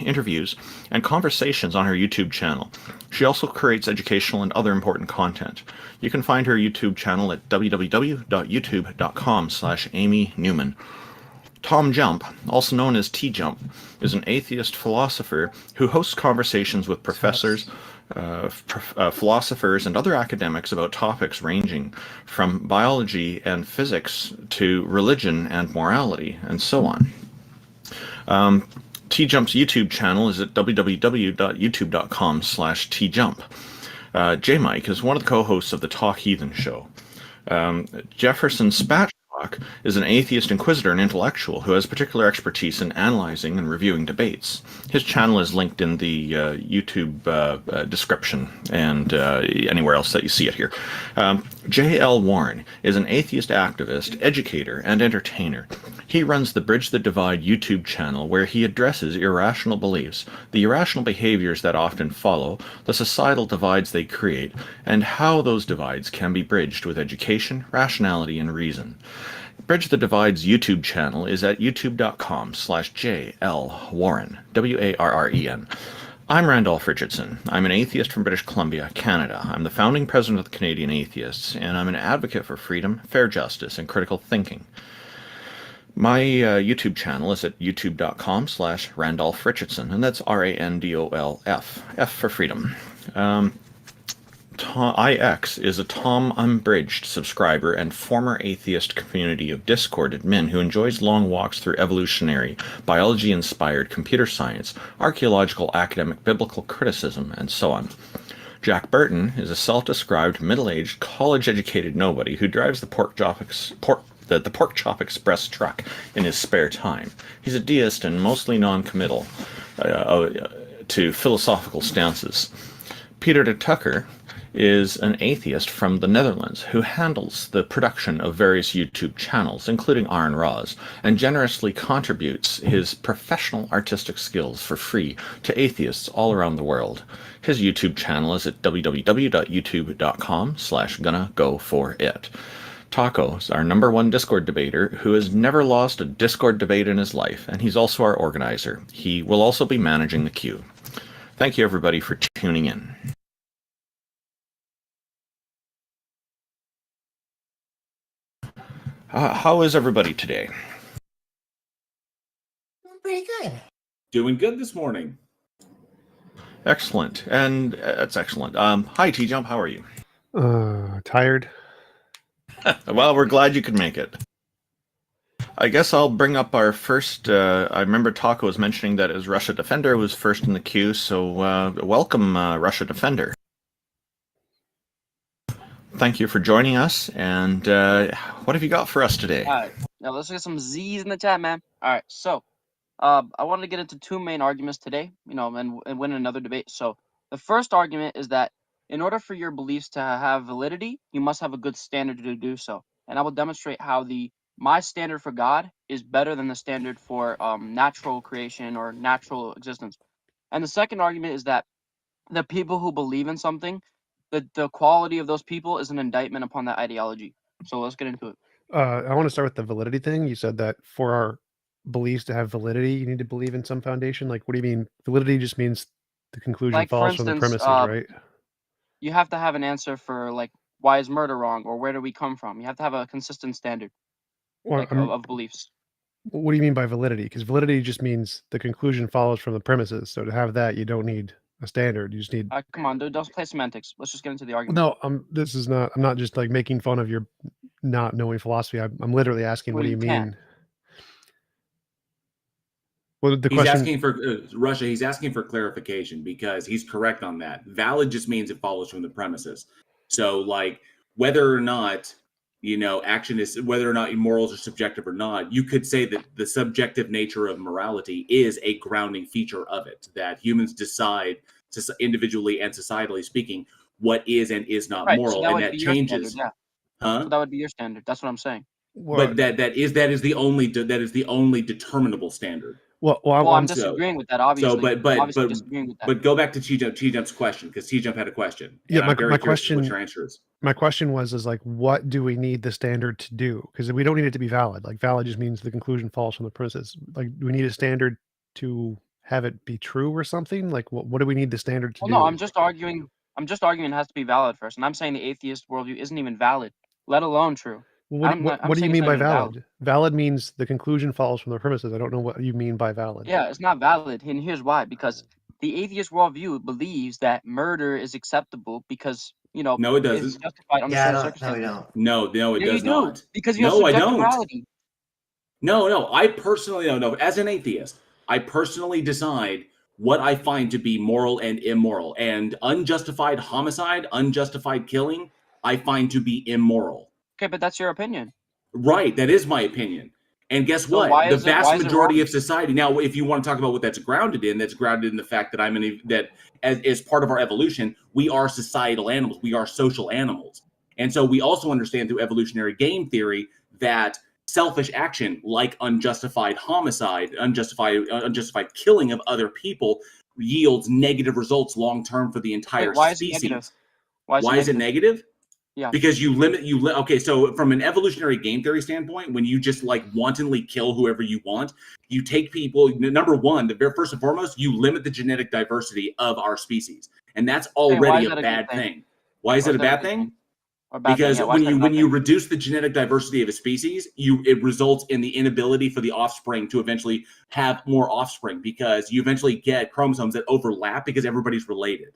interviews, and conversations on her YouTube channel. She also creates educational and other important content. You can find her YouTube channel at www.youtube.com/Amy Newman. TJump, also known as TJump, is an atheist philosopher who hosts conversations with professors, philosophers, and other academics about topics ranging from biology and physics to religion and morality, and so on. TJump's YouTube channel is at www.youtube.com/TJump. J-Mike is one of the co-hosts of the Talk Heathen show. Jefferson Spatchcock is an atheist inquisitor and intellectual who has particular expertise in analyzing and reviewing debates. His channel is linked in the YouTube description and anywhere else that you see it here. J.L. Warren is an atheist activist, educator, and entertainer. He runs the Bridge the Divide YouTube channel where he addresses irrational beliefs, the irrational behaviors that often follow, the societal divides they create, and how those divides can be bridged with education, rationality, and reason. Bridge the Divide's YouTube channel is at youtube.com/JLWarren, WARREN. I'm Randolph Richardson. I'm an atheist from British Columbia, Canada. I'm the founding president of the Canadian Atheists, and I'm an advocate for freedom, fair justice, and critical thinking. My YouTube channel is at youtube.com/Randolph Richardson, and that's RANDOLF, F for freedom. IX is a Tom Unbridged subscriber and former atheist community of Discord admin who enjoys long walks through evolutionary, biology-inspired computer science, archaeological, academic, biblical criticism, and so on. Jack Burton is a self-described, middle-aged, college-educated nobody who drives the Pork Chop Express truck in his spare time. He's a deist and mostly non-committal to philosophical stances. Peter de Tucker is an atheist from the Netherlands who handles the production of various YouTube channels, including Iron Raws, and generously contributes his professional artistic skills for free to atheists all around the world. His YouTube channel is at www.youtube.com/gonna-go-for-it. Taco is our #1 Discord debater who has never lost a Discord debate in his life, and he's also our organizer. He will also be managing the queue. Thank you, everybody, for tuning in. How is everybody today? Pretty good. Doing good this morning. Excellent, and that's excellent. Hi, TJump. How are you? Tired. Well, we're glad you could make it. I guess I'll bring up our first. I remember Taco was mentioning that his Russia Defender was first in the queue, so welcome, Russia Defender. Thank you for joining us, and what have you got for us today? All right, now let's get some Z's in the chat, man. All right, so I wanted to get into two main arguments today, and win another debate. So the first argument is that in order for your beliefs to have validity, you must have a good standard to do so. And I will demonstrate how my standard for God is better than the standard for natural creation or natural existence. And the second argument is that the people who believe in something, the quality of those people is an indictment upon that ideology. So let's get into it. I want to start with the validity thing. You said that for our beliefs to have validity, you need to believe in some foundation. Like, what do you mean? Validity just means the conclusion Like, for falls from the instance, premises, right? You have to have an answer for, like, why is murder wrong, or where do we come from? You have to have a consistent standard of beliefs. What do you mean by validity? Because validity just means the conclusion follows from the premises. So to have that, you don't need a standard. You just need. Come on, dude. Don't play semantics. Let's just get into the argument. No, I'm not just like making fun of your not knowing philosophy. I'm literally asking, what do you mean? Well, He's asking for Russia. He's asking for clarification because he's correct on that. Valid just means it follows from the premises. So, like, whether or not action is, whether or not morals are subjective or not, you could say that the subjective nature of morality is a grounding feature of it. That humans decide, individually and societally speaking, what is and is not moral, so and that changes. Standard, yeah. So that would be your standard. That's what I'm saying. But that is the only determinable standard. Well, I'm disagreeing with that, obviously. But go back to TJump's question, because TJump had a question. Yeah, my question. What your answer is. My question was like, what do we need the standard to do? Because we don't need it to be valid. Like, valid just means the conclusion falls from the premises. Like, do we need a standard to have it be true or something? Like, what do we need the standard to Well, do? no, I'm just arguing it has to be valid first, and I'm saying the atheist worldview isn't even valid, let alone true. Well, I'm what do you saying it's mean not by even valid. valid? Valid means the conclusion follows from the premises. I don't know what you mean by valid. Yeah, it's not valid, and here's why. Because the atheist worldview believes that murder is acceptable because, No, it it's doesn't. justified under Yeah, certain no, we circumstances. don't. No, it Yeah, you does do, not. because you have No, I subjective don't. morality. No. I personally don't know. As an atheist, I personally decide what I find to be moral and immoral. And unjustified homicide, unjustified killing, I find to be immoral. Okay, but that's your opinion. Right, that is my opinion. And guess So what? why The is it vast majority wrong? of society. Now, if you want to talk about what that's grounded in the fact that that as part of our evolution, we are societal animals. We are social animals. And so we also understand through evolutionary game theory that selfish action like unjustified homicide, unjustified killing of other people yields negative results long term for the entire Wait, why is it species. negative? Why is it negative? Yeah. Because okay, so from an evolutionary game theory standpoint, when you just like wantonly kill whoever you want, you take people, number one, first and foremost, you limit the genetic diversity of our species. And that's already a bad thing. Why is it a bad thing? Because when you reduce the genetic diversity of a species, it results in the inability for the offspring to eventually have more offspring, because you eventually get chromosomes that overlap because everybody's related.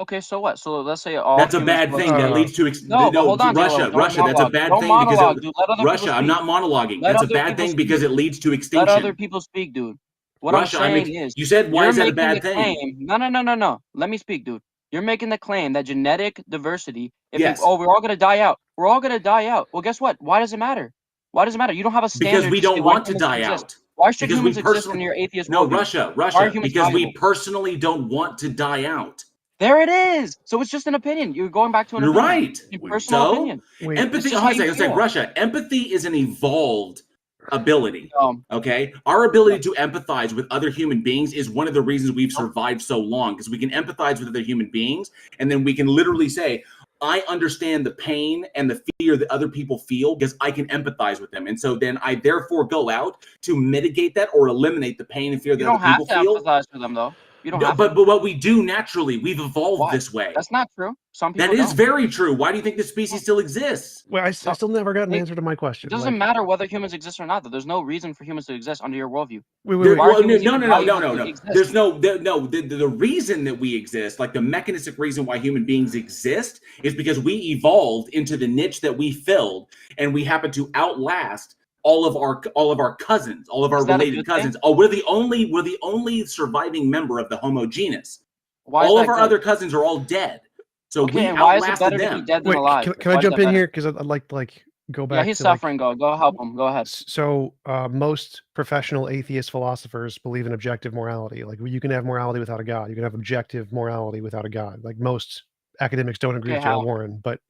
Okay, so what? So let's say all that's a bad thing that leads to hold on, Russia. That's a bad thing monologue, because dude. Let other Russia. people I'm speak. not monologuing. Let That's a other bad people thing speak. because it leads to extinction. Let other people speak, dude. What Russia, I'm saying is, you said why you're is that a making bad the thing? claim. No. Let me speak, dude. You're making the claim that genetic diversity. Yes. We're all gonna die out. We're all gonna die out. Well, guess what? Why does it matter? Why does it matter? You don't have a standard. Because we to say don't why want to humans die exist. out. Why should Because humans exist in your atheist worldview? Russia. Why are humans Because we valuable? personally don't want to die out. There it is. So it's just an opinion. You're going back to an You're opinion. right. Your personal opinion. Empathy. Hold on a second. Russia. Empathy is an evolved ability. Okay, our ability to empathize with other human beings is one of the reasons we've survived so long, because we can empathize with other human beings, and then we can literally say, I understand the pain and the fear that other people feel because I can empathize with them. And so then I therefore go out to mitigate that or eliminate the pain and fear that other people feel. You don't have to empathize with them, though. You don't have but what we do naturally, we've evolved this way. That's not true. Some people That is very true. Why do you think the species still exists? Well, I still never got an answer to my question. It doesn't matter whether humans exist or not. Though. There's no reason for humans to exist under your worldview. No. There's no. The reason that we exist, like the mechanistic reason why human beings exist, is because we evolved into the niche that we filled, and we happen to outlast all of our cousins, all of our related cousins. Oh, we're the only surviving member of the Homo genus. All of our other cousins are all dead. So we outlasted them. Can I jump in here? Because I'd like to go back. Yeah, he's suffering. Go help him. Go ahead. So most professional atheist philosophers believe in objective morality. Like, you can have morality without a God. You can have objective morality without a God. Like, most academics don't agree with Joe Warren. But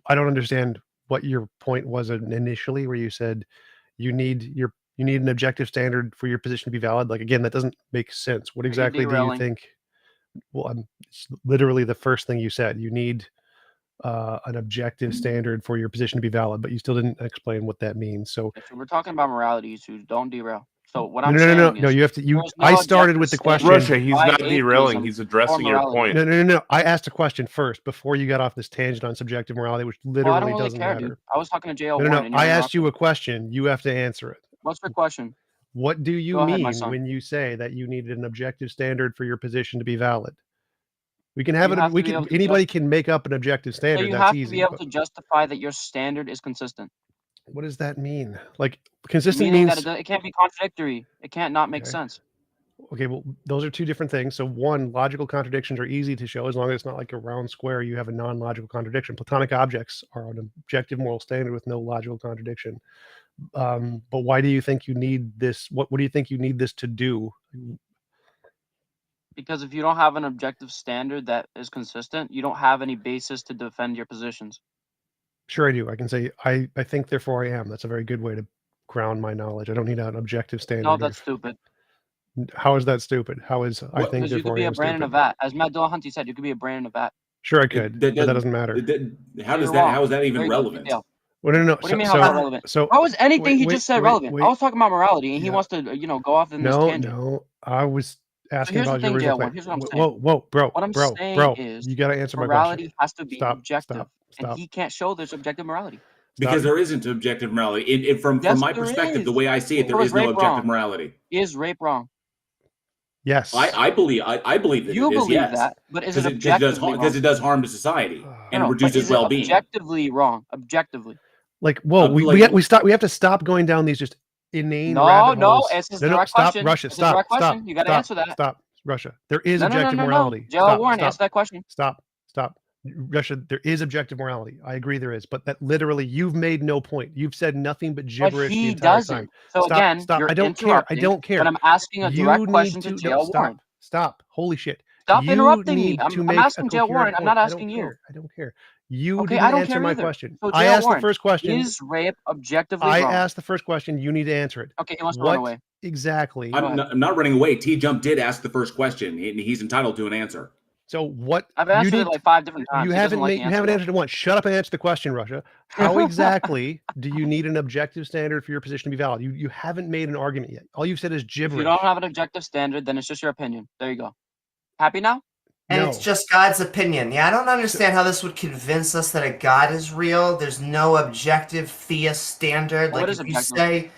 I don't understand what your point was initially, where you said you need an objective standard for your position to be valid. Like, again, that doesn't make sense. What exactly do you think? Well, it's literally the first thing you said. You need an objective standard for your position to be valid, but you still didn't explain what that means. So we're talking about morality, so don't derail. So what I'm saying is, no, you have to. I started with the question. Russia, he's not derailing. He's addressing your point. No. I asked a question first before you got off this tangent on subjective morality, which literally doesn't matter. Dude. I was talking to JL. No. I asked you a question. You have to answer it. What's your question? What do you mean when you say that you needed an objective standard for your position to be valid? We can have it. Anybody can make up an objective standard. So you have to be able to justify that your standard is consistent. What does that mean? Like, consistent meaning means that it can't be contradictory. It can't not make sense. Okay, well, those are two different things. So one, logical contradictions are easy to show as long as it's not like a round square. You have a non-logical contradiction. Platonic objects are an objective moral standard with no logical contradiction. But why do you think you need this? What do you think you need this to do? Because if you don't have an objective standard that is consistent, you don't have any basis to defend your positions. Sure, I do. I can say, I think, therefore I am. That's a very good way to ground my knowledge. I don't need an objective standard. No, that's stupid. How is that stupid? How is I think, therefore I am? Because you could be a brain in a vat. As Matt Dillahunty said, you could be a brain in a vat. Sure, I could, but that doesn't matter. How is that even relevant? Well, no. What do you mean, how's that relevant? How is anything he just said relevant? I was talking about morality, and he wants to, go off in this tangent. No, I was asking here's the about your thing, original J1. claim. Here's what I'm saying. Whoa, bro, What I'm bro, saying is you got to answer my question. morality has to be Stop, objective, and stop. he can't show there's objective morality. Because there isn't objective morality. From Yes, my there perspective, the is. way I see it, So there is is no rape objective wrong? morality. Is rape wrong? Yes. I believe that You it is, believe yes. that, but is it Because objectively wrong? it does harm to society and No, but reduces is it well-being. objectively wrong? Objectively. Like, whoa, we have to stop going down these just inane rabbit holes. It's a No, direct stop, question. Russia, It's a stop, direct stop, question. You got to answer that. Stop, Russia. There is No, objective morality. Joe Warren, answer that question. Stop. Russia, there is objective morality. I agree there is, but that literally, you've made no point. You've said nothing but gibberish the entire time. So Stop, again, stop. you're I don't care. I don't care. But I'm asking a direct question to J.L. Warren. Stop. Holy shit. Stop You interrupting me. need to I'm make asking a J.L. Warren. coherent I'm not point. asking you. I don't care. You Okay, didn't I don't answer care my either. question. So I J.L. asked Warren, the first question. Is rape objectively I wrong? asked the first question. You need to answer it. Okay, he wants to run away. Exactly. I'm not running away. TJump did ask the first question, and he's entitled to an answer. So what? I've answered it like 5 different times. You haven't answered it once. Shut up and answer the question, Russia. How exactly do you need an objective standard for your position to be valid? You haven't made an argument yet. All you've said is gibberish. If you don't have an objective standard, then it's just your opinion. There you go. Happy now? And it's just God's opinion. Yeah, I don't understand how this would convince us that a God is real. There's no objective theist standard. What like is if you objective? say,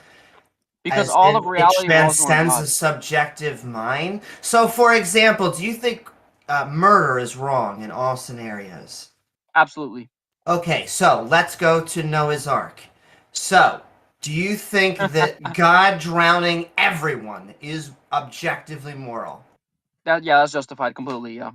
because all of reality it transcends a subjective mind. So, for example, do you think murder is wrong in all scenarios? Absolutely. Okay, so let's go to Noah's Ark. So, do you think that God drowning everyone is objectively moral? That's justified completely, yeah.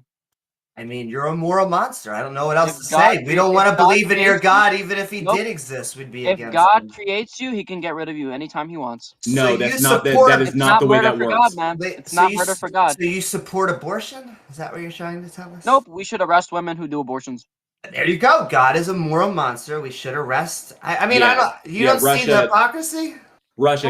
I mean, you're a moral monster. I don't know what else to say. We don't want to believe in your God, even if he did exist. We'd be against him. If God creates you, he can get rid of you anytime he wants. No, that is not the way that works. God, man. It's not murder for God. So you support abortion? Is that what you're trying to tell us? Nope. We should arrest women who do abortions. There you go. God is a moral monster. We should arrest. I mean, you don't see the hypocrisy? Russia,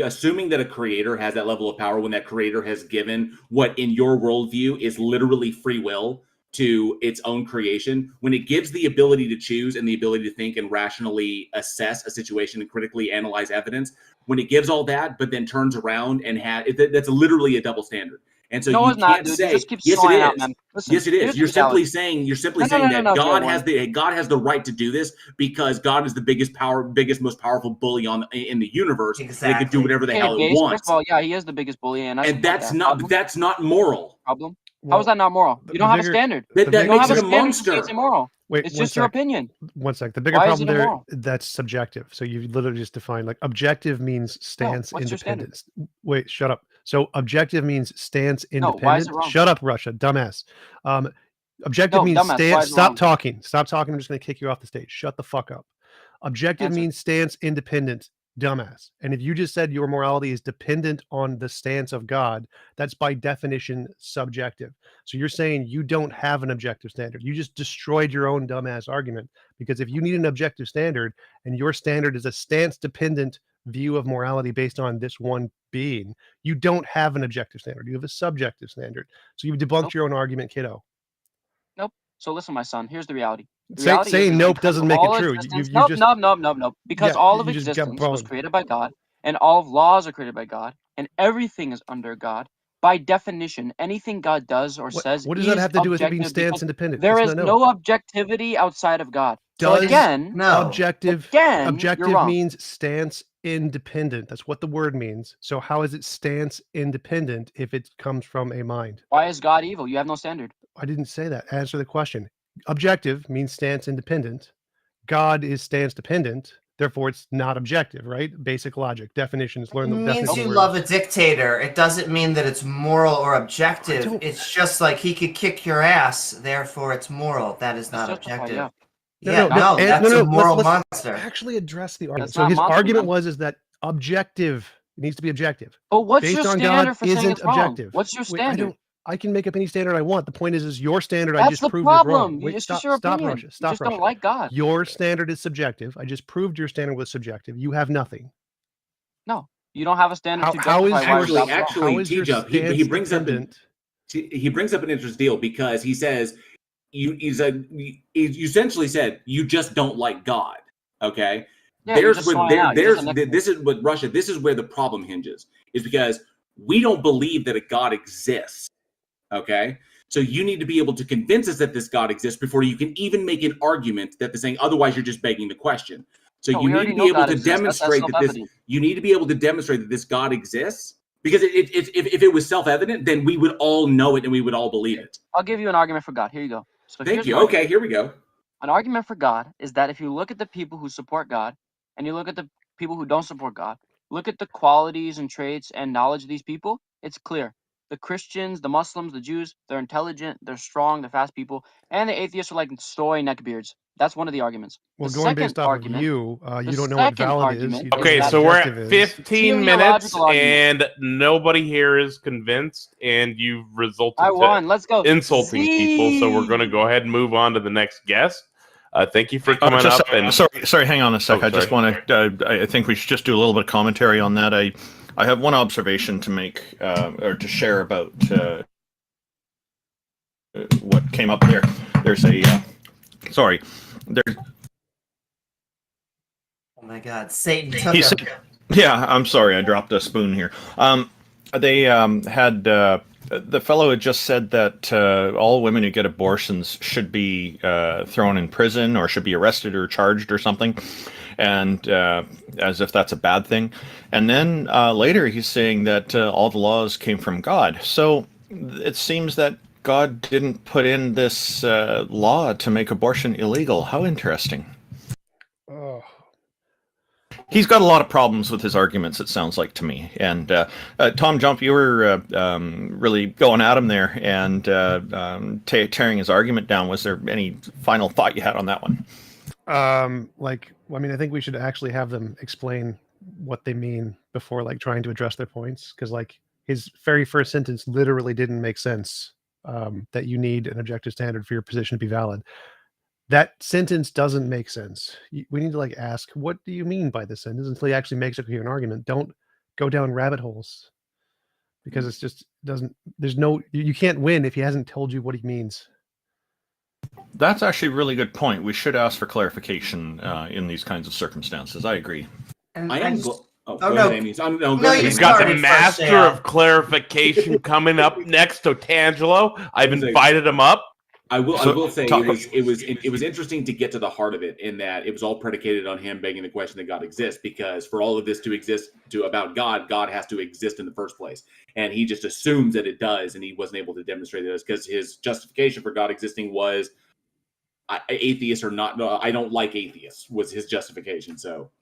assuming that a creator has that level of power, when that creator has given what in your worldview is literally free will to its own creation, when it gives the ability to choose and the ability to think and rationally assess a situation and critically analyze evidence, when it gives all that, but then turns around and that's literally a double standard. And so you can't say, yes, it is. Listen, yes, it is. You're simply saying that God has the right to do this because God is the biggest, most powerful bully in the universe. Exactly. And he can do whatever the hell he wants. First of all, yeah, he is the biggest bully, and that's not moral. Problem? How is that not moral? You don't have a standard. That makes it a monster. It's immoral. Wait, it's just your opinion. One sec. The bigger problem there, that's subjective. So you literally just defined like objective means stance independence. Wait, shut up. So objective means stance independent. Why is it wrong? Shut up, Russia, dumbass. Objective means stance. Stop talking. Stop talking. I'm just going to kick you off the stage. Shut the fuck up. Objective means stance independent. Dumbass. And if you just said your morality is dependent on the stance of God, that's by definition subjective. So you're saying you don't have an objective standard. You just destroyed your own dumbass argument, because if you need an objective standard and your standard is a stance dependent view of morality based on this one being, you don't have an objective standard. You have a subjective standard. So you've debunked your own argument, kiddo. Nope. So listen, my son, here's the reality. Saying nope doesn't make it true. Nope. Because all of existence was created by God, and all of laws are created by God, and everything is under God. By definition, anything God does or says, what does that have to do with it being stance independent? There is no objectivity outside of God. Objective means stance independent. That's what the word means. So how is it stance independent if it comes from a mind? Why is God evil? You have no standard. I didn't say that. Answer the question. Objective means stance independent. God is stance dependent. Therefore, it's not objective, right? Basic logic. Definitions. Learn the definition. It means you love a dictator. It doesn't mean that it's moral or objective. It's just like he could kick your ass, therefore it's moral. That is not objective. That's a moral monster. Actually address the argument. So his argument is that objective needs to be objective. But what's your standard for saying it's wrong? What's your standard? I can make up any standard I want. The point is your standard. That's I just proved is wrong. Wait, stop, Russia. Stop, Russia. Don't like God. Your standard is subjective. I just proved your standard was subjective. You have nothing. No, you don't have a standard. Actually, TJump, he brings up an interesting deal, because he says you essentially said you just don't like God. Okay. Yeah, This is what Russia. This is where the problem hinges, is because We don't believe that a God exists. Okay? So you need to be able to convince us that this God exists before you can even make an argument that the saying, otherwise you're just begging the question. So No, you we need already to know be able God to exists. That's demonstrate that this, self-evident. you need to be able to demonstrate that this God exists. Because if it was self-evident, then we would all know it and we would all believe it. I'll give you an argument for God. Here you go. So Thank here's you. an argument. Okay, here we go. An argument for God is that if you look at the people who support God and you look at the people who don't support God, look at the qualities and traits and knowledge of these people, it's clear. The Christians, the Muslims, the Jews, they're intelligent, they're strong, they're fast people, and the atheists are like soy neckbeards. That's one of the arguments. Well, The going second based off argument, of you the don't know what second valid is. argument You don't know Okay, what so we're objective at is. 15 minutes, Teleological argument. and nobody here is convinced, and you've resulted I to won. Let's go. insulting people. So we're going to go ahead and move on to the next guest. Thank you for coming just, up. And sorry, hang on a sec. Oh, I just want to. I think we should just do a little bit of commentary on that. I have one observation to make or to share about what came up there. There's a sorry. There's. Oh my God, Satan took him. Yeah, I'm sorry. I dropped a spoon here. They had. The fellow had just said that all women who get abortions should be thrown in prison or should be arrested or charged or something, and as if that's a bad thing. And then later he's saying that all the laws came from God. So it seems that God didn't put in this law to make abortion illegal. How interesting. Oh. He's got a lot of problems with his arguments, it sounds like to me. And TJump, you were really going at him there and tearing his argument down. Was there any final thought you had on that one? I think we should actually have them explain what they mean before trying to address their points, because his very first sentence literally didn't make sense. That you need an objective standard for your position to be valid. That sentence doesn't make sense. We need to ask, what do you mean by this sentence, until he actually makes a coherent argument. Don't go down rabbit holes, because it's just doesn't. There's no. You can't win if he hasn't told you what he means. That's actually a really good point. We should ask for clarification in these kinds of circumstances. I agree. And I am. just, go ahead, Amy. No, ahead. you we've got the started master first, yeah. of clarification coming up next, Otangelo. I've invited him up. I will say it was interesting to get to the heart of it, in that it was all predicated on him begging the question that God exists, because for all of this to exist about God has to exist in the first place. And he just assumes that it does, and he wasn't able to demonstrate this because his justification for God existing was atheists or not. No, I don't like atheists was his justification. So.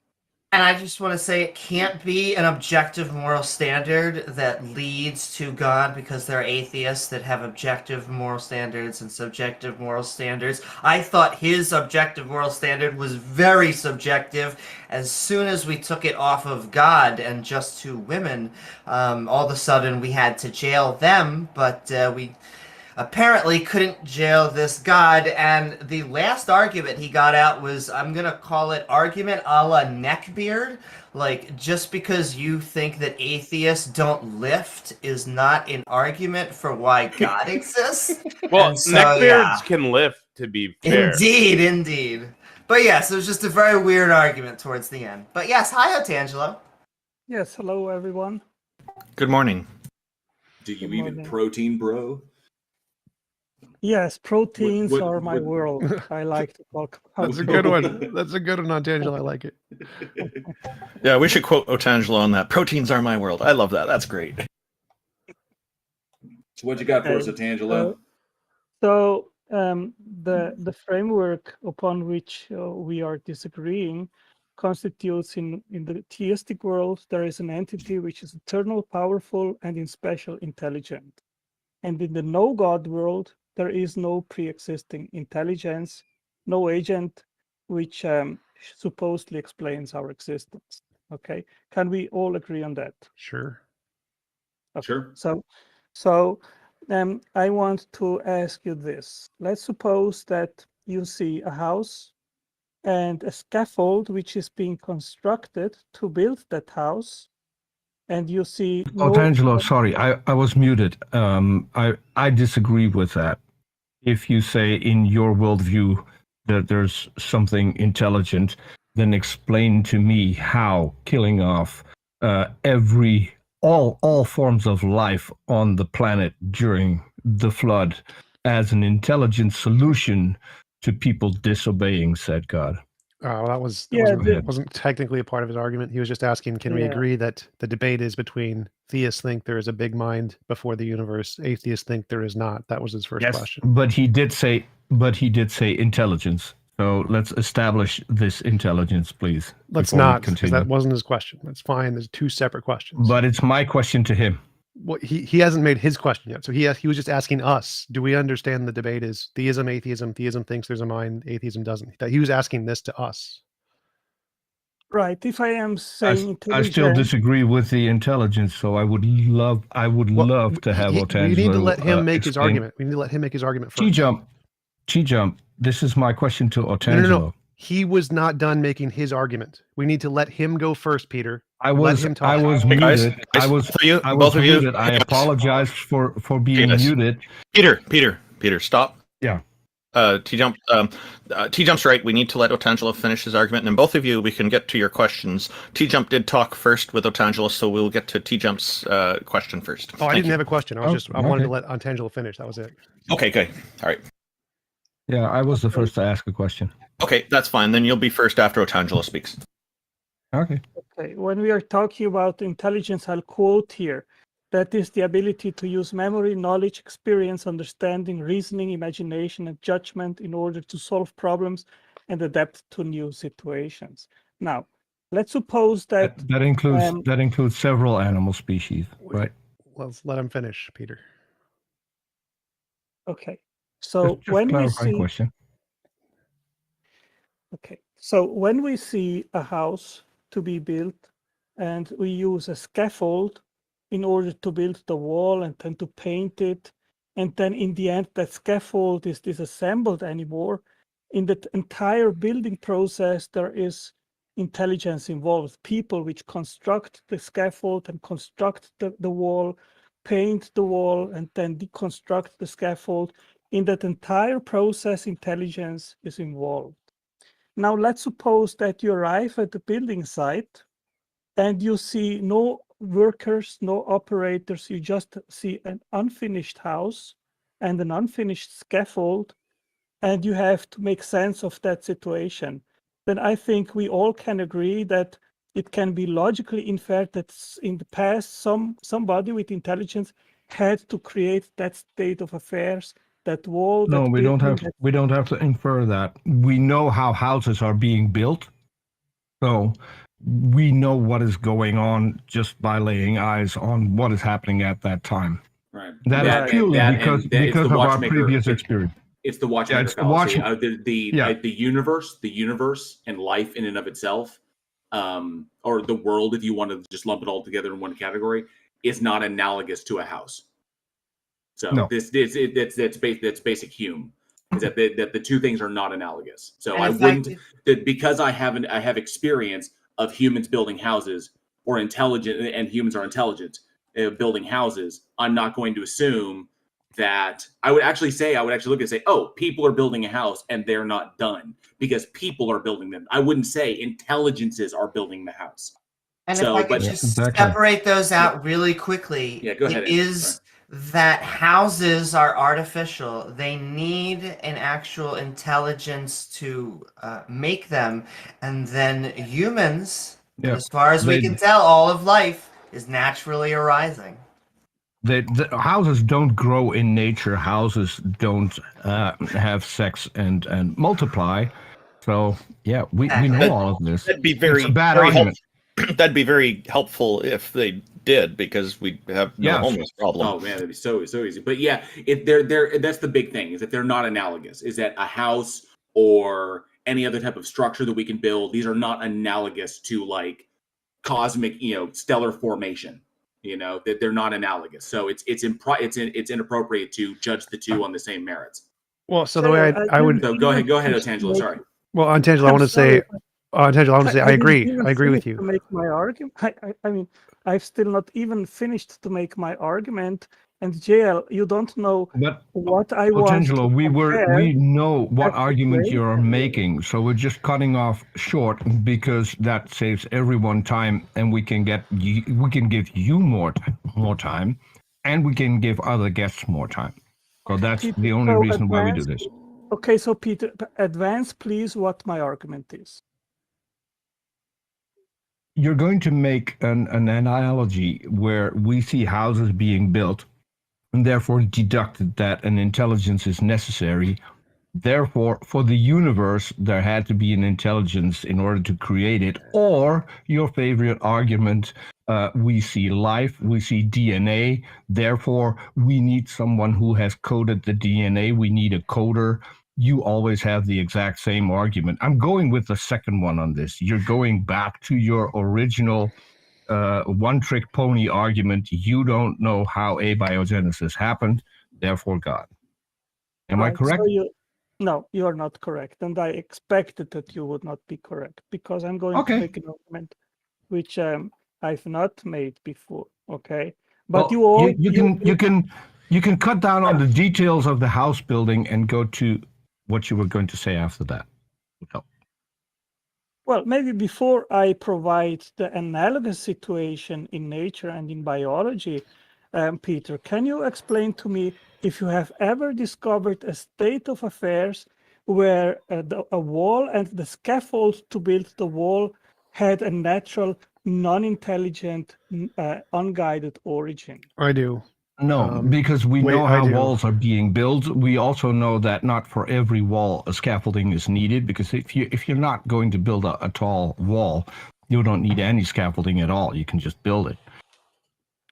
And I just want to say it can't be an objective moral standard that leads to God, because there are atheists that have objective moral standards and subjective moral standards. I thought his objective moral standard was very subjective. As soon as we took it off of God and just to women, all of a sudden we had to jail them, but we apparently couldn't jail this God. And the last argument he got out was, I'm going to call it argument a la neckbeard. Just because you think that atheists don't lift is not an argument for why God exists. Well, so, neckbeards can lift, to be fair. Indeed. But yes, it was just a very weird argument towards the end. But yes, hi, Otangelo. Yes, hello, everyone. Good morning. Do you even protein, bro? Yes, proteins are my world. I like to talk about. That's a good one. That's a good one, Otangelo. I like it. Yeah, we should quote Otangelo on that. Proteins are my world. I love that. That's great. So what you got for us, Otangelo? The framework upon which we are disagreeing constitutes in the theistic world, there is an entity which is eternal, powerful, and in special intelligent. And in the no-God world, there is no pre-existing intelligence, no agent which supposedly explains our existence. Okay, can we all agree on that? Sure. Okay. Sure. So I want to ask you this. Let's suppose that you see a house and a scaffold which is being constructed to build that house, and you see. Otangelo, sorry, I was muted. I disagree with that. If you say in your worldview that there's something intelligent, then explain to me how killing off every all forms of life on the planet during the flood as an intelligent solution to people disobeying said God. Well, that Yeah, wasn't technically a part of his argument. He was just asking, can we Yeah. agree that the debate is between theists think there is a big mind before the universe, atheists think there is not? That was his first question. But he did say intelligence. So let's establish this intelligence, please. Let's before we not, because continue. that wasn't his question. That's fine. There's two separate questions. But it's my question to him. Well, he hasn't made his question yet. So he was just asking us, do we understand the debate is theism, atheism? Theism thinks there's a mind, atheism doesn't. That he was asking this to us. Right. If I am saying I still disagree with the intelligence, so I would love to have Otangelo. We need to let him make his explain. argument. We need to let him make his argument first. TJump. This is my question to Otangelo. No. He was not done making his argument. We need to let him go first, Peter. I was muted. I muted. I apologize for being muted. Peter, stop. Yeah. TJump. TJump's right. We need to let Otangelo finish his argument, and then both of you, we can get to your questions. TJump did talk first with Otangelo, so we'll get to TJump's question first. Oh, I didn't have a question. I wanted to let Otangelo finish. That was it. Okay, good. All right. Yeah, I was the first to ask a question. Okay, that's fine. Then you'll be first after Otangelo speaks. Okay. When we are talking about intelligence, I'll quote here. That is the ability to use memory, knowledge, experience, understanding, reasoning, imagination, and judgment in order to solve problems and adapt to new situations. Now, let's suppose that that includes several animal species, right? Let's let him finish, Peter. Okay. So when we see question. Okay. So when we see a house to be built and we use a scaffold in order to build the wall and then to paint it, and then in the end that scaffold is disassembled anymore, in the entire building process there is intelligence involved. People which construct the scaffold and construct the wall, paint the wall, and then deconstruct the scaffold. In that entire process, intelligence is involved. Now, let's suppose that you arrive at the building site and you see no workers, no operators. You just see an unfinished house and an unfinished scaffold, and you have to make sense of that situation. Then I think we all can agree that it can be logically inferred that in the past, somebody with intelligence had to create that state of affairs. That wall. No, we don't have to infer that. We know how houses are being built, so we know what is going on just by laying eyes on what is happening at that time. Right. That is purely because of our previous experience. It's the watchmaker fallacy. The universe, and life in and of itself, or the world, if you want to just lump it all together in one category, is not analogous to a house. So that's basic Hume, is that the two things are not analogous. So I wouldn't, because I have experience of humans building houses or intelligent, and humans are intelligent building houses. I'm not going to assume that I would actually look and say, oh, people are building a house and they're not done because people are building them. I wouldn't say intelligences are building the house. And if I could just separate those out really quickly, go ahead. It is that houses are artificial. They need an actual intelligence to make them. And then humans, as far as we can tell, all of life is naturally arising. The houses don't grow in nature. Houses don't have sex and multiply. So, yeah, we know all of this. That'd be very bad argument. That'd be very helpful if they did, because we have no homeless problem. Oh man, that'd be so easy. But yeah, that's the big thing, is that they're not analogous. Is that a house or any other type of structure that we can build? These are not analogous to like cosmic, stellar formation. That they're not analogous. So it's inappropriate to judge the two on the same merits. Well, so the way I would go ahead, Otangelo. Sorry. Well, Otangelo, I want to say. I agree. I agree with you. To make my argument, I mean, I've still not even finished to make my argument, And JL, you don't know But what I want to Otangelo, compare. we know what That's the argument great you're idea. making, so we're just cutting off short because that saves everyone time, and we can give you more time, and we can give other guests more time. So that's Peter, the only so reason why we do this. Okay, so Peter, advance please what my argument is. You're going to make an analogy where we see houses being built and therefore deducted that an intelligence is necessary. Therefore, for the universe, there had to be an intelligence in order to create it. Or your favorite argument, we see life, we see DNA. Therefore, we need someone who has coded the DNA. We need a coder. You always have the exact same argument. I'm going with the second one on this. You're going back to your original one-trick pony argument. You don't know how abiogenesis happened, therefore God. Am I correct? So no, you are not correct, and I expected that you would not be correct because I'm going to make an argument which I've not made before. Okay, but well, you can cut down on the details of the house building and go to what you were going to say after that. Well, maybe before I provide the analogous situation in nature and in biology, Peter, can you explain to me if you have ever discovered a state of affairs where a wall and the scaffold to build the wall had a natural, non-intelligent, unguided origin? I do. No, because we know how walls are being built. We also know that not for every wall a scaffolding is needed, because if you're not going to build a tall wall, you don't need any scaffolding at all. You can just build it.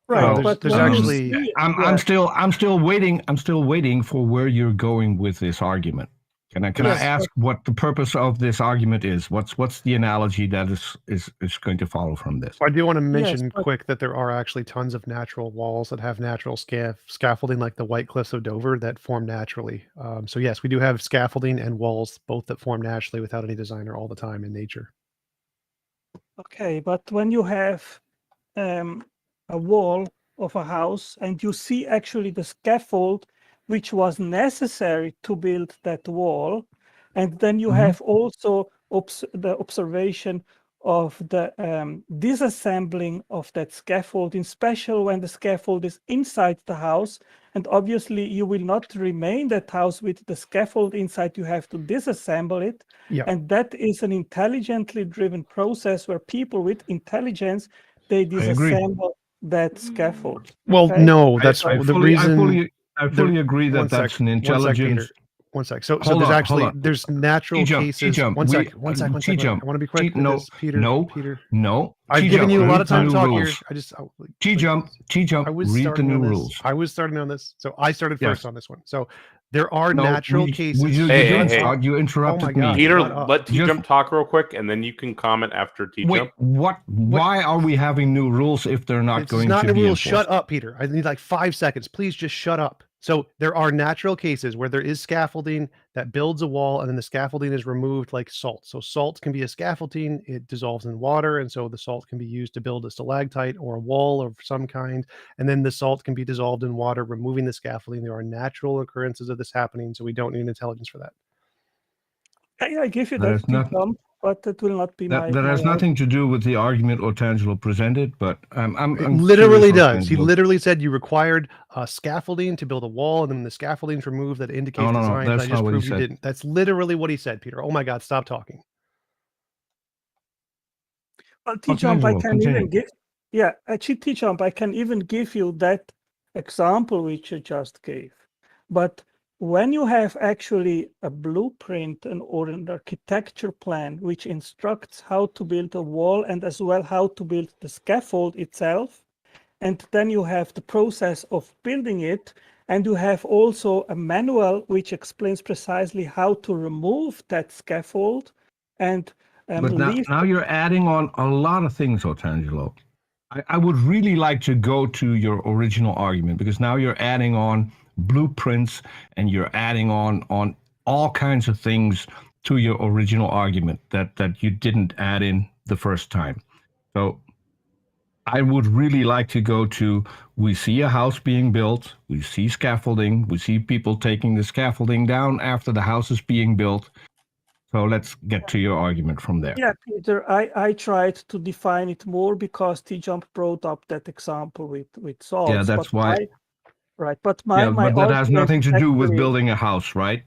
Right, so, but there's actually I'm still waiting for where you're going with this argument. Can I ask what the purpose of this argument is? What's the analogy that is going to follow from this? I do want to mention quick that there are actually tons of natural walls that have natural scaffolding, like the White Cliffs of Dover, that form naturally. So yes, we do have scaffolding and walls, both that form naturally without any designer all the time in nature. Okay, but when you have a wall of a house and you see actually the scaffold which was necessary to build that wall, and then you have also the observation of the disassembling of that scaffold, in special when the scaffold is inside the house, and obviously you will not remain that house with the scaffold inside, you have to disassemble it. And that is an intelligently driven process where people with intelligence, they disassemble that scaffold. Well, no, that's the reason. I fully agree that that's an intelligence. One sec. So there's natural cases. One sec. I want to be quick. Peter. No. I've given you a lot of time to talk here. TJump. Read the new rules. I was starting on this, so I started first on this one. So there are natural cases. You interrupted me. Peter, let TJump talk real quick, and then you can comment after TJump. Wait, what? Why are we having new rules if they're not going to be enforced? Shut up, Peter. I need like 5 seconds. Please just shut up. So there are natural cases where there is scaffolding that builds a wall, and then the scaffolding is removed like salt. So salt can be a scaffolding. It dissolves in water, and so the salt can be used to build a stalactite or a wall of some kind. And then the salt can be dissolved in water, removing the scaffolding. There are natural occurrences of this happening, so we don't need intelligence for that. I give you that, but that will not be that has nothing to do with the argument Otangelo presented, but it literally does. He literally said you required scaffolding to build a wall, and then the scaffolding's removed that indicates design. That's I just proved you didn't. That's literally what he said, Peter. Oh my God, stop talking. Well, TJump, I can even give. Yeah, actually, TJump, I can even give you that example which you just gave. But when you have actually a blueprint or an architecture plan which instructs how to build a wall and as well how to build the scaffold itself, and then you have the process of building it, and you have also a manual which explains precisely how to remove that scaffold and but now you're adding on a lot of things, Otangelo. I would really like to go to your original argument, because now you're adding on blueprints and you're adding on all kinds of things to your original argument that you didn't add in the first time. So I would really like to go to, we see a house being built, we see scaffolding, we see people taking the scaffolding down after the house is being built. So let's get to your argument from there. Yeah, Peter, I tried to define it more because TJump brought up that example with salts. Yeah, that's why. But my but that has argument nothing to do with actually, building a house, right?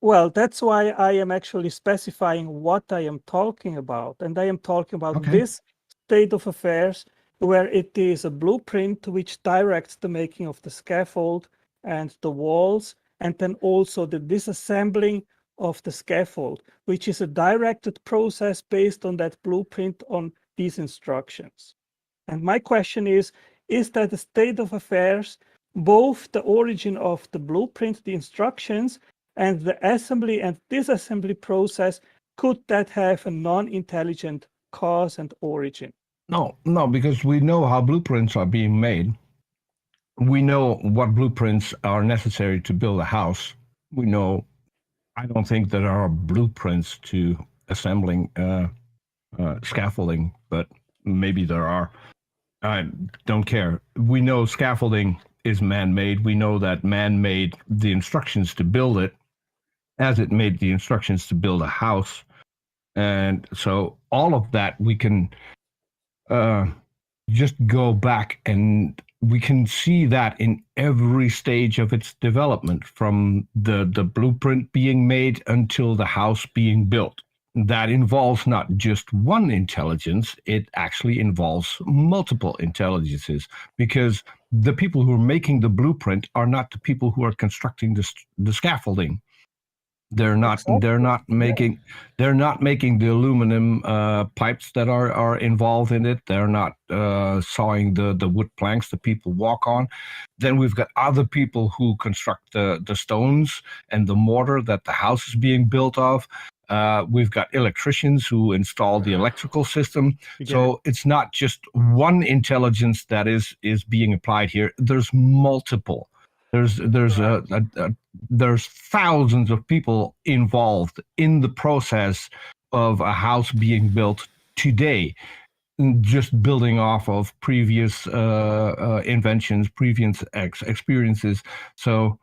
well, that's why I am actually specifying what I am talking about. And I am talking about this state of affairs where it is a blueprint which directs the making of the scaffold and the walls, and then also the disassembling of the scaffold, which is a directed process based on that blueprint on these instructions. And my question is that a state of affairs, both the origin of the blueprint, the instructions, and the assembly and disassembly process, could that have a non-intelligent cause and origin? No, because we know how blueprints are being made. We know what blueprints are necessary to build a house. We know, I don't think there are blueprints to assembling scaffolding, but maybe there are. I don't care. We know scaffolding is man-made. We know that man made the instructions to build it, as it made the instructions to build a house. And so all of that we can just go back and we can see that in every stage of its development, from the blueprint being made until the house being built. That involves not just one intelligence, it actually involves multiple intelligences, because the people who are making the blueprint are not the people who are constructing the scaffolding. They're not making the aluminum pipes that are involved in it. They're not sawing the wood planks that people walk on. Then we've got other people who construct the stones and the mortar that the house is being built of. We've got electricians who install the electrical system. So it's not just one intelligence that is being applied here. There's multiple. There's thousands of people involved in the process of a house being built today, just building off of previous inventions, previous experiences. So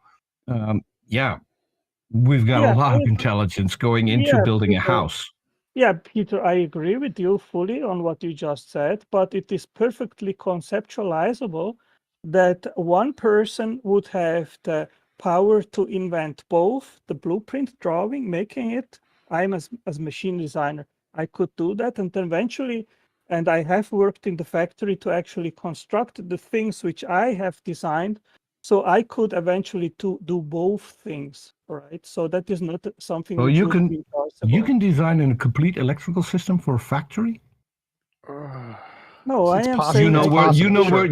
we've got a lot of intelligence going into building a house. Yeah, Peter, I agree with you fully on what you just said, but it is perfectly conceptualizable that one person would have the power to invent both the blueprint drawing, making it. I'm as machine designer, I could do that, and then eventually, and I have worked in the factory to actually construct the things which I have designed, so I could eventually do both things, right? So that is not something. So you can design a complete electrical system for a factory. No, I am possible. saying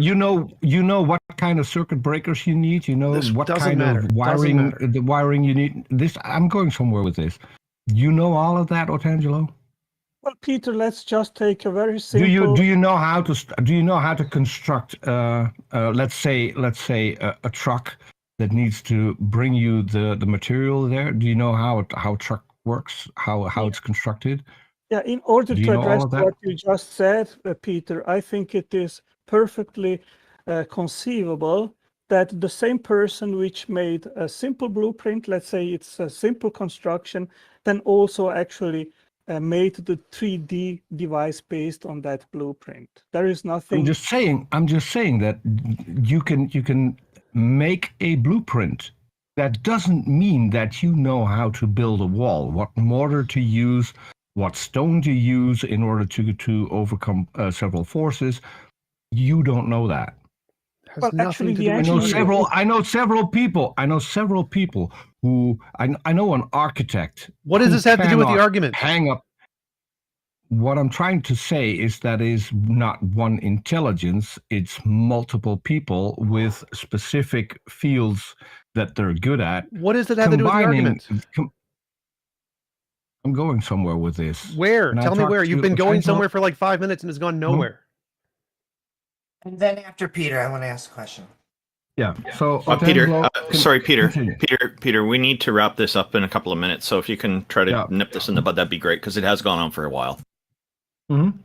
You know what kind of circuit breakers you need. You know what kind of wiring the wiring you need. I'm going somewhere with this. You know all of that, Otangelo? Well, Peter, let's just take a very simple. Do you know how to construct let's say a truck that needs to bring you the material there? Do you know how a truck works? How it's constructed? Yeah, in order to address what you just said, Peter, I think it is perfectly conceivable that the same person which made a simple blueprint, let's say it's a simple construction, then also actually made the 3D device based on that blueprint. There is nothing. I'm just saying that you can make a blueprint. That doesn't mean that you know how to build a wall, what mortar to use, what stone to use in order to overcome several forces. You don't know that. Well, actually, I know several people who I know an architect. What does this have to do with the argument? Hang up. What I'm trying to say is that is not one intelligence. It's multiple people with specific fields that they're good at. What does it have to do with the argument? I'm going somewhere with this. Where? Tell me where. You've been going somewhere for like 5 minutes and it's gone nowhere. And then after Peter, I want to ask a question. Yeah. So Peter, sorry, Peter. Peter, we need to wrap this up in a couple of minutes. So if you can try to nip this in the bud, that'd be great, because it has gone on for a while. Mm-hmm.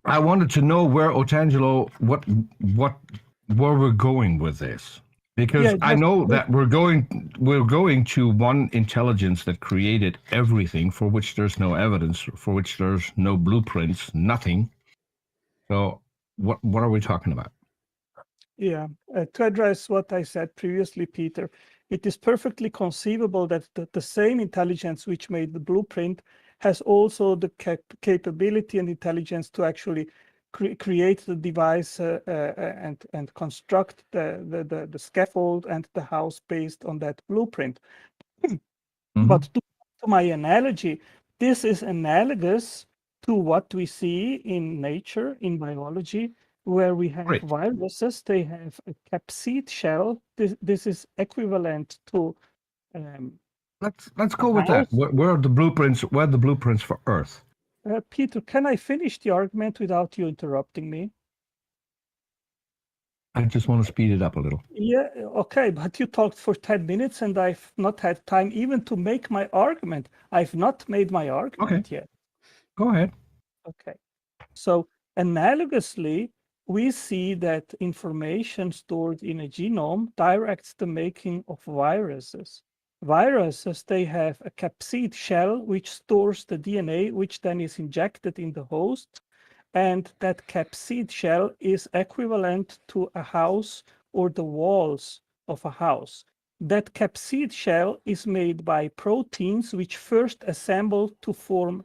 I wanted to know where Otangelo, where we're going with this, because I know that we're going to one intelligence that created everything, for which there's no evidence, for which there's no blueprints, nothing. So what are we talking about? Yeah, to address what I said previously, Peter, it is perfectly conceivable that the same intelligence which made the blueprint has also the capability and intelligence to actually create the device and construct the scaffold and the house based on that blueprint. But to my analogy, this is analogous to what we see in nature, in biology, where we have viruses. They have a capsid shell. This is equivalent to. Let's go with that. Where are the blueprints? Where are the blueprints for Earth? Peter, can I finish the argument without you interrupting me? I just want to speed it up a little. Yeah, okay, but you talked for 10 minutes and I've not had time even to make my argument. I've not made my argument yet. Go ahead. Okay, so analogously, we see that information stored in a genome directs the making of viruses. Viruses, they have a capsid shell which stores the DNA, which then is injected in the host. And that capsid shell is equivalent to a house or the walls of a house. That capsid shell is made by proteins which first assemble to form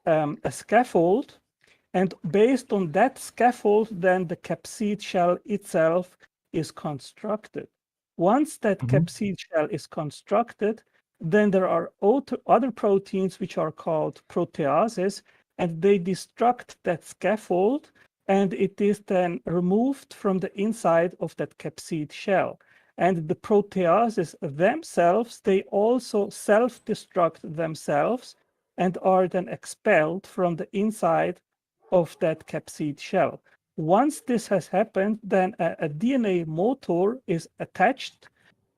a scaffold. And based on that scaffold, then the capsid shell itself is constructed. Once that capsid shell is constructed, then there are other proteins which are called proteases, and they destruct that scaffold, and it is then removed from the inside of that capsid shell. And the proteases themselves, they also self-destruct themselves and are then expelled from the inside of that capsid shell. Once this has happened, then a DNA motor is attached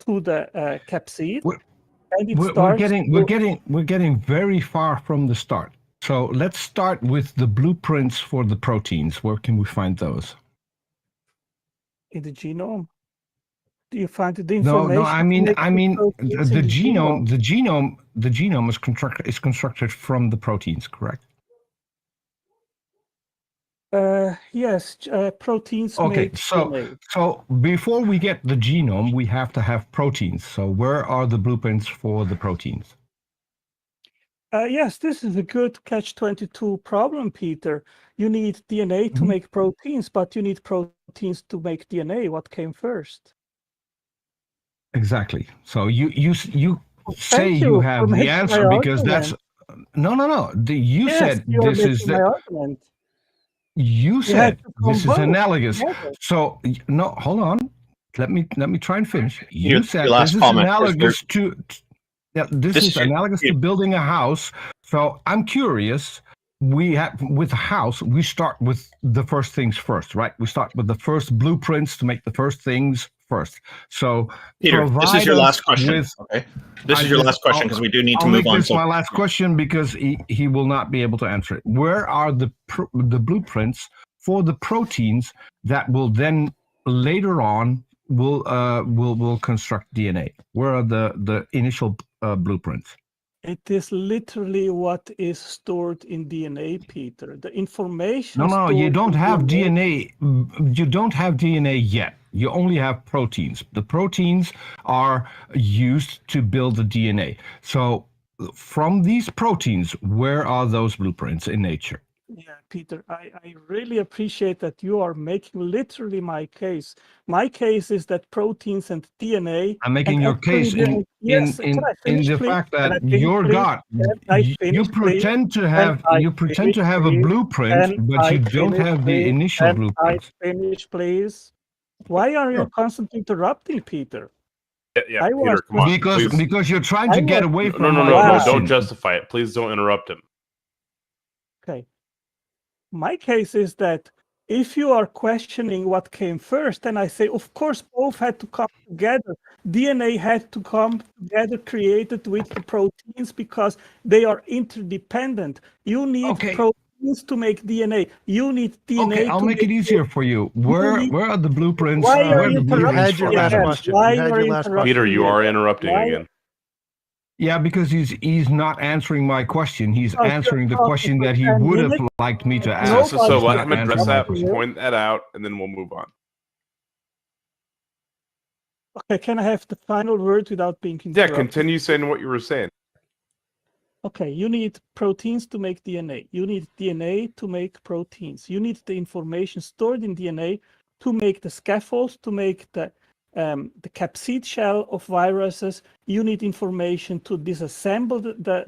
to the capsid, and it starts. We're getting very far from the start. So let's start with the blueprints for the proteins. Where can we find those? In the genome. Do you find the information? No. I mean the genome. The genome is constructed from the proteins, correct? Yes, proteins. Okay, make so DNA. So before we get the genome, we have to have proteins. So where are the blueprints for the proteins? Yes, this is a good catch-22 problem, Peter. You need DNA to make proteins, but you need proteins to make DNA. What came first? Exactly. So you say you have the answer because that's no. You said this is the argument. You said this is analogous. So no, hold on. Let me try and finish. You said this is analogous to. Yeah, this is analogous to building a house. So I'm curious. With a house, we start with the first things first, right? We start with the first blueprints to make the first things first. So Peter, this is your last question. Okay, this is your last question because we do need to move on. This is my last question because he will not be able to answer it. Where are the blueprints for the proteins that will then later on will construct DNA? Where are the initial blueprints? It is literally what is stored in DNA, Peter. The information. No, you don't have DNA. You don't have DNA yet. You only have proteins. The proteins are used to build the DNA. So from these proteins, where are those blueprints in nature? Yeah, Peter, I really appreciate that you are making literally my case. My case is that proteins and DNA. I'm making your case in the fact that you're God. You pretend to have a blueprint, but you don't have the initial blueprint. Finish, please. Why are you constantly interrupting, Peter? Yeah, Peter, come on. Because you're trying to get away from No, don't justify it. Please don't interrupt him. Okay. My case is that if you are questioning what came first, then I say, of course, both had to come together. DNA had to come together, created with the proteins, because they are interdependent. You need proteins proteins to make DNA. You need DNA. Okay, I'll make it easier for you. Where are the blueprints? Why Where are are you the blueprints had your for last atoms? question. Why You had are your you last interrupting Peter, you me are again? interrupting Why- again. Yeah, because he's not answering my question. He's Oh, you're answering the talking question for that he 10 would have minutes. liked me to No, ask. So Nobody's let not him gonna address answering my that, question. point that out, and then we'll move on. Okay, can I have the final word without being Yeah, interrupted? continue saying what you were saying. Okay, you need proteins to make DNA. You need DNA to make proteins. You need the information stored in DNA to make the scaffold, to make the capsid shell of viruses. You need information to disassemble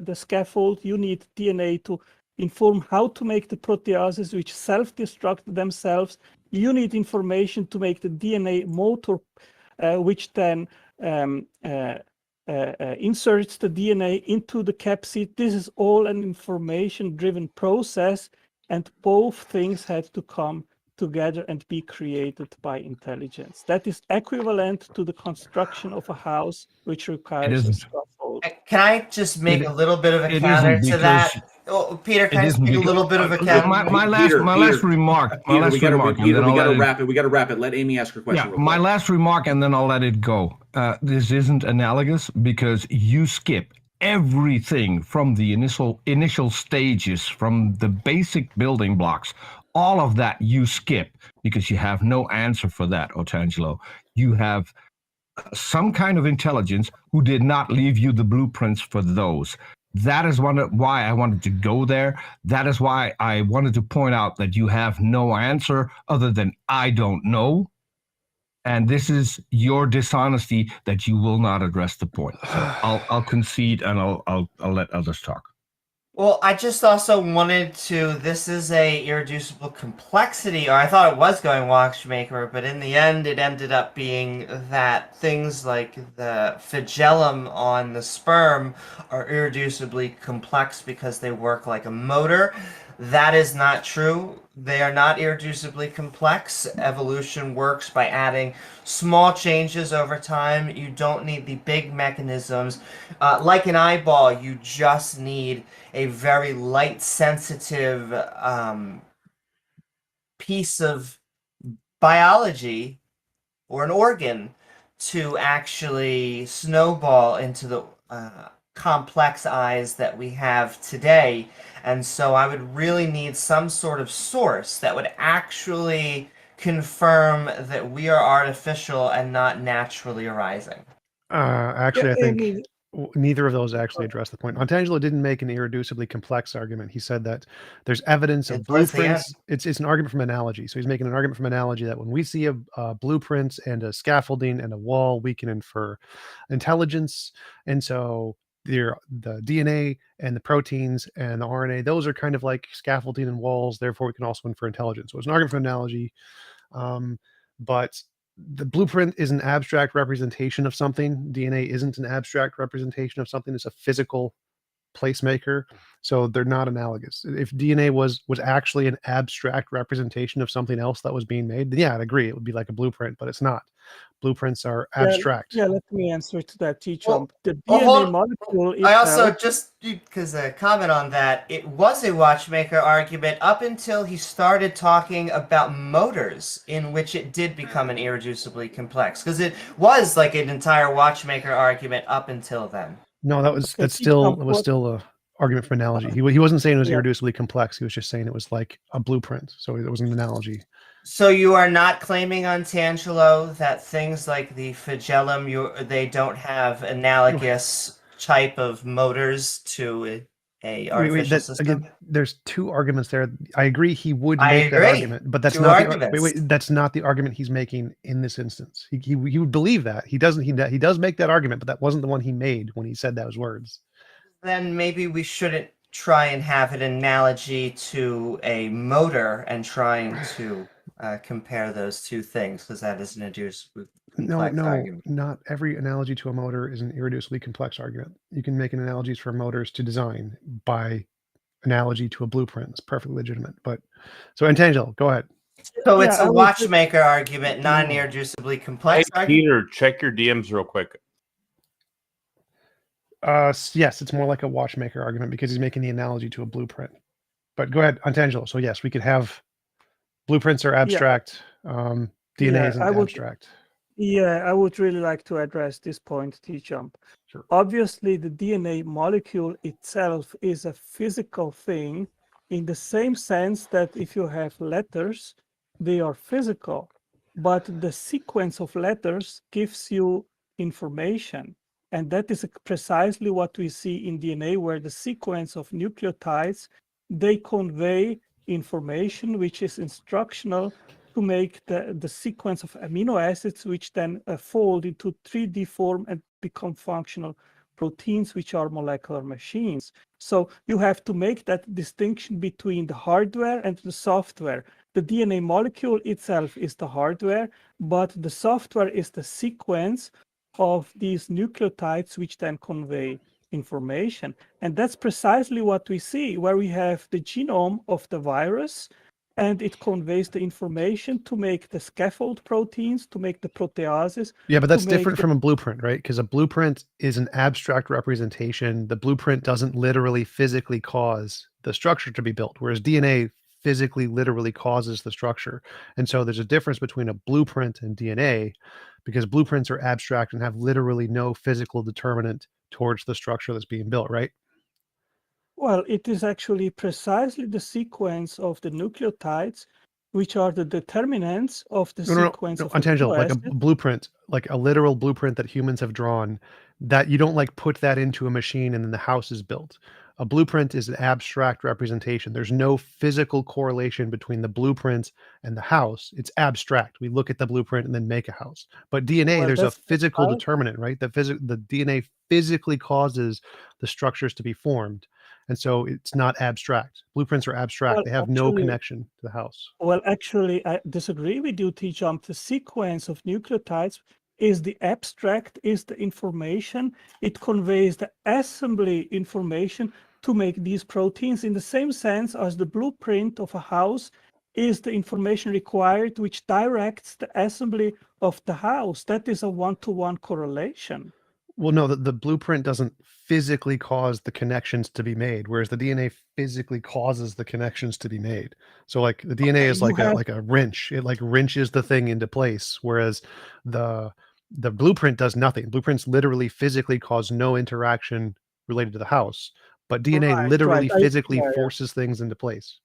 the scaffold. You need DNA to inform how to make the proteases which self-destruct themselves. You need information to make the DNA motor, which then inserts the DNA into the capsid. This is all an information-driven process, and both things had to come together and be created by intelligence. That is equivalent to the construction of a house, which requires a isn't. scaffold. Can I just make a little bit of a It counter isn't to because that? Oh, Peter, can it I just isn't make a because little bit of a counter? my last Peter, remark. My Peter, last we gotta, remark, and Peter, then we I'll gotta let it- wrap it. We gotta wrap it. Let Amy ask her question. Yeah, real my quick. last remark, and then I'll let it go. This isn't analogous because you skip everything from the initial stages, from the basic building blocks. All of that you skip because you have no answer for that, Otangelo. You have some kind of intelligence who did not leave you the blueprints for those. That is why I wanted to go there. That is why I wanted to point out that you have no answer other than I don't know. And this is your dishonesty that you will not address the point. So I'll concede and I'll let others talk. Well, I just also wanted to. This is a irreducible complexity, or I thought it was going watchmaker, but in the end, it ended up being that things like the flagellum on the sperm are irreducibly complex because they work like a motor. That is not true. They are not irreducibly complex. Evolution works by adding small changes over time. You don't need the big mechanisms. Like an eyeball, you just need a very light sensitive piece of biology or an organ to actually snowball into the complex eyes that we have today. And so I would really need some sort of source that would actually confirm that we are artificial and not naturally arising. Actually, I Yeah, think Amy, neither of those actually address the point. Montangelo didn't make an irreducibly complex argument. He said that there's evidence of It was the blueprints. It's an argument from analogy. So he's making an argument from analogy that when we see a blueprint and a scaffolding and a wall, we can infer intelligence. And so the DNA and the proteins and the RNA, those are kind of like scaffolding and walls. Therefore, we can also infer intelligence. So it's an argument from analogy. But the blueprint is an abstract representation of something. DNA isn't an abstract representation of something. It's a physical placemaker. So they're not analogous. If DNA was actually an abstract representation of something else that was being made, then yeah, I'd agree. It would be like a blueprint, but it's not. Blueprints are abstract. Yeah, let me answer to that, TJump. Well, The well, DNA hold- molecule I also itself. just because a comment on that, it was a watchmaker argument up until he started talking about motors, in which it did become an irreducibly complex. Because it was like an entire watchmaker argument up until then. No, Okay, that's still TJump, it was what- still a argument for analogy. He wasn't saying it was Yeah. irreducibly complex. He was just saying it was like a blueprint. So it was an analogy. So you are not claiming on Tangelo that things like the flagellum, they don't have analogous type of motors to a artificial system? Again, there's two arguments there. I agree he would I make that agree. argument, but that's Two not arguments. that's not the argument he's making in this instance. He would believe that. He doesn't he does make that argument, but that wasn't the one he made when he said those words. Then maybe we shouldn't try and have an analogy to a motor and trying to compare those two things, because that is an irreducibly complex argument. Not every analogy to a motor is an irreducibly complex argument. You can make analogies for motors to design by analogy to a blueprint. It's perfectly legitimate. But so Antangelo, go ahead. So it's Yeah, a watchmaker argument, not an irreducibly Hey, complex argument. Peter, check your DMs real quick. Yes, it's more like a watchmaker argument because he's making the analogy to a blueprint. But go ahead, Untangelo. So yes, we could have blueprints are abstract. DNA Yeah, isn't I would. abstract. Yeah, I would really like to address this point, TJump. Sure. Obviously, the DNA molecule itself is a physical thing in the same sense that if you have letters, they are physical, but the sequence of letters gives you information. And that is precisely what we see in DNA, where the sequence of nucleotides, they convey information which is instructional to make the sequence of amino acids, which then fold into 3D form and become functional proteins, which are molecular machines. So you have to make that distinction between the hardware and the software. The DNA molecule itself is the hardware, but the software is the sequence of these nucleotides, which then convey information. And that's precisely what we see, where we have the genome of the virus, and it conveys the information to make the scaffold proteins, to make the proteases. Yeah, but that's different from a blueprint, right? Because a blueprint is an abstract representation. The blueprint doesn't literally physically cause the structure to be built, whereas DNA physically literally causes the structure. And so there's a difference between a blueprint and DNA, because blueprints are abstract and have literally no physical determinant towards the structure that's being built, right? Well, it is actually precisely the sequence of the nucleotides, which are the determinants of the sequence of Untangelo, like a blueprint, like a literal blueprint that humans have drawn, that you don't like put that into a machine and then the house is built. A blueprint is an abstract representation. There's no physical correlation between the blueprint and the house. It's abstract. We look at the blueprint and then make a house. But DNA, there's a physical determinant, right? The DNA physically causes the structures to be formed. And so it's not abstract. Blueprints are abstract. Well, they have no connection to the house. Well, actually, I disagree with you, TJump. The sequence of nucleotides is the abstract, is the information. It conveys the assembly information to make these proteins in the same sense as the blueprint of a house is the information required, which directs the assembly of the house. That is a one-to-one correlation. Well, no, the blueprint doesn't physically cause the connections to be made, whereas the DNA physically causes the connections to be made. So like the DNA is like a wrench. It like wrenches the thing into place, whereas the blueprint does nothing. Blueprints literally physically cause no interaction related to the house, but DNA literally physically forces things into place.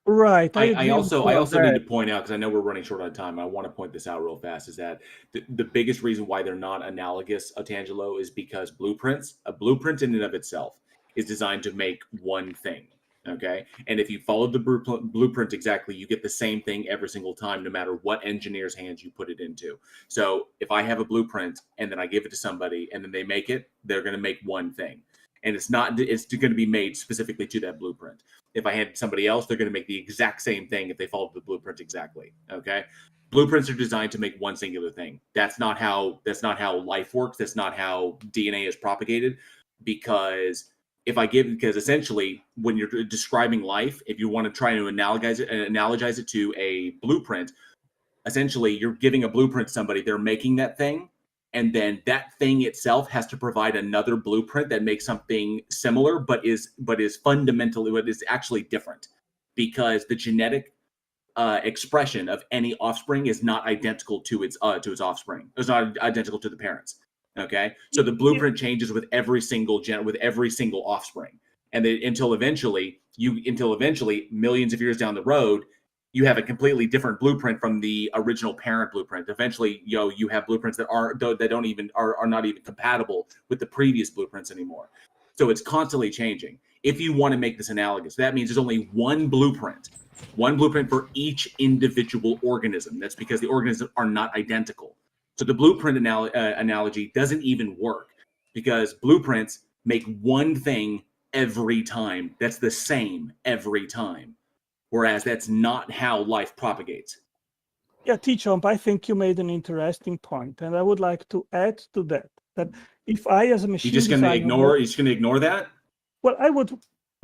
Right. I also need to point out, because I know we're running short on time, I want to point this out real fast, is that the biggest reason why they're not analogous, Tangelo, is because a blueprint in and of itself is designed to make one thing. Okay. And if you follow the blueprint exactly, you get the same thing every single time, no matter what engineer's hands you put it into. So if I have a blueprint and then I give it to somebody and then they make it, they're going to make one thing. And it's going to be made specifically to that blueprint. If I hand it to somebody else, they're going to make the exact same thing if they follow the blueprint exactly. Okay. Blueprints are designed to make one singular thing. That's not how life works. That's not how DNA is propagated. Because essentially when you're describing life, if you want to try to analogize it to a blueprint, essentially you're giving a blueprint to somebody, they're making that thing. And then that thing itself has to provide another blueprint that makes something similar, but is fundamentally what is actually different, because the genetic expression of any offspring is not identical to its offspring. It's not identical to the parents. Okay, so the blueprint changes with every single offspring, and then until eventually, millions of years down the road, you have a completely different blueprint from the original parent blueprint. Eventually, you have blueprints that are not even compatible with the previous blueprints anymore. So it's constantly changing. If you want to make this analogous, that means there's only one blueprint for each individual organism. That's because the organisms are not identical. So the blueprint analogy doesn't even work, because blueprints make one thing every time. That's the same every time. Whereas that's not how life propagates. Yeah, TJump, I think you made an interesting point, and I would like to add to that if I, as a machine designer, you're just going to ignore that? Well, I would.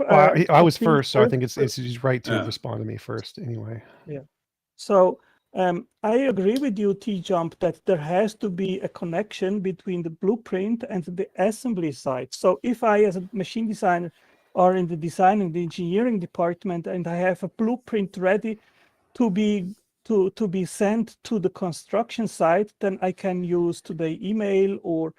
I was first, so I think it's right to respond to me first, anyway. Yeah. So I agree with you, TJump, that there has to be a connection between the blueprint and the assembly side. So if I, as a machine designer, are in the design and the engineering department, and I have a blueprint ready to be sent to the construction site, then I can use today email or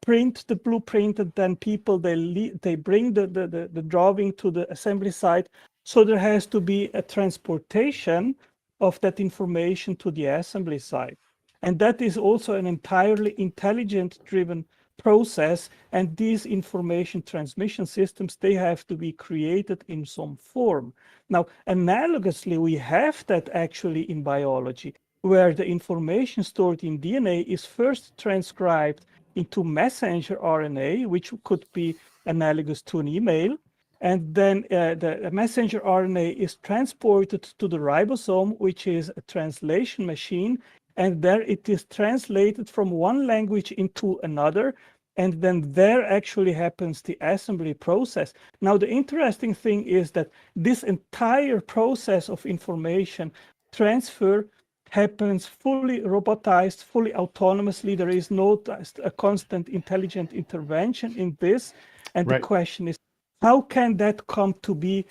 print the blueprint, and then people they bring the drawing to the assembly site. So there has to be a transportation of that information to the assembly site, and that is also an entirely intelligent driven process. And these information transmission systems, they have to be created in some form. Now, analogously, we have that actually in biology, where the information stored in DNA is first transcribed into messenger RNA, which could be analogous to an email. And then the messenger RNA is transported to the ribosome, which is a translation machine. And there it is translated from one language into another. And then there actually happens the assembly process. Now, the interesting thing is that this entire process of information transfer happens fully robotized, fully autonomously. There is no a constant intelligent intervention in this. And the question is, how can that come to be?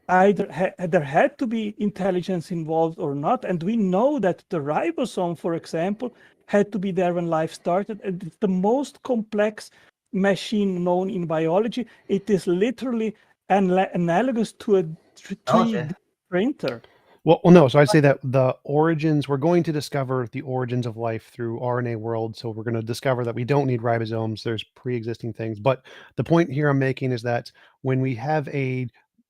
Either there had to be intelligence involved or not. And we know that the ribosome, for example, had to be there when life started. And it's the most complex machine known in biology. It is literally analogous to a 3D printer. Well, no. So I'd say that the origins, we're going to discover the origins of life through RNA world. So we're going to discover that we don't need ribosomes. There's pre-existing things. But the point here I'm making is that when we have a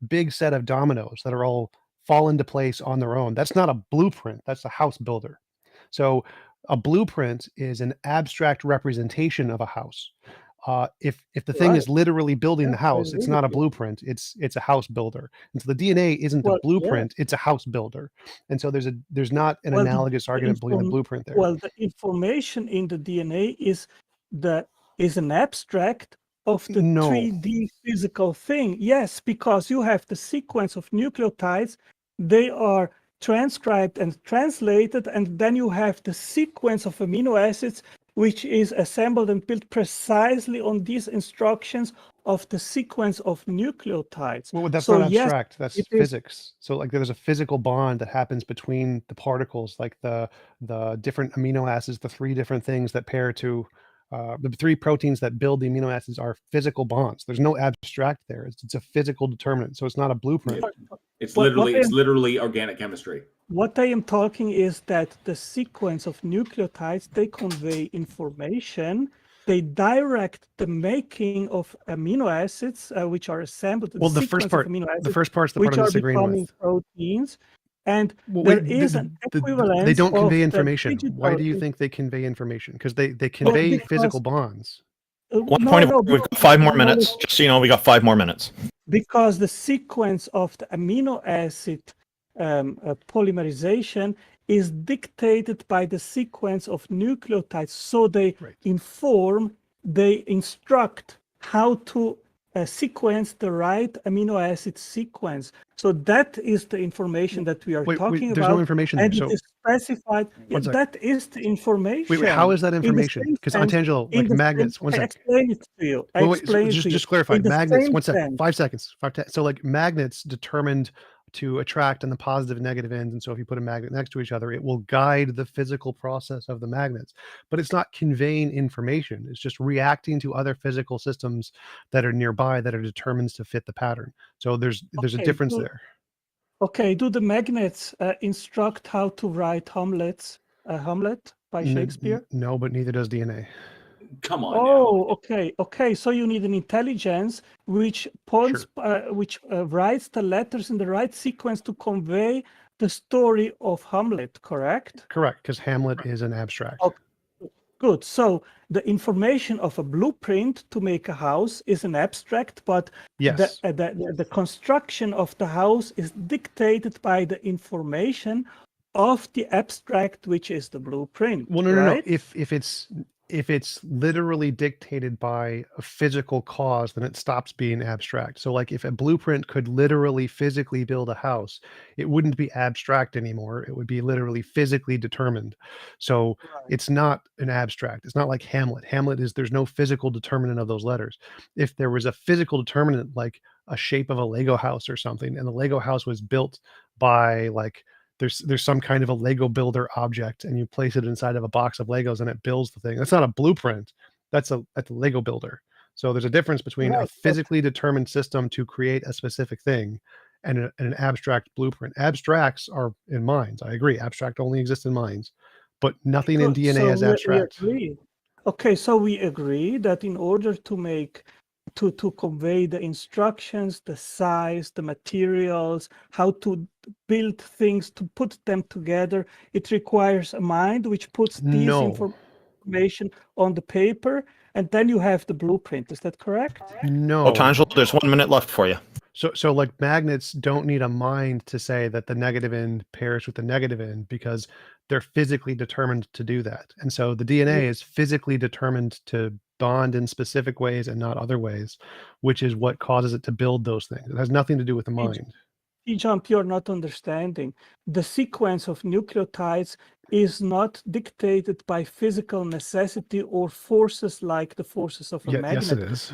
big set of dominoes that are all fall into place on their own, that's not a blueprint. That's a house builder. So a blueprint is an abstract representation of a house. If the thing is literally building the house, it's not a blueprint. It's a house builder. And so the DNA isn't a blueprint. It's a house builder. And so there's not an analogous argument between the blueprint there. Well, the information in the DNA is an abstract of the 3D physical thing. Yes, because you have the sequence of nucleotides. They are transcribed and translated, and then you have the sequence of amino acids, which is assembled and built precisely on these instructions of the sequence of nucleotides. Well, that's not abstract. That's physics. So like there's a physical bond that happens between the particles, like the different amino acids, the three different things that pair to the three proteins that build the amino acids are physical bonds. There's no abstract there. It's a physical determinant. So it's not a blueprint. It's literally organic chemistry. What I am talking is that the sequence of nucleotides, they convey information. They direct the making of amino acids, which are assembled. Well, the first part's the part I'm disagreeing with. Proteins. And there is an equivalence. They don't convey information. Why do you think they convey information? Because they convey physical bonds. We've got 5 more minutes. Just so you know, we got 5 more minutes. Because the sequence of the amino acid polymerization is dictated by the sequence of nucleotides. So they they instruct how to sequence the right amino acid sequence. So that is the information that we are talking about. There's no information and there. It is specified. That is the information. Wait, how is that information? Because Angelo, like magnets. One second. I explain it to you. Just clarify. Magnets. 1 second. 5 seconds. So like magnets determined to attract on the positive and negative ends. And so if you put a magnet next to each other, it will guide the physical process of the magnets, but it's not conveying information. It's just reacting to other physical systems that are nearby that are determined to fit the pattern. So there's a difference there. Okay. Do the magnets instruct how to write Hamlet by Shakespeare? No, but neither does DNA. Come on. Okay. So you need an intelligence which points, which writes the letters in the right sequence to convey the story of Hamlet. Correct. Correct, because Hamlet is an abstract. Okay. Good. So the information of a blueprint to make a house is an abstract, but the construction of the house is dictated by the information of the abstract, which is the blueprint. Well, no. If it's literally dictated by a physical cause, then it stops being abstract. So like if a blueprint could literally physically build a house, it wouldn't be abstract anymore. It would be literally physically determined. So it's not an abstract. It's not like Hamlet. There's no physical determinant of those letters. If there was a physical determinant like a shape of a Lego house or something, and the Lego house was built by like there's some kind of a Lego builder object, and you place it inside of a box of Legos and it builds the thing. That's not a blueprint. That's a Lego builder. So there's a difference between a Right, but physically determined system to create a specific thing and an abstract blueprint. Abstracts are in minds. I agree. Abstract only exists in minds, but nothing in good. DNA So is we abstract. agree. Okay, so we agree that in order to make to convey the instructions, the size, the materials, how to build things, to put them together, it requires a mind which puts these No, information on the paper, and then you have the blueprint. Is that correct? no. Otangelo, there's 1 minute left for you. So like magnets don't need a mind to say that the negative end pairs with the negative end because they're physically determined to do that. And so the DNA is physically determined to bond in specific ways and not other ways, which is what causes it to build those things. It has nothing to do with the mind. TJump, you're not understanding. The sequence of nucleotides is not dictated by physical necessity or forces like the forces of a magnet. Yes, it is.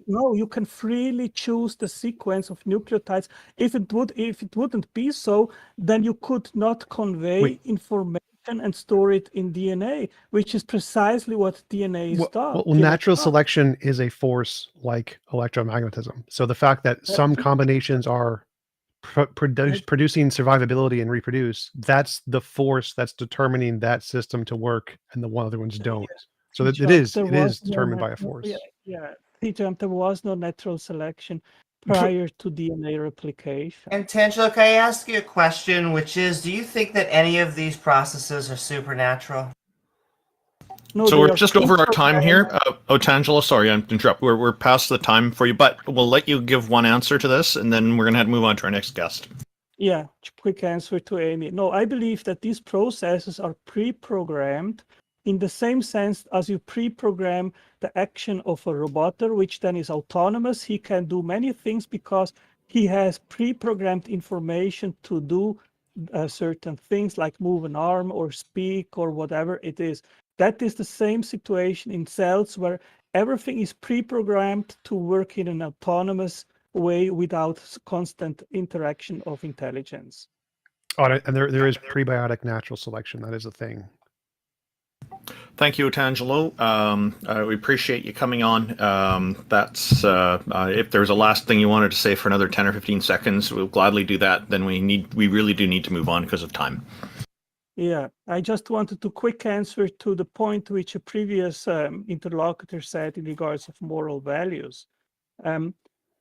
No, you can freely choose the sequence of nucleotides. If it wouldn't be so, then you could not convey information and store it in DNA, which is precisely what DNA is done. Well, natural selection is a force like electromagnetism. So the fact that some combinations are producing survivability and reproduce, that's the force that's determining that system to work, and the other ones don't. So that it is determined by a force. Yeah, TJump, there was no natural selection prior to DNA replication. And Tangelo, can I ask you a question, which is, do you think that any of these processes are supernatural? No, So they we're are just over our time here. pre-programmed. Otangelo, sorry, I'm interrupt. We're past the time for you, but we'll let you give one answer to this, and then we're going to move on to our next guest. Yeah, quick answer to Amy. No, I believe that these processes are pre-programmed in the same sense as you pre-program the action of a roboter, which then is autonomous. He can do many things because he has pre-programmed information to do certain things like move an arm or speak or whatever it is. That is the same situation in cells where everything is pre-programmed to work in an autonomous way without constant interaction of intelligence. Oh, and there is prebiotic natural selection. That is a thing. Thank you, Otangelo. We appreciate you coming on. That's if there's a last thing you wanted to say for another 10 or 15 seconds, we'll gladly do that. Then we really do need to move on because of time. Yeah, I just wanted to quick answer to the point which a previous interlocutor said in regards of moral values.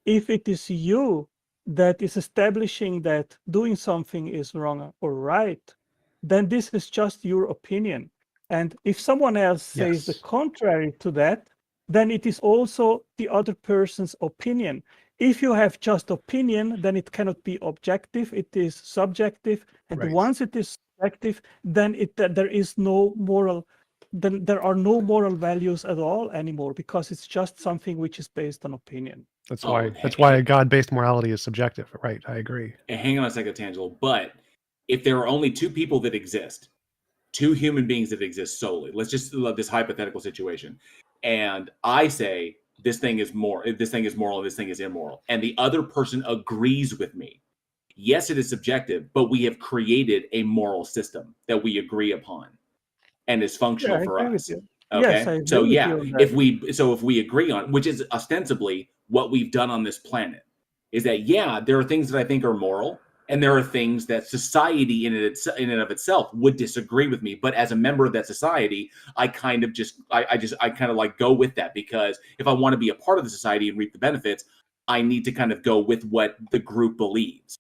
If it is you that is establishing that doing something is wrong or right, then this is just your opinion. And if someone else says the contrary to that, then it is also the other person's opinion. If you have just opinion, then it cannot be objective, it is subjective. And once it is subjective, then there is no moral, then there are no moral values at all anymore, because it's just something which is based on opinion. That's why a God-based morality is subjective, right? I agree. Hang on a second, Tangelo. But if there are only two people that exist, two human beings that exist solely, let's just love this hypothetical situation, and I say this thing is moral, and this thing is immoral, and the other person agrees with me. Yes, it is subjective, but we have created a moral system that we agree upon and is functional for us. Okay. Yes, I agree So with yeah, you on that. if we agree on, which is ostensibly what we've done on this planet, is that there are things that I think are moral, and there are things that society in and of itself would disagree with me. But as a member of that society, I kind of like go with that, because if I want to be a part of the society and reap the benefits, I need to kind of go with what the group believes.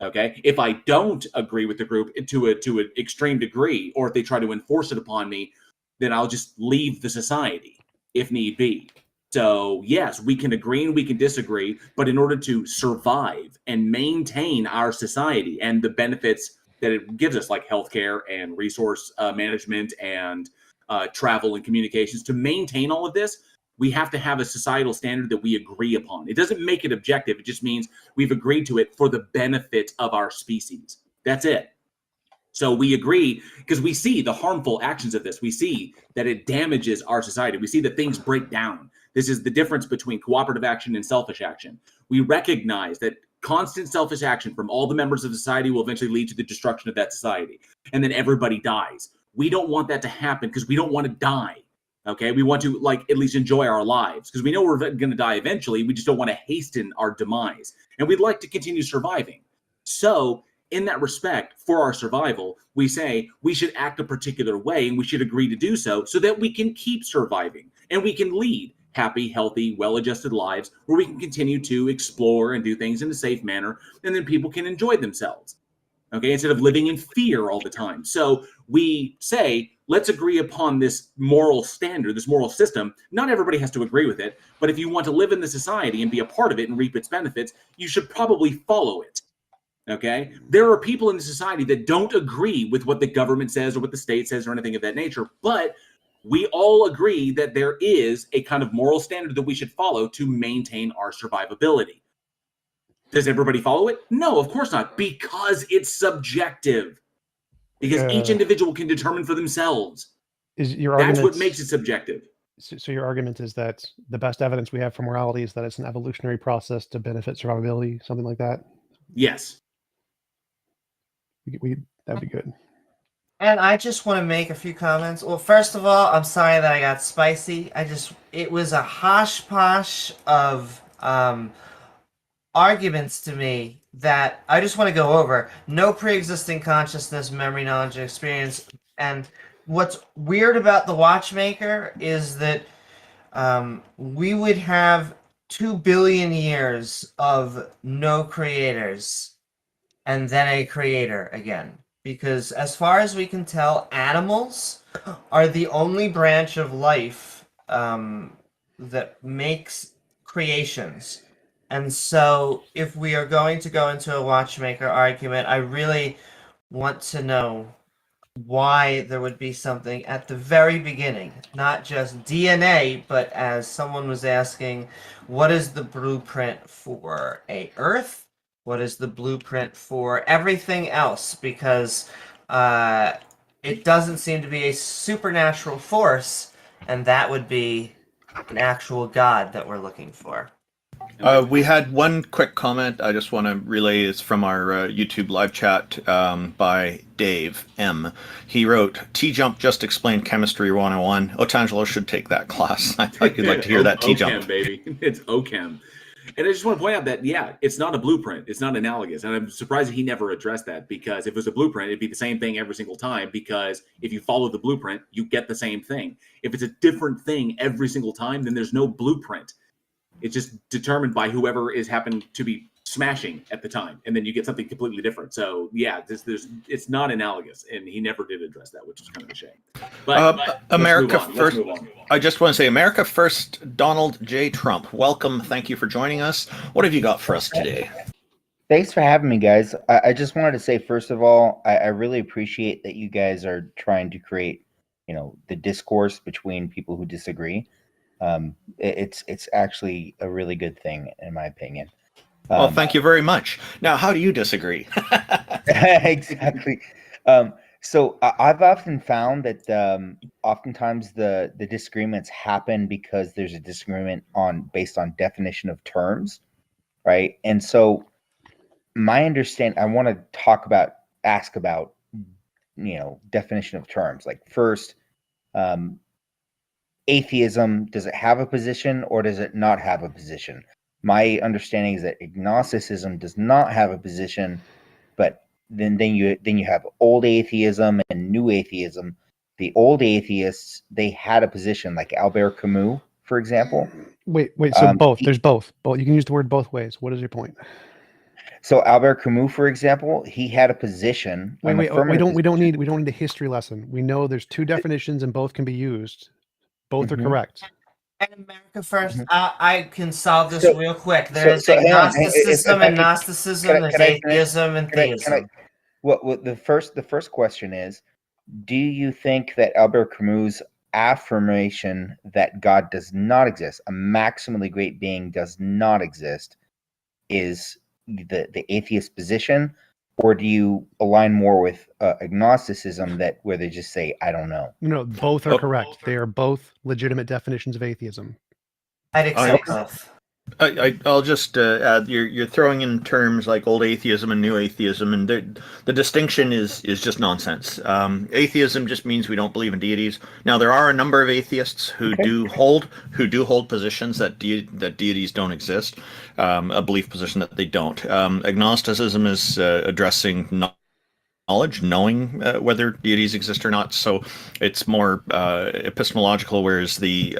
Okay. If I don't agree with the group to an extreme degree, or if they try to enforce it upon me, then I'll just leave the society if need be. So yes, we can agree and we can disagree, but in order to survive and maintain our society and the benefits that it gives us, like healthcare and resource management and travel and communications, to maintain all of this, we have to have a societal standard that we agree upon. It doesn't make it objective. It just means we've agreed to it for the benefit of our species. That's it. So we agree because we see the harmful actions of this. We see that it damages our society. We see that things break down, This is the difference between cooperative action and selfish action. We recognize that constant selfish action from all the members of society will eventually lead to the destruction of that society. And then everybody dies. We don't want that to happen because we don't want to die. Okay, we want to at least enjoy our lives because we know we're going to die eventually. We just don't want to hasten our demise, and we'd like to continue surviving. So, in that respect, for our survival, we say we should act a particular way, and we should agree to do so that we can keep surviving and we can lead happy, healthy, well-adjusted lives where we can continue to explore and do things in a safe manner, and then people can enjoy themselves. Okay, instead of living in fear all the time. So we say, let's agree upon this moral standard, this moral system. Not everybody has to agree with it, but if you want to live in the society and be a part of it and reap its benefits, you should probably follow it. Okay, there are people in the society that don't agree with what the government says or what the state says or anything of that nature, but we all agree that there is a kind of moral standard that we should follow to maintain our survivability. Does everybody follow it? No, of course not, because it's subjective. Because each individual can determine for themselves. That's what makes it subjective. So your argument is that the best evidence we have for morality is that it's an evolutionary process to benefit survivability, something like that? Yes. That'd be good. And I just want to make a few comments. Well, first of all, I'm sorry that I got spicy. It was a hosh-posh of arguments to me that I just want to go over. No pre-existing consciousness, memory, knowledge, and experience. And what's weird about the Watchmaker is that we would have 2 billion years of no creators and then a creator again. Because as far as we can tell, animals are the only branch of life that makes creations. And so if we are going to go into a Watchmaker argument, I really want to know why there would be something at the very beginning, not just DNA, but as someone was asking, what is the blueprint for a Earth? What is the blueprint for everything else? Because it doesn't seem to be a supernatural force, and that would be an actual god that we're looking for. We had one quick comment I just want to relay. It's from our YouTube live chat by Dave M. He wrote, TJump just explained Chemistry 101. Otangelo should take that class. I thought you'd like to hear that, TJump. OChem, baby. It's OChem. And I just want to point out that, yeah, it's not a blueprint. It's not analogous. And I'm surprised that he never addressed that, because if it was a blueprint, it'd be the same thing every single time, because if you follow the blueprint, you get the same thing. If it's a different thing every single time, then there's no blueprint. It's just determined by whoever is happened to be smashing at the time, and then you get something completely different. So yeah, it's not analogous, and he never did address that, which is kind of a shame. But America First. I just want to say, America First, Donald J. Trump. Welcome. Thank you for joining us. What have you got for us today? Thanks for having me, guys. I just wanted to say, first of all, I really appreciate that you guys are trying to create, the discourse between people who disagree. It's actually a really good thing, in my opinion. Well, thank you very much. Now, how do you disagree? Exactly. So I've often found that oftentimes the disagreements happen because there's a disagreement based on definition of terms, right? And so my understanding, I want to ask about, definition of terms. Like, first, atheism, does it have a position or does it not have a position? My understanding is that agnosticism does not have a position, but then you have old atheism and new atheism. The old atheists, they had a position, like Albert Camus, for example. Wait. So both. There's both. Both. You can use the word both ways. What is your point? So Albert Camus, for example, he had a position. We don't need a history lesson. We know there's two definitions and both can be used. Both are correct. And America First, I can solve this real quick. There's agnosticism and Gnosticism, there's atheism and theism. Well, the first question is, do you think that Albert Camus' affirmation that God does not exist, a maximally great being does not exist, is the atheist position, or do you align more with agnosticism, where they just say, I don't know? No, both are correct. They are both legitimate definitions of atheism. I'd accept both. I'll just add, you're throwing in terms like old atheism and new atheism, and the distinction is just nonsense. Atheism just means we don't believe in deities. Now there are a number of atheists who do hold positions that deities don't exist, a belief position that they don't. Agnosticism is addressing knowledge, knowing whether deities exist or not. So it's more epistemological, whereas the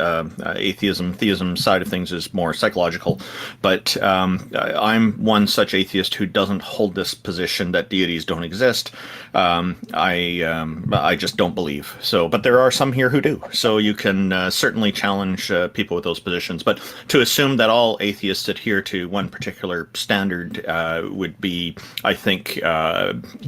theism side of things is more psychological. But I'm one such atheist who doesn't hold this position that deities don't exist. I just don't believe. So, but there are some here who do. So you can certainly challenge people with those positions. But to assume that all atheists adhere to one particular standard would be, I think,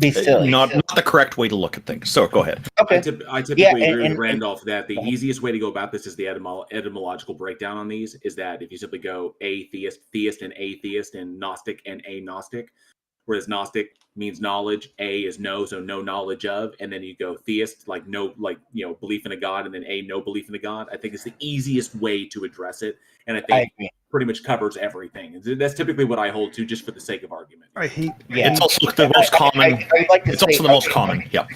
be silly. Not the correct way to look at things. So go ahead. Okay. I typically agree with Randolph that the easiest way to go about this is the etymological breakdown on these is that if you simply go atheist, theist, and atheist, and Gnostic and agnostic, whereas Gnostic means knowledge, A is no, so no knowledge of, and then you go theist, like no, like, you know, belief in a god, and then A, no belief in a god. I think it's the easiest way to address it, and I think pretty much covers everything. That's typically what I hold to, just for the sake of argument. It's also the most common. It's also the most common. Yep.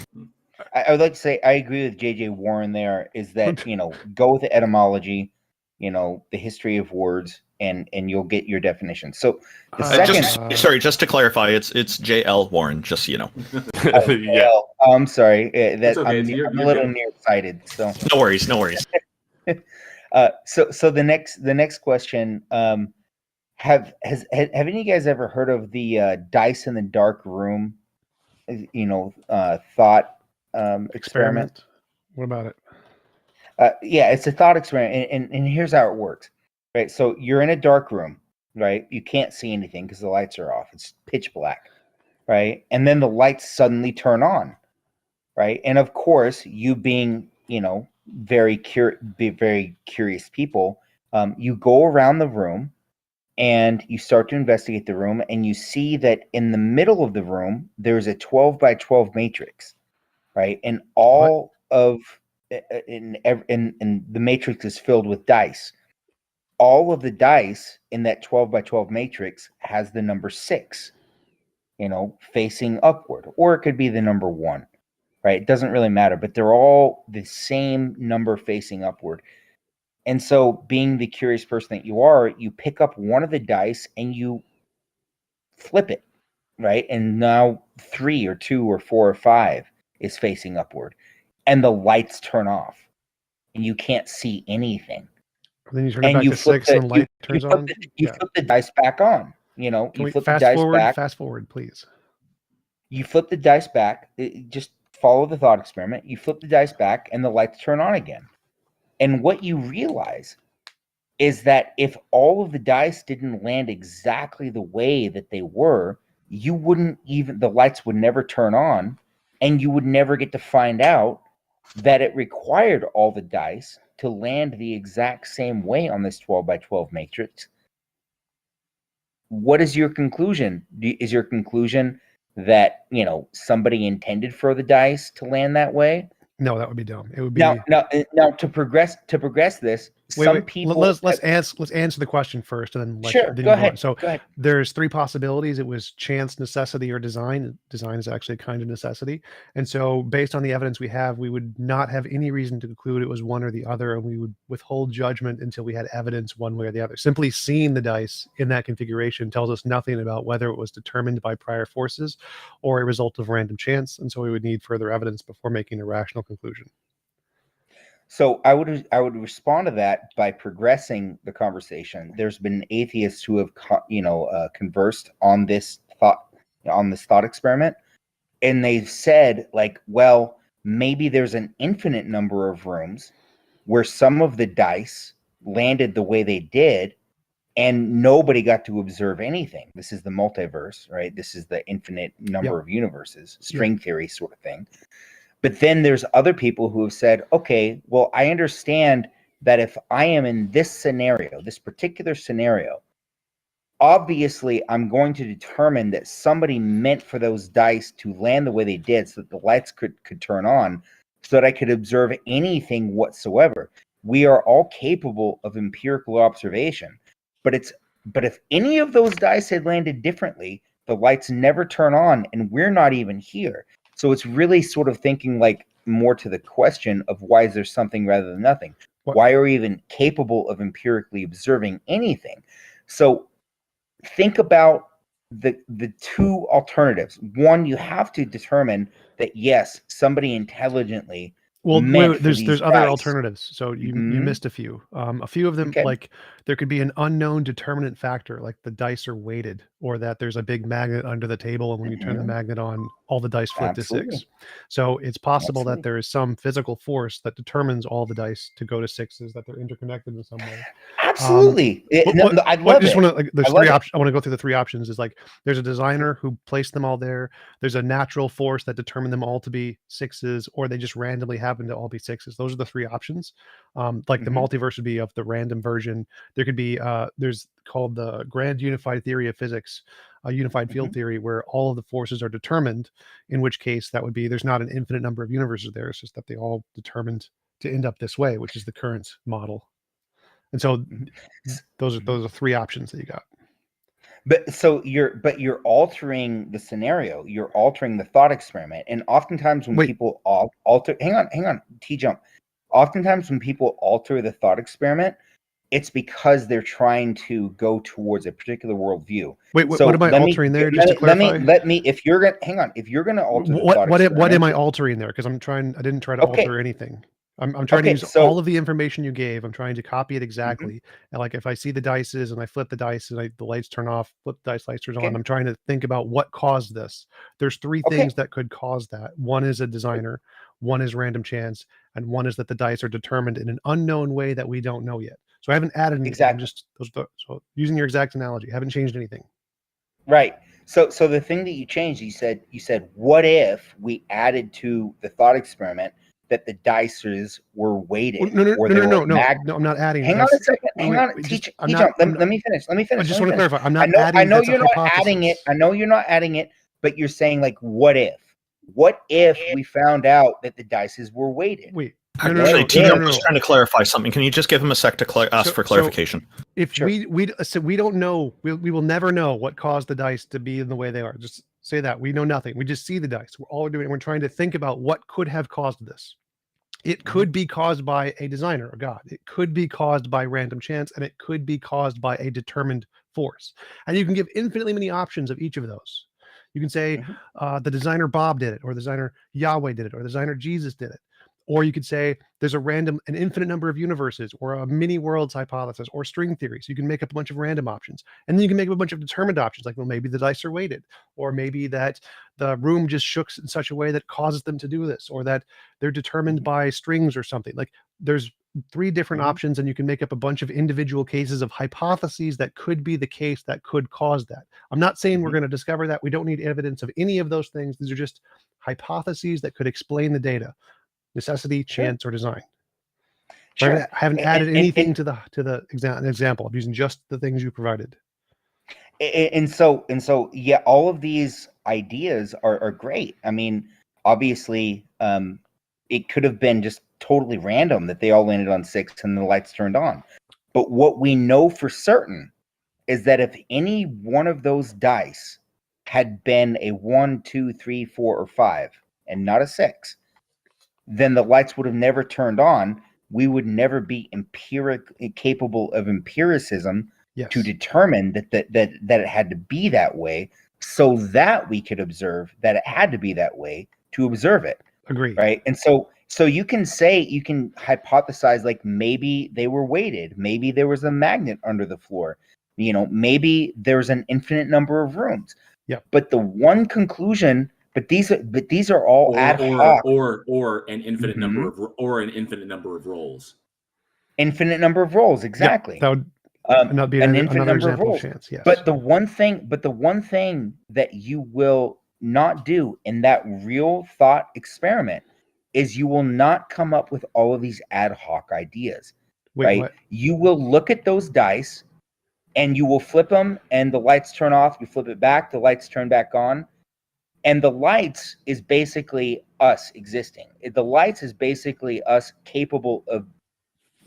I would like to say I agree with JJ Warren. There is that, you know, go with the etymology, you know, the history of words, and you'll get your definition. So the second, just to clarify, it's JL Warren, just so you know. Yeah. I'm sorry, that okay. I'm a little nearsighted. So no worries. So the next question, have any of you guys ever heard of the dice in the dark room, you know, thought experiment? What about it? Yeah, it's a thought experiment, and here's how it works. Right, so you're in a dark room, right? You can't see anything because the lights are off. It's pitch black, right? And then the lights suddenly turn on, right? And of course, you being, you know, very curious people, you go around the room and you start to investigate the room, and you see that in the middle of the room there's a 12 by 12 matrix, right? And all of in the matrix is filled with dice. All of the dice in that 12 by 12 matrix has the number 6, you know, facing upward, or it could be the number 1, right? It doesn't really matter, but they're all the same number facing upward. And so, being the curious person that you are, you pick up one of the dice and you flip it, right? And now 3 or 2 or 4 or 5 is facing upward, and the lights turn off, and you can't see anything. Then you turn it back to 6 and the light turns on. You flip the dice back on. You know, Can you we flip the dice back. Fast forward, please. You flip the dice back. Just follow the thought experiment. You flip the dice back, and the lights turn on again. And what you realize is that if all of the dice didn't land exactly the way that they were, you wouldn't even, the lights would never turn on, and you would never get to find out that it required all the dice to land the exact same way on this 12 by 12 matrix. What is your conclusion? Is your conclusion that, you know, somebody intended for the dice to land that way? No, that would be dumb. It would be now to progress this. People let's answer the question first, and then go ahead. So go ahead. There's 3 possibilities. It was chance, necessity, or design. Design is actually a kind of necessity, and so based on the evidence we have, we would not have any reason to conclude it was one or the other, and we would withhold judgment until we had evidence one way or the other. Simply seeing the dice in that configuration tells us nothing about whether it was determined by prior forces or a result of random chance, and so we would need further evidence before making a rational conclusion. So I would respond to that by progressing the conversation. There's been atheists who have conversed on this thought experiment, and they've said, like, well, maybe there's an infinite number of rooms where some of the dice landed the way they did, and nobody got to observe anything. This is the multiverse, right? This is the infinite number of universes, string theory sort of thing. But then there's other people who have said, okay, well, I understand that if I am in this scenario, this particular scenario, obviously I'm going to determine that somebody meant for those dice to land the way they did so that the lights could turn on so that I could observe anything whatsoever. We are all capable of empirical observation. But if any of those dice had landed differently, the lights never turn on and we're not even here. So it's really sort of thinking like more to the question of why is there something rather than nothing? Why are we even capable of empirically observing anything? So think about the two alternatives. One, you have to determine that yes, somebody intelligently there's other alternatives. So you missed a few. A few of them, like there could be an unknown determinant factor, like the dice are weighted, or that there's a big magnet under the table, and when you turn the magnet on, all the dice flip to 6. So it's possible that there is some physical force that determines all the dice to go to 6s, that they're interconnected in some way. Absolutely. I love it. There's three options. I want to go through the three options. Is like there's a designer who placed them all there. There's a natural force that determined them all to be 6s, or they just randomly happen to all be 6s. Those are the three options. Like the multiverse would be of the random version. There could be there's called the grand unified theory of physics, a unified field theory, where all of the forces are determined, in which case that would be there's not an infinite number of universes there. It's just that they all determined to end up this way, which is the current model. And so those are three options that you got. But you're altering the scenario. You're altering the thought experiment. And oftentimes when people alter, hang on, TJump. Oftentimes when people alter the thought experiment, it's because they're trying to go towards a particular worldview. Wait, so what am I altering there? Just to clarify, let me. If you're gonna alter what am I altering there? Because I didn't try to alter anything. I'm trying to use all of the information you gave. I'm trying to copy it exactly. And like if I see the dices and I flip the dice and the lights turn off, flip the dice, lights turn on. I'm trying to think about what caused this. There's three things that could cause that. One is a designer, one is random chance, and one is that the dice are determined in an unknown way that we don't know yet. So I haven't added anything. I'm just so using your exact analogy, I haven't changed anything. Right. So the thing that you changed, you said, what if we added to the thought experiment that the dices were weighted? No, I'm not adding. Hang on a second. Hang on. Let me finish. I just want to clarify. I'm not adding. I know you're not adding it. I know you're not adding it, but you're saying like, what if? What if we found out that the dices were weighted? Wait. Actually, TJump was trying to clarify something. Can you just give him a sec to ask for clarification? If we don't know, we will never know what caused the dice to be in the way they are. Just say that we know nothing. We just see the dice. We're trying to think about what could have caused this. It could be caused by a designer, a god. It could be caused by random chance, and it could be caused by a determined force. And you can give infinitely many options of each of those. You can say the designer Bob did it, or the designer Yahweh did it, or the designer Jesus did it. Or you could say there's an infinite number of universes, or a mini worlds hypothesis, or string theory. So you can make up a bunch of random options. And then you can make up a bunch of determined options, like, well, maybe the dice are weighted, or maybe that the room just shook in such a way that causes them to do this, or that they're determined by strings or something. Like there's three different options, and you can make up a bunch of individual cases of hypotheses that could be the case that could cause that. I'm not saying we're going to discover that. We don't need evidence of any of those things. These are just hypotheses that could explain the data. Necessity, chance, or design. I haven't added anything to the example. I'm using just the things you provided. And so, yeah, all of these ideas are great. I mean, obviously, it could have been just totally random that they all landed on 6 and the lights turned on. But what we know for certain is that if any one of those dice had been a 1, 2, 3, 4, or 5, and not a 6, then the lights would have never turned on. We would never be capable of empiricism to determine that it had to be that way, so that we could observe that it had to be that way to observe it. Agreed. Right. And so you can hypothesize, like, maybe they were weighted, maybe there was a magnet under the floor, maybe there's an infinite number of rooms. Yeah. But the one conclusion. But these are all ad hoc, or an infinite number of roles. Infinite number of roles, exactly. That would not be another example of chance. Yes. But the one thing that you will not do in that real thought experiment is you will not come up with all of these ad hoc ideas. Right? What? You will look at those dice, and you will flip them, and the lights turn off. You flip it back, the lights turn back on. And the lights is basically us existing. The lights is basically us capable of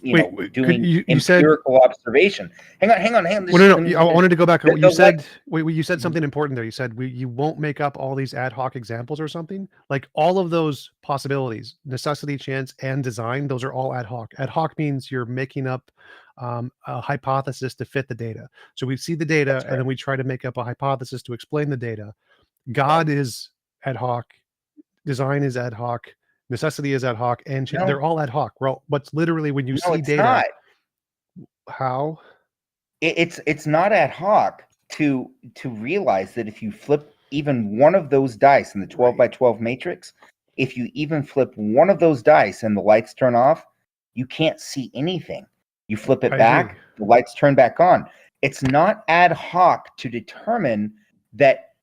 doing you said empirical observation. Hang on. Well, no. I wanted to go back. You said Mm-hmm. you said something important there. You said you won't make up all these ad hoc examples or something. Like all of those possibilities, necessity, chance, and design. Those are all ad hoc. Ad hoc means you're making up a hypothesis to fit the data. So we see the data, and then we try to make up a hypothesis to explain the data. God is ad hoc. Design is ad hoc. Necessity is ad hoc, and they're all ad hoc. Well, what's literally when you see data? Not. How? It's not ad hoc to realize that if you flip even one of those dice in the 12 by 12 matrix, if you even flip one of those dice and the lights turn off, you can't see anything. You flip it back, the lights turn back on. It's not ad hoc to determine that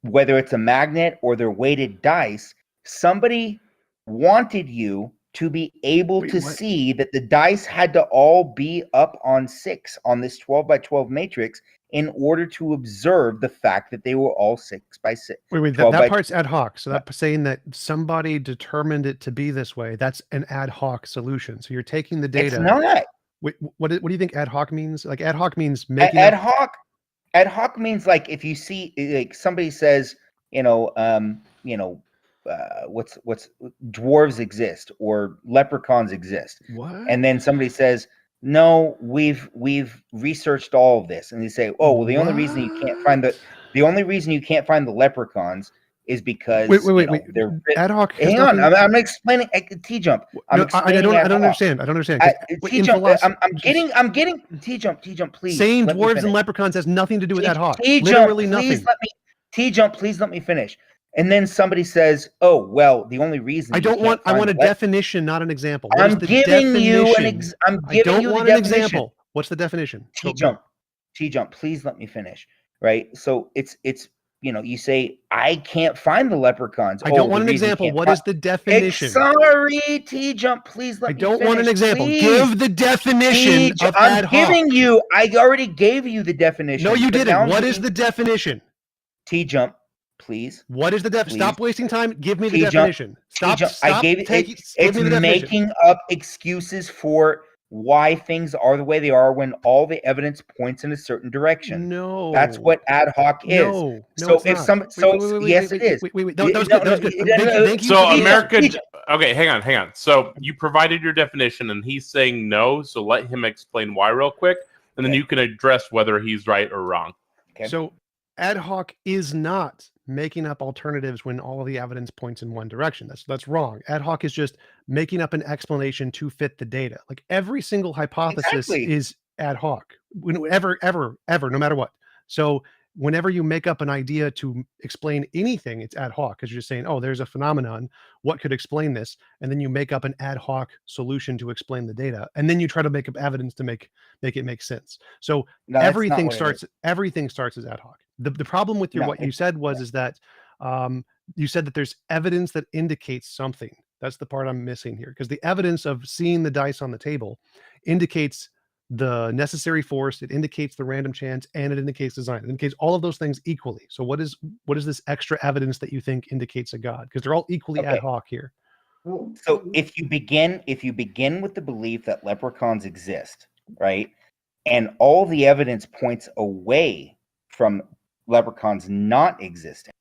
whether it's a magnet or they're weighted dice, somebody wanted you to be able to see that the dice had to all be up on 6 on this 12 by 12 matrix in order to observe the fact that they were all 6 by 6. Wait, that part's ad hoc. So that's saying that somebody determined it to be this way. That's an ad hoc solution. So you're taking the data. It's not. Wait, what do you think ad hoc means? Like ad hoc means making ad hoc means like if you see like somebody says, what's dwarves exist or leprechauns exist. What? And then somebody says, no, we've researched all of this, and they say, oh well, the only reason you can't find the leprechauns is because wait. They're ad hoc. Hang on, I'm explaining TJump. I don't understand. I don't understand. TJump, I'm getting TJump, please. Saying dwarves and leprechauns has nothing to do with ad hoc. Literally nothing. TJump, please let me finish. And then somebody says, "Oh, well, the only reason I want a definition, not an example." I'm giving you an example. What's the definition? TJump, please let me finish. Right? So it's you say I can't find the leprechauns. I don't want an example. What is the definition? Sorry, TJump, please let me finish. I don't want an example. Give the definition of ad hoc. I'm giving you. I already gave you the definition. No, you didn't. What is the definition? TJump. Please. What is the definition? Stop wasting time. Give me the definition. Stop. I gave it. It's making up excuses for why things are the way they are when all the evidence points in a certain direction. No. That's what ad hoc is. No, so if some yes it is. Wait. That was good. Thank you. So America okay, hang on. So you provided your definition and he's saying no, so let him explain why real quick and then you can address whether he's right or wrong. Okay. So ad hoc is not making up alternatives when all of the evidence points in one direction. That's wrong. Ad hoc is just making up an explanation to fit the data. Like every single hypothesis is ad hoc. Ever, no matter what. So whenever you make up an idea to explain anything, it's ad hoc because you're just saying, oh, there's a phenomenon. What could explain this? And then you make up an ad hoc solution to explain the data. And then you try to make up evidence to make it make sense. So everything starts as ad hoc. The problem with what you said is that you said that there's evidence that indicates something. That's the part I'm missing here, because the evidence of seeing the dice on the table indicates the necessary force, it indicates the random chance, and it indicates design. It indicates all of those things equally. So what is this extra evidence that you think indicates a god? Because they're all equally ad hoc here. So if you begin with the belief that leprechauns exist, right, and all the evidence points away from leprechauns not existing,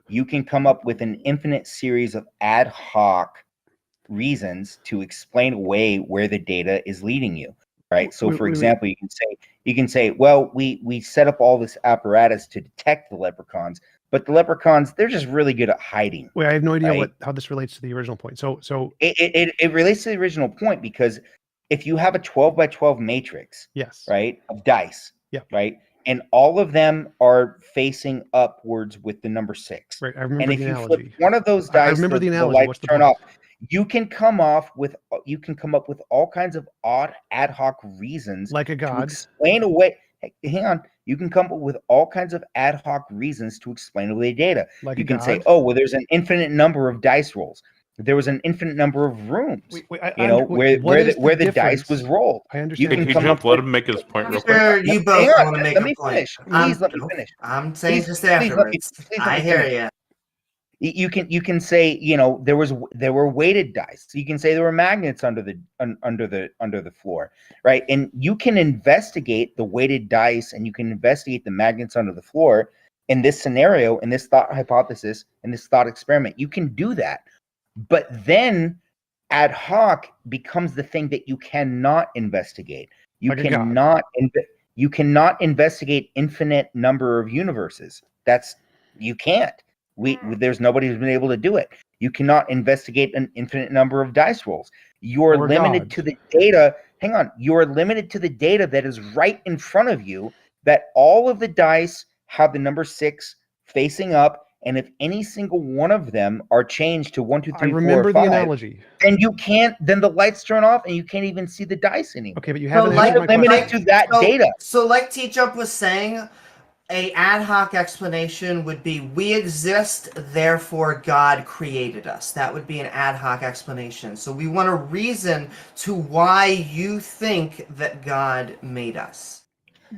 you can come up with an infinite series of ad hoc reasons to explain away where the data is leading you, right? So for example, you can say, well, we set up all this apparatus to detect the leprechauns, but the leprechauns, they're just really good at hiding. Wait, I have no idea how this relates to the original point. So it relates to the original point, because if you have a 12 by 12 matrix, right, of dice, right, and all of them are facing upwards with the number 6. Right, I remember and if the you analogy. flip one of those dice, I remember the analogy. lights What's the turn point? off. You can come up with all kinds of odd ad hoc reasons, like a god, to explain away. Hang on, you can come up with all kinds of ad hoc reasons to explain away data. Like you can say, oh, well, there's an infinite number of dice rolls. There was an infinite number of rooms, where the dice was rolled. I understand. You can jump. Let him make his point real quick. Sure, you both want to make a point. Please let me finish. I'm saying just afterwards. I hear you. You can say, you know, there were weighted dice. You can say there were magnets under the floor, right? And you can investigate the weighted dice, and you can investigate the magnets under the floor in this scenario, in this thought hypothesis, in this thought experiment. You can do that, but then ad hoc becomes the thing that you cannot investigate. You cannot investigate infinite number of universes. You can't. There's nobody who's been able to do it. You cannot investigate an infinite number of dice rolls. You're limited to the data. Hang on. You're limited to the data that is right in front of you, that all of the dice have the number 6 facing up. And if any single one of them are changed to 1, 2, 3, 4, 5, remember the analogy. then then the lights turn off and you can't even see the dice anymore. Okay, but you haven't answered my limited question. to that data. So like TJump was saying, a ad hoc explanation would be, we exist, therefore God created us. That would be an ad hoc explanation. So we want a reason to why you think that God made us.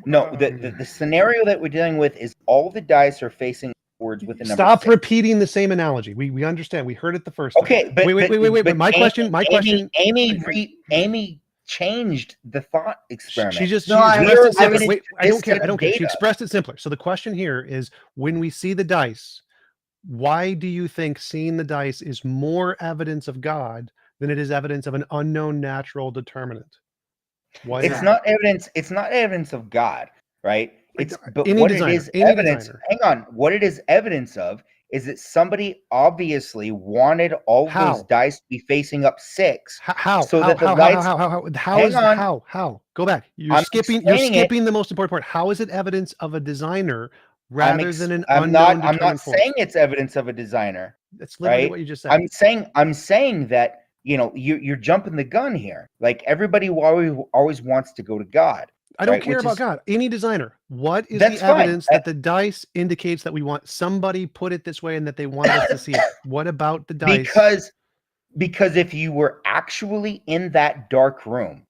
No, the scenario that we're dealing with is all the dice are facing upwards with the number Stop 6. repeating the same analogy. We understand. We heard it the first time. Okay, but wait. But my question. Amy changed the thought experiment. She expressed it simpler. Wait, I don't care. She data. expressed it simpler. So the question here is, when we see the dice, why do you think seeing the dice is more evidence of God than it is evidence of an unknown natural determinant? Why It's not evidence. It's not evidence of God, right? But any what designer, it is any evidence. designer. Hang on. What it is evidence of is that somebody obviously wanted all those dice to be facing up 6. How? So that the lights. How? Go back. You're skipping the most important part. How is it evidence of a designer rather than an unknown I'm not force? saying it's evidence of a designer. That's literally right? what you just said. I'm saying that, you know, you're jumping the gun here. Like, everybody always wants to go to God. I don't care about God. Any designer. What is the evidence that the dice indicates that we want somebody put it this way and that they want us to see it? What about the dice? Because if you were actually in that dark room,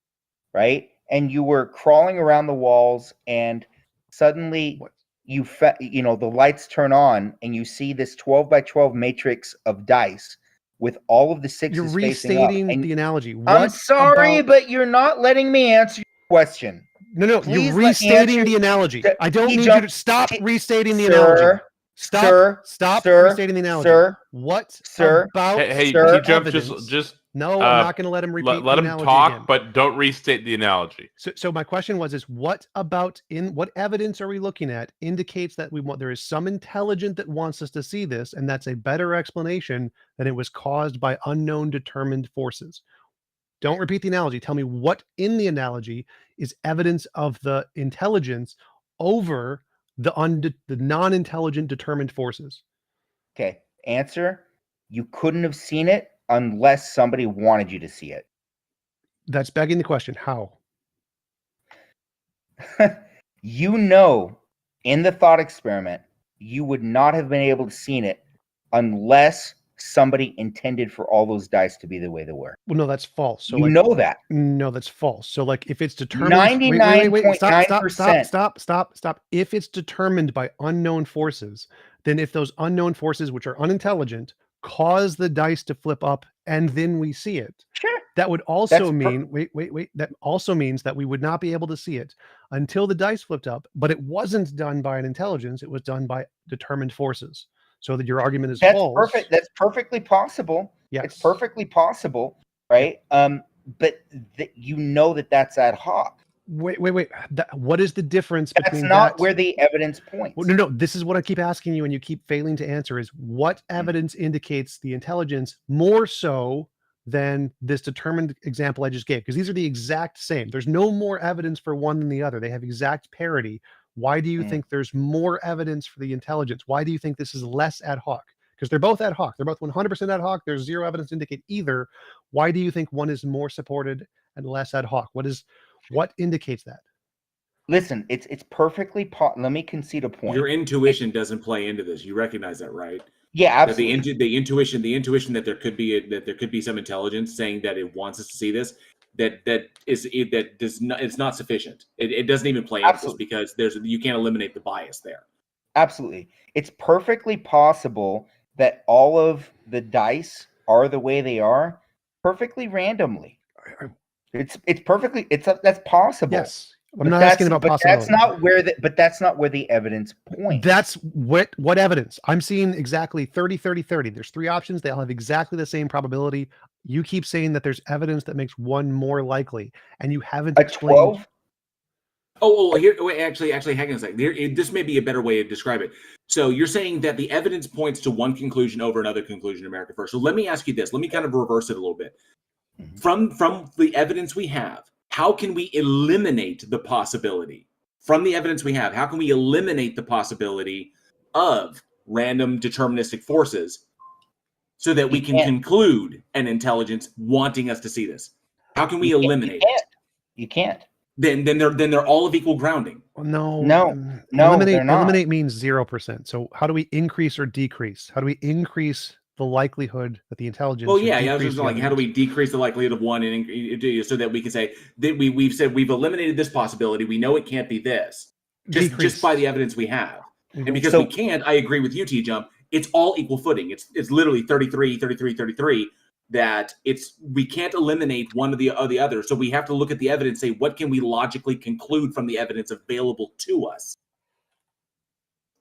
right, and you were crawling around the walls, and suddenly the lights turn on and you see this 12 by 12 matrix of dice with all of the 6s You're facing up. restating the analogy. I'm sorry, but you're not letting me answer your question. No, Please you're restating the analogy. I don't need you to stop restating the analogy. Stop restating the analogy. What about Hey, TJump, just no, I'm not going to let him repeat let the him analogy talk, again. but don't restate the analogy. So my question was, what evidence are we looking at indicates that there is some intelligent that wants us to see this, and that's a better explanation than it was caused by unknown determined forces. Don't repeat the analogy. Tell me what in the analogy is evidence of the intelligence over the non-intelligent determined forces. Okay. Answer: you couldn't have seen it unless somebody wanted you to see it. That's begging the question. How? In the thought experiment, you would not have been able to see it unless somebody intended for all those dice to be the way they were. Well, no, that's false. So that. No, that's false. So like, if it's determined, 99.9%. Stop. If it's determined by unknown forces, then if those unknown forces, which are unintelligent, cause the dice to flip up and then we see it, sure, that would also mean that also means that we would not be able to see it until the dice flipped up. But it wasn't done by an intelligence; it was done by determined forces. So that your argument is false. Perfect. That's perfectly possible. Yes. It's perfectly possible, right? Yeah. But that's ad hoc. Wait. What is the difference between that? That's not where the evidence points. Well, no. This is what I keep asking you, and you keep failing to answer: is what evidence indicates the intelligence more so than this determined example I just gave? Because these are the exact same. There's no more evidence for one than the other. They have exact parity. Why do you think there's more evidence for the intelligence? Why do you think this is less ad hoc? Because they're both ad hoc. They're both 100% ad hoc. There's zero evidence to indicate either. Why do you think one is more supported and less ad hoc? What indicates that? Listen, it's perfectly let me concede a point. Your intuition doesn't play into this. You recognize that, right? Yeah, absolutely. The intuition that there could be some intelligence saying that it wants us to see this. It's not sufficient. It doesn't even play into this because you can't eliminate the bias there. Absolutely. It's perfectly possible that all of the dice are the way they are perfectly randomly. It's perfectly that's possible. Yes. I'm not asking about possibility. That's not where the evidence points. That's what evidence? I'm seeing exactly 30, 30, 30. There's 3 options. They all have exactly the same probability. You keep saying that there's evidence that makes one more likely, and you haven't explained. 12? Here, wait, actually, hang on a second. This may be a better way to describe it. So you're saying that the evidence points to one conclusion over another conclusion in America First. So let me ask you this. Let me kind of reverse it a little bit. From the evidence we have, how can we eliminate the possibility? From the evidence we have, how can we eliminate the possibility of random deterministic forces so that we can conclude an intelligence wanting us to see this? How can we eliminate it? You can't. Then they're all of equal grounding. No, they're not. Eliminate means 0%. So how do we increase or decrease? How do we increase the likelihood that the intelligence? Well, yeah, I was just like, how do we decrease the likelihood of one and so that we can say that we've said we've eliminated this possibility. We know it can't be this just by the evidence we have. And because we can't, I agree with you, TJump. It's all equal footing. It's literally 33, 33, 33. That we can't eliminate one or the other. So we have to look at the evidence, say, what can we logically conclude from the evidence available to us?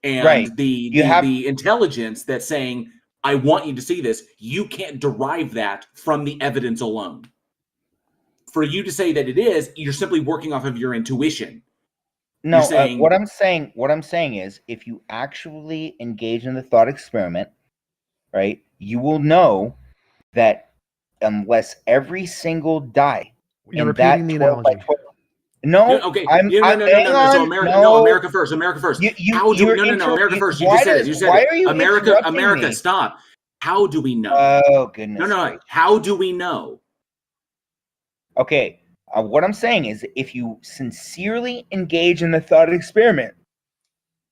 And the intelligence that's saying, I want you to see this, you can't derive that from the evidence alone. For you to say that it is, you're simply working off of your intuition. No, what I'm saying is, if you actually engage in the thought experiment, right, you will know that unless every single die you're repeating the analogy. So America First. America First. America First. You just said it. You said it. America. Stop. How do we know? Oh goodness. No. How do we know? Okay. What I'm saying is, if you sincerely engage in the thought experiment,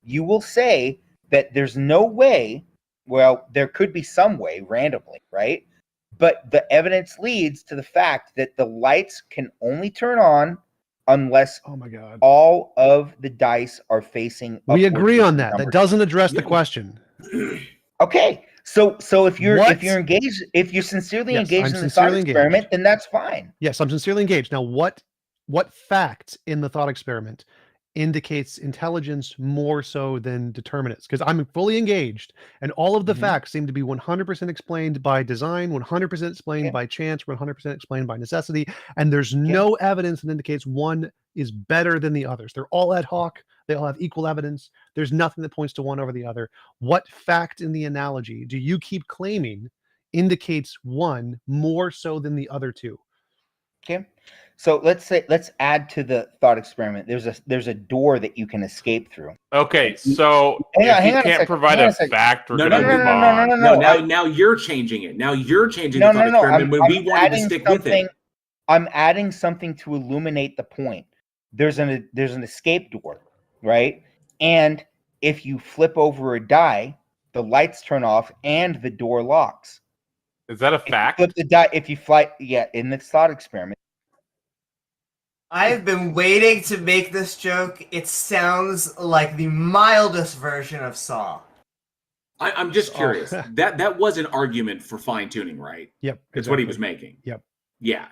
you will say that there's no way. Well, there could be some way randomly, right? But the evidence leads to the fact that the lights can only turn on unless all of the dice are facing upwards. We agree on that. That doesn't address the question. Okay. So if you're engaged, if you're sincerely engaged in the thought experiment, then that's fine. Yes, I'm sincerely engaged. Now, what fact in the thought experiment indicates intelligence more so than determinants? Because I'm fully engaged, and all of the facts seem to be 100% explained by design, 100% explained by chance, 100% explained by necessity, and there's no evidence that indicates one is better than the others. They're all ad hoc. They all have equal evidence. There's nothing that points to one over the other. What fact in the analogy do you keep claiming indicates one more so than the other two? Okay. So let's add to the thought experiment. There's a door that you can escape through. Okay, so if you can't provide a fact, we're gonna move on. No. Now you're changing it. Now you're changing the thought experiment when we wanted to stick with it. I'm adding something to illuminate the point. There's an escape door, right? And if you flip over a die, the lights turn off and the door locks. Is that a fact? Flip the die. If you fly, in the thought experiment. I've been waiting to make this joke. It sounds like the mildest version of Saw. I'm just curious. That was an argument for fine tuning, right? Yep. That's what he was making. Yep. Yeah.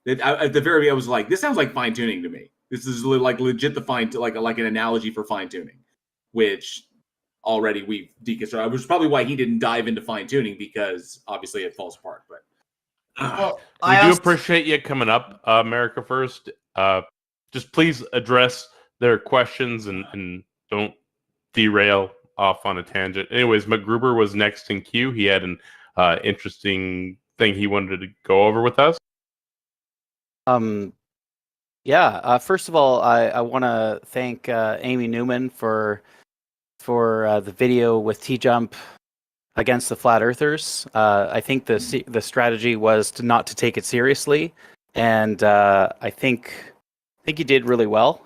At the very end, I was like, this sounds like fine tuning to me. This is like legit like an analogy for fine tuning, which already we've deconstructed. Which is probably why he didn't dive into fine tuning, because obviously it falls apart. But we do appreciate you coming up, America First. Just please address their questions and don't derail off on a tangent. Anyways, McGruber was next in queue. He had an interesting thing he wanted to go over with us. First of all, I want to thank Amy Newman for the video with TJump against the Flat Earthers. I think the strategy was not to take it seriously, and I think you did really well.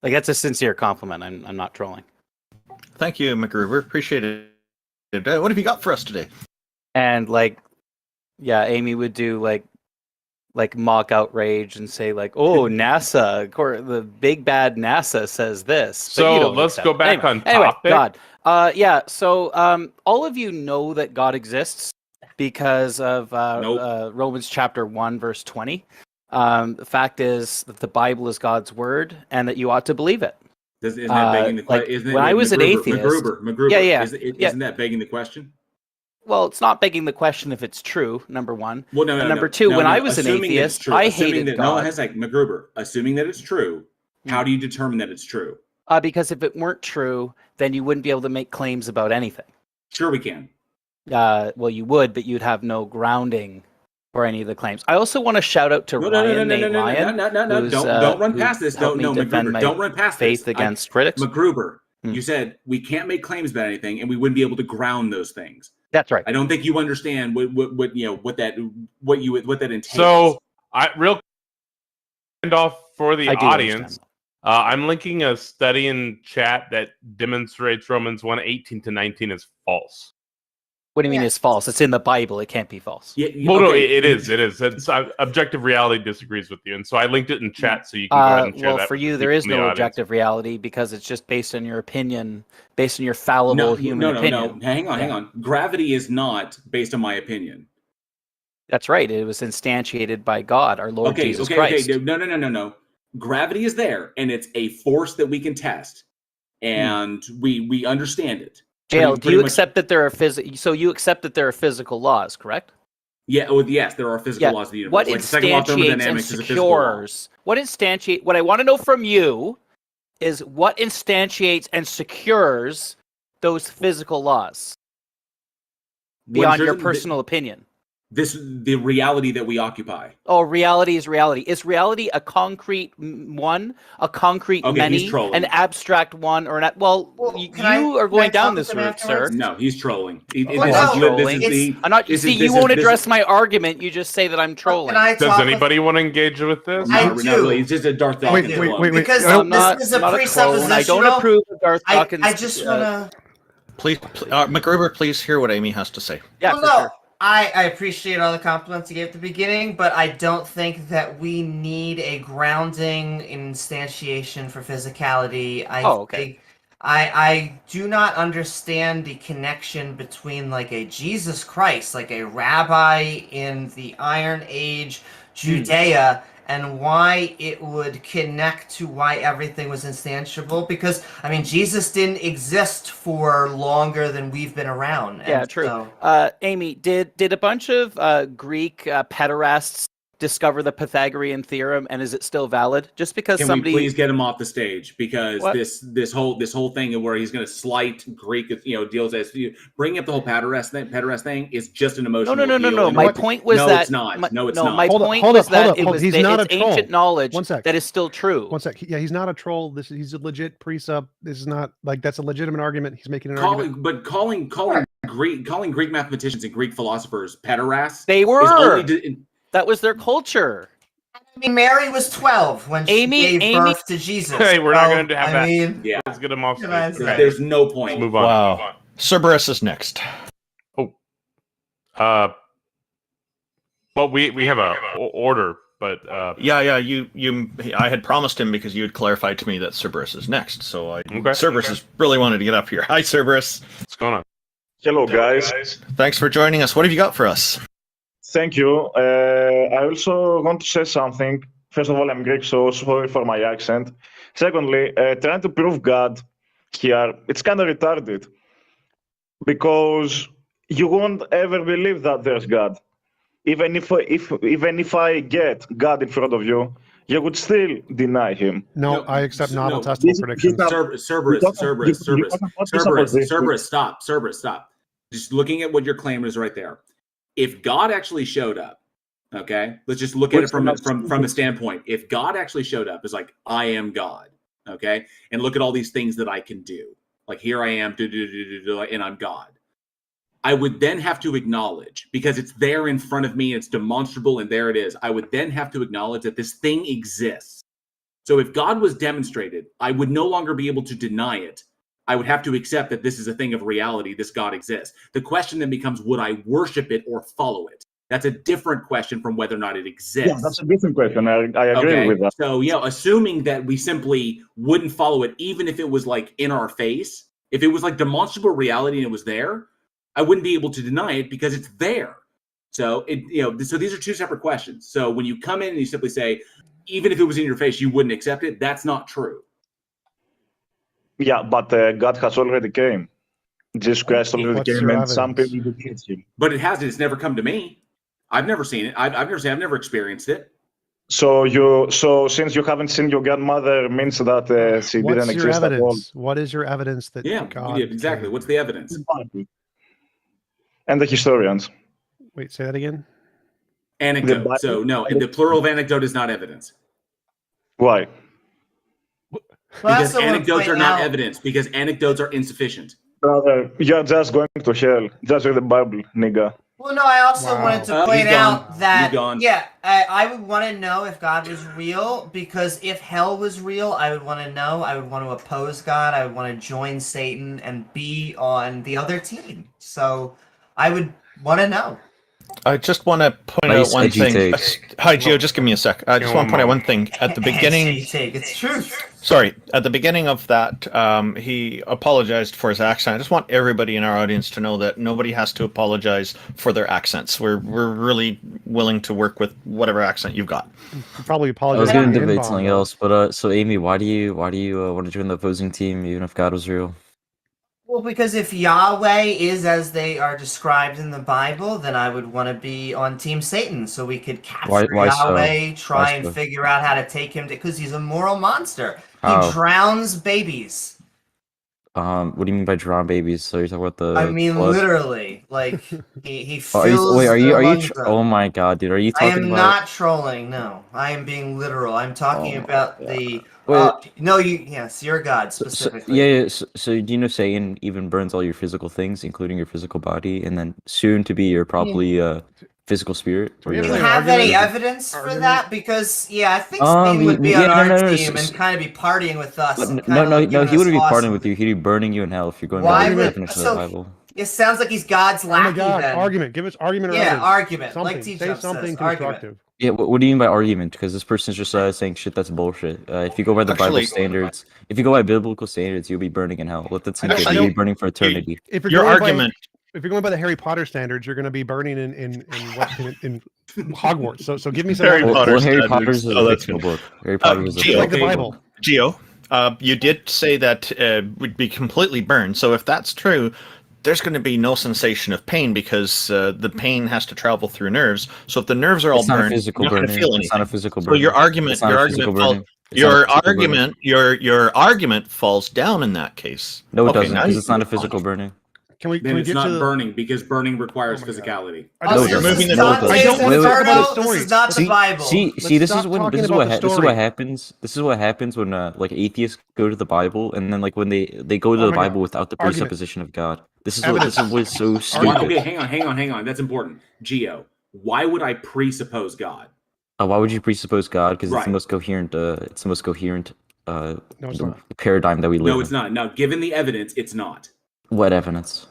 Like, that's a sincere compliment. I'm not trolling. Thank you, McGruber. Appreciate it. What have you got for us today? And Amy would do like mock outrage and say oh, NASA, the big bad NASA says this. So let's go back on topic. God, Yeah. So all of you know that God exists because of Romans chapter 1, verse 20. The fact is that the Bible is God's word and that you ought to believe it. Isn't that begging the like question? when I was an atheist, MacGruber, yeah. Isn't that begging the question? Well, it's not begging the question if it's true. Number one. Well, no, and number two, when I was an Assuming that it's atheist, true. I Assuming hated that, God. No, it has like MacGruber. Assuming that it's true, how do you determine that it's true? Because if it weren't true, then you wouldn't be able to make claims about anything. Sure, we can. Well, you would, but you'd have no grounding for any of the claims. I also want to shout out to Ryan. No. Don't run past this. No, MacGruber. Don't run past this. Faith against critics. MacGruber, you said we can't make claims about anything, and we wouldn't be able to ground those things. That's right. I don't think you understand what that entails. So, real end off for the audience. I'm linking a study in chat that demonstrates Romans 1:18-19 is false. What do you mean is false? It's in the Bible. It can't be false. Yeah, no, it is. It is. It's, objective reality disagrees with you, and so I linked it in chat so you can go ahead and share that. Well, for you, there is no objective reality because it's just based on your opinion, based on your fallible human opinion. No. Hang on. Gravity is not based on my opinion. That's right. It was instantiated by God, our Lord Jesus Christ. Okay. No. Gravity is there, and it's a force that we can test, and we understand it. Jail, do you accept that there are So you accept that there are physical laws, correct? Yeah. Well, yes, there are physical laws of the universe. What instantiates and secures? What I want to know from you is what instantiates and secures those physical laws beyond your personal opinion. The reality that we occupy. Oh, reality is reality. Is reality a concrete one, a concrete many, an abstract one, or not? Well, you are going down this route, sir. No, he's trolling. You won't address my argument. You just say that I'm trolling. Does anybody want to engage with this? I do. Really. It's just a Darth Dawkins. Wait. Because this is a presuppositional. I don't approve of Darth Dawkins. I just want to. Please, MacGruber, please hear what Amy has to say. Yeah, well, no. I appreciate all the compliments you gave at the beginning, but I don't think that we need a grounding instantiation for physicality. I do not understand the connection between like a Jesus Christ, like a rabbi in the Iron Age Judea, and why it would connect to why everything was instantiable. Because, I mean, Jesus didn't exist for longer than we've been around. Yeah, true. So... Amy, did a bunch of Greek pederasts discover the Pythagorean theorem, and is it still valid? Just because Can we please get him off the stage? Because this whole thing where he's going to slight Greek, deals as bringing up the whole pederast thing is just an emotional. No. My point was that it's not. No, it's not. My point was that it was ancient knowledge One sec. that is still true. One sec. Yeah, he's not a troll. He's a legit presub. This is not like that's a legitimate argument. He's making an argument. But calling Greek mathematicians and Greek philosophers pederasts. They were. That was their culture. I mean, Mary was 12 when she gave birth to Jesus. Hey, we're not going to have that. Yeah. Let's get him off stage. Okay. There's no point. Let's move on. Wow. Cerberus is next. Oh. Well, we have a order, but Yeah. I had promised him because you had clarified to me that Cerberus is next. So Cerberus has really wanted to get up here. Hi, Cerberus. What's going on? Hello, guys. Thanks for joining us. What have you got for us? Thank you. I also want to say something. First of all, I'm Greek, so sorry for my accent. Secondly, trying to prove God here, it's kind of retarded because you won't ever believe that there's God. Even if I get God in front of you, you would still deny him. No, I accept novel testable predictions. Cerberus, stop. Cerberus, stop. Just looking at what your claim is right there. If God actually showed up, okay, let's just look at it from the standpoint. If God actually showed up, it's like, I am God, okay, and look at all these things that I can do. Like, here I am, and I'm God. I would then have to acknowledge, because it's there in front of me, it's demonstrable, and there it is. I would then have to acknowledge that this thing exists. So if God was demonstrated, I would no longer be able to deny it. I would have to accept that this is a thing of reality, this God exists. The question then becomes, would I worship it or follow it? That's a different question from whether or not it exists. Yeah, that's a different question. I agree with that. So, assuming that we simply wouldn't follow it, even if it was like in our face, If it was like demonstrable reality and it was there, I wouldn't be able to deny it because it's there. So so these are two separate questions. So when you come in and you simply say, even if it was in your face, you wouldn't accept it, that's not true. Yeah, but God has already came. Jesus Christ already What's came, your and some evidence? people defeat him. But it hasn't. It's never come to me. I've never seen it. I've never experienced it. So since you haven't seen your grandmother, means that she What's didn't your exist at all. evidence? What is your evidence that God exactly. came? What's the evidence? And the historians. Wait, say that again. Anecdote. So no, the plural of anecdote is not evidence. Why? Because anecdotes are not evidence. Because anecdotes are insufficient. Brother, you're just going to hell. Just read the Bible, nigga. Well, no, I also wanted to point out that, yeah, I would want to know if God was real, because if hell was real, I would want to know, I would want to oppose God, I would want to join Satan and be on the other team. So, I would want to know. I just want to point out one thing. Hi, Gio, just give me a sec. I just want to point out one thing. At the beginning... It's truth. Sorry, at the beginning of that, he apologized for his accent. I just want everybody in our audience to know that nobody has to apologize for their accents. We're really willing to work with whatever accent you've got. Probably apologize. I was going to debate something else, but so Amy, why do you want to join the opposing team even if God was real? Well, because if Yahweh is as they are described in the Bible, then I would want to be on Team Satan, so we could capture Yahweh, try and figure out how to take him, because he's a moral monster. He drowns babies. What do you mean by drown babies? So you're talking about the? I mean, blood? literally, like he fills. Are you? Oh my God, dude, are you talking about? I am not trolling. No, I am being literal. I'm talking about the. No, yes, your God specifically. So do you know Satan even burns all your physical things, including your physical body, and then soon to be your probably physical spirit? Do you have any evidence for that? Because I think Satan would be on our team and kind of be partying with us. No, he wouldn't be partying with you. He'd be burning you in hell if you're going by the definition of the Bible. It sounds like he's God's lackey. Oh my God! Then. Argument. Give us argument. Or evidence. Argument. Something. Like TJump Say something says. constructive. Yeah, what do you mean by argument? Because this person's just saying shit that's bullshit. If you go by the Bible standards, if you go by biblical standards, you'll be burning in hell. Let that sink in. You'll be burning for eternity. If you're going by the Harry Potter standards, you're going to be burning in Hogwarts. So give me some. Harry Potter. Harry Potter's a fictional book. Harry Potter is like the Bible. Gio, you did say that would be completely burned. So if that's true, there's going to be no sensation of pain because the pain has to travel through nerves. So if the nerves are all burned, you're not going to feel anything. It's not a physical burn. So your argument falls down in that case. No, it doesn't, because it's not a physical burning. Then it's not burning because burning requires physicality. You're moving the goalpost. This is not the Bible. See, this is what happens. This is what happens when like atheists go to the Bible, and then like when they go to the Bible without the presupposition of God. This is what's so stupid. Okay, hang on. That's important. Gio, why would I presuppose God? Why would you presuppose God? Because it's the most coherent. Paradigm that we live in. No, it's not. Now, given the evidence, it's not. What evidence?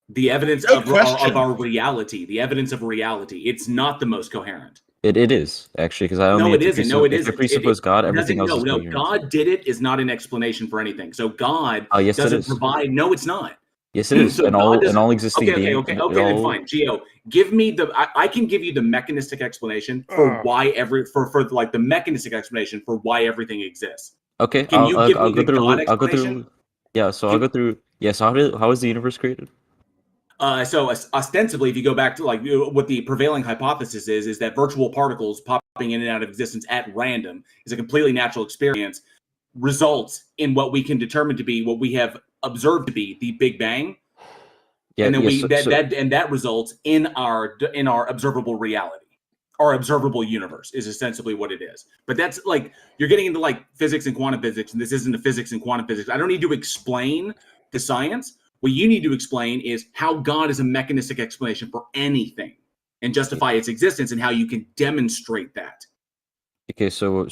The evidence of our reality. The evidence of reality. It's not the most coherent. It is, actually, because I only No, it isn't. No, it isn't. If you presuppose God, everything else is coherent. God did it is not an explanation for anything. So God doesn't provide. No, it's not. Yes, it is. So and all existing beings. Okay, then fine. Gio, give me I can give you the mechanistic explanation for why for like the mechanistic explanation for why everything exists. Okay, Can you give me the God explanation? Yeah, so I'll go through. Yeah, so how is the universe created? So ostensibly, if you go back to like what the prevailing hypothesis is that virtual particles popping in and out of existence at random is a completely natural experience, results in what we can determine to be what we have observed to be the Big Bang. Yeah, and then that results in our observable reality. Our observable universe is essentially what it is. But that's like you're getting into like physics and quantum physics, and this isn't a physics and quantum physics. I don't need to explain the science. What you need to explain is how God is a mechanistic explanation for anything and justify its existence and how you can demonstrate that. Okay, so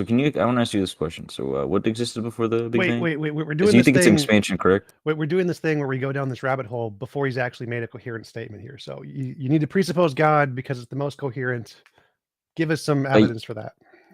can you? I want to ask you this question. So, what existed before the Big Bang? Wait. We're doing. So you think it's expansion, correct? Wait, we're doing this thing where we go down this rabbit hole before he's actually made a coherent statement here. So you need to presuppose God because it's the most coherent. Give us some evidence for that.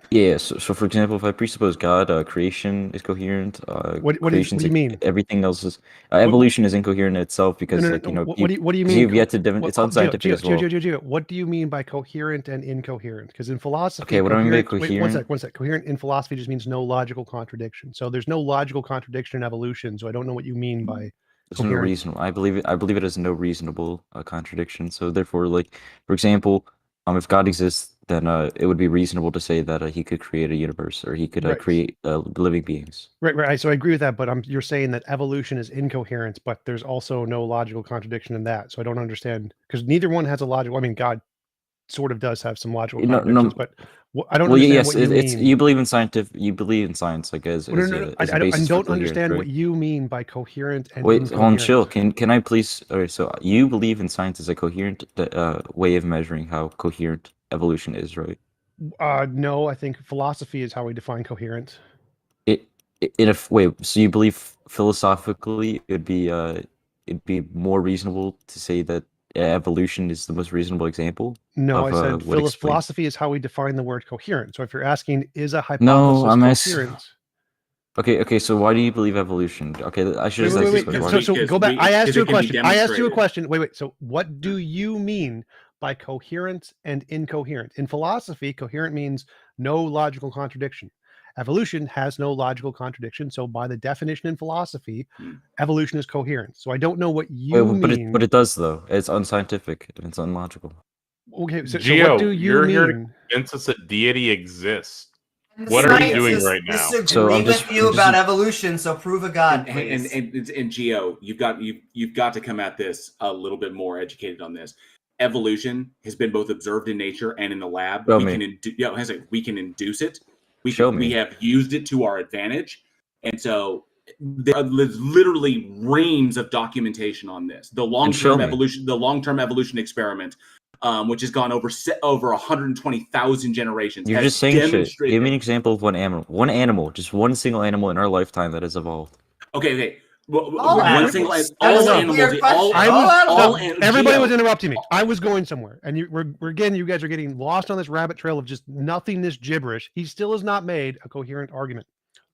Yeah, so for example, if I presuppose God, creation is coherent. What do you mean? Everything else is evolution is incoherent in itself because No. like you know What do you mean? you've yet to it's unscientific as well. What do you mean by coherent and incoherent? Because in philosophy, what do I mean by coherent? Wait, one sec. Coherent in philosophy just means no logical contradiction. So there's no logical contradiction in evolution. So I don't know what you mean by there's no reason. I believe it has no reasonable contradiction. So therefore, like for example, if God exists, then it would be reasonable to say that he could create a universe or he could create living beings. Right. So I agree with that, but you're saying that evolution is incoherent, but there's also no logical contradiction in that. So I don't understand because neither one has a logical. I mean, God sort of does have some logical contradictions, but I don't understand what you mean. You believe in science, like as I don't understand what you mean by coherent and wait, incoherent. hold on, chill. Can I please? Okay, so you believe in science as a coherent way of measuring how coherent evolution is, right? No, I think philosophy is how we define coherent. So you believe philosophically it'd be more reasonable to say that evolution is the most reasonable example? No, I said philosophy is how we define the word coherent. So if you're asking, is a hypothesis coherent? Okay. So why do you believe evolution? Okay, I should wait. So go back. I asked you a question. Wait. So what do you mean by coherent and incoherent? In philosophy, coherent means no logical contradiction. Evolution has no logical contradiction. So by the definition in philosophy, evolution is coherent. So I don't know what you mean. But it does though. It's unscientific and it's unlogical. Okay, so Gio, what do you mean? Here to convince us that deity exists. What are you doing right now? Disagree with you about evolution, so prove a god, please. And Gio, you've got to come at this a little bit more educated on this. Evolution has been both observed in nature and in the lab. We can induce it. We have used it to our advantage, and so there's literally reams of documentation on this. The long-term evolution experiment, which has gone over 120,000 generations. You're just saying shit. Give me an example of one animal, just one single animal in our lifetime that has evolved. Okay. Everybody was interrupting me. I was going somewhere, and you guys are getting lost on this rabbit trail of just nothingness gibberish. He still has not made a coherent argument.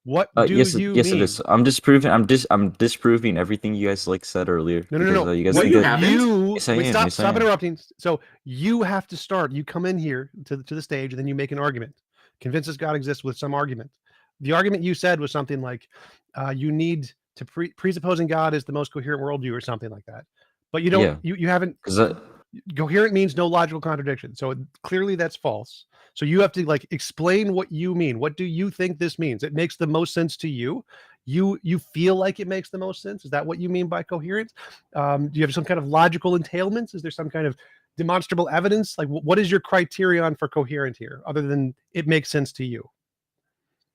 What do you mean? Yes, it is. I'm disproving everything you guys said earlier. No. You guys Stop interrupting. So you have to start. You come in here to the stage, and then you make an argument. Convince us God exists with some argument. The argument you said was something like, you need to presupposing God is the most coherent worldview or something like that. But you don't, you haven't, coherent means no logical contradiction. So clearly that's false. So you have to explain what you mean. What do you think this means? It makes the most sense to you. You feel like it makes the most sense. Is that what you mean by coherent? Do you have some kind of logical entailments? Is there some kind of demonstrable evidence? Like what is your criterion for coherent here other than it makes sense to you?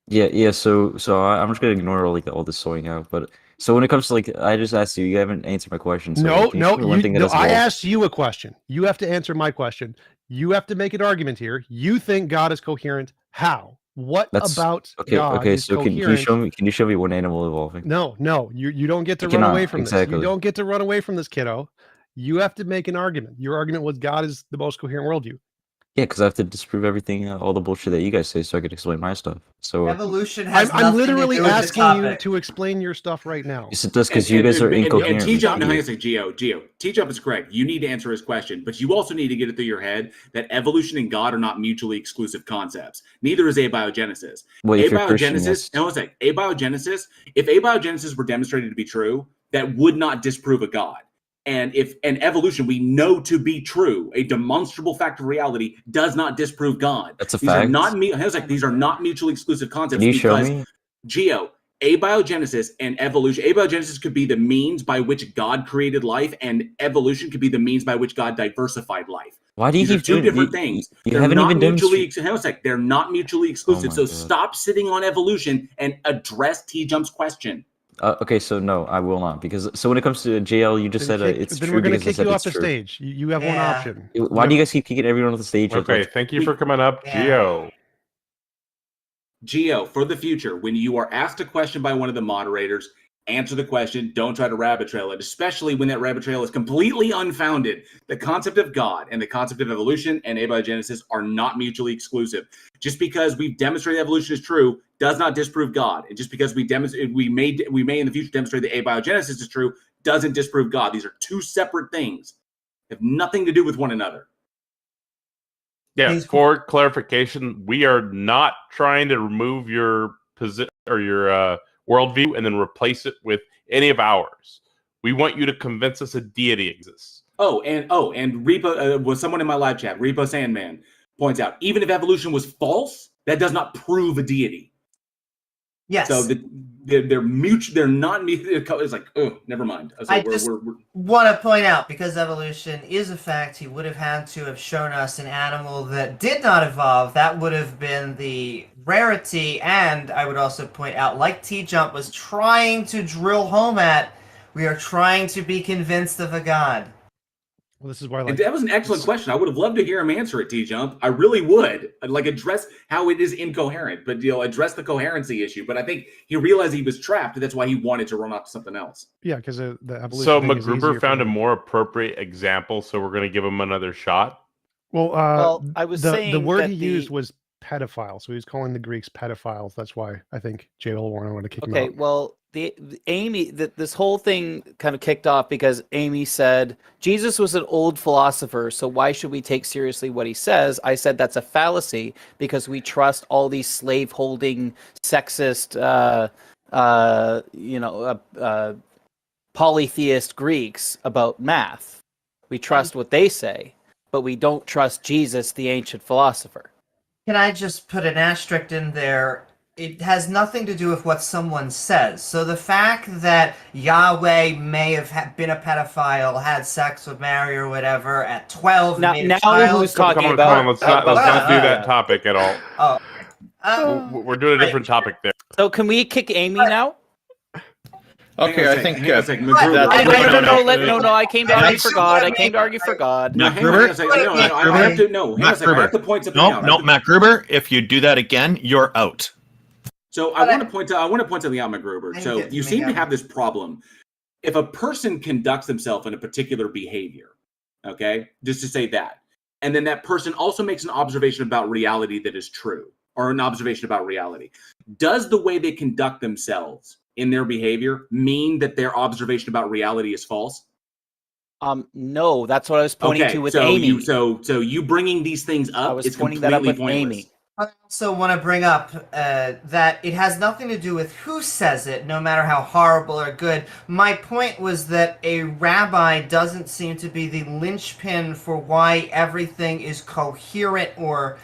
Yeah. So I'm just gonna ignore all this soying out. But so when it comes to I just asked you, you haven't answered my question. So I asked you a question. You have to answer my question. You have to make an argument here. You think God is coherent. How? What about God? Okay. So can you show me one animal evolving? No. You don't get to run away from this. You don't get to run away from this, kiddo. You have to make an argument. Your argument was God is the most coherent worldview. Yeah, because I have to disprove everything, all the bullshit that you guys say, so I can explain my stuff. So evolution has I'm literally asking you to explain your stuff right now. Yes, it does, because you guys are incoherent. TJump, Gio. TJump is correct. You need to answer his question, but you also need to get it through your head that evolution and God are not mutually exclusive concepts. Neither is abiogenesis. Abiogenesis. If abiogenesis were demonstrated to be true, that would not disprove a God. And if evolution we know to be true, a demonstrable fact of reality does not disprove God. That's a fact. These are not mutually exclusive concepts. Can you show me? Gio, abiogenesis and evolution. Abiogenesis could be the means by which God created life, and evolution could be the means by which God diversified life. Why do you keep doing two different things? They're not mutually exclusive. So stop sitting on evolution and address T-Jump's question. Okay, so no, I will not, because when it comes to JL, you just said it's true. Then we're going to kick you off the stage. You have one option. Why do you guys keep kicking everyone off the stage? Okay, thank you for coming up, Gio. Gio, for the future, when you are asked a question by one of the moderators, answer the question. Don't try to rabbit trail it, especially when that rabbit trail is completely unfounded. The concept of God and the concept of evolution and abiogenesis are not mutually exclusive. Just because we've demonstrated evolution is true does not disprove God. And just because we may in the future demonstrate that abiogenesis is true doesn't disprove God. These are two separate things. They have nothing to do with one another. Yeah, for clarification, we are not trying to remove your position or your worldview and then replace it with any of ours. We want you to convince us a deity exists. And Repo was someone in my live chat. Repo Sandman points out, even if evolution was false, that does not prove a deity. Yes. So they're mutual. They're not. It's like, oh, never mind. So I just want to point out, because evolution is a fact, he would have had to have shown us an animal that did not evolve. That would have been the rarity. And I would also point out, like TJump was trying to drill home at, we are trying to be convinced of a god. Well, this is why that was an excellent question. I would have loved to hear him answer it, TJump. I really would. I'd address how it is incoherent, but address the coherency issue. But I think he realized he was trapped, and that's why he wanted to run off to something else. Yeah, because the evolution. So MacGruber found a more appropriate example, so we're going to give him another shot. Well, I was the saying word that he used was pedophile, so he was calling the Greeks pedophiles. That's why I think J.L. Warren wanted to kick him out. Okay, well, this whole thing kind of kicked off because Amy said Jesus was an old philosopher, so why should we take seriously what he says? I said that's a fallacy because we trust all these slave-holding, sexist, polytheist Greeks about math. We trust what they say, but we don't trust Jesus, the ancient philosopher. Can I just put an asterisk in there? It has nothing to do with what someone says. So the fact that Yahweh may have been a pedophile, had sex with Mary or whatever at 12, now who's talking Come about? on, let's not do that topic at all. We're doing a different topic there. So can we kick Amy now? Okay, I think no, I came to argue for God. I came to argue for God. Matt Gruber? I have to point something out. No, Matt Gruber, if you do that again, you're out. So I want to point something out, MacGruber. So you seem to have this problem. If a person conducts themselves in a particular behavior, okay, just to say that, and then that person also makes an observation about reality that is true, or an observation about reality, does the way they conduct themselves in their behavior mean that their observation about reality is false? No, that's what I was pointing to with Amy. So you bringing these things up, I was it's pointing that up with pointless. Amy. I also want to bring up that it has nothing to do with who says it, no matter how horrible or good. My point was that a rabbi doesn't seem to be the linchpin for why everything is coherent or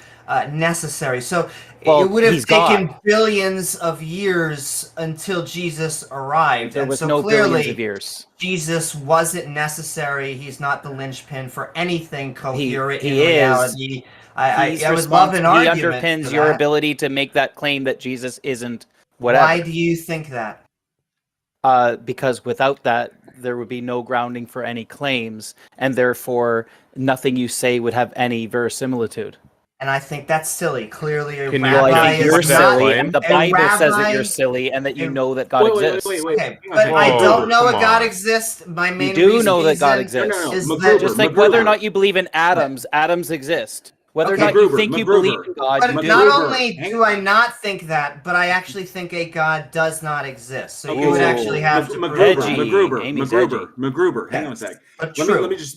necessary. So it would have taken billions of years until Jesus arrived. There was so no clearly, billions of years. Jesus wasn't necessary. He's not the linchpin for anything coherent in he reality. Is. I would love an argument. He underpins your ability to make that claim that Jesus isn't whatever. Why do you think that? Because without that, there would be no grounding for any claims, and therefore nothing you say would have any verisimilitude. And I think that's silly. Clearly, a Can rabbi you you're is silly, not, and the Bible says that you're silly, and that you know that God exists. Wait. But I don't know that God exists. My main you do reason know that God exists. Is that just like whether or not you believe in atoms, atoms exist. Whether or not you think you believe in God, but you do. not only do I not think that, but I actually think a God does not exist. So you would actually have to MacGruber, hang on a sec.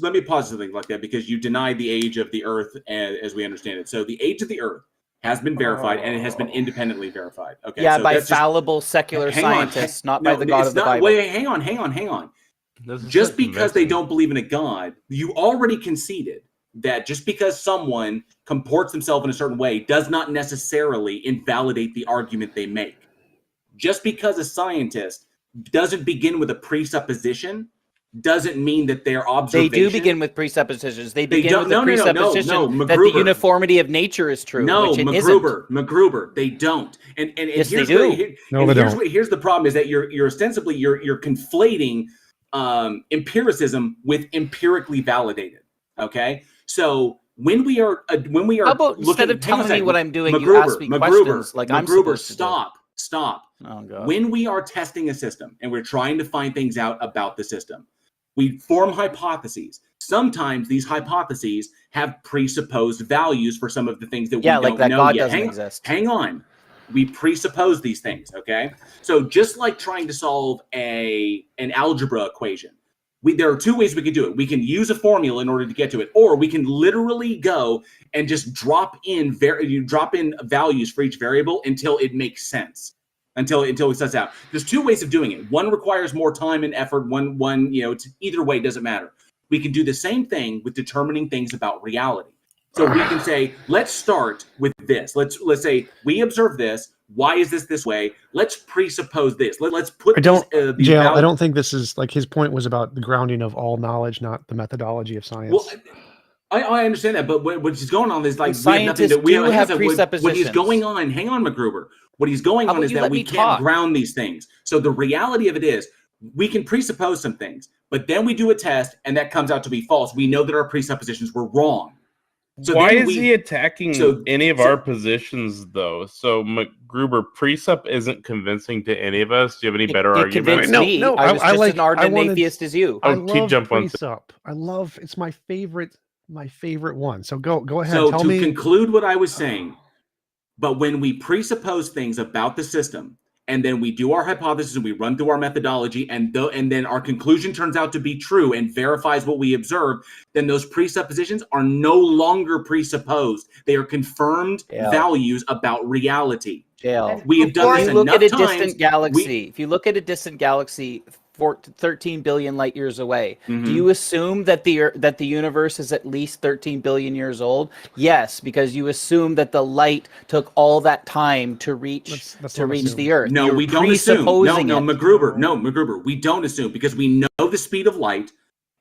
Let me pause something like that, because you denied the age of the Earth as we understand it. So the age of the Earth has been verified, and it has been independently verified. Okay. Yeah, so by fallible secular scientists, not by the God of the Bible. Wait, hang on. Just because they don't believe in a God, you already conceded that just because someone comports themselves in a certain way does not necessarily invalidate the argument they make. Just because a scientist doesn't begin with a presupposition doesn't mean that their observation... They do begin with presuppositions. They begin with the presupposition that the uniformity of nature is true, which it isn't. MacGruber, they don't. And yes, they do. Here's the problem, is that you're ostensibly you're conflating empiricism with empirically validated. Okay, so when we are how about instead of telling me what I'm doing, you ask me questions like I'm supposed to stop. Stop. Oh, God. When we are testing a system and we're trying to find things out about the system, we form hypotheses. Sometimes these hypotheses have presupposed values for some of the things that we don't like that know God yet. doesn't exist. Hang on. We presuppose these things, okay? So just like trying to solve an algebra equation, there are two ways we can do it. We can use a formula in order to get to it, or we can literally go and just drop in values for each variable until it makes sense. Until it sets out. There's two ways of doing it. One requires more time and effort. One, either way doesn't matter. We can do the same thing with determining things about reality. So we can say, let's start with this. Let's say we observe this. Why is this way? Let's presuppose this. Let's put JL, I don't think this is like his point was about the grounding of all knowledge, not the methodology of science. Well, I understand that, but what's going on is like we have nothing that we have presuppositions. What is going on? Hang on, MacGruber. What he's going on is that we can't ground these things. So the reality of it is we can presuppose some things, but then we do a test and that comes out to be false. We know that our presuppositions were wrong. So why is he attacking any of our positions, though? So MacGruber, presup isn't convincing to any of us. Do you have any better argument? No, I was just an ardent atheist as you. I love presup. It's my favorite one. So go ahead. So tell me. Conclude what I was saying, but when we presuppose things about the system, and then we do our hypothesis and we run through our methodology, and then our conclusion turns out to be true and verifies what we observed, then those presuppositions are no longer presupposed. They are confirmed values about reality. We have done this enough times. If you look at a distant galaxy 13 billion light years away, Mm-hmm. do you assume that the universe is at least 13 billion years old? Yes, because you assume that the light took all that time to reach the Earth. No, we don't assume. No, MacGruber, we don't assume because we know the speed of light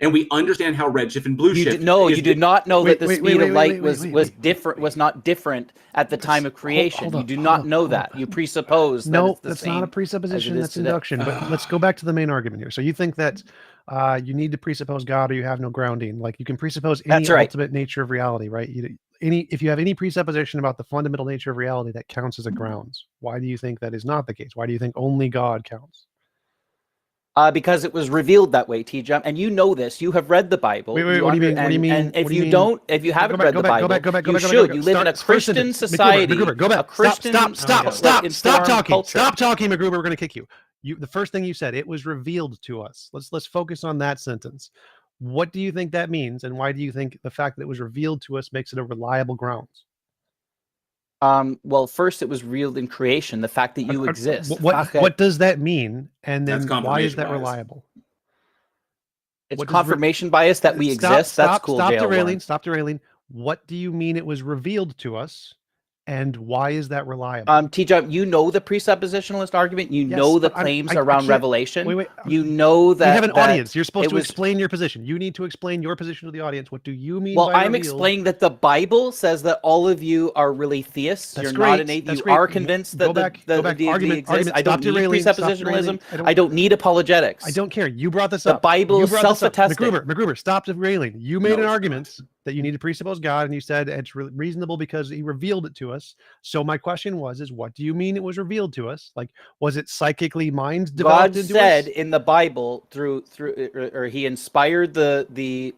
and we understand how redshift and blue shift. You do not know that the speed of light was not different at the time of creation. You do not know that. You presuppose that it's the that's same not a presupposition. That's induction. But let's go back to the main argument here. So you think that you need to presuppose God or you have no grounding. Like you can presuppose any ultimate nature of reality, right? If you have any presupposition about the fundamental nature of reality, that counts as a grounds. Why do you think that is not the case? Why do you think only God counts? Because it was revealed that way, TJump, and you know this. You have read the Bible. What do you mean? And if you haven't read the Bible, you should. You live in a Christian society. Go back. Stop talking. Stop talking, MacGruber. We're going to kick you. The first thing you said, it was revealed to us. Let's focus on that sentence. What do you think that means, and why do you think the fact that it was revealed to us makes it a reliable grounds? Well, first it was revealed in creation, the fact that you exist. What does that mean? And then why is that reliable? It's confirmation bias that we exist. That's cool. Stop derailing. What do you mean it was revealed to us? And why is that reliable? TJump, you know the presuppositionalist argument. You know the claims around revelation. You know that we have an audience. You're supposed to explain your position. You need to explain your position to the audience. What do you mean? Well, I'm explaining that the Bible says that all of you are really theists. You're not an atheist. You are convinced that the deity exists. I don't need presuppositionalism. I don't need apologetics. I don't care. You brought this up. The Bible is self-attesting. MacGruber, stop derailing. You made an argument that you need to presuppose God, and you said it's reasonable because he revealed it to us. So my question is what do you mean it was revealed to us? Like, was it psychically mind developed into us? God said in the Bible or he inspired the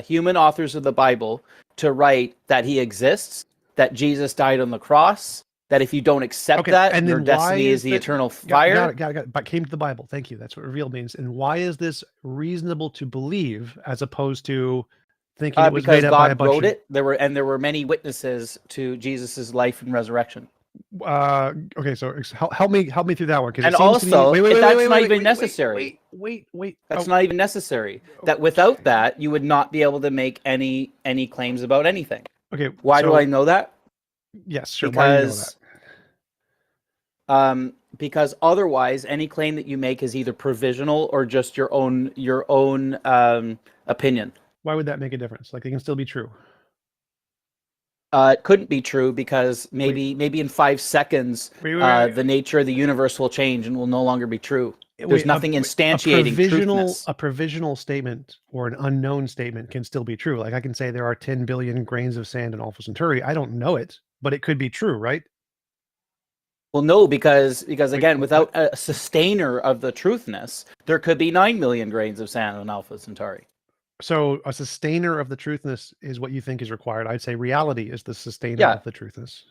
human authors of the Bible to write that he exists, that Jesus died on the cross, that if you don't accept that, and your destiny is the eternal fire. Got it. But came to the Bible. Thank you. That's what revealed means. And why is this reasonable to believe as opposed to thinking it was because made up God by a bunch wrote it. There were many witnesses to Jesus's life and resurrection. Okay, so help me through that one. And also, that's not even necessary. Wait. That's not even necessary. That without that, you would not be able to make any claims about anything. Okay. Why do I know that? Yes, sure. Why do you know that? Because otherwise, any claim that you make is either provisional or just your own opinion. Why would that make a difference? Like, it can still be true. It couldn't be true because maybe in 5 seconds, the nature of the universe will change and will no longer be true. There's nothing instantiating truthness. A provisional statement or an unknown statement can still be true. Like, I can say there are 10 billion grains of sand in Alpha Centauri. I don't know it, but it could be true, right? Well, no, because again, without a sustainer of the truthness, there could be 9 million grains of sand on Alpha Centauri. So a sustainer of the truthness is what you think is required. I'd say reality is the sustainer of the truthness.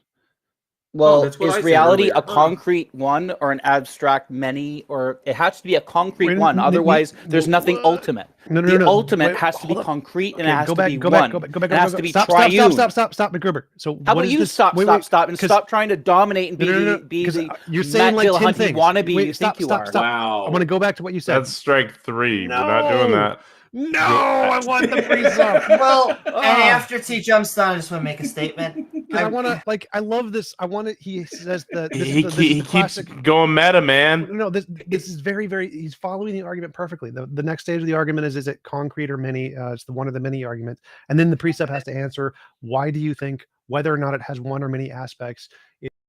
Well, that's what I is said reality earlier. a concrete one or an abstract many, or it has to be a concrete one? Otherwise, there's nothing ultimate. No, the ultimate has to be concrete and it has to be go one. back, It has to be stop, triune. Stop, McGruber. So how what about is you this? stop, and stop trying to dominate and be the you're saying Matt like 10 Dillahunty things. wannabe Wait, you stop, think you are. Wow. I want to go back to what you said. That's strike 3. We're not doing that. No, I want the precept. Well, and after TJump's done, I just want to make a statement. I want to I love this. I want to. He says that He keeps keeps going meta, man. No, this is very, very. He's following the argument perfectly. The next stage of the argument is it concrete or many? It's the one or the many argument, and then the precept has to answer why do you think whether or not it has one or many aspects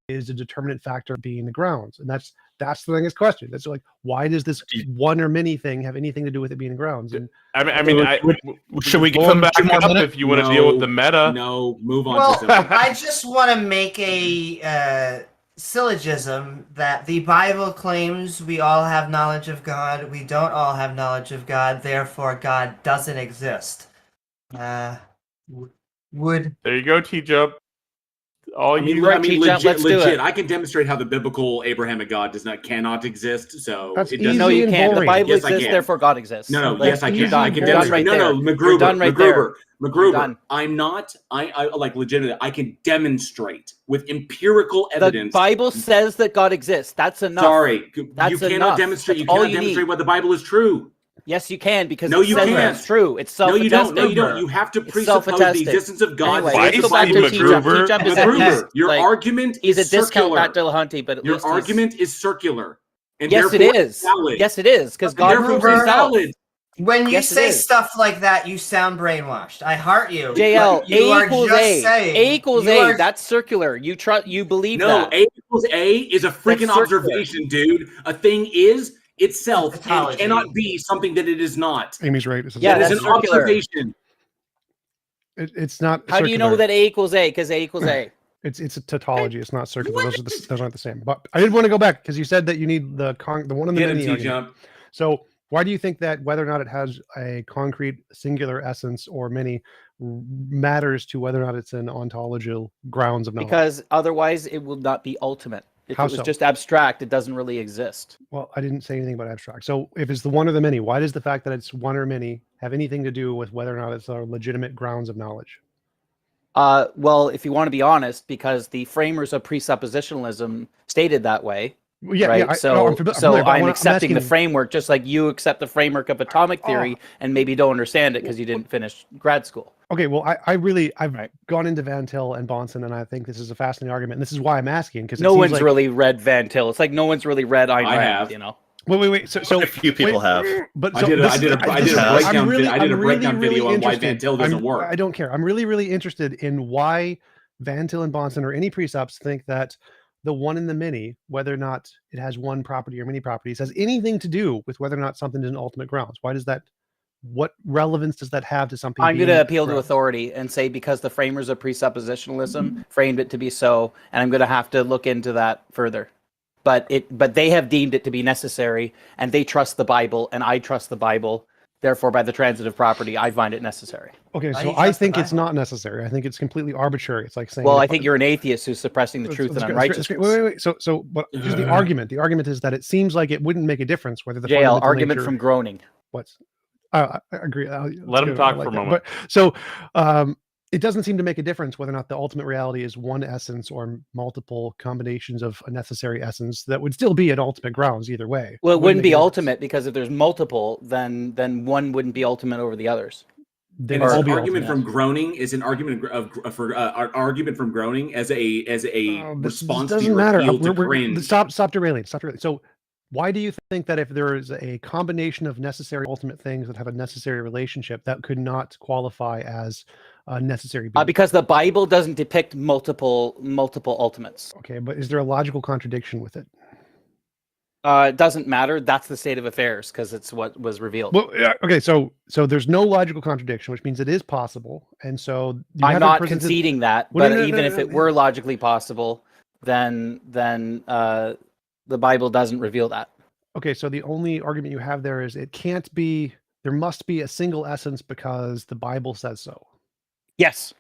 is a determinant factor being the grounds, and that's the thing. Question. That's like, why does this one or many thing have anything to do with it being the grounds? And should we give him back up if you want to deal with the meta? No, move on. Well, I just want to make a syllogism that the Bible claims we all have knowledge of God. We don't all have knowledge of God. Therefore, God doesn't exist. There you go, TJump. Legit. I can demonstrate how the biblical Abrahamic God cannot exist. So it doesn't. No, you can't. The Bible yes, exists, therefore God exists. No, yes, I can. I can demonstrate. McGruber. You're done right there. McGruber. I'm not. I like legitimately. I can demonstrate with empirical evidence. The Bible says that God exists. That's enough. Sorry, that's you cannot enough. demonstrate. That's you cannot demonstrate why the Bible is true. Yes, you can, because no, it you says can't. It's true. It's self-attested. No, you don't. No, you don't. You have to presuppose the existence of God. Anyway, let's go back to TJump. McGruber, your argument is is a discount circular. Matt Dillahunty, but your argument is circular. And yes, it is. Valid. Yes, it is, because God proves himself. When you say stuff like that, you sound brainwashed. I heart you. JL, you A equals A. A equals A. That's circular. You believe that. No, A equals A is a freaking observation, dude. A thing is itself and cannot be something that it is not. Amy's right. Yeah, that's an circular. Observation. It's not. How do you know that A equals A? Because A equals A. It's a tautology. It's not circular. Those aren't the same. But I did want to go back because you said that you need the one in the many. So why do you think that whether or not it has a concrete singular essence or many matters to whether or not it's an ontological grounds of knowledge? Because otherwise it will not be ultimate. If it was just abstract, it doesn't really exist. Well, I didn't say anything about abstract. So if it's the one or the many, why does the fact that it's one or many have anything to do with whether or not it's a legitimate grounds of knowledge? Well, if you want to be honest, because the framers of presuppositionalism stated that way. Yeah, right. Yeah, I'm accepting the framework, just like you accept the framework of atomic theory, and maybe don't understand it because you didn't finish grad school. Okay, well, I've gone into Van Til and Bonson, and I think this is a fascinating argument. And this is why I'm asking, because no one's really read Van Til. It's like no one's really read Ayn Rand. I have. You know. Wait. So a few people have. But I did a breakdown video on why Van Til doesn't work. I don't care. I'm really interested in why Van Til and Bonson or any precepts think that the one in the many, whether or not it has one property or many properties, has anything to do with whether or not something is an ultimate grounds. Why does that? What relevance does that have to something? I'm going to appeal to authority and say because the framers of presuppositionalism framed it to be so, and I'm going to have to look into that further. But they have deemed it to be necessary, and they trust the Bible, and I trust the Bible. Therefore, by the transitive property, I find it necessary. Okay, so I think it's not necessary. I think it's completely arbitrary. It's like saying, well, I think you're an atheist who's suppressing the truth and unrighteousness. Wait. So, but here's the argument. The argument is that it seems like it wouldn't make a difference whether the JL argument from groaning. What's? I agree. Let him talk for a moment. But, so, it doesn't seem to make a difference whether or not the ultimate reality is one essence or multiple combinations of a necessary essence. That would still be at ultimate grounds either way. Well, it wouldn't be ultimate because if there's multiple, then one wouldn't be ultimate over the others. And an argument from groaning is an argument argument from groaning as a response to your appeal to cringe. Stop derailing. So why do you think that if there is a combination of necessary ultimate things that have a necessary relationship, that could not qualify as necessary being? Because the Bible doesn't depict multiple ultimates. Okay, but is there a logical contradiction with it? It doesn't matter. That's the state of affairs because it's what was revealed. Well, yeah, okay, so there's no logical contradiction, which means it is possible, and so I'm not conceding that. But even if it were logically possible, then the Bible doesn't reveal that. Okay, so the only argument you have there is it can't be. There must be a single essence because the Bible says so. Yes.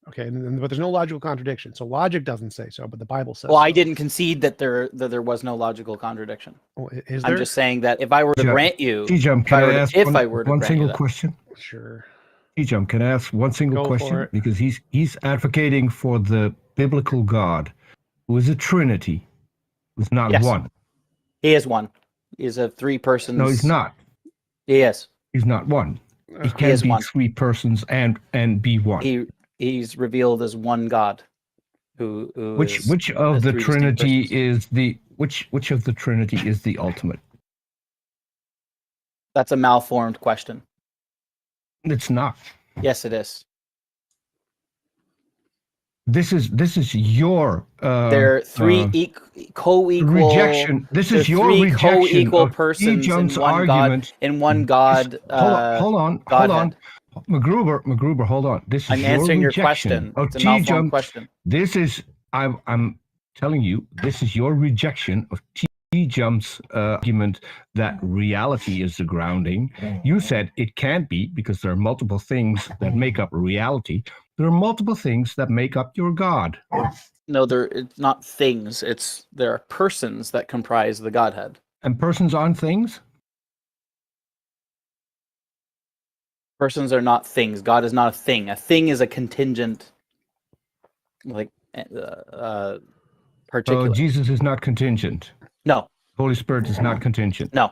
Okay, but there's no logical contradiction. So logic doesn't say so, but the Bible says Well, so. I didn't concede that there was no logical contradiction. Well, is there? I'm just saying that if I were to grant you, TJump, can I ask one single that. question? Sure. TJump, can I ask one single Go for question? it. Because he's advocating for the biblical God, who is a Trinity, who's not Yes. one. He is one. He is a three persons. No, he's not. He is. He's not one. He can't be three persons and be one. He's revealed as one God. Which of the Trinity is the which of the Trinity is the ultimate? That's a malformed question. It's not. Yes, it is. This is your there are three co-equal rejection. This is your three rejection co-equal of persons in one argument. God. In one God. Hold on. McGruber, hold on. This is I'm answering your question. It's a malformed question. This is I'm telling you. This is your rejection of TJump's argument that reality is the grounding. You said it can't be because there are multiple things that make up reality. There are multiple things that make up your God. No, it's not things. There are persons that comprise the Godhead. And persons aren't things? Persons are not things. God is not a thing. A thing is a contingent, particular. Oh, Jesus is not contingent. No. Holy Spirit is not contingent. No.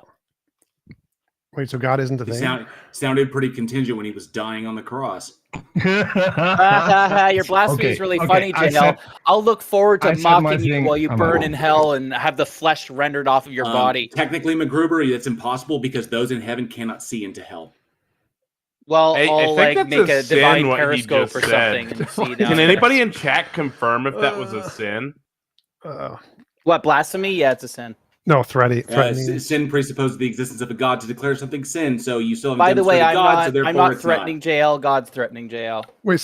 Wait, so God isn't a thing? Sounded pretty contingent when he was dying on the cross. Your blasphemy is really funny, JL. I'll look forward to mocking you while you burn in hell and have the flesh rendered off of your body. Technically, McGruber, that's impossible because those in heaven cannot see into hell. Well, I'll I think make that's a divine sin, periscope or something and see down. Can anybody in chat confirm if that was a sin? What, blasphemy? Yeah, it's a sin. No, threatening. Sin presupposes the existence of a God to declare something sin, so you still haven't By the way, demonstrated I'm not threatening JL. God's threatening JL. Wait,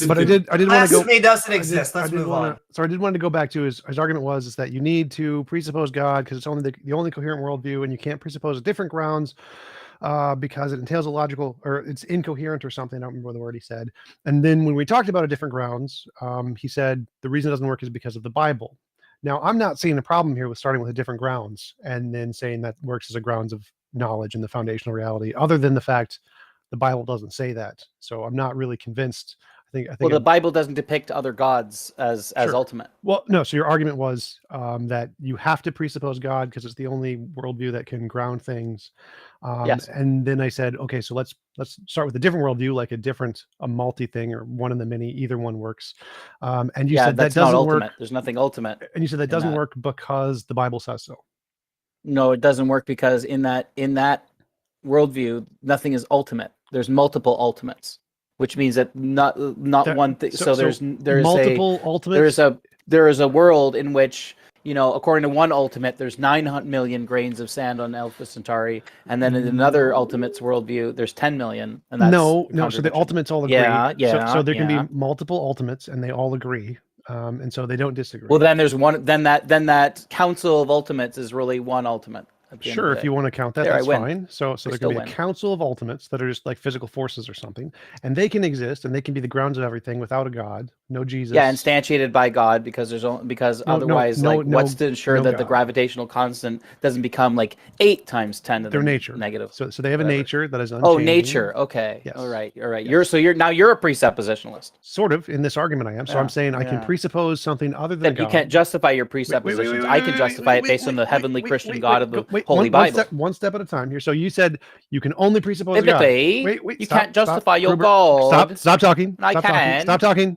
but I did want to go. Blasphemy doesn't exist. Let's move on. So I did want to go back to his argument was that you need to presuppose God because it's only the only coherent worldview, and you can't presuppose different grounds because it entails a logical or it's incoherent or something. I don't remember the word he said. And then when we talked about a different grounds, he said the reason it doesn't work is because of the Bible. Now, I'm not seeing a problem here with starting with a different grounds and then saying that works as a grounds of knowledge and the foundational reality, other than the fact the Bible doesn't say that. So I'm not really convinced. I think the Bible doesn't depict other gods as ultimate. Well, no. So your argument was that you have to presuppose God because it's the only worldview that can ground things. Yes. And then I said, okay, so let's start with a different worldview, like a multi thing or one in the many. Either one works. And you said that doesn't not ultimate. work. There's nothing ultimate. And you said that doesn't work because the Bible says so. No, it doesn't work because in that worldview, nothing is ultimate. There's multiple ultimates. Which means that not one thing. So there's multiple ultimates. There is a world in which, according to one ultimate, there's 900 million grains of sand on Alpha Centauri, and then in another ultimate's worldview, there's 10 million. And that's no. So the ultimates all agree. Yeah. So there can be multiple ultimates, and they all agree, and so they don't disagree. Well, then there's one. Then that council of ultimates is really one ultimate. Sure, if you want to count that, that's fine. So there can be a council of ultimates that are just like physical forces or something, and they can exist and they can be the grounds of everything without a God, no Jesus. Yeah, instantiated by God otherwise, what's to ensure that the gravitational constant doesn't become like 8 times 10 to the nature negative. So they have a nature that is unchanging. Oh, nature. Okay. Yes. All right. Yes. You're a presuppositionalist. Sort of in this argument, I am. So I'm saying I can presuppose something other than God. You can't justify your presuppositions. I can justify it based on the heavenly Christian God of the Holy Bible. One step at a time here. So you said you can only presuppose God. You can't justify your God. Stop talking. Stop talking.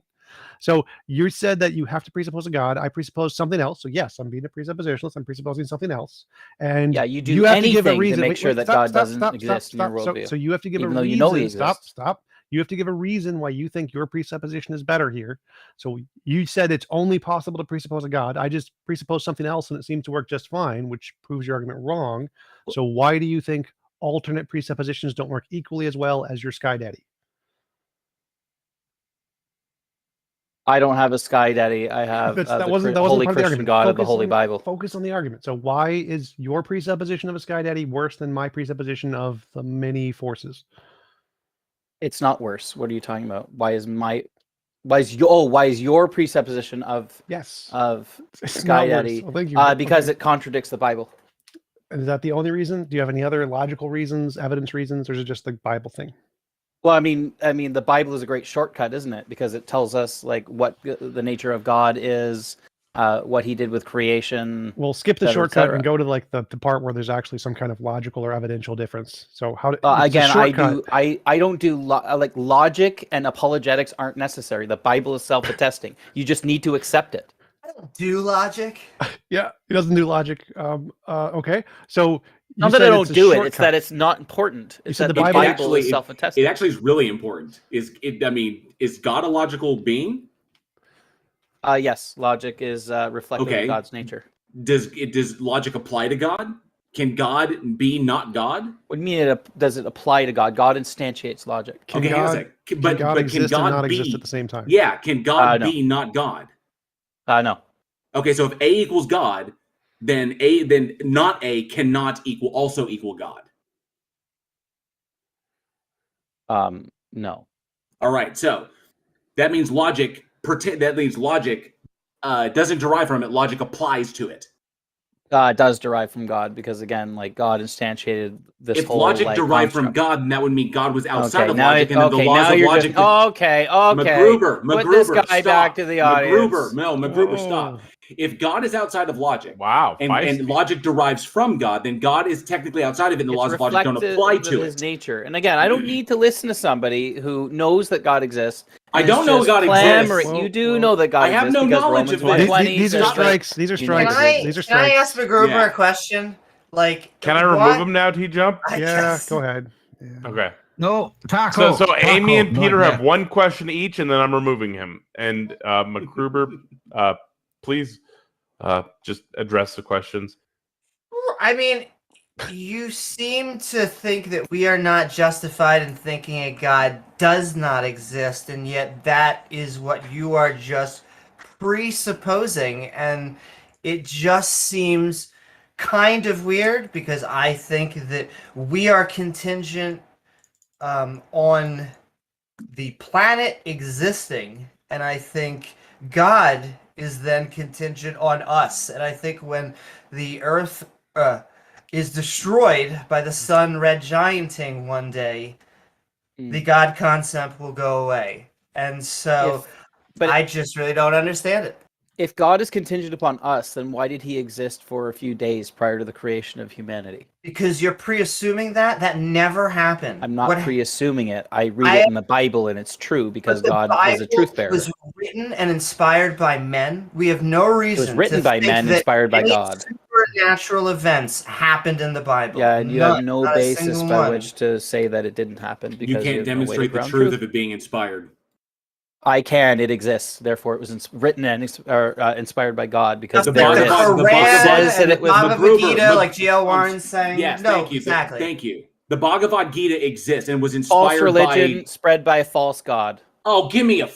So you said that you have to presuppose a God. I presuppose something else. So yes, I'm being a presuppositionalist. I'm presupposing something else. And you do anything to give a reason to make sure that God doesn't exist in your worldview. So you have to give a reason. You know he exists. Stop. You have to give a reason why you think your presupposition is better here. So you said it's only possible to presuppose a God. I just presuppose something else and it seems to work just fine, which proves your argument wrong. So why do you think alternate presuppositions don't work equally as well as your Sky Daddy? I don't have a sky daddy. I have that the wasn't Holy part of the Christian argument. God of the Focus Holy on- Bible. Focus on the argument. So why is your presupposition of a sky daddy worse than my presupposition of the many forces? It's not worse. What are you talking about? Why is your presupposition of Yes of It's sky not worse. daddy? Well, thank you. Because Okay. it contradicts the Bible. Is that the only reason? Do you have any other logical reasons, evidence reasons, or is it just the Bible thing? Well, I mean, the Bible is a great shortcut, isn't it? Because it tells us like what the nature of God is, what He did with creation. We'll skip the et cetera, et shortcut cetera. and go to like the part where there's actually some kind of logical or evidential difference. So how? Again, I don't do like logic and apologetics aren't necessary. The Bible is self-attesting. You just need to accept it. Do logic? Yeah, he doesn't do logic. Okay, so you Not that said I don't it's a do it; it's shortcut. that it's not important. It's said that the the Bible- Bible is self-attesting. It actually is really important. Is God a logical being? Yes, logic is reflective Okay. of God's nature. Does logic apply to God? Can God be not God? What do you mean? Does it apply to God? God instantiates logic. Can Okay, hang on a God, sec. can But God can exist and God not be exist at the same time? Yeah, can God No. be not God? No. Okay, so if A equals God, then not A cannot also equal God. No. All right, so that means logic doesn't derive from it. Logic applies to it. It does derive from God because again, like God instantiated this If whole logic like, derived from construct. God, then that would mean God was outside Okay, of now logic, and then the laws now of you're logic. just okay. MacGruber, Put this guy stop. back to the audience. MacGruber, stop. If God is outside of logic, Wow, and feisty. logic derives from God, then God is technically outside of it, and the It's laws of logic don't reflective apply of to his it. nature. And again, I don't need to listen to somebody who knows that God exists. I and don't is know just God clamoring. exists. You do know that God I have exists no because knowledge Romans of this. 1:20 These are says that strikes. These are you know strikes. that These are Can I strikes. ask MacGruber Yeah. a question? Like, Can I remove him now, TJump? Yeah, go ahead. Yeah. Okay. No, Taco. So Amy and Taco, Peter not have yet. one question each, and then I'm removing him. And MacGruber, please just address the questions. I mean, you seem to think that we are not justified in thinking a God does not exist, and yet that is what you are just presupposing, and it just seems kind of weird because I think that we are contingent on the planet existing, and I think God is then contingent on us. And I think when the Earth is destroyed by the sun red gianting one day, the God concept will go away. And so I just really don't understand it. If God is contingent upon us, then why did he exist for a few days prior to the creation of humanity? Because you're pre-assuming that never happened. I'm not What pre-assuming it. I read it in the Bible and it's true because the God is a Bible truth bearer. was written and inspired by men. We have no reason. It was written to by think men, that inspired by any God. Supernatural events happened in the Bible. Yeah, and you have no not a basis single by one. which to say that it didn't happen because You have can't no way to demonstrate the ground truth of it being inspired. I can. It exists. Therefore, it was written and inspired by God because Just there the it is. Quran says that and it was Bhagavad Gita, like G.L. Warren's saying. Yes, no, thank you. exactly. Thank you. The Bhagavad Gita exists and was false inspired religion by. spread by a false God. Oh, give me a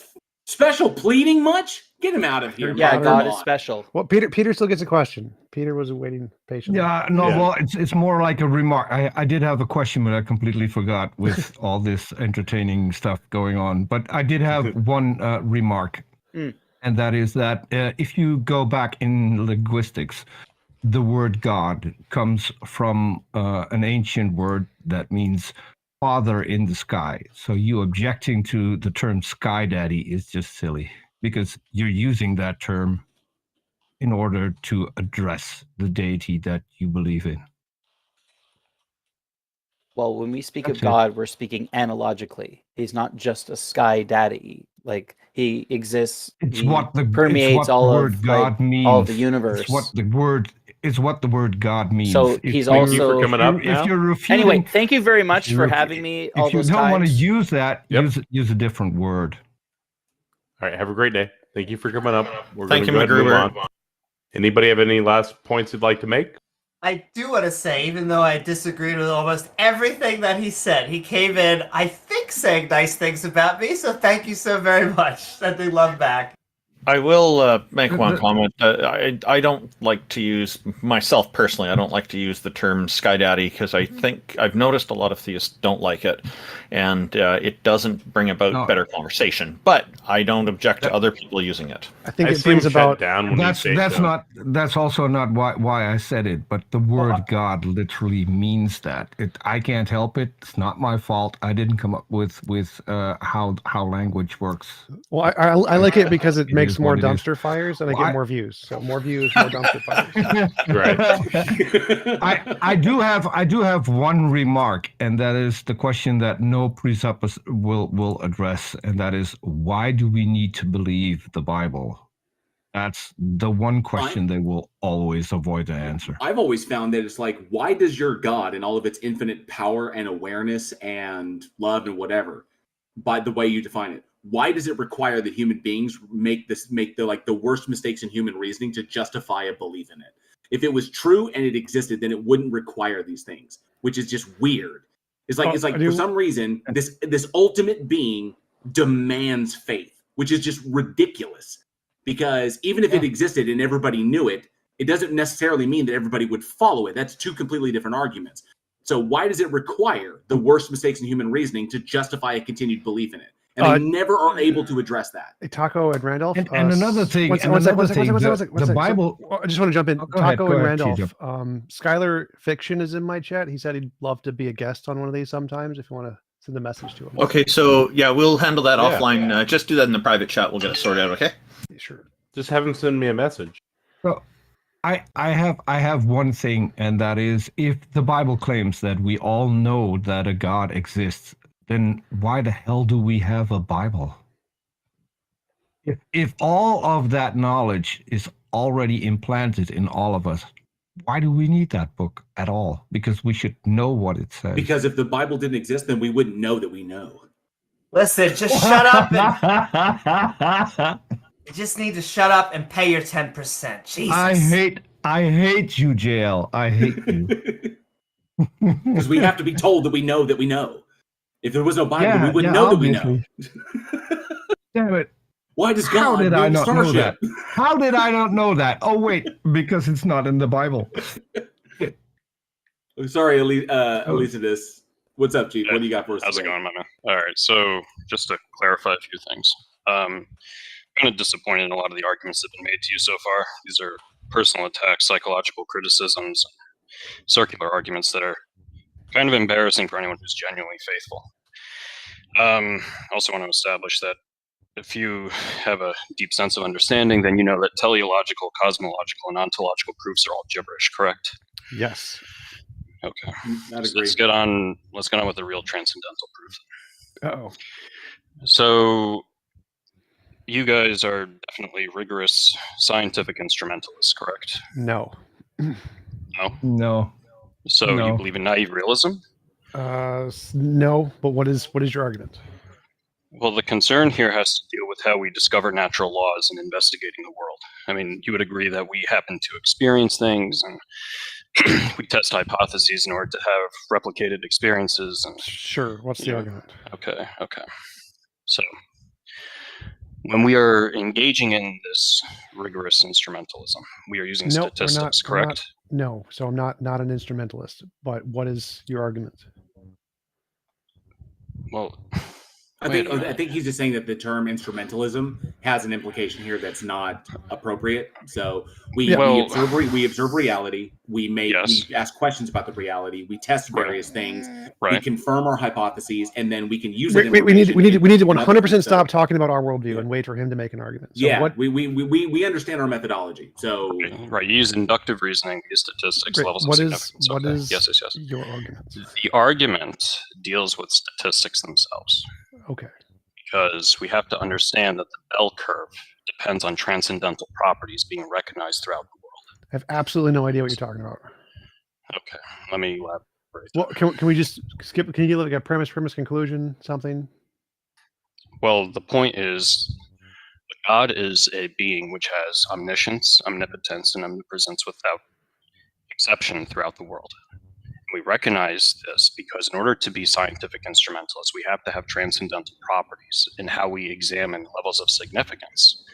special pleading much? Get him out of here. Yeah, man. God Come is on. special. Well, Peter still gets a question. Peter was waiting patiently. Yeah, no, well, it's more like a remark. I did have a question, but I completely forgot with all this entertaining stuff going on. But I did have one remark, and that is that if you go back in linguistics, the word God comes from an ancient word that means father in the sky. So you objecting to the term sky daddy is just silly because you're using that term in order to address the deity that you believe in. Well, when we speak That's of it. God, we're speaking analogically. He's not just a sky daddy. Like he exists. It's he what the permeates it's what all the word of God like, means. all of the universe. It's what the word God means. So If he's you- also if you're refuting, Anyway, thank you very much if for you refu- having me all If you those don't want to times. use that, use a different word. All right, have a great day. Thank you for coming up. We're Thank gonna you, go ahead and move MacGruber. on. Anybody have any last points you'd like to make? I do want to say, even though I disagreed with almost everything that he said, he came in, I think, saying nice things about me, so thank you so very much. Sending love back. I will make one comment. I don't like to use, myself personally, I don't like to use the term Sky Daddy because I think I've noticed a lot of theists don't like it, and it doesn't bring about better conversation. But I don't object to other people using it. I think it brings about. That's also not why I said it, but the word God literally means that. I can't help it. It's not my fault. I didn't come up with how language works. Well, I like it because it makes more dumpster fires and I get more views. So more views, more dumpster fires. Right. I do have one remark, and that is the question that no presuppos will address, and that is, why do we need to believe the Bible? That's the one question they will always avoid to answer. I've always found that it's like, why does your God and all of its infinite power and awareness and love and whatever, by the way you define it, why does it require that human beings make the worst mistakes in human reasoning to justify a belief in it? If it was true and it existed, then it wouldn't require these things, which is just weird. It's like for some reason this ultimate being demands faith, which is just ridiculous. Because even if it existed and everybody knew it, it doesn't necessarily mean that everybody would follow it. That's two completely different arguments. So why does it require the worst mistakes in human reasoning to justify a continued belief in it? And they never are able to address that. Taco and Randolph. And another thing, the Bible. So, I just want to jump in. Go Taco ahead, and Randolph. TJump. Skylar Fiction is in my chat. He said he'd love to be a guest on one of these sometimes. If you want to send a message to him. Okay, so yeah, we'll handle that offline. Just do that in the private chat. We'll get it sorted out. Okay. Sure. Just have him send me a message. So, I have one thing, and that is, if the Bible claims that we all know that a God exists, then why the hell do we have a Bible? If all of that knowledge is already implanted in all of us, why do we need that book at all? Because we should know what it says. Because if the Bible didn't exist, then we wouldn't know that we know. Listen, just shut up and you just need to shut up and pay your 10%. Jesus. I hate you, JL. I hate you. Because we have to be told that we know that we know. If there was no Bible, we wouldn't know obviously. That we know. Damn it. Why does How God did I not know Starship? that? How did I not know that? Oh, wait, because it's not in the Bible. Sorry, Elisa. What's up, Chief? What do you got for us? How's it going, my man? All right, so just to clarify a few things. I'm kind of disappointed in a lot of the arguments that have been made to you so far. These are personal attacks, psychological criticisms, circular arguments that are kind of embarrassing for anyone who's genuinely faithful. I also want to establish that if you have a deep sense of understanding, then you know that teleological, cosmological, and ontological proofs are all gibberish, correct? Yes. Okay. I'd So agree. let's get on with the real transcendental proof. Uh-oh. So you guys are definitely rigorous scientific instrumentalists, correct? No. No. So No. you believe in naive realism? No. But what is your argument? Well, the concern here has to deal with how we discover natural laws in investigating the world. I mean, you would agree that we happen to experience things and we test hypotheses in order to have replicated experiences. And Sure. What's the argument? Okay. So when we are engaging in this rigorous instrumentalism, we are using statistics, correct? No. So I'm not an instrumentalist. But what is your argument? Well, I think he's just saying that the term instrumentalism has an implication here that's not appropriate. So we observe reality. We ask questions about the reality. We test various things. We confirm our hypotheses, and then we can use it. We need to 100% stop talking about our worldview and wait for him to make an argument. So we understand our methodology. So you use inductive reasoning, use statistics, levels of significance. What is yes. your argument? The argument deals with statistics themselves. Okay. Because we have to understand that the bell curve depends on transcendental properties being recognized throughout the world. I have absolutely no idea what you're talking about. Okay, let me elaborate. Well, can we just skip? Can you give like a premise, conclusion, something? Well, the point is, God is a being which has omniscience, omnipotence, and omnipresence without exception throughout the world. We recognize this because in order to be scientific instrumentalists, we have to have transcendental properties in how we examine levels of significance.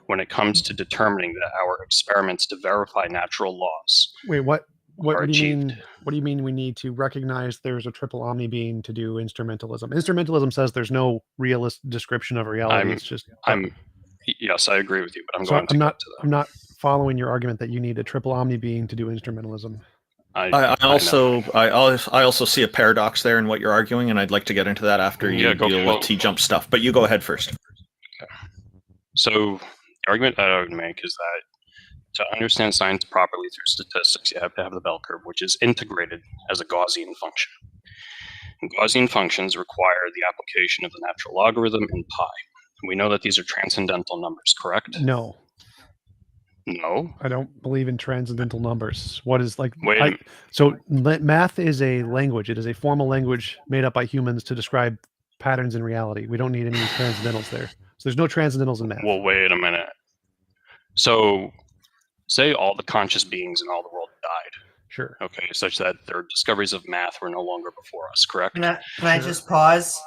when it comes to determining that our experiments to verify natural laws. Wait, what are do you achieved. mean? What do you mean we need to recognize there's a triple omni being to do instrumentalism? Instrumentalism says there's no realist description of reality. It's just yes, I agree with you, but I'm so going to I'm get not to that. I'm not following your argument that you need a triple omni being to do instrumentalism. I also see a paradox there in what you're arguing, and I'd like to get into that after you deal with TJump stuff. But you go ahead first. Okay. So the argument that I would make is that to understand science properly through statistics, you have to have the bell curve, which is integrated as a Gaussian function. And Gaussian functions require the application of the natural logarithm in pi. We know that these are transcendental numbers, correct? No. No. I don't believe in transcendental numbers. What is like? Wait. So math is a language. It is a formal language made up by humans to describe patterns in reality. We don't need any transcendentals there. So there's no transcendentals in math. Well, wait a minute. So, say all the conscious beings in all the world died. Sure. Okay, such that their discoveries of math were no longer before us, correct? Can I just pause?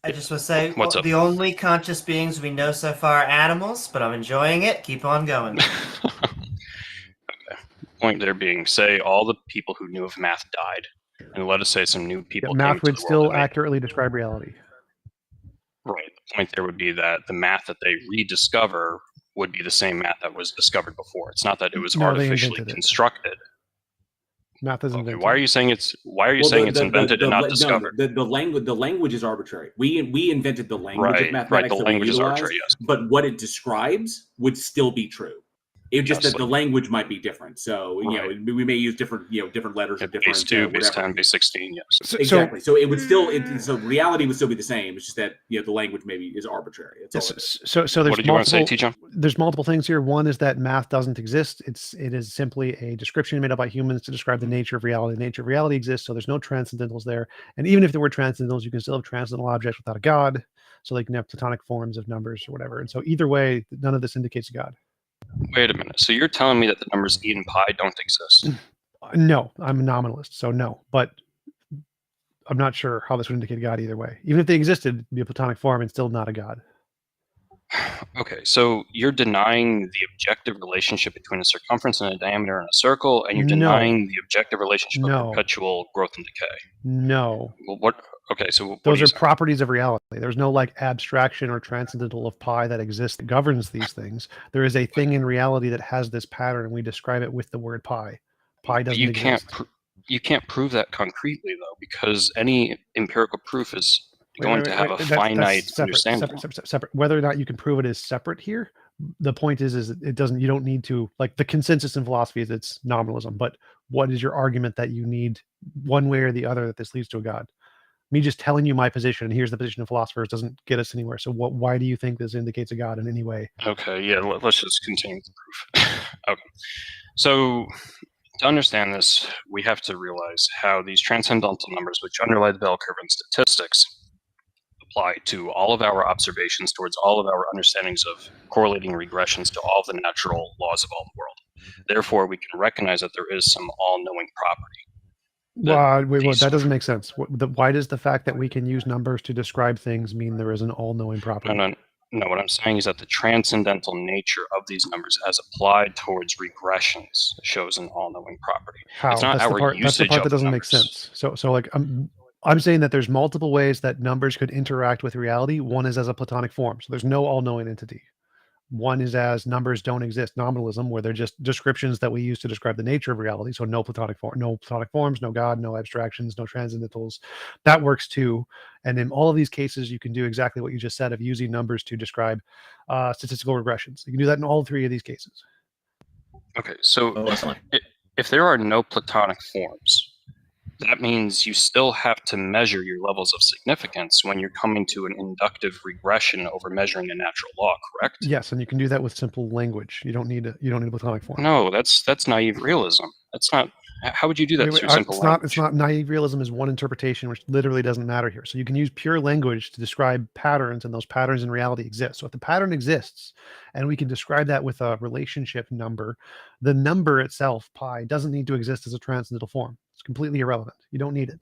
I just want to say, What's up? The only conscious beings we know so far are animals, but I'm enjoying it. Keep on going. Okay. Point there being, say all the people who knew of math died, and let us say some new people came math to would the still world. accurately describe reality. Right. The point there would be that the math that they rediscover would be the same math that was discovered before. It's not that it was artificially constructed. Math is invented. Why are you saying it's invented and not discovered? The language is arbitrary. We invented the language of mathematics. Right, the that language we is utilize, arbitrary, yes. But what it describes would still be true. It's just that the language might be different. So we may use different letters or different base 2, base whatever. 10, base 16. Yes. Exactly. So it would still so reality would still be the same. It's just that the language maybe is arbitrary. That's all it is. So there's what did you want to say, TJump? There's multiple things here. One is that math doesn't exist. It is simply a description made up by humans to describe the nature of reality. The nature of reality exists, so there's no transcendentals there. And even if there were transcendentals, you can still have transcendental objects without a god. So they can have platonic forms of numbers or whatever. And so either way, none of this indicates a god. Wait a minute. So you're telling me that the numbers e and pi don't exist? No, I'm a nominalist, so no. But I'm not sure how this would indicate a god either way. Even if they existed, it'd be a platonic form and still not a god. Okay, so you're denying the objective relationship between a circumference and a diameter in a circle, and you're denying the objective relationship of perpetual growth and decay. No. Well, what? Okay, so those are properties of reality. There's no like abstraction or transcendental of pi that exists that governs these things. There is a thing in reality that has this pattern, and we describe it with the word pi. Pi doesn't exist. You can't prove that concretely though, because any empirical proof is going to have a finite understanding. Separate. Whether or not you can prove it is separate here. The point is it doesn't. You don't need to like the consensus in philosophy is it's nominalism. But what is your argument that you need one way or the other that this leads to a god? Me just telling you my position, and here's the position of philosophers, doesn't get us anywhere. So why do you think this indicates a god in any way? Okay, yeah, let's just continue with the proof. Okay, so to understand this, we have to realize how these transcendental numbers, which underlie the bell curve in statistics, apply to all of our observations towards all of our understandings of correlating regressions to all of the natural laws of all the world. Therefore, we can recognize that there is some all-knowing property. Wait, that doesn't make sense. Why does the fact that we can use numbers to describe things mean there is an all-knowing property? No, what I'm saying is that the transcendental nature of these numbers as applied towards regressions shows an all-knowing property. How? It's not that's the part that doesn't make sense. So like I'm saying that there's multiple ways that numbers could interact with reality. One is as a platonic form. So there's no all-knowing entity. One is as numbers don't exist, nominalism, where they're just descriptions that we use to describe the nature of reality. So no platonic forms, no God, no abstractions, no transcendentals. That works too. And in all of these cases, you can do exactly what you just said of using numbers to describe statistical regressions. You can do that in all three of these cases. Okay, so if there are no platonic forms, that means you still have to measure your levels of significance when you're coming to an inductive regression over measuring a natural law, correct? Yes, and you can do that with simple language. You don't need a platonic form. No, that's naive realism. That's not. How would you do that through simple language? It's not naive realism is one interpretation, which literally doesn't matter here. So you can use pure language to describe patterns, and those patterns in reality exist. So if the pattern exists, and we can describe that with a relationship number, the number itself, pi, doesn't need to exist as a transcendental form. It's completely irrelevant. You don't need it.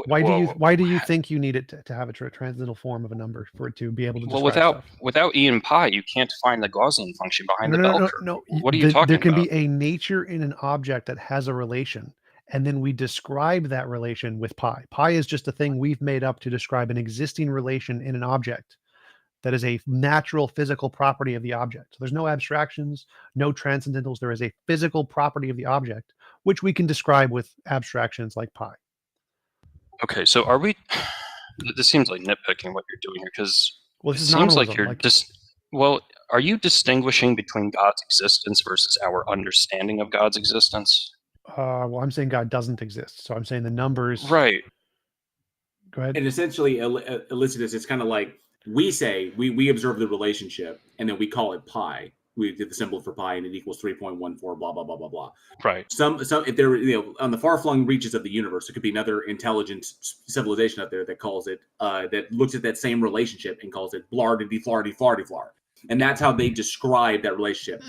Why do you think you need it to have a transcendental form of a number for it to be able to describe stuff? Without E and pi, you can't define the Gaussian function behind the bell curve. No. What are you talking There can about? be a nature in an object that has a relation, and then we describe that relation with pi. Pi is just a thing we've made up to describe an existing relation in an object that is a natural physical property of the object. So there's no abstractions, no transcendentals. There is a physical property of the object, which we can describe with abstractions like pi. Okay, so are we? This seems like nitpicking what you're doing here, because this it is seems like nominalism, you're are you distinguishing between God's existence versus our understanding of God's existence? Well, I'm saying God doesn't exist, so I'm saying the numbers. Right. Go ahead. And essentially, Elicitus, it's kind of like we say we observe the relationship, and then we call it pi. We did the symbol for pi, and it equals 3.14. Blah blah blah blah blah. Right. Some if there on the far flung reaches of the universe, it could be another intelligent civilization out there that calls it that looks at that same relationship and calls it blardity flardy flardy flar. And that's how they describe that relationship.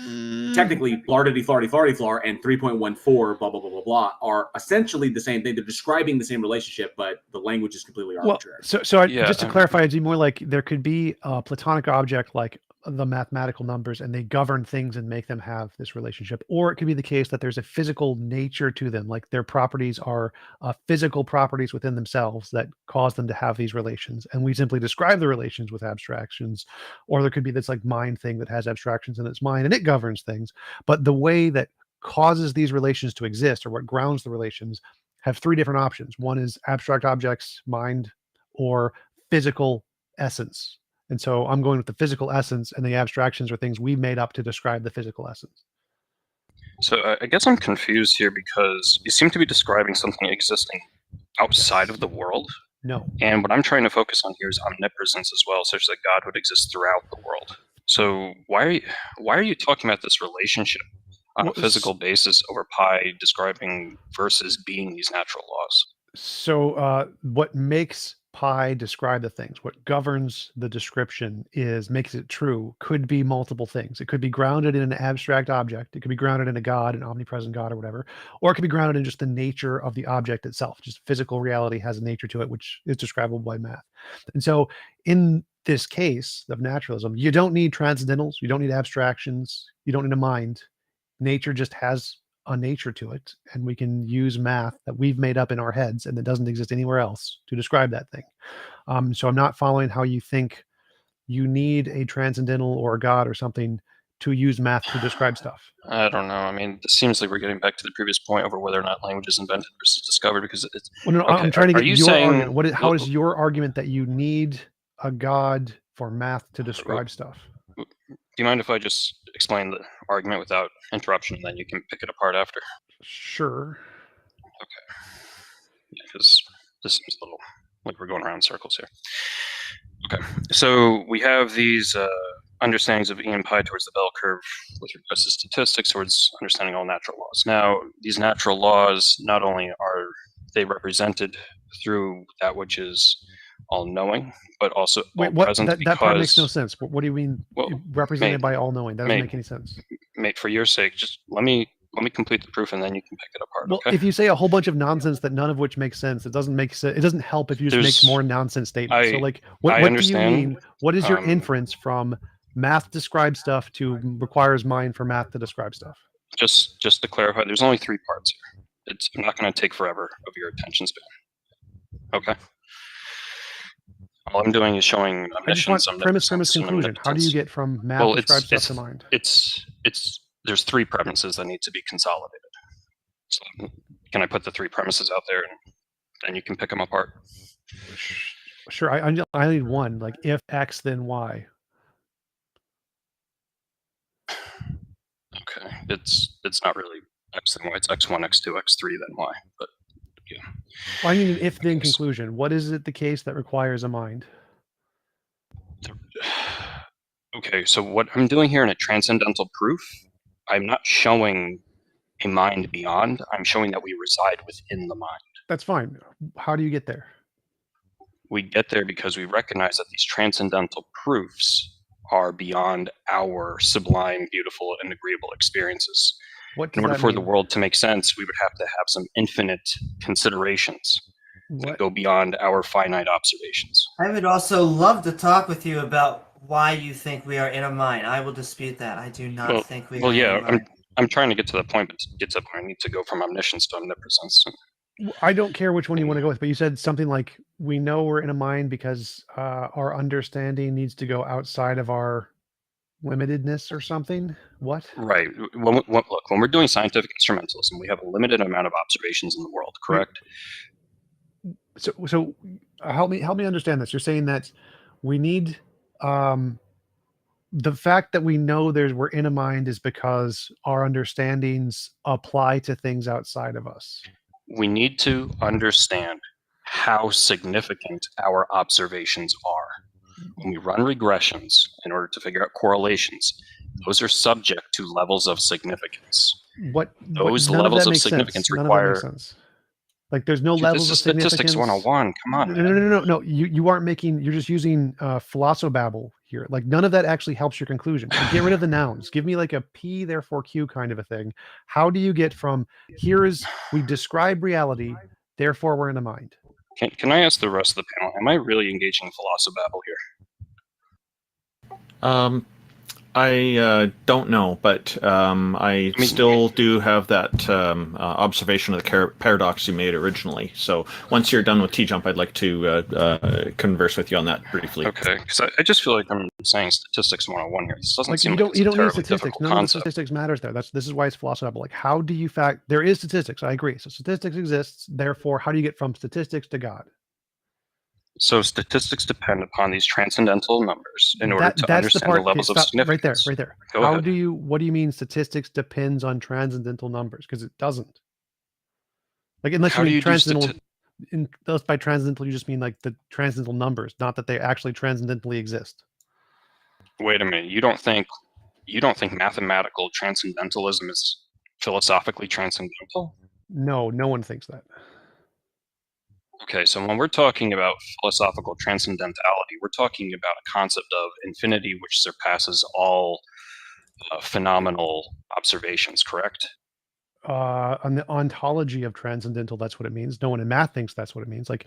Technically, blardity flardy flardy flar and 3.14 blah blah blah blah blah are essentially the same thing. They're describing the same relationship, but the language is completely arbitrary. Just to clarify, it'd be more like there could be a platonic object like the mathematical numbers, and they govern things and make them have this relationship. Or it could be the case that there's a physical nature to them, like their properties are physical properties within themselves that cause them to have these relations, and we simply describe the relations with abstractions. Or there could be this like mind thing that has abstractions in its mind and it governs things, but the way that causes these relations to exist, or what grounds the relations, have three different options. One is abstract objects, mind, or physical essence. And so I'm going with the physical essence, and the abstractions are things we made up to describe the physical essence. So I guess I'm confused here, because you seem to be describing something existing outside of the world. No. And what I'm trying to focus on here is omnipresence as well, such that God would exist throughout the world. So why are you talking about this relationship on a physical basis over pi describing versus being these natural laws? So what makes pi describe the things, what governs the description makes it true, could be multiple things. It could be grounded in an abstract object. It could be grounded in a God, an omnipresent God or whatever, or it could be grounded in just the nature of the object itself. Just physical reality has a nature to it, which is describable by math. And so in this case of naturalism, you don't need transcendentals, you don't need abstractions, you don't need a mind. Nature just has a nature to it, and we can use math that we've made up in our heads and that doesn't exist anywhere else to describe that thing. So I'm not following how you think you need a transcendental or a God or something to use math to describe stuff. I don't know. I mean, it seems like we're getting back to the previous point over whether or not language is invented versus discovered, because it's... Well, no, okay. I'm trying to get your saying, argument. How is your argument that you need a God for math to describe stuff? Do you mind if I just explain the argument without interruption, and then you can pick it apart after? Sure. Okay. Yeah, because this seems a little like we're going around in circles here. Okay. So we have these understandings of E and pi towards the bell curve with regards to statistics, towards understanding all natural laws. Now, these natural laws, not only are they represented through that which is all-knowing, but also all-present. That part makes no sense. What do you mean represented by all-knowing? That doesn't make any sense. Mate, for your sake, just let me complete the proof, and then you can pick it apart. Well, okay? If you say a whole bunch of nonsense that none of which makes sense, it doesn't make sense. It doesn't help if you just make more nonsense statements. So, like, what do you mean? What is your inference from math describes stuff to requires mind for math to describe stuff? Just to clarify, there's only three parts here. I'm not going to take forever of your attention span. Okay. All I'm doing is showing omniscience. I just want premise, conclusion. How do you get from math describes stuff to mind? There's three premises that need to be consolidated. So can I put the three premises out there, and then you can pick them apart? Sure. I need one. Like, if X, then Y. Okay. It's not really X then Y. It's X1, X2, X3, then Y. But yeah. Well, I need an if-then conclusion. What is it the case that requires a mind? Okay, so what I'm doing here in a transcendental proof, I'm not showing a mind beyond. I'm showing that we reside within the mind. That's fine. How do you get there? We get there because we recognize that these transcendental proofs are beyond our sublime, beautiful, and agreeable experiences. In order for the world to make sense, we would have to have some infinite considerations. that go beyond our finite observations. I would also love to talk with you about why you think we are in a mind. I will dispute that. I do not think we are in a mind. I'm trying to get to the point, but to get to the point, I need to go from omniscience to omnipotence. I don't care which one you want to go with, but you said something like, we know we're in a mind because our understanding needs to go outside of our limitedness or something. What? Right. Look, when we're doing scientific instrumentalism, we have a limited amount of observations in the world, correct? So help me understand this. You're saying that we need the fact that we know we're in a mind is because our understandings apply to things outside of us. We need to understand how significant our observations are. When we run regressions in order to figure out correlations, those are subject to levels of significance. Those levels of significance require. Like there's no levels of significance. Statistics 101. Come on. No. You aren't making. You're just using philosophabble here. Like none of that actually helps your conclusion. Like, get rid of the nouns. Give me like a P therefore Q kind of a thing. How do you get from we describe reality, therefore we're in a mind? Can I ask the rest of the panel? Am I really engaging philosophabble here? I don't know, but I still do have that observation of the paradox you made originally. So once you're done with TJump, I'd like to converse with you on that briefly. Okay, because I just feel like I'm saying statistics 101 here. This doesn't seem you don't need statistics. None of the statistics matters there. This is why it's philosophical. Like how do you there is statistics. I agree. So statistics exists. Therefore, how do you get from statistics to God? So statistics depend upon these transcendental numbers in order to understand the levels of significance. Right there. Go ahead. What do you mean statistics depends on transcendental numbers? Because it doesn't. Like unless you mean transcendental. By transcendental, you just mean like the transcendental numbers, not that they actually transcendentally exist. Wait a minute. You don't think mathematical transcendentalism is philosophically transcendental? No one thinks that. Okay, so when we're talking about philosophical transcendentality, we're talking about a concept of infinity which surpasses all phenomenal observations, correct? On the ontology of transcendental, that's what it means. No one in math thinks that's what it means. Like,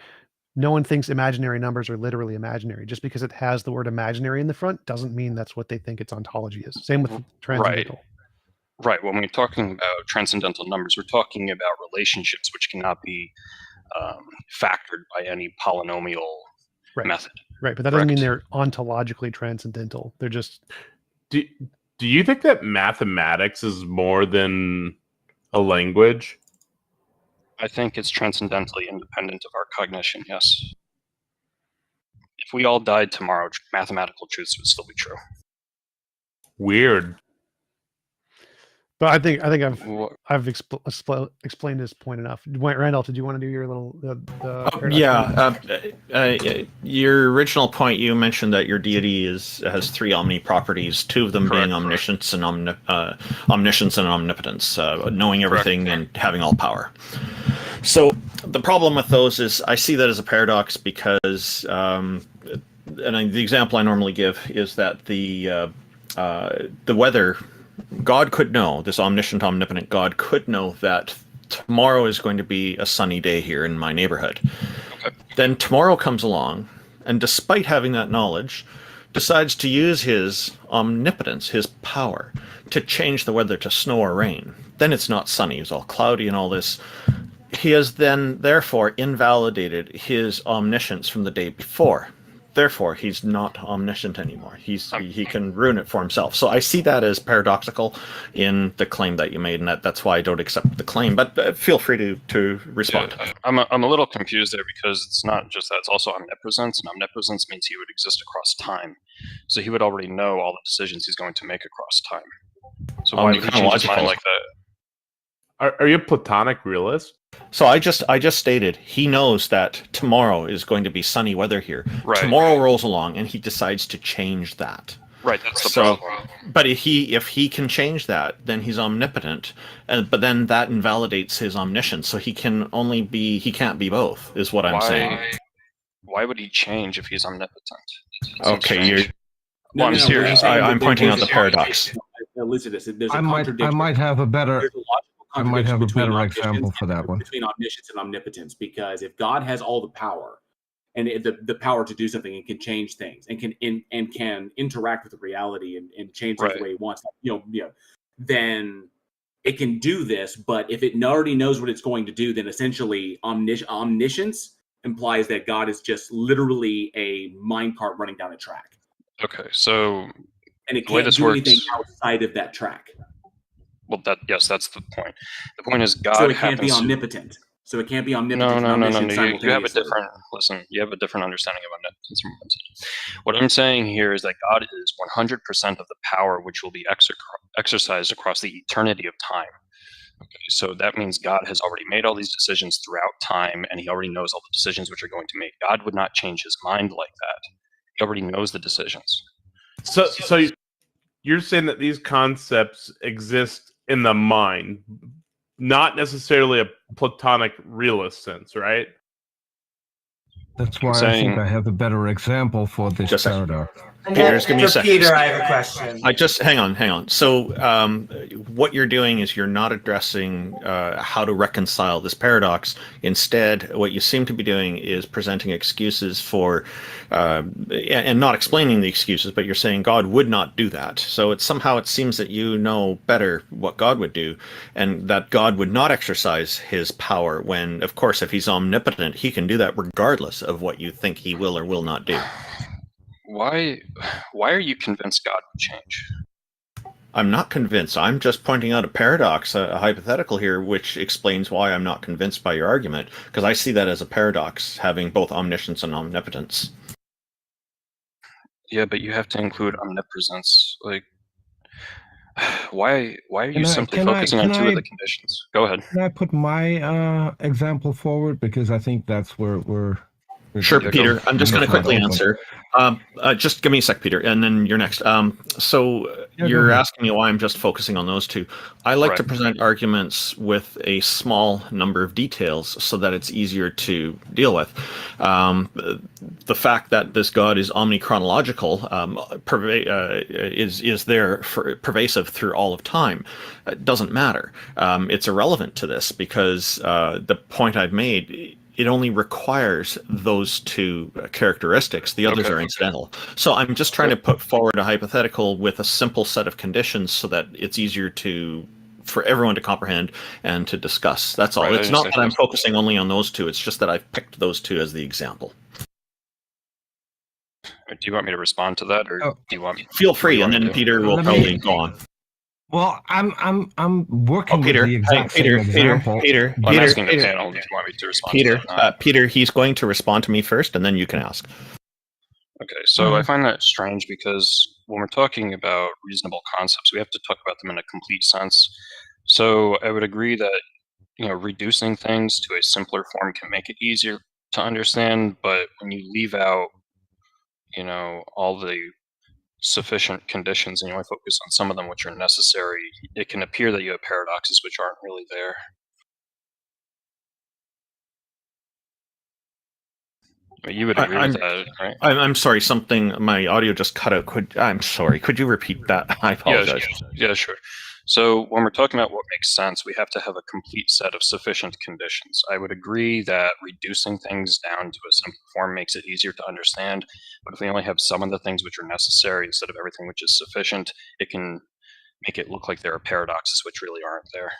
no one thinks imaginary numbers are literally imaginary. Just because it has the word imaginary in the front doesn't mean that's what they think its ontology is. Same with transcendental. Right. When we're talking about transcendental numbers, we're talking about relationships which cannot be factored by any polynomial method. Right, but that doesn't mean they're ontologically transcendental. They're just. Do you think that mathematics is more than a language? I think it's transcendentally independent of our cognition, yes. If we all died tomorrow, mathematical truths would still be true. Weird. But I think I've explained this point enough. Randolph, did you want to do your little? Your original point, you mentioned that your deity has three omni properties, two of them being omniscience and omnipotence, knowing everything and having all power. So the problem with those is I see that as a paradox because, the example I normally give is that the weather. God could know, this omniscient, omnipotent God could know that tomorrow is going to be a sunny day here in my neighborhood. Okay. Then tomorrow comes along, and despite having that knowledge, decides to use his omnipotence, his power, to change the weather to snow or rain. Then it's not sunny, it's all cloudy and all this. He has then, therefore, invalidated his omniscience from the day before. Therefore, he's not omniscient anymore. He can ruin it for himself. So I see that as paradoxical in the claim that you made, and that's why I don't accept the claim. But feel free to respond. Yeah, I'm a little confused there because it's not just that; it's also omnipresence, and omnipresence means he would exist across time. So he would already know all the decisions he's going to make across time. So why would he change his mind like that? Are you a Platonic realist? So I just stated he knows that tomorrow is going to be sunny weather here. Right. Tomorrow rolls along and he decides to change that. Right, that's the problem. But if he can change that, then he's omnipotent. But then that invalidates his omniscience. So he can't be both, is what I'm saying. Why would he change if he's omnipotent? Okay, I'm serious. I'm pointing out the paradox. Listen to this. There's a I contradiction. might have a better. There's a logical I might have a better example for that one. Between omniscience and omnipotence, because if God has all the power and the power to do something and can change things and can interact with reality and change things the way he wants, then it can do this. But if it already knows what it's going to do, then essentially omniscience implies that God is just literally a minecart running down a track. Okay, so and it can't do anything outside of that track. Well, that's the point. The point is God. So it can't be omnipotent. So it can't be omnipotent. No. You have a different. Listen, you have a different understanding of omnipotence. What I'm saying here is that God is 100% of the power which will be exercised across the eternity of time. Okay, so that means God has already made all these decisions throughout time, and he already knows all the decisions which are going to make. God would not change his mind like that. He already knows the decisions. So you're saying that these concepts exist in the mind, not necessarily a Platonic realist sense, right? That's why I think I have a better example for this paradox. Peter, just give me a second. Peter, I have a question. Hang on. So, what you're doing is you're not addressing how to reconcile this paradox. Instead, what you seem to be doing is presenting excuses for, and not explaining the excuses, but you're saying God would not do that. So it seems that you know better what God would do, and that God would not exercise his power when, of course, if he's omnipotent, he can do that regardless of what you think he will or will not do. Why are you convinced God would change? I'm not convinced. I'm just pointing out a paradox, a hypothetical here, which explains why I'm not convinced by your argument, because I see that as a paradox, having both omniscience and omnipotence. Yeah, but you have to include omnipresence. Like, why are you simply focusing on two of the conditions? Go ahead. Can I put my example forward? Because I think that's where we're... Sure, Peter. I'm just going to quickly answer. Just give me a sec, Peter, and then you're next. You're asking me why I'm just focusing on those two. I like to present arguments with a small number of details so that it's easier to deal with. The fact that this God is omnichronological is there pervasive through all of time. It doesn't matter. It's irrelevant to this because the point I've made, it only requires those two characteristics. The others are incidental. So I'm just trying to put forward a hypothetical with a simple set of conditions so that it's easier for everyone to comprehend and to discuss. That's all. It's not that I'm focusing only on those two. It's just that I've picked those two as the example. Do you want me to respond to that, or do you want me? Feel free, and then Peter will probably go on. Well, I'm working with the exact same example. Peter, I'm asking the panel. Do you want me to respond? Peter, he's going to respond to me first, and then you can ask. Okay, so I find that strange because when we're talking about reasonable concepts, we have to talk about them in a complete sense. So I would agree that reducing things to a simpler form can make it easier to understand, but when you leave out all the sufficient conditions and you only focus on some of them which are necessary, it can appear that you have paradoxes which aren't really there. You would agree with that, right? I'm sorry, my audio just cut out. I'm sorry, could you repeat that? I apologize. Yeah, sure. So when we're talking about what makes sense, we have to have a complete set of sufficient conditions. I would agree that reducing things down to a simple form makes it easier to understand, but if we only have some of the things which are necessary instead of everything which is sufficient, it can make it look like there are paradoxes which really aren't there.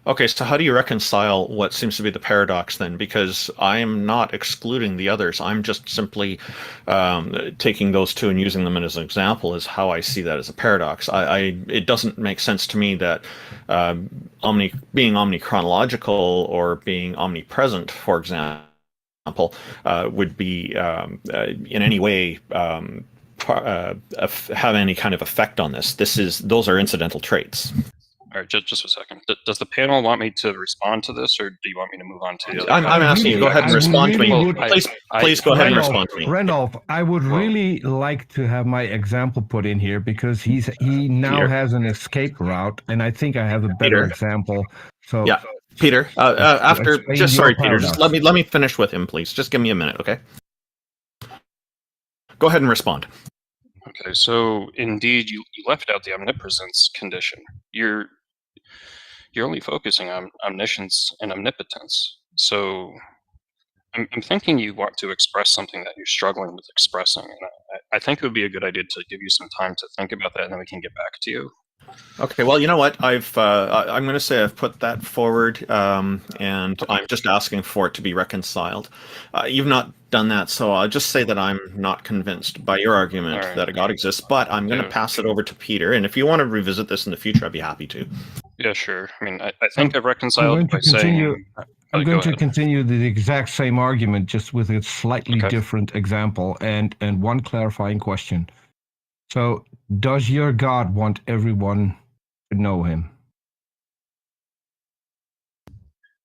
Okay, so how do you reconcile what seems to be the paradox then? Because I am not excluding the others. I'm just simply taking those two and using them as an example as how I see that as a paradox. It doesn't make sense to me that being omnichronological or being omnipresent, for example, would be in any way have any kind of effect on this. Those are incidental traits. All right, just a second. Does the panel want me to respond to this, or do you want me to move on to the other? I'm asking you. Go ahead and respond to me. Please go ahead and respond to me. Randolph, I would really like to have my example put in here because he now has an escape route, and I think I have a better example. So yeah, Peter. Peter. Just let me finish with him, please. Just give me a minute, okay? Go ahead and respond. Okay, so indeed, you left out the omnipresence condition. you're only focusing on omniscience and omnipotence. So I'm thinking you want to express something that you're struggling with expressing, and I think it would be a good idea to give you some time to think about that, and then we can get back to you. Okay, well, you know what? I'm going to say I've put that forward, and I'm just asking for it to be reconciled. You've not done that, so I'll just say that I'm not convinced by your argument that a God exists, but I'm going to pass it over to Peter, and if you want to revisit this in the future, I'd be happy to. Yeah, sure. I mean, I think I've reconciled by saying... I'm going to ahead. continue the exact same argument, just with a slightly different example and one clarifying question. So, does your God want everyone to know him?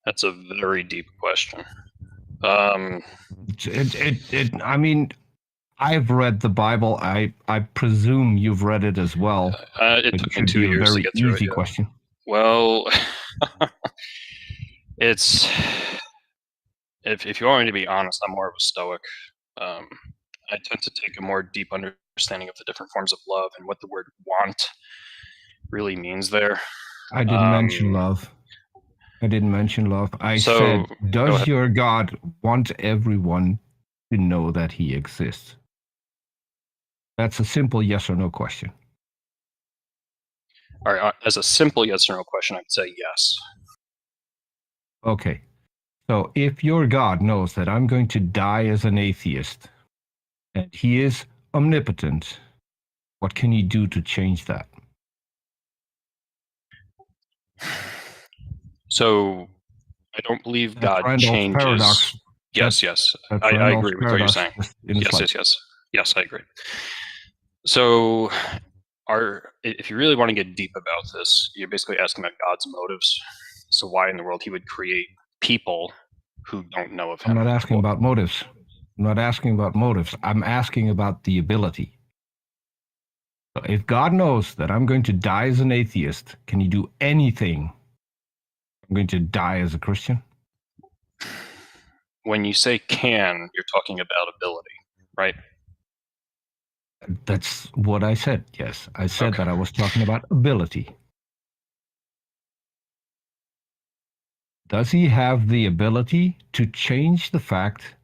That's a very deep question. I mean, I've read the Bible. I presume you've read it as well. It took me 2 years to get through it. Easy question. Well, it's if you want me to be honest, I'm more of a Stoic. I tend to take a more deep understanding of the different forms of love and what the word "want" really means there. I didn't mention love. I said, does your God want everyone to know that he exists? That's a simple yes or no question. All right, as a simple yes or no question, I'd say yes. Okay. So if your God knows that I'm going to die as an atheist, and he is omnipotent, what can he do to change that? So I don't believe God changes. Paradox. Yes. I agree with what you're saying. Yes, I agree. So if you really want to get deep about this, you're basically asking about God's motives. So why in the world he would create people who don't know of him? I'm not asking about motives. I'm asking about the ability. So if God knows that I'm going to die as an atheist, can he do anything? I'm going to die as a Christian? When you say can, you're talking about ability, right? That's what I said, yes. I said that I was talking about ability. Does he have the ability to change the fact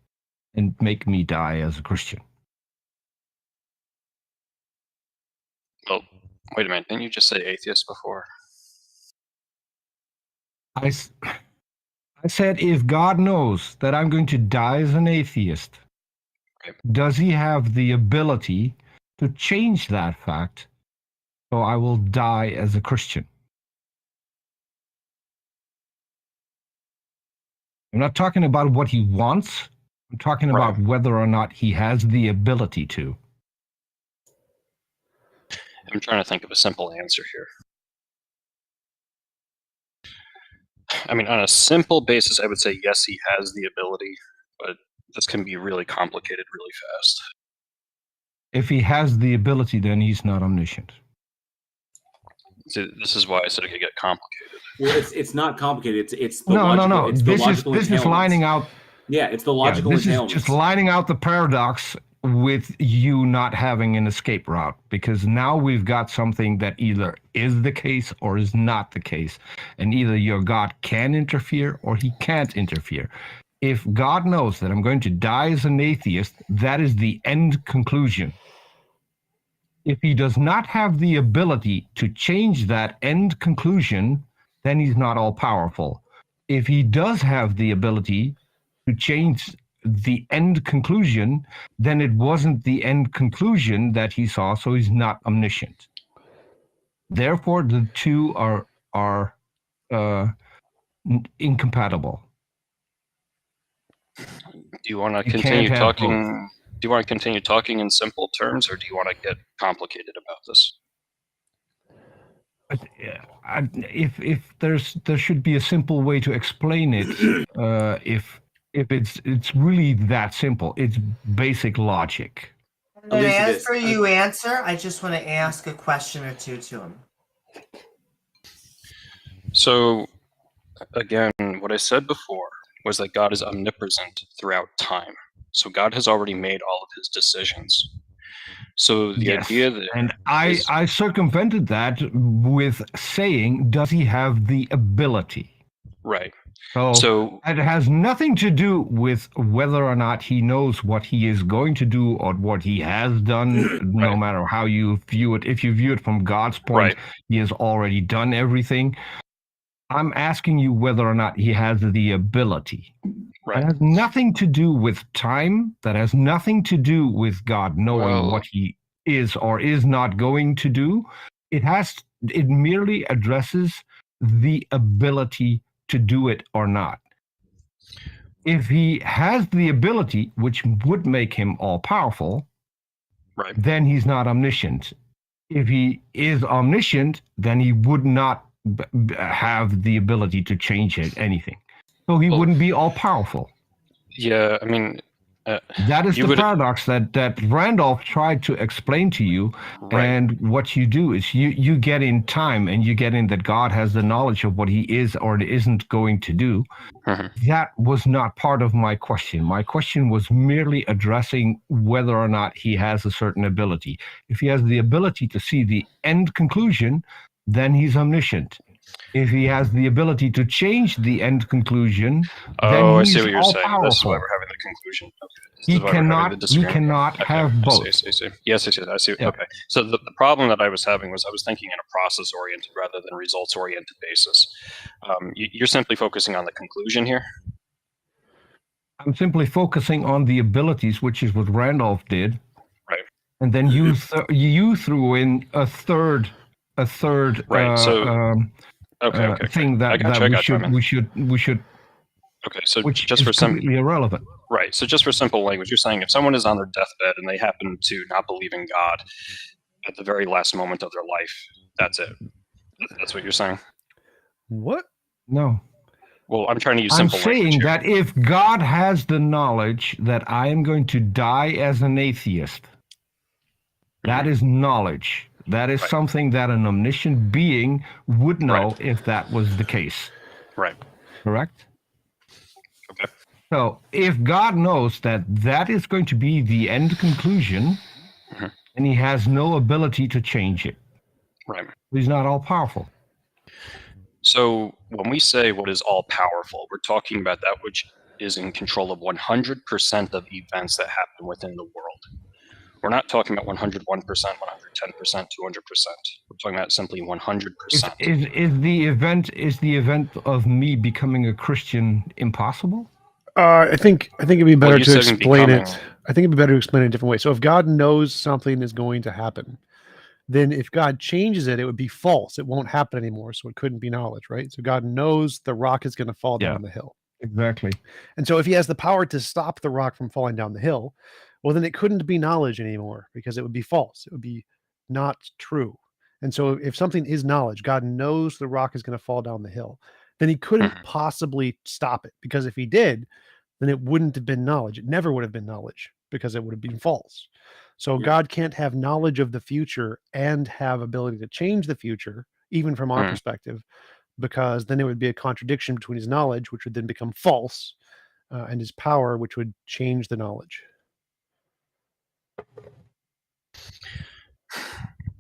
and make me die as a Christian? Well, wait a minute. Didn't you just say atheist before? I said if God knows that I'm going to die as an atheist, does he have the ability to change that fact so I will die as a Christian? I'm not talking about what he wants. I'm talking about whether or not he has the ability to. I'm trying to think of a simple answer here. I mean, on a simple basis, I would say yes, he has the ability, but this can be really complicated really fast. If he has the ability, then he's not omniscient. So this is why I said it could get complicated. Well, it's not complicated. It's the no. It's the logical this is lining out. Yeah, it's the logical this entailments. is just lining out the paradox with you not having an escape route, because now we've got something that either is the case or is not the case, and either your God can interfere or he can't interfere. If God knows that I'm going to die as an atheist, that is the end conclusion. If he does not have the ability to change that end conclusion, then he's not all powerful. If he does have the ability to change the end conclusion, then it wasn't the end conclusion that he saw, so he's not omniscient. Therefore, the two are incompatible. Do you want to continue talking? Do you want to continue talking in simple terms, or do you want to get complicated about this? If there should be a simple way to explain it. If it's really that simple, it's basic logic. And then after you answer, I just want to ask a question or two to him. So, again, what I said before was that God is omnipresent throughout time. So God has already made all of his decisions. So the idea that and I circumvented that with saying, does he have the ability? Right. So it has nothing to do with whether or not he knows what he is going to do or what he has done, no matter how you view it. If you view it from God's point, he has already done everything. I'm asking you whether or not he has the ability. That has nothing to do with time. That has nothing to do with God knowing what he is or is not going to do. It merely addresses the ability to do it or not. If he has the ability, which would make him all-powerful, then he's not omniscient. If he is omniscient, then he would not have the ability to change anything. So he wouldn't be all-powerful. Yeah, I mean... that is the paradox that Randolph tried to explain to you, and what you do is you get in time, and you get in that God has the knowledge of what he is or isn't going to do. That was not part of my question. My question was merely addressing whether or not he has a certain ability. If he has the ability to see the end conclusion, then he's omniscient. If he has the ability to change the end conclusion, then he's I see what you're saying. all-powerful. This is why we're having the conclusion. Okay. He cannot have both. I see. Yes, I see. Yeah. Okay. So the problem that I was having was I was thinking in a process-oriented rather than results-oriented basis. You're simply focusing on the conclusion here? I'm simply focusing on the abilities, which is what Randolph did. Right. And then you threw in a third thing that we should. Okay, so which just is for some completely irrelevant. Right. So just for simple language, you're saying if someone is on their deathbed and they happen to not believe in God at the very last moment of their life, that's it. That's what you're saying. What? No. Well, I'm trying to use simple language. I'm saying that if God has the knowledge that I am going to die as an atheist, that is knowledge. That is something that an omniscient being would know if that was the case. Right. Correct? Okay. So if God knows that that is going to be the end conclusion, and he has no ability to change it. Right. He's not all powerful. So when we say what is all powerful, we're talking about that which is in control of 100% of events that happen within the world. We're not talking about 101%, 110%, 200%. We're talking about simply 100%. Is the event of me becoming a Christian impossible? I think it'd be better to explain becoming... it. I think it'd be better to explain it a different way. So if God knows something is going to happen, then if God changes it, it would be false. It won't happen anymore. So it couldn't be knowledge, right? So God knows the rock is going to fall down the hill. Exactly. And so if he has the power to stop the rock from falling down the hill, well, then it couldn't be knowledge anymore because it would be false. It would be not true. And so if something is knowledge, God knows the rock is going to fall down the hill, then he couldn't possibly stop it, because if he did, then it wouldn't have been knowledge. It never would have been knowledge because it would have been false. So God can't have knowledge of the future and have ability to change the future, even from our perspective, because then it would be a contradiction between his knowledge, which would then become false, and his power, which would change the knowledge.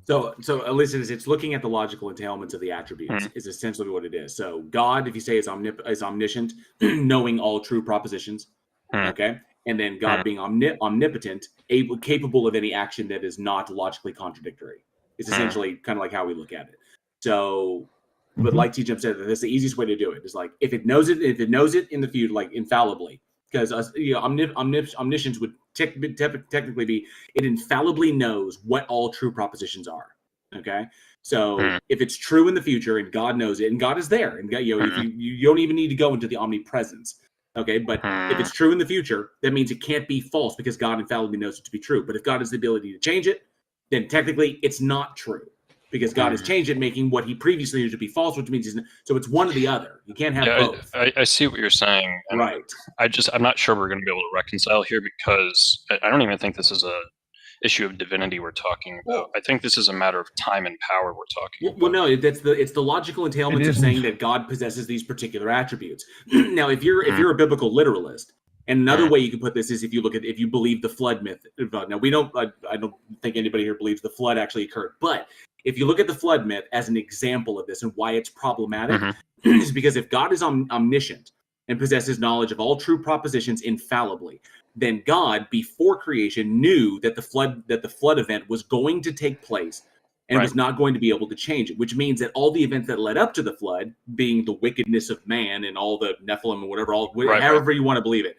So at least it's looking at the logical entailments of the attributes is essentially what it is. So God, if you say is omniscient, knowing all true propositions, okay, and then God being omnipotent, capable of any action that is not logically contradictory. It's essentially kind of like how we look at it. So, but like TJump said, that's the easiest way to do it. Is like if it knows it in the future, like infallibly, because omniscience would technically be it infallibly knows what all true propositions are. Okay, so if it's true in the future and God knows it, and God is there, and God, if you don't even need to go into the omnipresence. Okay, but if it's true in the future, that means it can't be false because God infallibly knows it to be true. But if God has the ability to change it, then technically it's not true because God has changed it, making what he previously knew to be false, which means so it's one or the other. You can't have both. I see what you're saying. And right. I'm not sure we're going to be able to reconcile here because I don't even think this is a issue of divinity we're talking about. I think this is a matter of time and power we're talking about. Well, no, it's the logical entailments of saying that God possesses these particular attributes. Now, if you're a biblical literalist And another way you can put this is if you believe the flood myth. Now I don't think anybody here believes the flood actually occurred, but if you look at the flood myth as an example of this and why it's problematic, is because if God is omniscient and possesses knowledge of all true propositions infallibly, then God, before creation, knew that the flood event was going to take place and was not going to be able to change it, which means that all the events that led up to the flood, being the wickedness of man and all the Nephilim and whatever, however you want to believe it,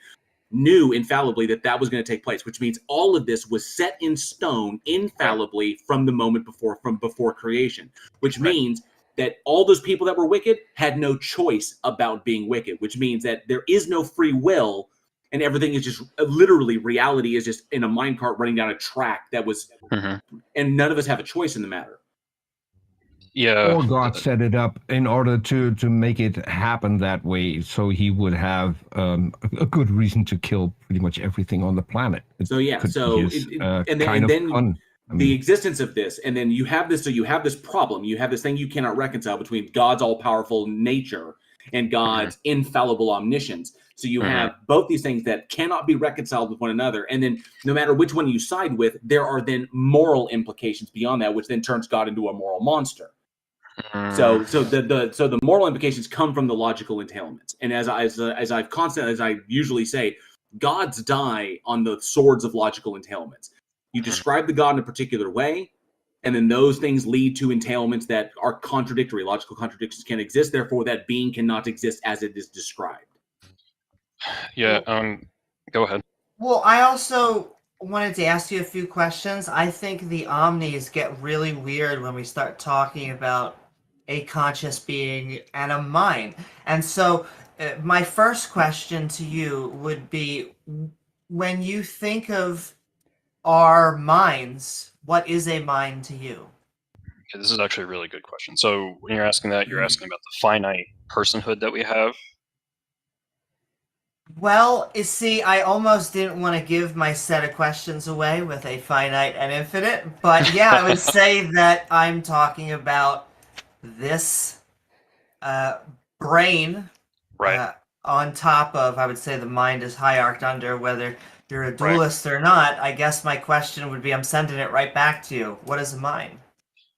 knew infallibly that was going to take place, which means all of this was set in stone infallibly from the moment before creation, which means that all those people that were wicked had no choice about being wicked, which means that there is no free will and everything is just literally reality is just in a minecart running down a track that was, and none of us have a choice in the matter. Yeah. Or God set it up in order to make it happen that way, so he would have a good reason to kill pretty much everything on the planet. So yeah, and then the existence of this, and then you have this. So you have this problem. You have this thing you cannot reconcile between God's all-powerful nature and God's infallible omniscience. So you have both these things that cannot be reconciled with one another. And then no matter which one you side with, there are then moral implications beyond that, which then turns God into a moral monster. So the moral implications come from the logical entailments. And as I usually say, gods die on the swords of logical entailments. You describe the god in a particular way, and then those things lead to entailments that are contradictory. Logical contradictions can exist, therefore that being cannot exist as it is described. Yeah, go ahead. Well, I also wanted to ask you a few questions. I think the omnis get really weird when we start talking about a conscious being and a mind. And so my first question to you would be, when you think of our minds, what is a mind to you? Okay, this is actually a really good question. So when you're asking that, you're asking about the finite personhood that we have. Well, you see, I almost didn't want to give my set of questions away with a finite and infinite, but yeah, I would say that I'm talking about this brain on top of, I would say the mind is hierarched under, whether you're a dualist or not. I guess my question would be, I'm sending it right back to you. What is a mind?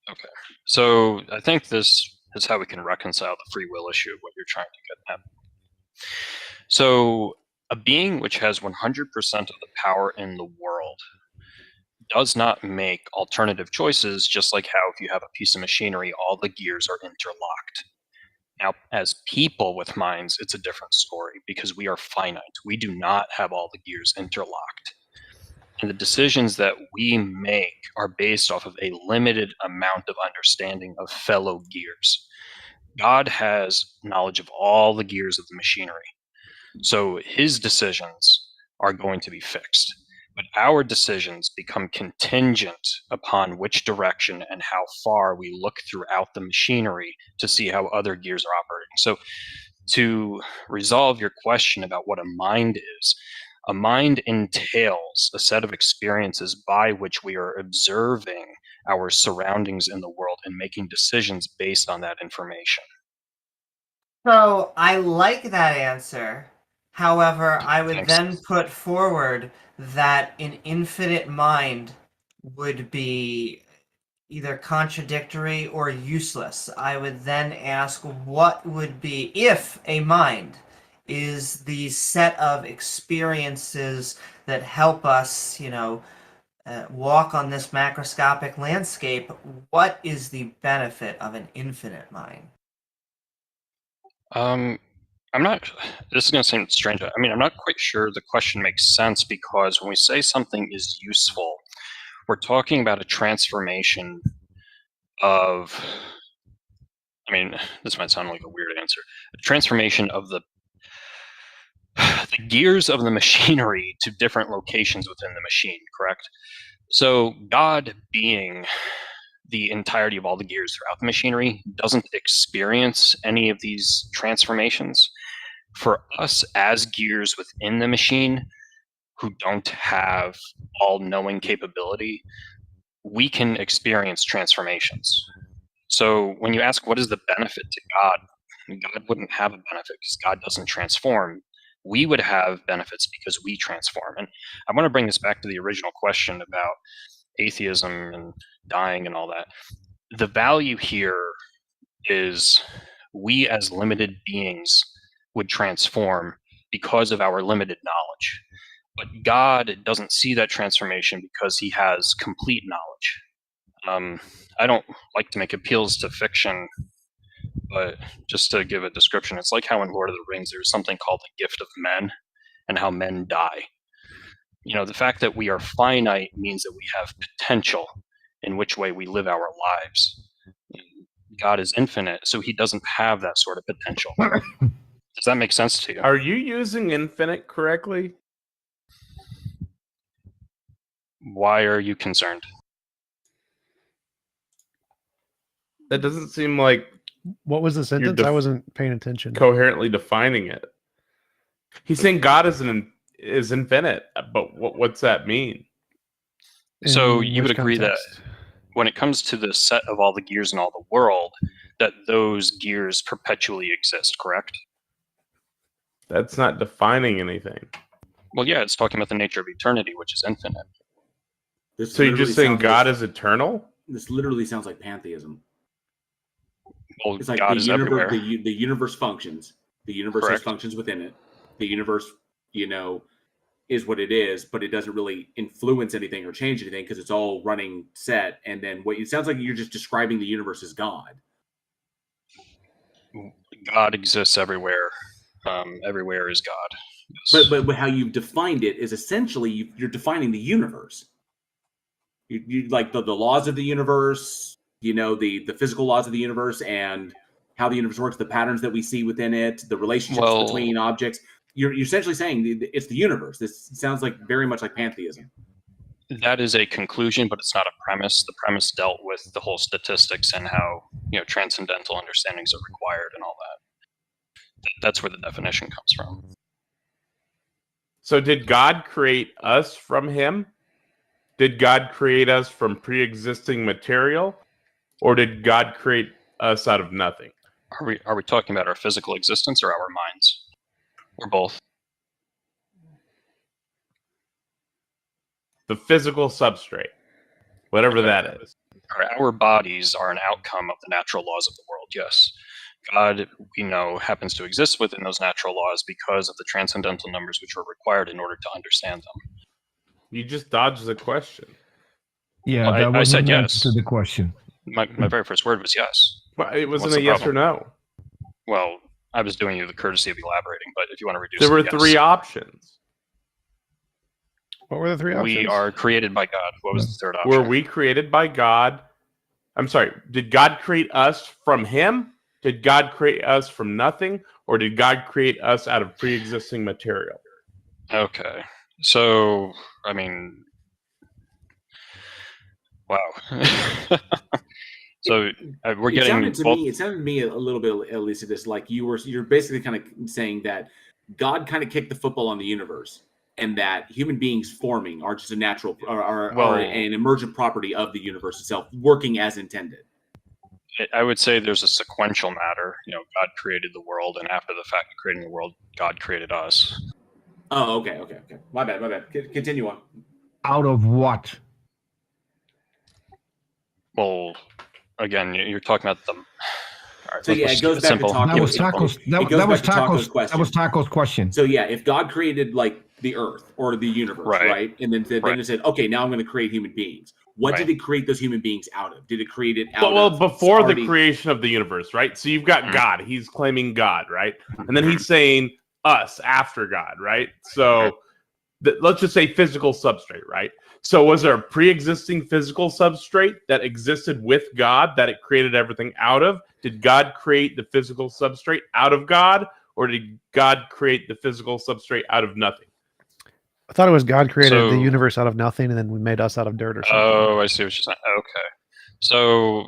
Okay. So I think this is how we can reconcile the free will issue of what you're trying to get at. So a being which has 100% of the power in the world does not make alternative choices, just like how if you have a piece of machinery, all the gears are interlocked. Now, as people with minds, it's a different story because we are finite. We do not have all the gears interlocked. And the decisions that we make are based off of a limited amount of understanding of fellow gears. God has knowledge of all the gears of the machinery. So his decisions are going to be fixed. But our decisions become contingent upon which direction and how far we look throughout the machinery to see how other gears are operating. So to resolve your question about what a mind is, a mind entails a set of experiences by which we are observing our surroundings in the world and making decisions based on that information. So I like that answer. However, I would then put forward that an infinite mind would be either contradictory or useless. I would then ask, what would be, if a mind is the set of experiences that help us, walk on this macroscopic landscape, what is the benefit of an infinite mind? I'm not, this is going to seem strange. I mean, I'm not quite sure the question makes sense because when we say something is useful, we're talking about a transformation of, I mean, this might sound like a weird answer, a transformation of the gears of the machinery to different locations within the machine, correct? So God being the entirety of all the gears throughout the machinery doesn't experience any of these transformations. For us as gears within the machine who don't have all-knowing capability, we can experience transformations. So when you ask what is the benefit to God, God wouldn't have a benefit because God doesn't transform. we would have benefits because we transform. And I want to bring this back to the original question about atheism and dying and all that. The value here is we as limited beings would transform because of our limited knowledge. But God doesn't see that transformation because he has complete knowledge. I don't like to make appeals to fiction, but just to give a description, it's like how in Lord of the Rings there's something called the gift of men and how men die. You know, the fact that we are finite means that we have potential in which way we live our lives. God is infinite, so he doesn't have that sort of potential. Does that make sense to you? Are you using infinite correctly? Why are you concerned? That doesn't seem like... What was the sentence? I wasn't paying attention. Coherently defining it. He's saying God is infinite, but what's that mean? So you would agree that when it comes to the set of all the gears in all the world, that those gears perpetually exist, correct? That's not defining anything. Well, yeah, it's talking about the nature of eternity, which is infinite. So you're just saying God is eternal? This literally sounds like pantheism. Well, it's like God the is universe. everywhere. The universe functions. The universe has Correct. functions within it. The universe, is what it is, but it doesn't really influence anything or change anything because it's all running set. And then it sounds like you're just describing the universe as God. God exists everywhere. Everywhere is God. Yes. But how you've defined it is essentially you're defining the universe. You like the laws of the universe, the physical laws of the universe and how the universe works, the patterns that we see within it, the relationships between objects. You're essentially saying it's the universe. This sounds like very much like pantheism. That is a conclusion, but it's not a premise. The premise dealt with the whole statistics and how transcendental understandings are required and all that. That's where the definition comes from. So did God create us from him? Did God create us from pre-existing material? Or did God create us out of nothing? Are we talking about our physical existence or our minds? Or both? The physical substrate. Whatever that is. Our bodies are an outcome of the natural laws of the world, yes. God, we know, happens to exist within those natural laws because of the transcendental numbers which were required in order to understand them. You just dodged the question. Yeah, Well, that I was said an yes. answer to the question. My very first word was yes. But it wasn't What's a the yes problem? or no. Well, I was doing you the courtesy of elaborating, but if you want to reduce There were it, yes. 3 options. What were the 3 options? We are created by God. What was the third option? Were we created by God? I'm sorry. Did God create us from him? Did God create us from nothing? Or did God create us out of pre-existing material? Okay. So, I mean, wow. So we're It getting sounded to me a little bit, at least, of this like you're basically kind of saying that God kind of kicked the football on the universe, and that human beings forming are just a natural are an emergent property of the universe itself, working as intended. I would say there's a sequential matter. God created the world, and after the fact of creating the world, God created us. Oh, okay. My bad. Continue on. Out of what? Well, again, you're talking about the. So yeah, it goes back to Taco's. That was Taco's. That was Taco's question. So yeah, if God created like the Earth or the universe, right? And then it said, okay, now I'm going to create human beings. What did it create those human beings out of? Did it create it out of? Well, before the creation of the universe, right? So you've got God. He's claiming God, right? And then he's saying us after God, right? So let's just say physical substrate, right? So was there a pre-existing physical substrate that existed with God that it created everything out of? Did God create the physical substrate out of God? Or did God create the physical substrate out of nothing? I thought it was God created the universe out of nothing, and then we made us out of dirt or something. Oh, I see what you're saying. Okay. So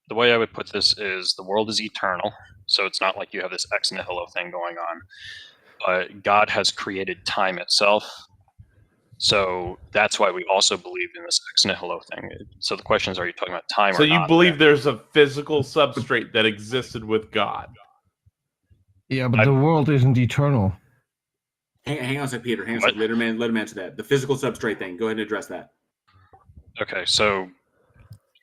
the way I would put this is the world is eternal. So it's not like you have this ex nihilo thing going on. But God has created time itself. So that's why we also believe in this ex nihilo thing. So the question is, are you talking about time or not? So you believe there's a physical substrate that existed with God? Yeah, but the world isn't eternal. Hang on a sec, Peter. Hang on a sec. Let him answer that. The physical substrate thing. Go ahead and address that. Okay, so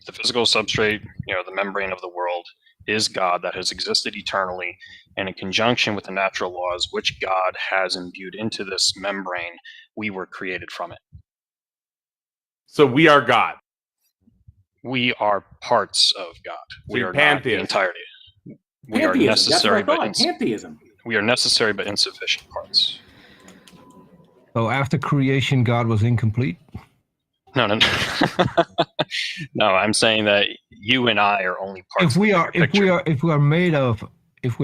the physical substrate, the membrane of the world, is God that has existed eternally, and in conjunction with the natural laws which God has imbued into this membrane, we were created from it. So we are God. We are parts of God. We are not the entirety. We Pantheism. are necessary, That's what I thought. Pantheism. We are necessary but insufficient parts. So after creation, God was incomplete? No. No, I'm saying that you and I are only parts. If we are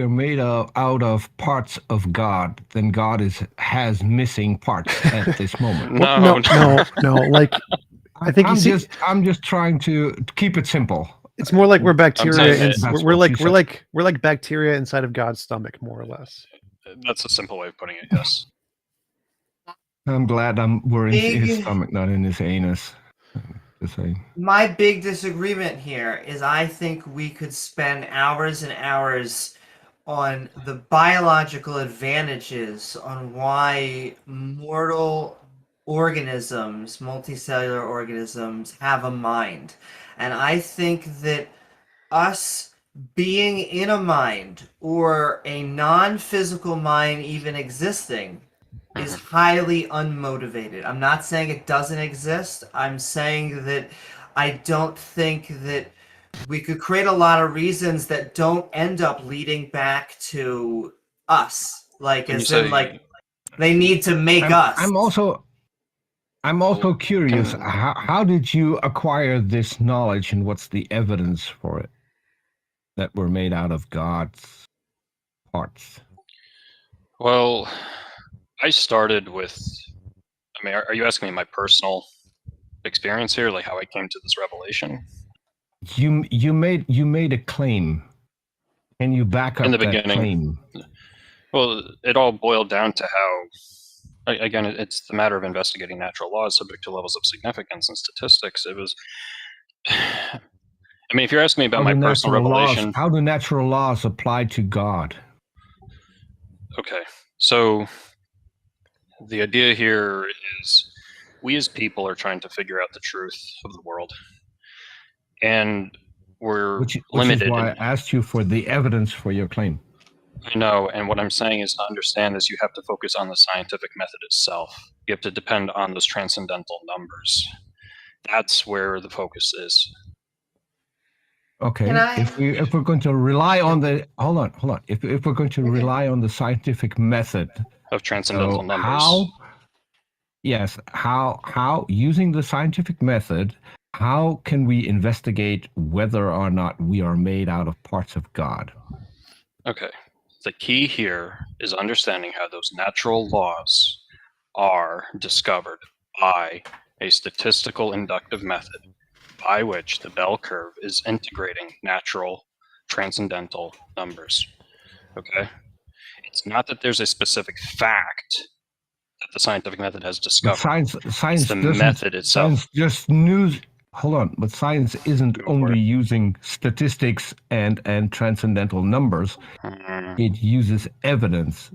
made out of parts of God, then God has missing parts at this moment. No. Like, I think I'm just trying to keep it simple. It's more like we're bacteria. We're like bacteria inside of God's stomach, more or less. That's a simple way of putting it. Yes. I'm glad we're in his stomach, not in his anus. My big disagreement here is I think we could spend hours and hours on the biological advantages on why mortal organisms, multicellular organisms, have a mind. And I think that us being in a mind or a non-physical mind even existing is highly unmotivated. I'm not saying it doesn't exist. I'm saying that I don't think that we could create a lot of reasons that don't end up leading back to us. Like, as in, like, they need to make us. I'm also curious, how did you acquire this knowledge, and what's the evidence for it that we're made out of God's parts? Well, I started with, are you asking me my personal experience here, like how I came to this revelation? You made a claim. Can you back up in the that beginning claim? Well, it all boiled down to how, again, it's the matter of investigating natural laws subject to levels of significance and statistics. It was, if you're asking me about my personal revelation, how do natural laws apply to God? Okay, so the idea here is we as people are trying to figure out the truth of the world, and we're limited. Which is why I asked you for the evidence for your claim. I know, and what I'm saying is to understand is you have to focus on the scientific method itself. You have to depend on those transcendental numbers. That's where the focus is. Okay, if we're going to rely on the hold on. If we're going to rely on the scientific method of transcendental numbers, how using the scientific method, how can we investigate whether or not we are made out of parts of God? Okay, the key here is understanding how those natural laws are discovered by a statistical inductive method by which the bell curve is integrating natural transcendental numbers. Okay? It's not that there's a specific fact that the scientific method has discovered. Science it's the method itself. But science isn't only using statistics and transcendental numbers. It uses evidence.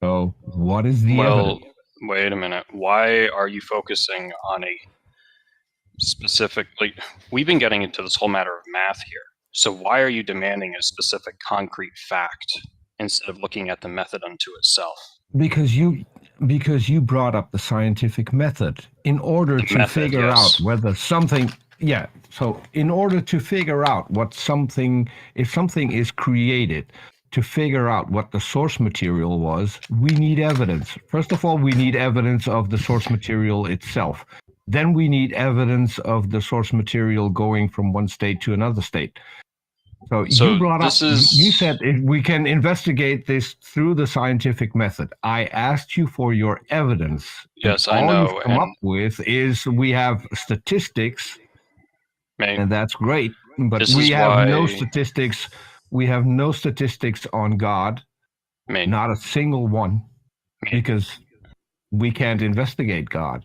So what is the evidence? Wait a minute. Why are you focusing on a specific, we've been getting into this whole matter of math here. So why are you demanding a specific concrete fact instead of looking at the method unto itself? Because you brought up the scientific method in order to figure out whether something, so in order to figure out if something is created, to figure out what the source material was, we need evidence. First of all, we need evidence of the source material itself. Then we need evidence of the source material going from one state to another state. So you brought up, you said if we can investigate this through the scientific method. I asked you for your evidence. Yes, I know. All you've come up with is we have statistics, and that's great, but we have no statistics. We have no statistics on God, not a single one, because we can't investigate God.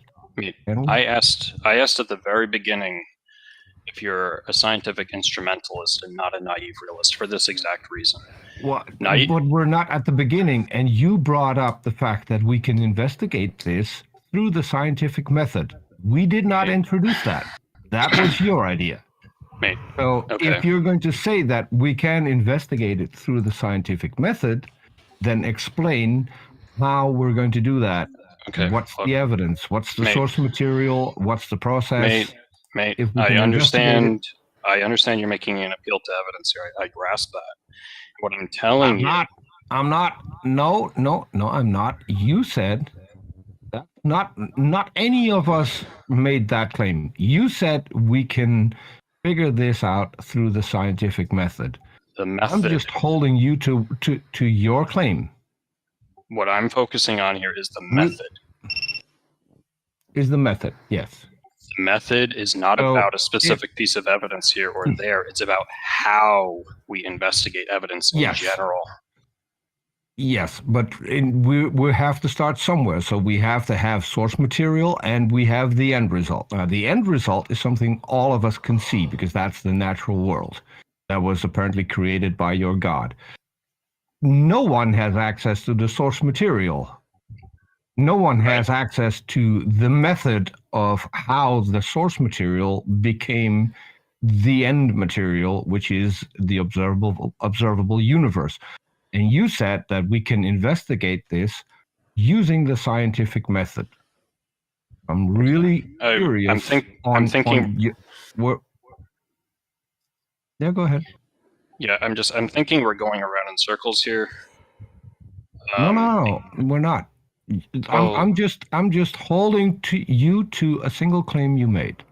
I asked at the very beginning if you're a scientific instrumentalist and not a naive realist for this exact reason. Well, Now you- but we're not at the beginning, and you brought up the fact that we can investigate this through the scientific method. We did not introduce that. That was your idea. Mate, So okay. if you're going to say that we can investigate it through the scientific method, then explain how we're going to do that. Okay. What's Look, the evidence? What's the mate, source material? What's the process? Mate, If we I can investigate it- understand you're making an appeal to evidence here. I grasp that. What I'm telling you, I'm not. No, I'm not. You said that. Not any of us made that claim. You said we can figure this out through the scientific method. the method. I'm just holding you to your claim. What I'm focusing on here is the method. Is the method, yes. The method is not about a specific piece of evidence here or there. It's about how we investigate evidence in general. Yes, but we have to start somewhere. So we have to have source material and we have the end result. Now, the end result is something all of us can see because that's the natural world that was apparently created by your God. No one has access to the source material. No one has access to the method of how the source material became the end material, which is the observable universe. And you said that we can investigate this using the scientific method. I'm really curious. I'm thinking. Yeah, go ahead. Yeah, I'm thinking we're going around in circles here. No, we're not. I'm just holding you to a single claim you made.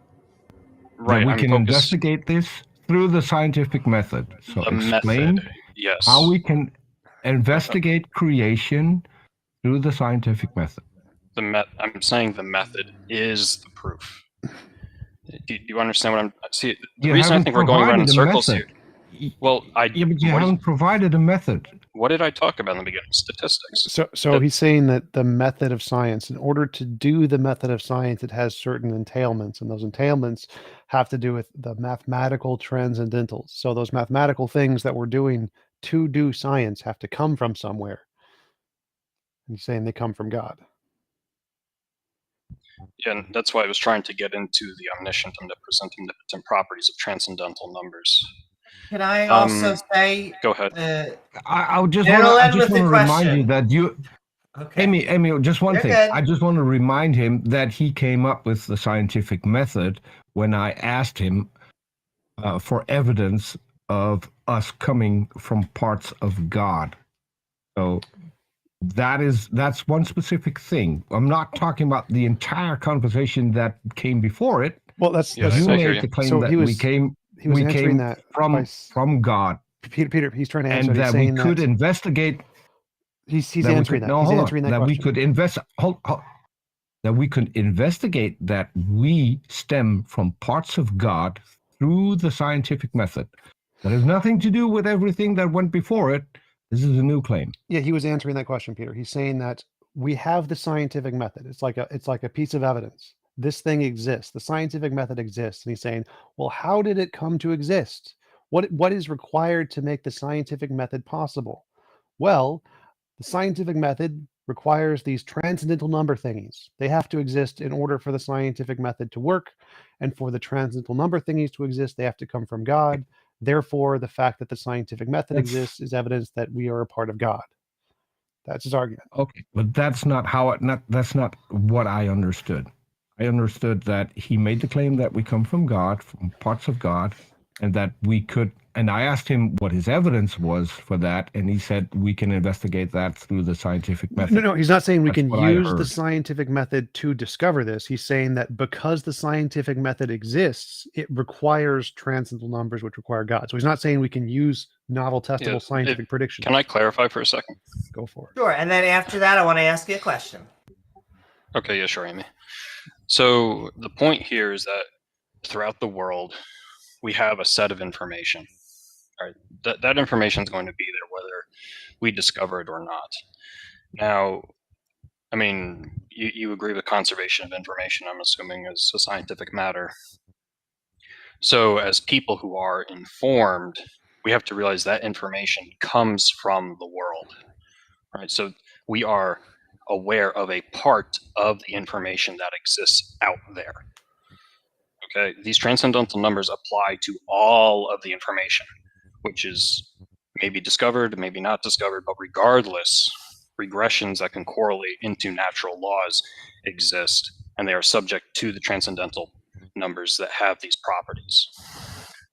Right. That we can investigate this through the scientific method. So explain method, yes. how we can investigate creation through the scientific method. I'm saying the method is the proof. Do you understand what I'm? See, the reason I think we're going around in circles here. Well, but you haven't provided a method. What did I talk about in the beginning? Statistics. So he's saying that the method of science, in order to do the method of science, it has certain entailments, and those entailments have to do with the mathematical transcendentals. So those mathematical things that we're doing to do science have to come from somewhere. And he's saying they come from God. Yeah, and that's why I was trying to get into the omniscient and omnipotent properties of transcendental numbers. Can I also say? Go ahead. I just want to remind you that you, okay. Amy, just one You're thing. good. I just want to remind him that he came up with the scientific method when I asked him for evidence of us coming from parts of God. So that's one specific thing. I'm not talking about the entire conversation that came before it. Well, that's you made the claim that we came. He was answering that from God. Peter, he's trying to answer. And that we could investigate. He's answering that. He's answering that question. We could that we could investigate that we stem from parts of God through the scientific method. That has nothing to do with everything that went before it. This is a new claim. Yeah, he was answering that question, Peter. He's saying that we have the scientific method. It's like a piece of evidence. This thing exists. The scientific method exists. And he's saying, well, how did it come to exist? What is required to make the scientific method possible? Well, the scientific method requires these transcendental number thingies. They have to exist in order for the scientific method to work. And for the transcendental number thingies to exist, they have to come from God. Therefore, the fact that the scientific method exists is evidence that we are a part of God. That's his argument. Okay, but that's not that's not what I understood. I understood that he made the claim that we come from God, from parts of God, and that we could, and I asked him what his evidence was for that, and he said we can investigate that through the scientific method. No, he's not saying we can use the scientific method to discover this. He's saying that because the scientific method exists, it requires transcendental numbers, which require God. So he's not saying we can use novel testable scientific predictions. Can I clarify for a second? Go for it. Sure, and then after that, I want to ask you a question. Okay, yeah, sure, Amy. So the point here is that throughout the world, we have a set of information. Right? That information is going to be there whether we discover it or not. Now, I mean, you agree with conservation of information, I'm assuming, as a scientific matter. So as people who are informed, we have to realize that information comes from the world, right? So we are aware of a part of the information that exists out there. Okay, these transcendental numbers apply to all of the information, which is maybe discovered, maybe not discovered, but regardless, regressions that can correlate into natural laws exist, and they are subject to the transcendental numbers that have these properties.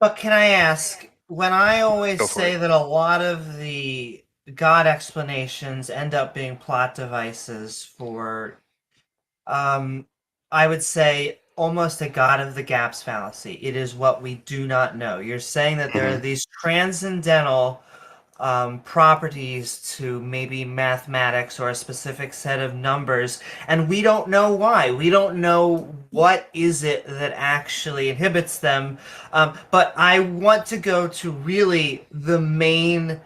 But can I ask, when I always Go for say it. that a lot of the God explanations end up being plot devices for, I would say, almost a God of the gaps fallacy. It is what we do not know. You're saying that there are these transcendental properties to maybe mathematics or a specific set of numbers, and we don't know why. We don't know what is it that actually inhibits them. But I want to go to really the main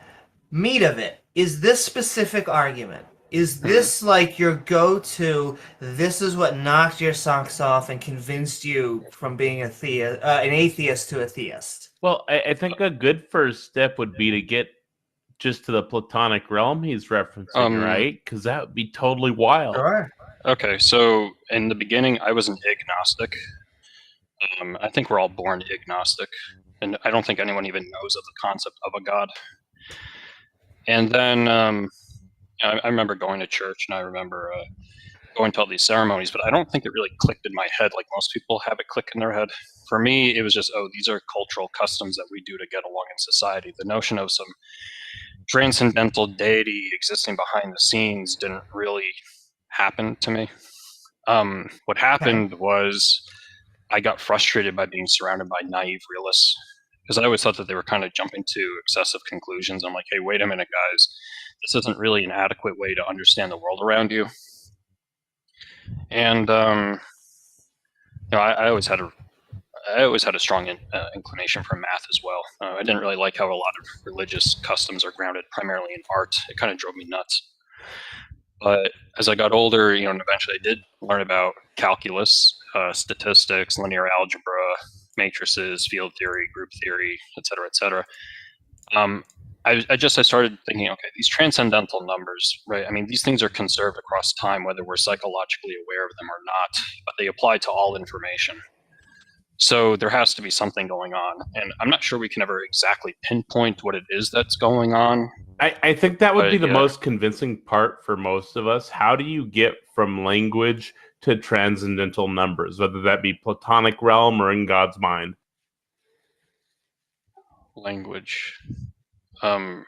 meat of it. Is this specific argument? Is this like your go-to, this is what knocked your socks off and convinced you from being an atheist to a theist? Well, I think a good first step would be to get just to the Platonic realm he's referencing, right? Because that would be totally wild. Sure. Okay, so in the beginning, I was an agnostic. I think we're all born agnostic, and I don't think anyone even knows of the concept of a God. And then I remember going to church, and I remember going to all these ceremonies, but I don't think it really clicked in my head like most people have it click in their head. For me, it was just, oh, these are cultural customs that we do to get along in society. The notion of some transcendental deity existing behind the scenes didn't really happen to me. What happened was I got frustrated by being surrounded by naive realists, because I always thought that they were kind of jumping to excessive conclusions. I'm like, hey, wait a minute, guys. This isn't really an adequate way to understand the world around you. And I always had a strong inclination for math as well. I didn't really like how a lot of religious customs are grounded primarily in art. It kind of drove me nuts. But as I got older, and eventually I did learn about calculus, statistics, linear algebra, matrices, field theory, group theory, et cetera, et cetera. I started thinking, okay, these transcendental numbers, right? I mean, these things are conserved across time, whether we're psychologically aware of them or not, but they apply to all information. So there has to be something going on, and I'm not sure we can ever exactly pinpoint what it is that's going on. I think that would be the most convincing part for most of us. How do you get from language to transcendental numbers, whether that be Platonic realm or in God's mind? Language. What are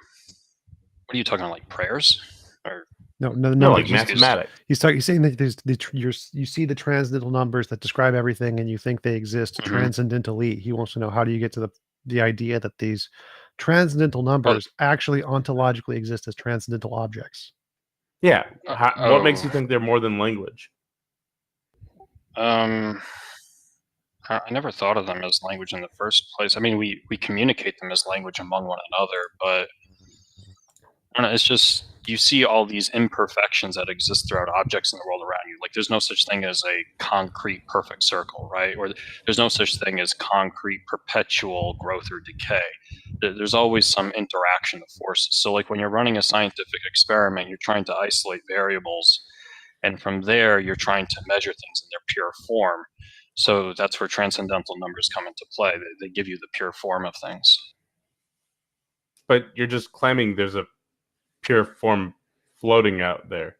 you talking about, like prayers? Or No, like mathematics. He's saying that there's you see the transcendental numbers that describe everything, and you think they exist transcendentally. He wants to know, how do you get to the idea that these transcendental numbers actually ontologically exist as transcendental objects? Yeah. What makes you think they're more than language? I never thought of them as language in the first place. I mean, we communicate them as language among one another, but I don't know, it's just, you see all these imperfections that exist throughout objects in the world around you. Like, there's no such thing as a concrete perfect circle, right? Or there's no such thing as concrete perpetual growth or decay. There's always some interaction of forces. So like when you're running a scientific experiment, you're trying to isolate variables, and from there you're trying to measure things in their pure form. So that's where transcendental numbers come into play. They give you the pure form of things. But you're just claiming there's a pure form floating out there.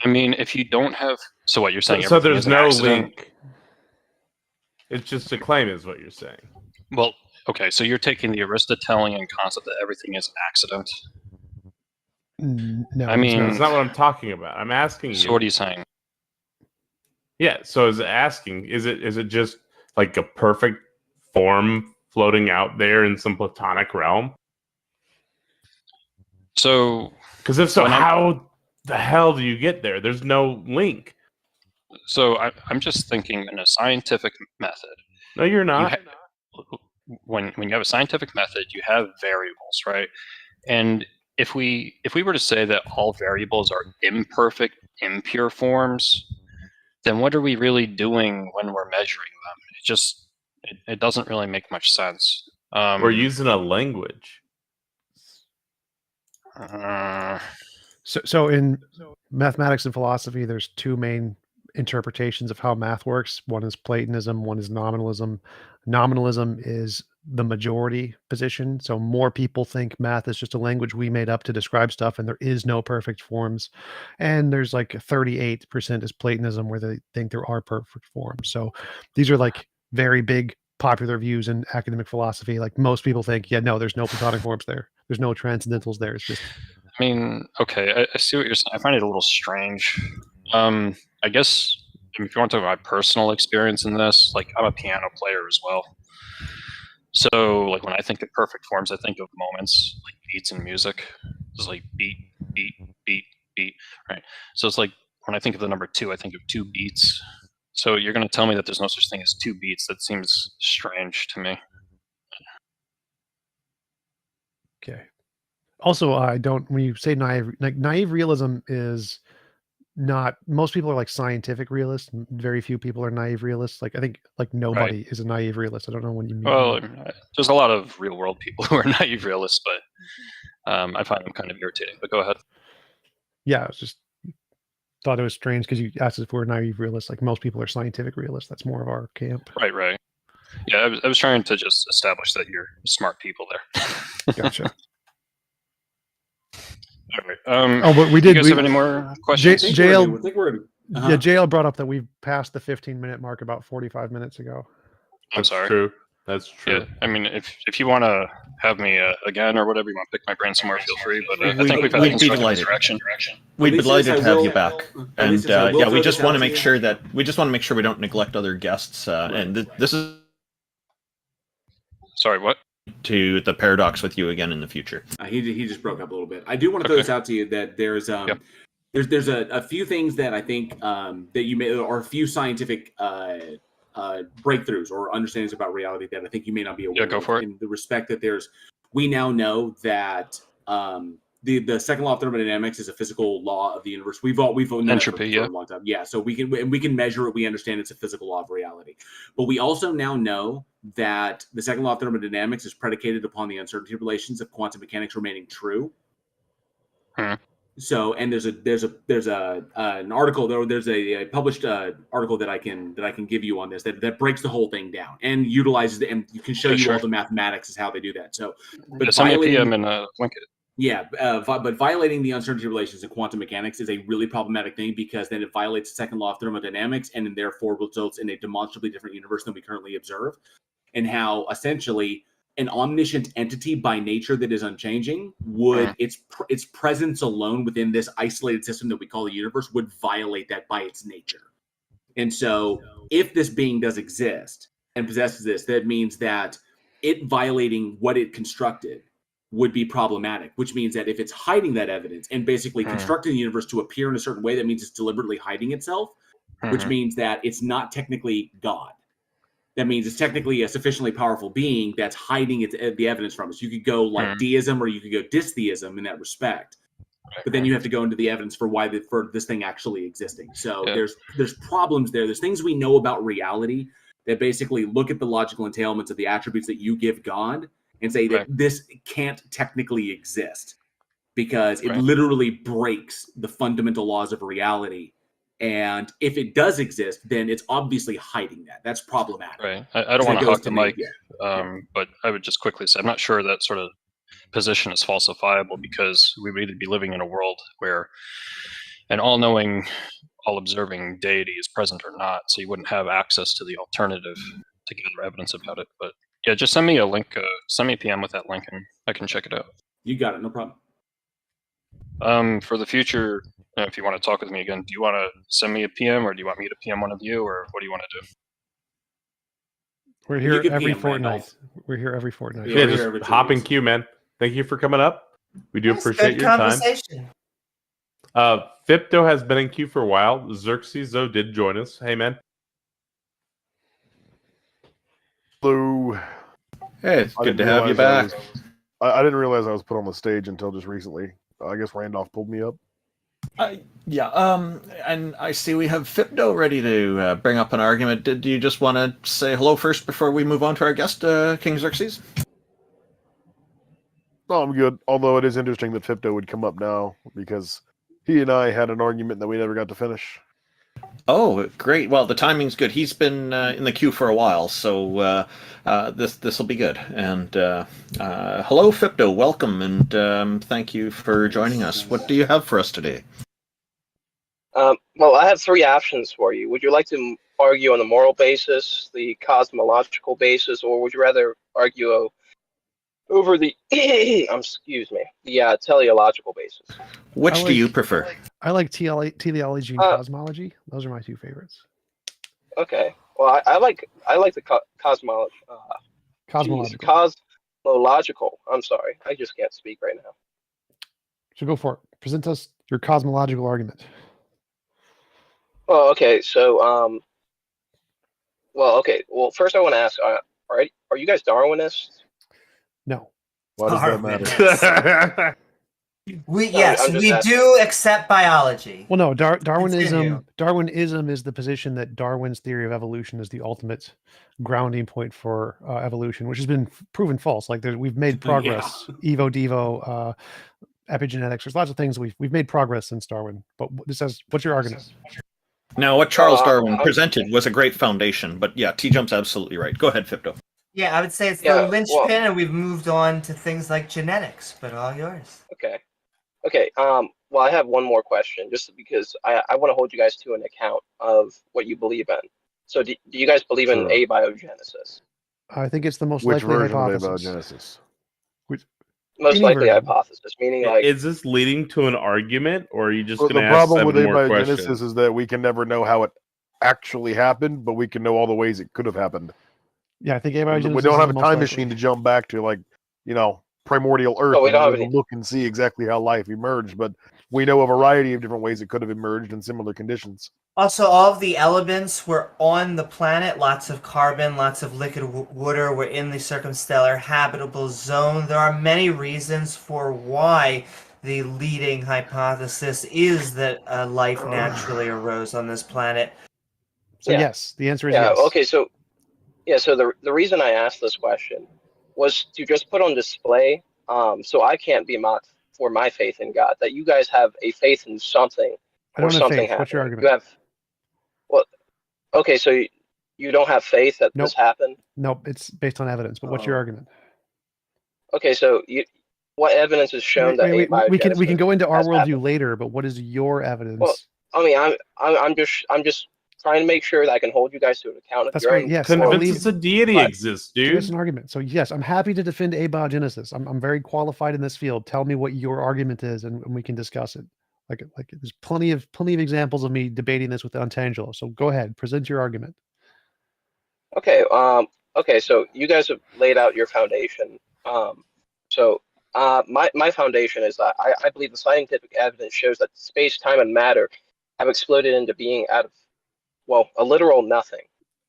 I mean, if you don't have, so what you're saying? So there's no accident? link. It's just a claim, is what you're saying. Well, okay, so you're taking the Aristotelian concept that everything is an accident. No, I mean, that's not what I'm talking about. I'm asking you. So what are you saying? Yeah, so is it just like a perfect form floating out there in some Platonic realm? So, because if so, how the hell do you get there? There's no link. So I'm just thinking in a scientific method. No, you're not. When you have a scientific method, you have variables, right? And if we were to say that all variables are imperfect, impure forms, then what are we really doing when we're measuring them? It doesn't really make much sense. Or using a language. So in mathematics and philosophy, there's two main interpretations of how math works. One is Platonism, one is nominalism. Nominalism is the majority position. So more people think math is just a language we made up to describe stuff, and there is no perfect forms. And there's like 38% is Platonism, where they think there are perfect forms. So these are like very big popular views in academic philosophy. Like most people think, yeah, no, there's no Platonic forms there. There's no transcendentals there. It's just. I mean, okay, I see what you're saying. I find it a little strange. I guess if you want to talk about my personal experience in this, like I'm a piano player as well. So like when I think of perfect forms, I think of moments like beats in music. It's like beat, beat, beat, beat, right? So it's like when I think of the number 2, I think of 2 beats. So you're going to tell me that there's no such thing as 2 beats? That seems strange to me. Okay. Also, I don't. When you say naive realism is not. Most people are like scientific realists. Very few people are naive realists. Like I think like nobody is a naive realist. I don't know when you mean. Well, there's a lot of real world people who are naive realists, but I find them kind of irritating. But go ahead. Yeah, I was just thought it was strange because you asked if we're naive realists. Like most people are scientific realists. That's more of our camp. Right. Yeah, I was trying to just establish that you're smart people there. Gotcha. All right. But we did. You guys have any more questions? JL brought up that we passed the 15-minute mark about 45 minutes ago. I'm sorry. True. That's true. Yeah, I mean, if you want to have me again or whatever, you want to pick my brain somewhere, feel free. But I think we've had a constructive interaction. We'd be delighted to have you back. And yeah, we just want to make sure we don't neglect other guests. And this is. Sorry, what? To the paradox with you again in the future. He just broke up a little bit. I do want to throw this out to you that there's there's a few things that I think that you may, or a few scientific breakthroughs or understandings about reality that I think you may not be aware of. Go for it. In the respect that we now know that the second law of thermodynamics is a physical law of the universe. We've known entropy, for a long time. Yeah, so we can measure it. We understand it's a physical law of reality. But we also now know that the second law of thermodynamics is predicated upon the uncertainty relations of quantum mechanics remaining true. So, and there's an article, there's a published article that I can give you on this that breaks the whole thing down and utilizes and you can show you all the mathematics is how they do that. So, but send me a PM and link it. Yeah, but violating the uncertainty relations in quantum mechanics is a really problematic thing because then it violates the second law of thermodynamics and then therefore results in a demonstrably different universe than we currently observe. And how essentially an omniscient entity by nature that is unchanging would its presence alone within this isolated system that we call the universe would violate that by its nature. And so if this being does exist and possesses this, that means that it violating what it constructed would be problematic, which means that if it's hiding that evidence and basically constructing the universe to appear in a certain way, that means it's deliberately hiding itself, which means that it's not technically God. That means it's technically a sufficiently powerful being that's hiding the evidence from us. You could go like deism or you could go dystheism in that respect. But then you have to go into the evidence for for this thing actually existing. So there's problems there. There's things we know about reality that basically look at the logical entailments of the attributes that you give God and say that this can't technically exist because it literally breaks the fundamental laws of reality. And if it does exist, then it's obviously hiding that. That's problematic. Right. I don't want to hog the mic, but I would just quickly say I'm not sure that sort of position is falsifiable because we would either be living in a world where an all-knowing, all-observing deity is present or not, so you wouldn't have access to the alternative to gather evidence about it. But yeah, just send me a link, send me a PM with that link, and I can check it out. You got it, no problem. For the future, if you want to talk with me again, do you want to send me a PM or do you want me to PM one of you, or what do you want to do? We're here every fortnight. We're here every fortnight. Yeah, just hop in queue, man. Thank you for coming up. We do appreciate your time. Fipto has been in queue for a while. Xerxes, though, did join us. Hey, man. Hello. Hey, it's good to have you back. I didn't realize I was put on the stage until just recently. I guess Randolph pulled me up. And I see we have Fipdo ready to bring up an argument. Did you just want to say hello first before we move on to our guest, King Xerxes? Oh, I'm good. Although it is interesting that Fipto would come up now because he and I had an argument that we never got to finish. Oh, great! Well, the timing's good. He's been in the queue for a while, so this will be good. And hello, Fipto. Welcome, and thank you for joining us. What do you have for us today? Well, I have three options for you. Would you like to argue on the moral basis, the cosmological basis, or would you rather argue over the excuse me, the teleological basis? Which do you prefer? I like teleology and cosmology. Those are my two favorites. Okay. Well, I like the cosmology. Cosmological. Cosmological. I'm sorry, I just can't speak right now. So go for it. Present us your cosmological argument. Oh, okay. So, well, first I want to ask, are you guys Darwinists? No. Why does that matter? We asking. do accept biology. Well, no, Darwinism. Continue. Darwinism is the position that Darwin's theory of evolution is the ultimate grounding point for evolution, which has been proven false. Like we've made progress, Evo, Devo, epigenetics. There's lots of things we've made progress since Darwin. But this says, what's your argument? Now, what Charles Darwin presented was a great foundation, but yeah, T-Jump's absolutely right. Go ahead, Fipto. Yeah, I would say it's the linchpin, and we've moved on to things like genetics, but all yours. Okay. Well, I have one more question, just because I want to hold you guys to an account of what you believe in. So, do you guys believe in abiogenesis? I think it's the most Which likely version hypothesis. of abiogenesis? Most likely hypothesis, meaning like. Is this leading to an argument, or are you just Well, going the to ask problem with 7 more abiogenesis questions? is that we can never know how it actually happened, but we can know all the ways it could have happened. Yeah, I think abiogenesis. We don't have a is the most time likely. machine to jump back to, like, primordial Earth we don't have and any- look and see exactly how life emerged, but we know a variety of different ways it could have emerged in similar conditions. Also, all of the elements were on the planet. Lots of carbon, lots of liquid water were in the circumstellar habitable zone. There are many reasons for why the leading hypothesis is that life naturally arose on this planet. So yes, the answer is yes. Okay, so the reason I asked this question was to just put on display, so I can't be mocked for my faith in God, that you guys have a faith in something. I don't or have something faith. What's your happening. argument? Okay, so you don't have faith that this happened? Nope, it's based on evidence. But what's your argument? Okay, so what evidence has shown that we can go into our has worldview happened? later, but what is your evidence? Well, I mean, I'm just trying to make sure that I can hold you guys to an account of That's your great. own. Yes, Convince us a deity exists, Give dude. us an argument. So yes, I'm happy to defend abiogenesis. I'm very qualified in this field. Tell me what your argument is, and we can discuss it. Like there's plenty of examples of me debating this with Untangelo. So go ahead, present your argument. Okay. Okay. So you guys have laid out your foundation. My foundation is that I believe the scientific evidence shows that space, time, and matter have exploded into being out of, a literal nothing.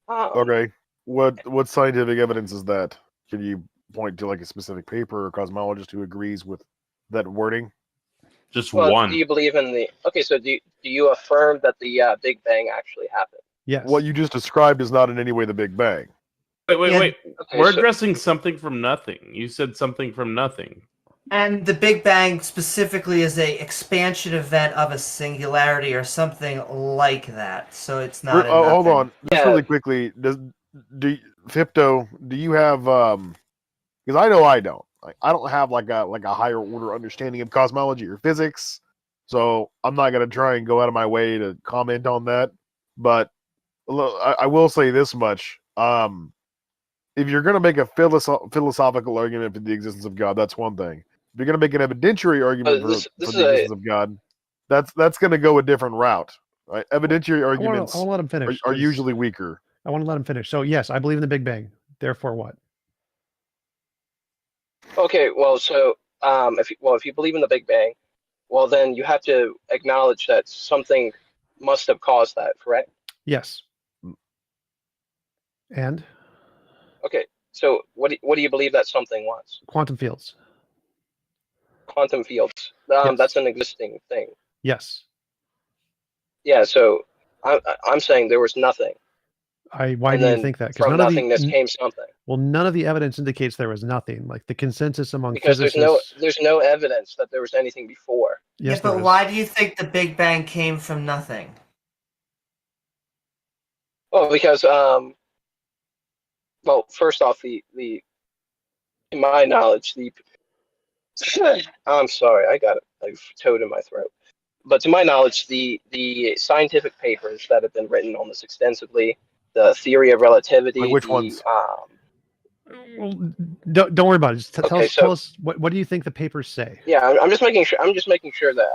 Okay, what scientific evidence is that? Can you point to like a specific paper or cosmologist who agrees with that wording? Just one. Do you believe in the? Okay, so do you affirm that the Big Bang actually happened? Yes. What you just described is not in any way the Big Bang. Wait. Okay, We're addressing something from nothing. You said something from nothing. And the Big Bang specifically is a expansion event of a singularity or something like that. So it's not. Hold on, just really quickly. Fipto, do you have? Because I know I don't. I don't have like a higher order understanding of cosmology or physics, so I'm not gonna try and go out of my way to comment on that. But I will say this much: if you're gonna make a philosophical argument for the existence of God, that's one thing. If you're going to make an evidentiary argument for the existence of God, that's going to go a different route. Right? Evidentiary arguments I wanna let him finish, are usually weaker. I want to let him finish. So yes, I believe in the Big Bang. Therefore, what? Okay, well, so if you believe in the Big Bang, well, then you have to acknowledge that something must have caused that, correct? Yes. And? Okay, so what do you believe that something was? Quantum fields. Quantum fields. That's an existing thing. Yes. Yeah. So I'm saying there was nothing. Why do you think that? Because from nothingness came something. Well, none of the evidence indicates there was nothing. Like the consensus among Because physicists. there's no evidence that there was anything before. Yes, yeah, but why do you think the Big Bang came from nothing? Well, because well, first off, in my knowledge, I'm sorry, I got a toad in my throat. But to my knowledge, the scientific papers that have been written on this extensively, the theory of relativity, like which ones? Well, don't worry about it. Just tell us what do you think the papers say? Yeah, I'm just making sure. I'm just making sure that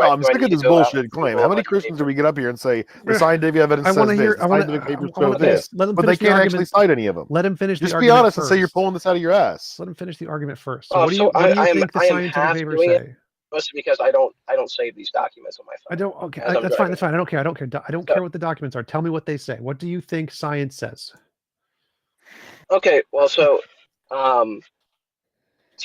I'm sick of this bullshit claim. How many Christians do we get up here and say the scientific evidence says this? The scientific papers show this, but they can't actually cite any of them. Let him finish. Just be honest and say you're pulling this out of your ass. Let him finish the argument first. So what do you think the scientific papers say? Mostly because I don't save these documents on my phone. I don't. Okay, that's fine. That's fine. I don't care. I don't care what the documents are. Tell me what they say. What do you think science says? Okay. Well, so. To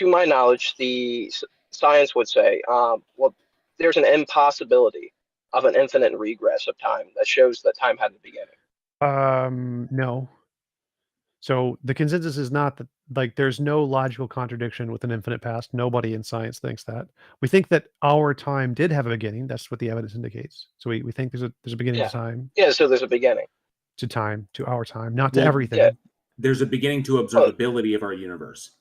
my knowledge, the science would say, well, there's an impossibility of an infinite regress of time that shows that time had a beginning. No. So the consensus is not that, like, there's no logical contradiction with an infinite past. Nobody in science thinks that. We think that our time did have a beginning. That's what the evidence indicates. So we think there's a beginning to time. Yeah, so there's a beginning. To time, to our time, not to everything. Yeah. There's a beginning to observability of our universe.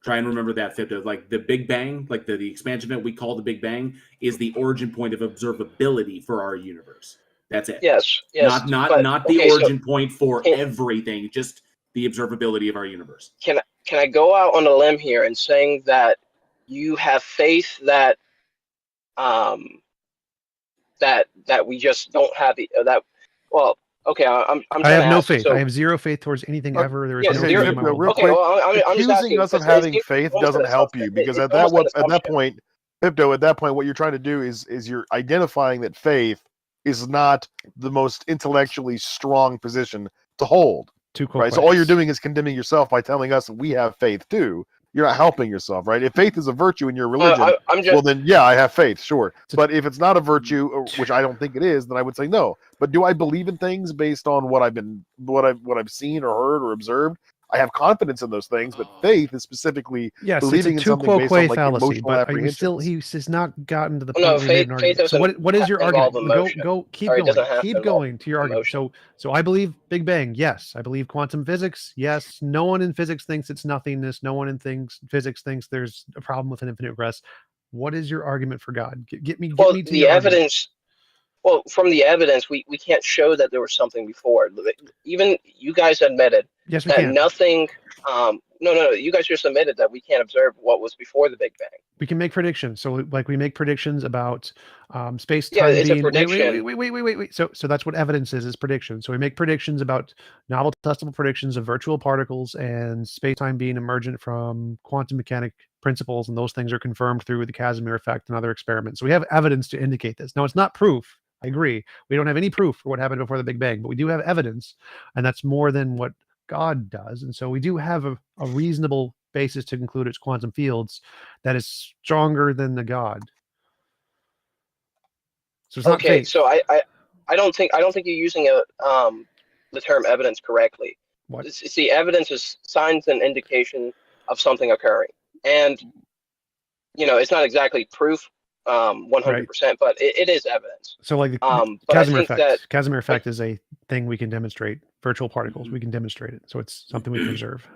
Try and remember that, Fipto. Like the Big Bang, like the expansion event we call the Big Bang, is the origin point of observability for our universe. That's it. Yes. Not the origin point for everything, just the observability of our universe. Can I go out on a limb here and saying that you have faith that that we just don't have that? Well. Okay, I have no faith. I have zero faith towards anything ever. There is no faith in my life. Real quick, accusing us of having faith doesn't help you because at that point, Pipto, at that point, what you're trying to do is you're identifying that faith is not the most intellectually strong position to hold. Right. So all you're doing is condemning yourself by telling us that we have faith too. You're not helping yourself, right? If faith is a virtue in your religion, well then, yeah, I have faith, sure. But if it's not a virtue, which I don't think it is, then I would say no. But do I believe in things based on what I've seen or heard or observed? I have confidence in those things, but faith is specifically believing in something based on like emotional apprehension. He's not gotten to the point where we made an argument. So what is your argument? Go keep going to your argument. So I believe Big Bang, yes. I believe quantum physics, yes. No one in physics thinks it's nothingness. No one in physics thinks there's a problem with an infinite regress. What is your argument for God? Get me to the evidence. Well, from the evidence, we can't show that there was something before. Even you guys admitted that nothing. No. You guys just admitted that we can't observe what was before the Big Bang. We can make predictions. So, like, we make predictions about space time being. A prediction. Wait. So that's what evidence is prediction. So we make predictions about novel testable predictions of virtual particles and space time being emergent from quantum mechanic principles, and those things are confirmed through the Casimir effect and other experiments. So we have evidence to indicate this. Now, it's not proof. I agree. We don't have any proof for what happened before the Big Bang, but we do have evidence, and that's more than what God does. And so we do have a reasonable basis to conclude it's quantum fields that is stronger than the God. So it's not faith. So I don't think you're using the term evidence correctly. What? It's the evidence is signs and indication of something occurring, and it's not exactly proof. 100%, but it is evidence. So like the Casimir effect. Casimir effect is a thing we can demonstrate. Virtual particles, we can demonstrate it. So it's something we can observe.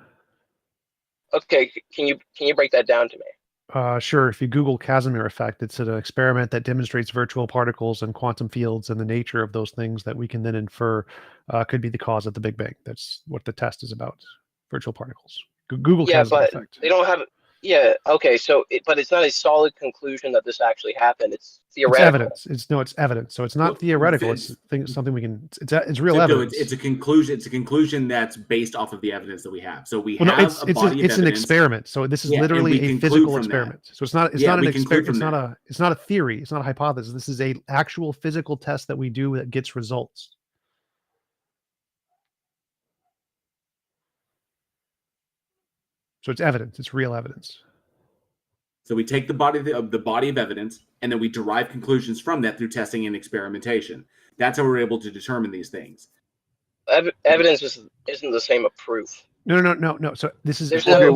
Okay, can you break that down to me? Sure. If you Google Casimir effect, it's an experiment that demonstrates virtual particles and quantum fields and the nature of those things that we can then infer could be the cause of the Big Bang. That's what the test is about. Virtual particles. Google Casimir effect. They don't have. Yeah. Okay. So, but it's not a solid conclusion that this actually happened. It's theoretical. It's evidence. It's evidence. So it's not theoretical. It's something we can. It's real evidence. It's a conclusion. It's a conclusion that's based off of the evidence that we have. So we have a body of evidence. It's an experiment. So this is literally a physical experiment. So it's not. It's not an experiment. It's not a theory. It's not a hypothesis. This is a actual physical test that we do that gets results. So it's evidence. It's real evidence. So we take the body of evidence, and then we derive conclusions from that through testing and experimentation. That's how we're able to determine these things. Evidence isn't the same as proof. No. So this is There's no.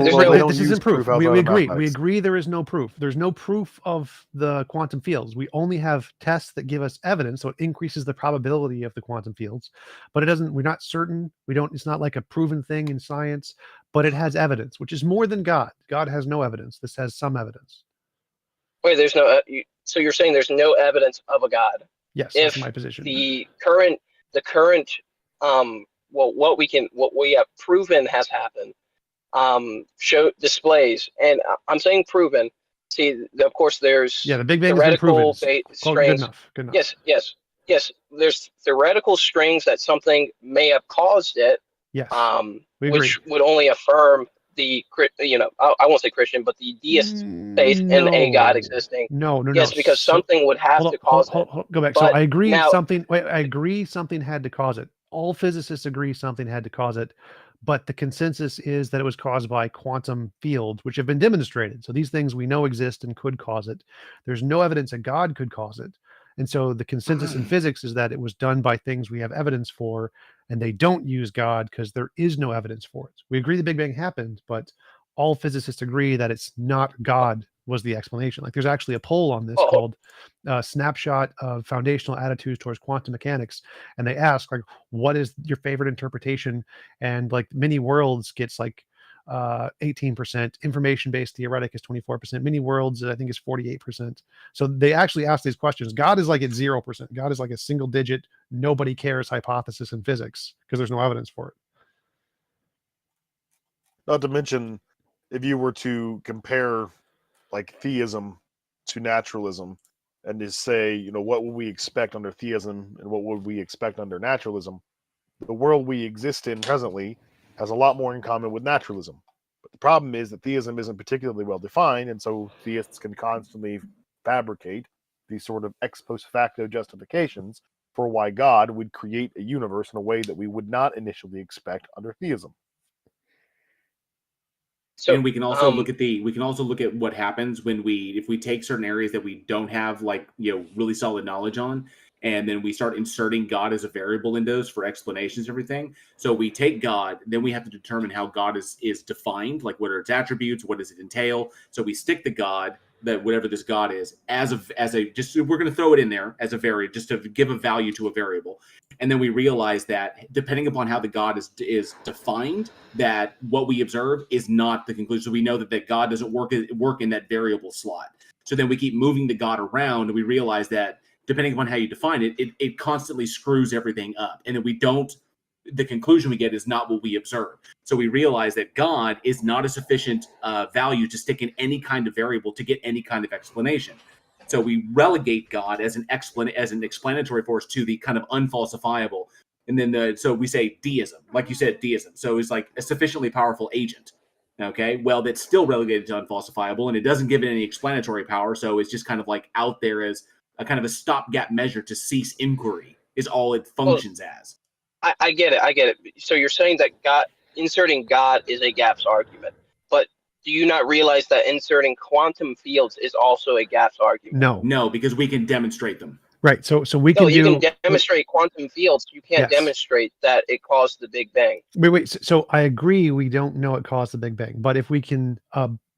this isn't proof. We agree. We agree. There is no proof. There's no proof of the quantum fields. We only have tests that give us evidence, so it increases the probability of the quantum fields. But it doesn't. We're not certain. We don't. It's not like a proven thing in science. But it has evidence, which is more than God. God has no evidence. This has some evidence. Wait, there's no. So you're saying there's no evidence of a God? Yes, if that's my position. The current what we have proven has happened displays, and I'm saying proven. See, of course, there's the Big Bang has been proven. Strings. Good enough. Yes. There's theoretical strings that something may have caused it. Yes. Which would only affirm the I won't say Christian, but the deist faith in a God existing. No. Yes, because something would have to cause it. Go back. But so I agree. now, I agree. Something had to cause it. All physicists agree something had to cause it, but the consensus is that it was caused by quantum fields, which have been demonstrated. So these things we know exist and could cause it. There's no evidence that God could cause it. And so the consensus in physics is that it was done by things we have evidence for, and they don't use God because there is no evidence for it. We agree the Big Bang happened, but all physicists agree that it's not God was the explanation. Like there's actually a poll on this called Snapshot of Foundational Attitudes Towards Quantum Mechanics. And they ask, like, what is your favorite interpretation? And like many worlds gets like 18%, information-based theoretic is 24%, many worlds I think is 48%. So they actually ask these questions. God is like at 0%. God is like a single digit, nobody cares hypothesis in physics because there's no evidence for it. Not to mention, if you were to compare like theism to naturalism and to say, what would we expect under theism and what would we expect under naturalism, the world we exist in presently has a lot more in common with naturalism. But the problem is that theism isn't particularly well defined, and so theists can constantly fabricate these sort of ex post facto justifications for why God would create a universe in a way that we would not initially expect under theism. So, and we can also look at what happens when if we take certain areas that we don't have really solid knowledge on, and then we start inserting God as a variable in those for explanations and everything. So we take God, then we have to determine how God is defined, like what are its attributes, what does it entail. So we stick the God, that whatever this God is, as a just we're going to throw it in there as a just to give a value to a variable. And then we realize that depending upon how the God is defined, that what we observe is not the conclusion. So we know that God doesn't work in that variable slot. So then we keep moving the God around, and we realize that depending upon how you define it, it constantly screws everything up. And then the conclusion we get is not what we observe. So we realize that God is not a sufficient value to stick in any kind of variable to get any kind of explanation. So we relegate God as an explanatory force to the kind of unfalsifiable. And then so we say deism, like you said, deism. So it's like a sufficiently powerful agent. Okay, well, that's still relegated to unfalsifiable, and it doesn't give it any explanatory power. So it's just kind of like out there as a kind of a stopgap measure to cease inquiry is all it functions as. I get it. So you're saying that inserting God is a gaps argument, but do you not realize that inserting quantum fields is also a gaps argument? No, because we can demonstrate them. Right. So we can can demonstrate quantum fields. You can't demonstrate that it caused the Big Bang. Wait. So I agree. We don't know it caused the Big Bang, but if we can,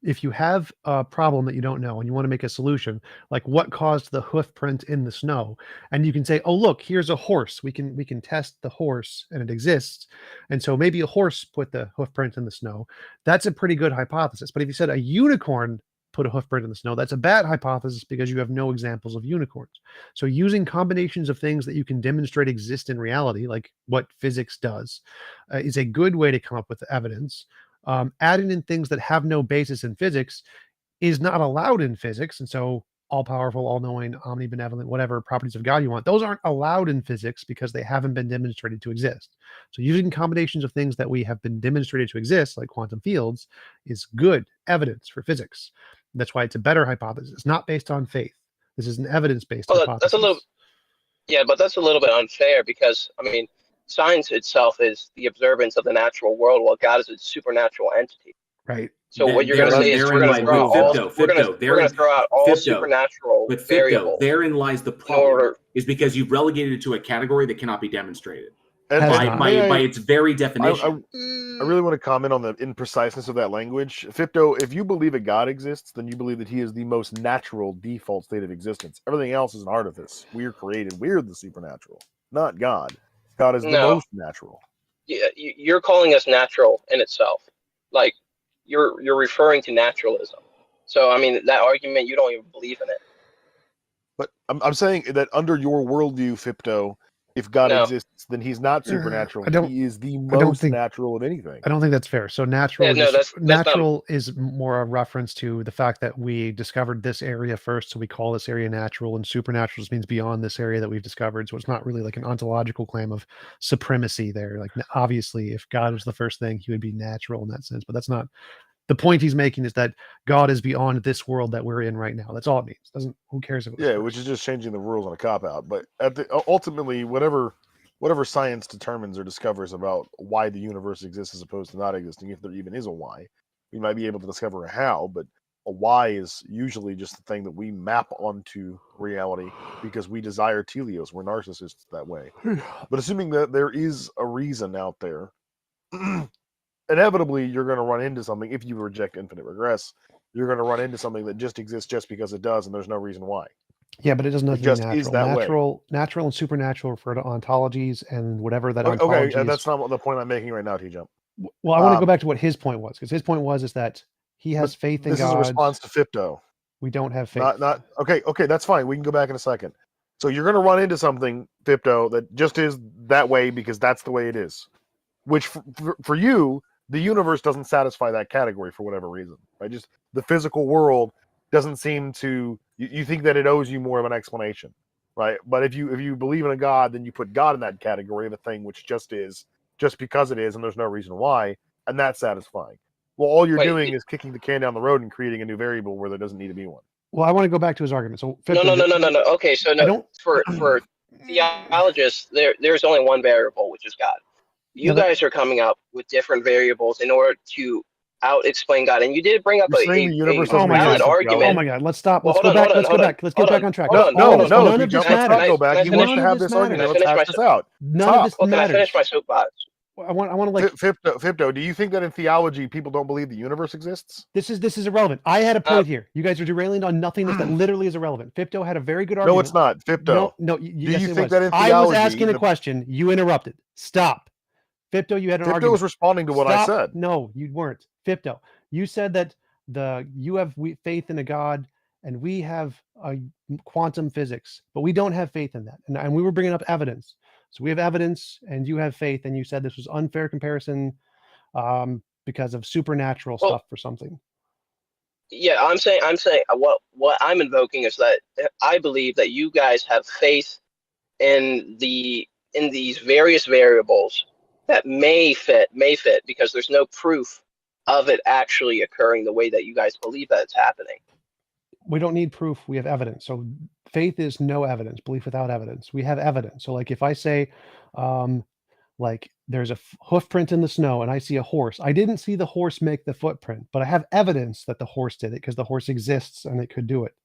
if you have a problem that you don't know and you want to make a solution, like what caused the hoof print in the snow, and you can say, oh, look, here's a horse. We can test the horse and it exists. And so maybe a horse put the hoof print in the snow. That's a pretty good hypothesis. But if you said a unicorn put a hoof print in the snow, that's a bad hypothesis because you have no examples of unicorns. So using combinations of things that you can demonstrate exist in reality, like what physics does, is a good way to come up with evidence. Adding in things that have no basis in physics is not allowed in physics. And so all-powerful, all-knowing, omnibenevolent, whatever properties of God you want, those aren't allowed in physics because they haven't been demonstrated to exist. So using combinations of things that we have been demonstrated to exist, like quantum fields, is good evidence for physics. That's why it's a better hypothesis. It's not based on faith. This is an evidence-based hypothesis. But that's a little bit unfair because, science itself is the observance of the natural world, while God is a supernatural entity. Right. So what you're going to say is we're going to throw out all supernatural variables. Therein lies the problem, is because you've relegated it to a category that cannot be demonstrated. by its very definition. I really want to comment on the impreciseness of that language. Fipto, if you believe a God exists, then you believe that he is the most natural default state of existence. Everything else is an artifice. We're created. We're the supernatural, not God. God is the most natural. Yeah, you're calling us natural in itself. Like, you're referring to naturalism. So, I mean, that argument, you don't even believe in it. But I'm saying that under your worldview, Fipto, if God exists, then he's not supernatural. He is the most natural of anything. I don't think that's fair. So natural, Yeah, is, natural is more a reference to the fact that we discovered this area first, so we call this area natural, and supernatural just means beyond this area that we've discovered. So it's not really like an ontological claim of supremacy there. Like, obviously, if God was the first thing, he would be natural in that sense. But that's not the point he's making. Is that God is beyond this world that we're in right now. That's all it means. Doesn't, who cares if it was first? Which is just changing the rules on a cop out. But ultimately, whatever science determines or discovers about why the universe exists as opposed to not existing, if there even is a why, we might be able to discover a how, but a why is usually just the thing that we map onto reality because we desire teleos. We're narcissists that way. But assuming that there is a reason out there, inevitably you're going to run into something. If you reject infinite regress, you're going to run into something that just exists just because it does, and there's no reason why. Yeah, but it doesn't have to be just natural. is that Natural and supernatural refer to ontologies and whatever that ontology Okay, that's not the point I'm making right now, TJump. Well, I want to go back to what his point was, because his point was is that he has faith in God. This is a response to Fipto. We don't have faith. Not okay, that's fine. We can go back in a second. So you're going to run into something, Fipto, that just is that way because that's the way it is. Which for you, the universe doesn't satisfy that category for whatever reason. Right? Just the physical world doesn't seem to. You think that it owes you more of an explanation, right? But if you believe in a God, then you put God in that category of a thing which just is, just because it is, and there's no reason why, and that's satisfying. Well, all you're doing is kicking the can down the road and creating a new variable where there doesn't need to be one. Well, I want to go back to his argument. So No. Okay, so for theologists, there's only one variable, which is God. You guys are coming up with different variables in order to out-explain God, and you did bring up a valid argument. Oh my God! Let's stop. Let's go back. Let's go back. Let's get back on track. No. None of this matters. Go back. You want to have this argument. Let's hash this out. None of this matters. Can I finish my soapbox? I want to like Fipto. Do you think that in theology people don't believe the universe exists? This is irrelevant. I had a point here. You guys are derailing on nothingness that literally is irrelevant. Fipto had a very good argument. No, it's not. Fipto. No. Do you think that in theology? I was asking a question. You interrupted. Stop. Fipto, you had an argument. Fipto was responding to what I said. No, you weren't. Fipto, you said that you have faith in a God and we have quantum physics, but we don't have faith in that. And we were bringing up evidence. So we have evidence and you have faith, and you said this was unfair comparison because of supernatural stuff or something. Yeah, I'm saying what I'm invoking is that I believe that you guys have faith in these various variables that may fit because there's no proof of it actually occurring the way that you guys believe that it's happening. We don't need proof. We have evidence. So faith is no evidence, belief without evidence. We have evidence. So like if I say, like there's a hoof print in the snow and I see a horse, I didn't see the horse make the footprint, but I have evidence that the horse did it because the horse exists and it could do it.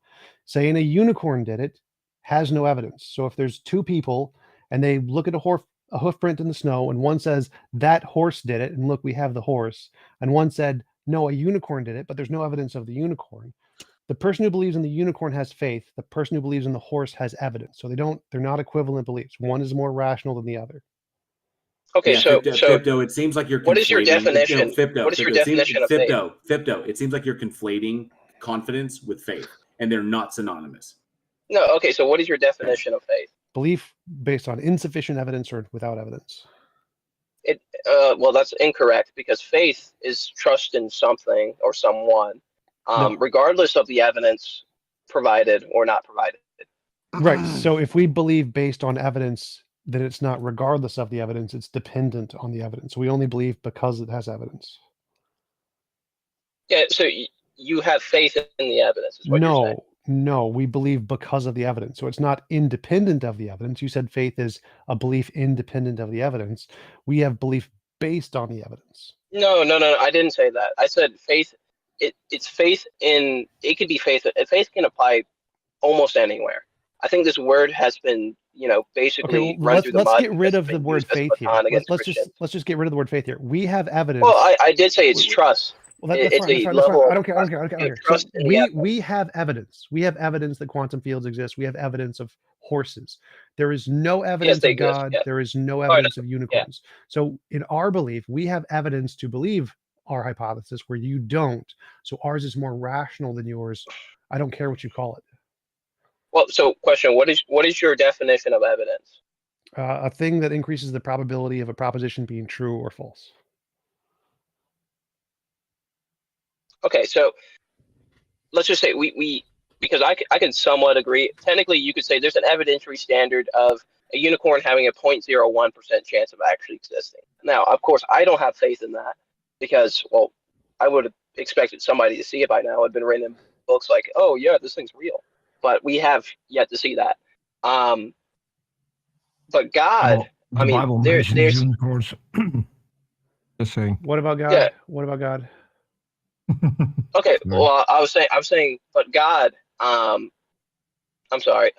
Saying a unicorn did it has no evidence. So if there's two people and they look at a hoof print in the snow and one says that horse did it, and look, we have the horse, and one said, no, a unicorn did it, but there's no evidence of the unicorn. The person who believes in the unicorn has faith. The person who believes in the horse has evidence. So they're not equivalent beliefs. One is more rational than the other. Okay, yeah, so Fipto, it seems like you're. What is your definition? Fipto, what is your definition of faith? Fipto, it seems like you're conflating confidence with faith, and they're not synonymous. No, okay. So what is your definition of faith? Belief based on insufficient evidence or without evidence. Well, that's incorrect because faith is trust in something or someone. Regardless of the evidence provided or not provided. Right. So if we believe based on evidence that it's not regardless of the evidence, it's dependent on the evidence. We only believe because it has evidence. Yeah. So you have faith in the evidence. Is what you're saying. No, we believe because of the evidence. So it's not independent of the evidence. You said faith is a belief independent of the evidence. We have belief based on the evidence. No. I didn't say that. I said faith. It's faith in. It could be faith. Faith can apply almost anywhere. I think this word has been basically well, run through the let's mud. get rid of the word faith here. Let's just get rid of the word faith here. We have evidence. Well, I did say it's trust. Well, that's it's fine. a That's level fine. I of don't care. I don't care. I don't care. trust So in the evidence. we have evidence. We have evidence that quantum fields exist. We have evidence of horses. There is no evidence they of exist, God. yeah. There is no Oh, evidence no, of unicorns. So in our belief, we have evidence to believe our hypothesis where you don't. So ours is more rational than yours. I don't care what you call it. Well, so question: what is your definition of evidence? A thing that increases the probability of a proposition being true or false. Okay, so let's just say we because I can somewhat agree. Technically, you could say there's an evidentiary standard of a unicorn having a 0.01% chance of actually existing. Now, of course, I don't have faith in that because, well, I would have expected somebody to see it by now. It'd been written in books like, oh yeah, this thing's real, but we have yet to see that. But God, the Bible there's unicorns. Just saying. What about God? Yeah. What about God? Okay, well, I was saying, but God, I'm sorry.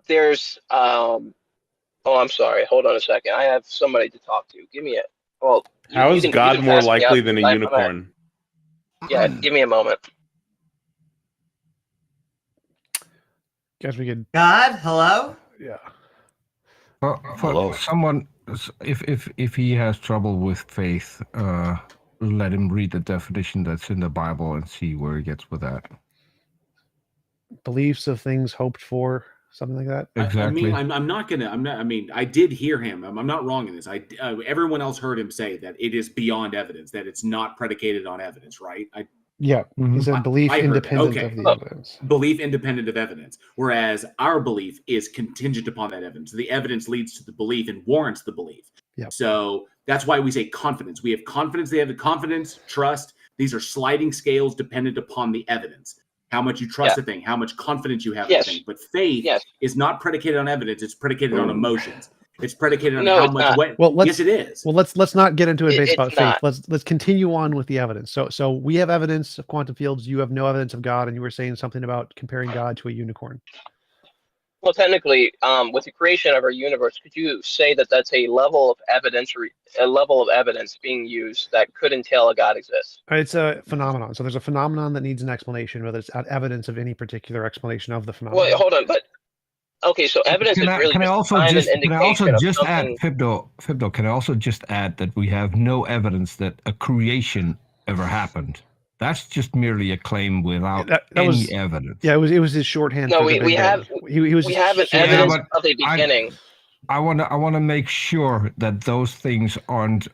There's oh, I'm sorry. Hold on a second. I have somebody to talk to. Give me a well. How is God more pass me likely up. than a unicorn? Yeah, give me a moment. Guess we could. God, hello. Yeah. For someone, if he has trouble with faith, let him read the definition that's in the Bible and see where he gets with that. Beliefs of things hoped for, something like that. Exactly. I mean, I did hear him. I'm not wrong in this. Everyone else heard him say that it is beyond evidence, that it's not predicated on evidence, right? Yeah, he said belief independent of the evidence. Belief independent of evidence, whereas our belief is contingent upon that evidence. The evidence leads to the belief and warrants the belief. Yep. So that's why we say confidence. We have confidence. They have the confidence, trust. These are sliding scales dependent upon the evidence. How much you trust a thing, how much confidence you have in a thing. But faith is not predicated on evidence. It's predicated on emotions. It's predicated on how much. Yes, it is. Well, let's not get into a debate about not. faith. Let's continue on with the evidence. So we have evidence of quantum fields. You have no evidence of God, and you were saying something about comparing God to a unicorn. Well, technically, with the creation of our universe, could you say that that's a level of evidence being used that could entail a God exists? It's a phenomenon. So there's a phenomenon that needs an explanation, whether it's evidence of any particular explanation of the phenomenon. Wait, hold on, but okay, so evidence is really Can I also an just indication of add, something. Fibdo, can I also just add that we have no evidence that a creation ever happened? That's just merely a claim without any evidence. Yeah, it was his shorthand. No, for the we Big have Bang. We have an evidence of a beginning. I want to make sure that those things aren't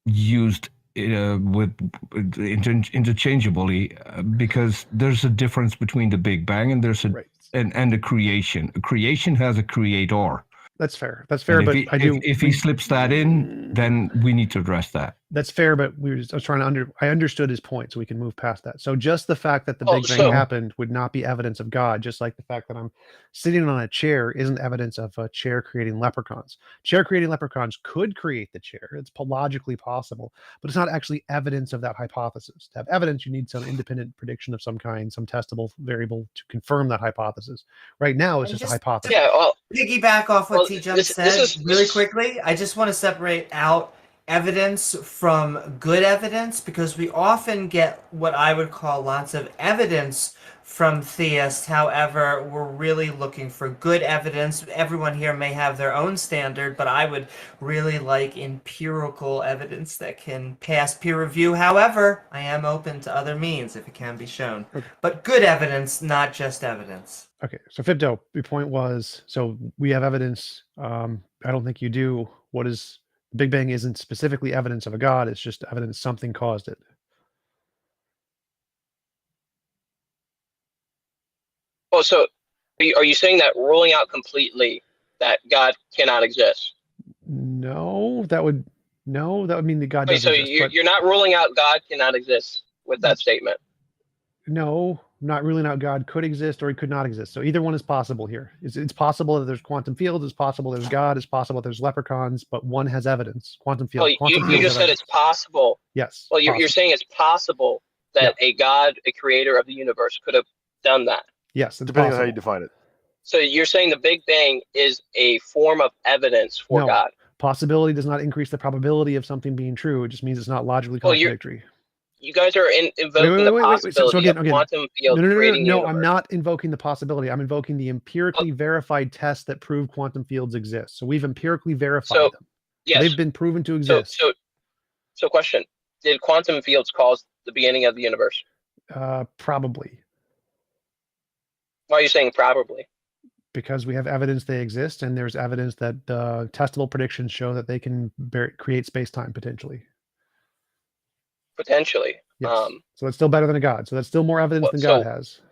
used interchangeably, because there's a difference between the Big Bang and there's and the creation. A creation has a creator. That's fair. That's fair. But if he slips that in, then we need to address that. That's fair, but I was trying to I understood his point, so we can move past that. So just the fact that the Big Bang happened would not be evidence of God, just like the fact that I'm sitting on a chair isn't evidence of a chair creating leprechauns. Chair creating leprechauns could create the chair. It's logically possible, but it's not actually evidence of that hypothesis. To have evidence, you need some independent prediction of some kind, some testable variable to confirm that hypothesis. Right now, it's just a hypothesis. Yeah, well, piggyback off what TJump said really quickly. I just want to separate out evidence from good evidence, because we often get what I would call lots of evidence from theists. However, we're really looking for good evidence. Everyone here may have their own standard, but I would really like empirical evidence that can pass peer review. However, I am open to other means if it can be shown. But good evidence, not just evidence. Okay, so Fibdo, your point was, so we have evidence. I don't think you do. What is Big Bang isn't specifically evidence of a God, it's just evidence something caused it. Oh, so are you saying that ruling out completely that God cannot exist? No, that would mean that God doesn't exist. So you're not ruling out God cannot exist with that statement? No, not ruling out God could exist or he could not exist. So either one is possible here. It's possible that there's quantum fields, it's possible there's God, it's possible there's leprechauns, but one has evidence. Quantum field. You just said it's possible. Yes. Well, you're saying it's possible that a God, a creator of the universe, could have done that? Yes, it's depending possible. on how you define it. So you're saying the Big Bang is a form of evidence for No, God? possibility does not increase the probability of something being true. It just means it's not logically Well, contradictory. you guys are invoking the Wait. possibility So again, of quantum fields no, creating the universe. I'm not invoking the possibility. I'm invoking the empirically verified tests that prove quantum fields exist. So we've empirically verified them. Yes. So they've been proven to exist. So question: did quantum fields cause the beginning of the universe? Probably. Why are you saying probably? Because we have evidence they exist, and there's evidence that the testable predictions show that they can create space-time potentially. Potentially. Yes. So it's still better than a God. So that's still more evidence than God has.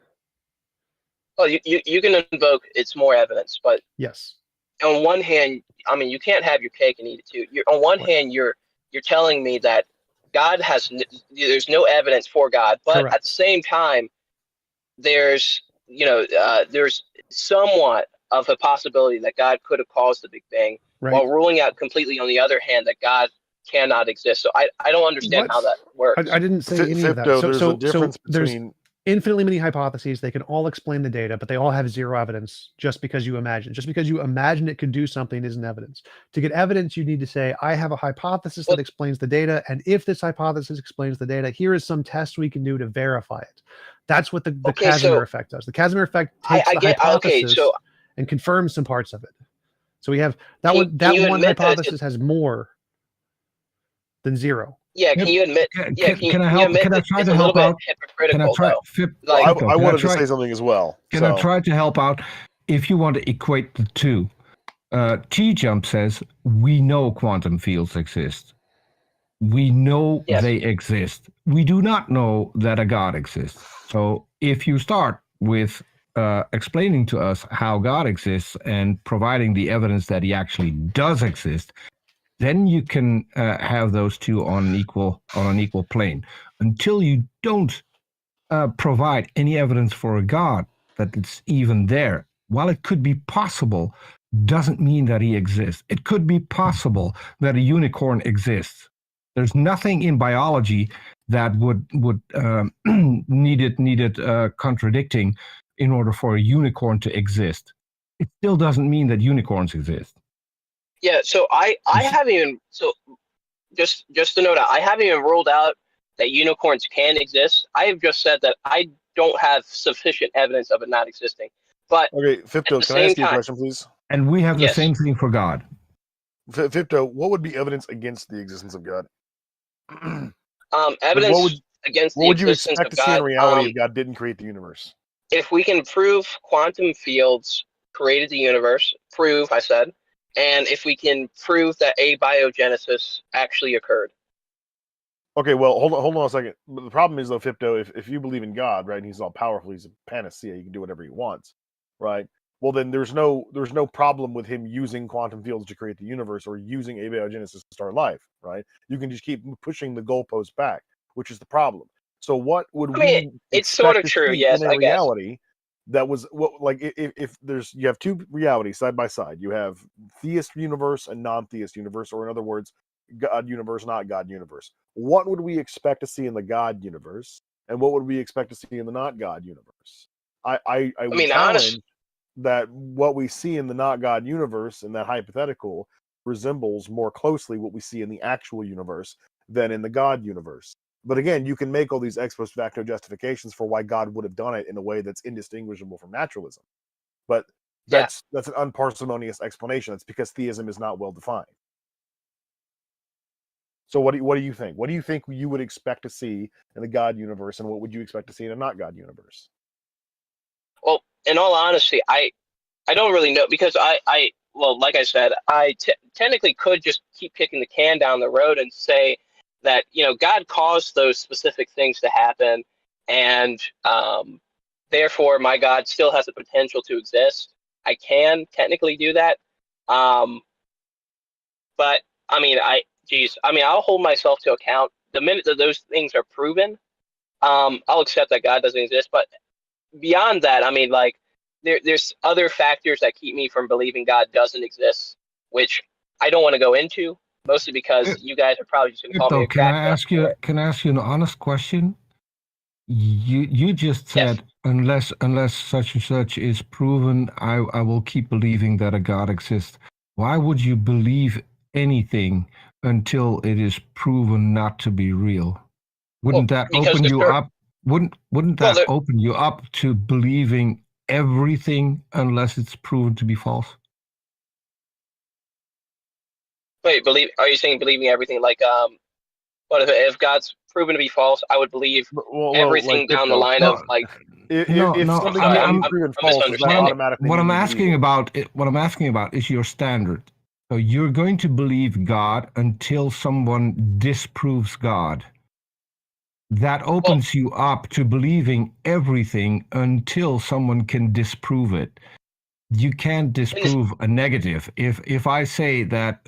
Well, you can invoke it's more evidence, but yes. On one hand, I mean, you can't have your cake and eat it too. On one hand, you're telling me that God there's no evidence for God, but Correct. at the same time, there's there's somewhat of a possibility that God could have caused the Big Bang, while ruling out completely on the other hand that God cannot exist. So I don't understand how that works. I didn't say any of that. There's a difference between infinitely many hypotheses. They can all explain the data, but they all have zero evidence just because you imagine. Just because you imagine it could do something isn't evidence. To get evidence, you need to say, I have a hypothesis that explains the data, and if this hypothesis explains the data, here is some test we can do to verify it. That's what the Casimir effect does. The Casimir effect takes the hypothesis and confirms some parts of it. So we have that one hypothesis has more than zero. Yeah, can you admit? Can I try to help out? Can I try? I wanted to say something as well. Can I try to help out? If you want to equate the two, TJump says we know quantum fields exist. We know they exist. We do not know that a God exists. So if you start with explaining to us how God exists and providing the evidence that he actually does exist, then you can have those two on an equal plane. Until you don't provide any evidence for a God that it's even there, while it could be possible, doesn't mean that he exists. It could be possible that a unicorn exists. There's nothing in biology that would need it contradicting in order for a unicorn to exist. It still doesn't mean that unicorns exist. Yeah, so I haven't even just to note out, I haven't even ruled out that unicorns can exist. I have just said that I don't have sufficient evidence of it not existing. But okay, Fipto, can I ask you a question, please? And we have the same thing for God. Fipto, what would be evidence against the existence of God? Evidence against the existence of God. What would you expect to see in reality if God didn't create the universe? If we can prove quantum fields created the universe, I said, and if we can prove that abiogenesis actually occurred. Okay, well, hold on a second. But the problem is, though, Fipto, if you believe in God, right, and he's all powerful, he's a panacea, he can do whatever he wants, right? Well, then there's no problem with him using quantum fields to create the universe or using abiogenesis to start life, right? You can just keep pushing the goalpost back, which is the problem. So what would it's sort of true, yes, in a reality that was if you have two realities side by side, you have theist universe and non-theist universe, or in other words, God universe, not God universe. What would we expect to see in the God universe, and what would we expect to see in the not God universe? I would challenge that what we see in the not God universe in that hypothetical resembles more closely what we see in the actual universe than in the God universe. But again, you can make all these ex post facto justifications for why God would have done it in a way that's indistinguishable from naturalism. But that's an unparsimonious explanation. It's because theism is not well defined. So what do you think? What do you think you would expect to see in the God universe, and what would you expect to see in a not God universe? Well, in all honesty, I don't really know, because well, like I said, I technically could just keep kicking the can down the road and say that, God caused those specific things to happen, and therefore my God still has the potential to exist. I can technically do that. But I'll hold myself to account. The minute that those things are proven, I'll accept that God doesn't exist. But beyond that, there's other factors that keep me from believing God doesn't exist, which I don't want to go into, mostly because you guys are probably just going to call me a Can I ask you an honest question? You just said unless such and such is proven, I will keep believing that a God exists. Why would you believe anything until it is proven not to be real? Wouldn't that open you up? Wouldn't that open you up to believing everything unless it's proven to be false? Wait, are you saying believing everything? Like, what if God's proven to be false? I would believe everything like, down the line of like. If I'm something sorry, is I'm proven false, does that misunderstanding. automatically What I'm mean asking about, what I'm asking about is your standard. So you're going to believe God until someone disproves God. That opens you up to believing everything until someone can disprove it. You can't disprove a negative. If I say that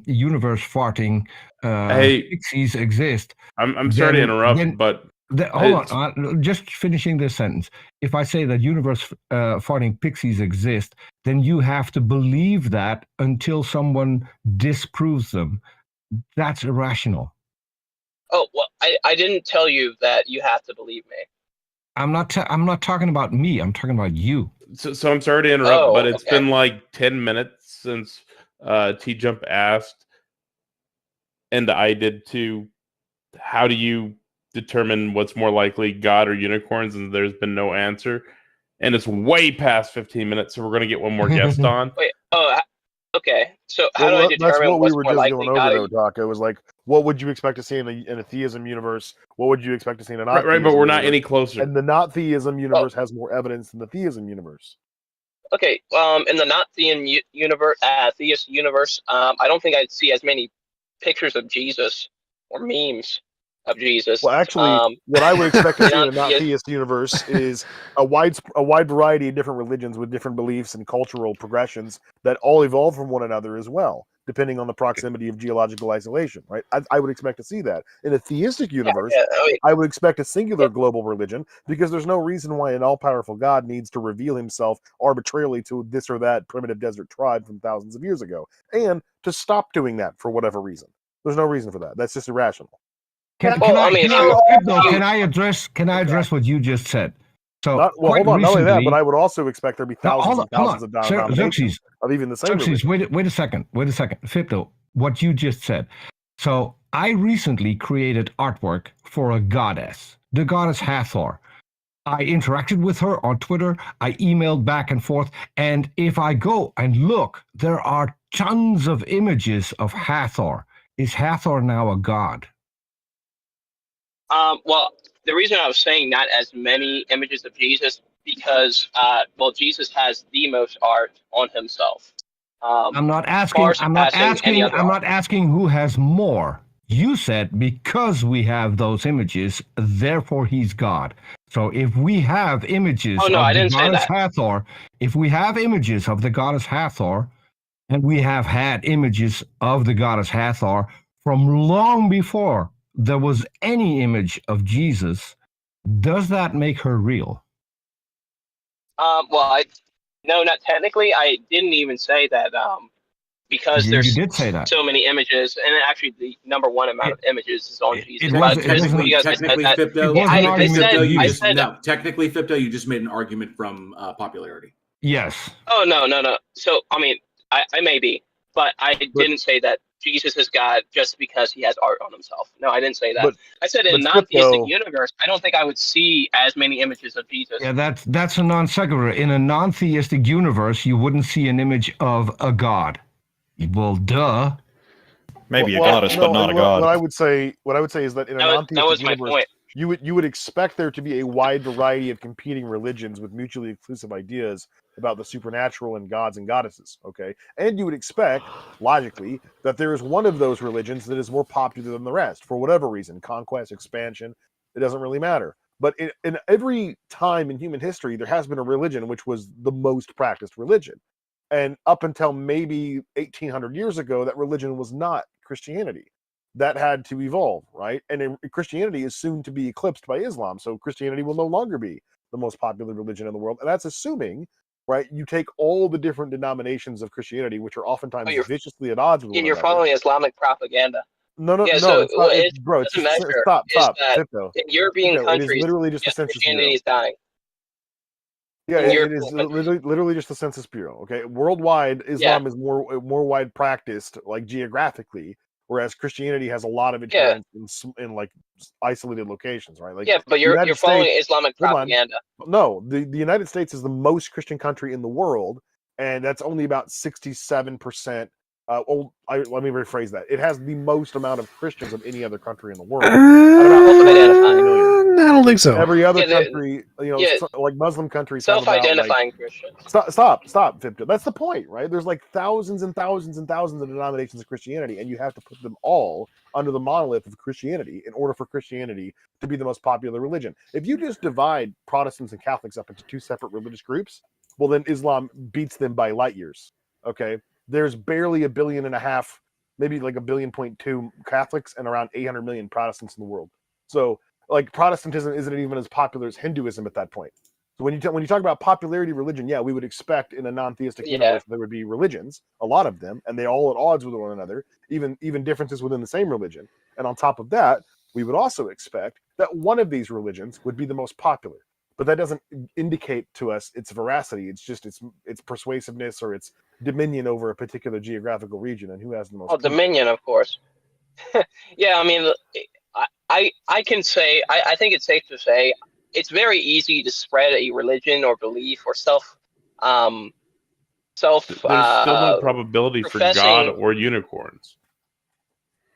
universe farting pixies exist, I'm sorry to interrupt, but hold on, just finishing this sentence. If I say that universe farting pixies exist, then you have to believe that until someone disproves them. That's irrational. Oh well, I didn't tell you that you have to believe me. I'm not talking about me. I'm talking about you. So I'm sorry to interrupt, but it's been like 10 minutes since TJump asked, and I did too. How do you determine what's more likely, God or unicorns? And there's been no answer. And it's way past 15 minutes, so we're going to get one more guest on. Wait, okay. So how do I determine that's what we what's were more just likely? going over, though, Taco. It was like, what would you expect to see in a theism universe? What would you expect to see in a not right, but we're not any closer. And the not theism universe has more evidence than the theism universe. Okay, in the not theist universe, I don't think I'd see as many pictures of Jesus or memes of Jesus. Well, actually, what I would expect to see in a not theist universe is a wide variety of different religions with different beliefs and cultural progressions that all evolve from one another as well, depending on the proximity of geological isolation, right? I would expect to see that. In a theistic universe, I would expect a singular global religion because there's no reason why an all-powerful God needs to reveal himself arbitrarily to this or that primitive desert tribe from thousands of years ago, and to stop doing that for whatever reason. There's no reason for that. That's just irrational. Can I address what you just said? So hold on, not only that, but I would also expect there to be thousands and thousands of denominations of even the same religion. Wait a second. Fipto, what you just said. So I recently created artwork for a goddess, the goddess Hathor. I interacted with her on Twitter. I emailed back and forth. And if I go and look, there are tons of images of Hathor. Is Hathor now a god? Well, the reason I was saying not as many images of Jesus because, Jesus has the most art on himself. I'm not asking who has more. You said because we have those images, therefore he's God. So if we have images of the goddess Hathor, if we have images of the goddess Hathor, and we have had images of the goddess Hathor from long before there was any image of Jesus, does that make her real? No, not technically. I didn't even say that because you there's did say that. so many images, and actually the number one amount of images is on Jesus. Technically, Fipto, technically, Fipto, you just made an argument from popularity. Yes. Oh, no. So, I mean, I may be, but I didn't say that Jesus is God just because he has art on himself. No, I didn't say that. I said in a non-theistic universe, I don't think I would see as many images of Jesus. Yeah, that's a non sequitur. In a non-theistic universe, you wouldn't see an image of a god. Well, duh. Maybe a goddess, but not a god. What I would say is that in a non-theistic universe, you would expect there to be a wide variety of competing religions with mutually exclusive ideas about the supernatural and gods and goddesses, okay? And you would expect, logically, that there is one of those religions that is more popular than the rest, for whatever reason, conquest, expansion, it doesn't really matter. But in every time in human history, there has been a religion which was the most practiced religion. And up until maybe 1800 years ago, that religion was not Christianity. That had to evolve, right? And Christianity is soon to be eclipsed by Islam, so Christianity will no longer be the most popular religion in the world. And that's assuming, right, you take all the different denominations of Christianity, which are oftentimes viciously at odds with one another. You're following Islamic propaganda. No, Yeah, no, so it's not, it bro. It's doesn't just measure stop, is stop, that Tipto. in European Tipto, it is countries, literally just the Census Christianity Bureau. is dying. Yeah, In it European is countries. literally just the Census Bureau. Okay, worldwide, Islam is more wide practiced, like geographically, whereas Christianity has a lot of Yeah. adherents in like isolated locations, right? Like Yeah, but the you're United following States. Islamic Hold on. propaganda. No, the United States is the most Christian country in the world, and that's only about 67%. Let me rephrase that. It has the most amount of Christians of any other country in the world. At about 20 million. I don't think so. Every other Yeah, country, yeah. like Muslim countries, have about like Self-identifying Christians. stop, Victor. That's the point, right? There's like thousands and thousands and thousands of denominations of Christianity, and you have to put them all under the monolith of Christianity in order for Christianity to be the most popular religion. If you just divide Protestants and Catholics up into two separate religious groups, well, then Islam beats them by light years. Okay, there's barely 1.5 billion, maybe like 1.2 billion Catholics and around 800 million Protestants in the world. So, like, Protestantism isn't even as popular as Hinduism at that point. So when you talk about popularity of religion, yeah, we would expect in a non-theistic universe there would be religions, a lot of them, and they all at odds with one another, even differences within the same religion. And on top of that, we would also expect that one of these religions would be the most popular. But that doesn't indicate to us its veracity. It's just its persuasiveness or its dominion over a particular geographical region and who has the most. Oh, dominion, of course. Yeah, I mean, I can say I think it's safe to say it's very easy to spread a religion or belief or There's still no probability for God or unicorns.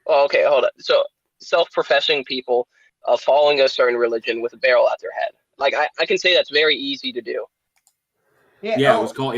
Oh, okay, hold on. So self-professing people following a certain religion with a barrel at their head. Like I can say that's very easy to do. Yeah, it was called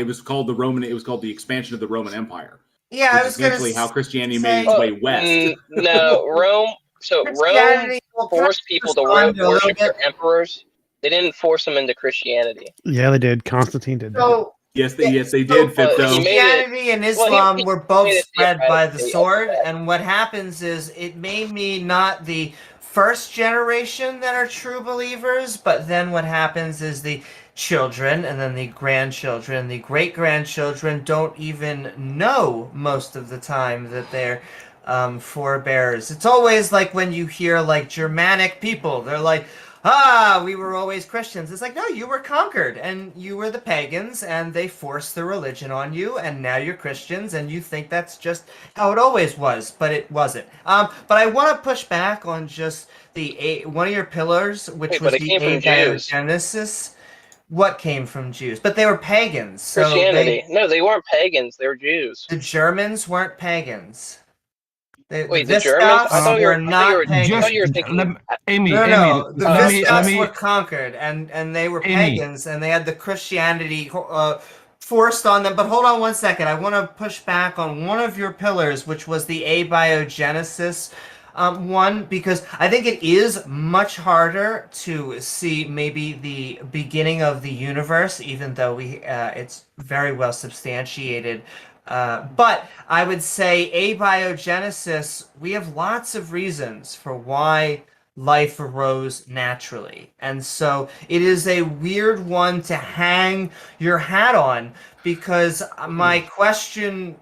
the expansion of the Roman Empire. Yeah, which I was is essentially gonna how Christianity say- made its way west. No, Rome. So Rome Christianity will forced people to respond a little worship their bit. emperors. They didn't force them into Christianity. Yeah, they did. Constantine did. So Yes, they did. Christianity and Islam were both made it spread by the theocratically sword, and what happens is it may be not the first generation that are true believers, but then what happens is the children and then the grandchildren, the great-grandchildren don't even know most of the time that they're forebears. It's always like when you hear like Germanic people, they're like, we were always Christians. It's like, no, you were conquered and you were the pagans and they forced the religion on you and now you're Christians and you think that's just how it always was, but it wasn't. But I want to push back on just one of your pillars, which was the abiogenesis. What came from Jews? But they were pagans. So Christianity. No, they weren't pagans. They were Jews. The Germans weren't pagans. Wait, the Germans? I thought you were thinking. Amy, no, the Visigoths were conquered, and they were pagans, and they had the Christianity forced on them. But hold on one second. I want to push back on one of your pillars, which was the abiogenesis one, because I think it is much harder to see maybe the beginning of the universe, even though it's very well substantiated. But I would say abiogenesis, we have lots of reasons for why life arose naturally. And so it is a weird one to hang your hat on, because my question,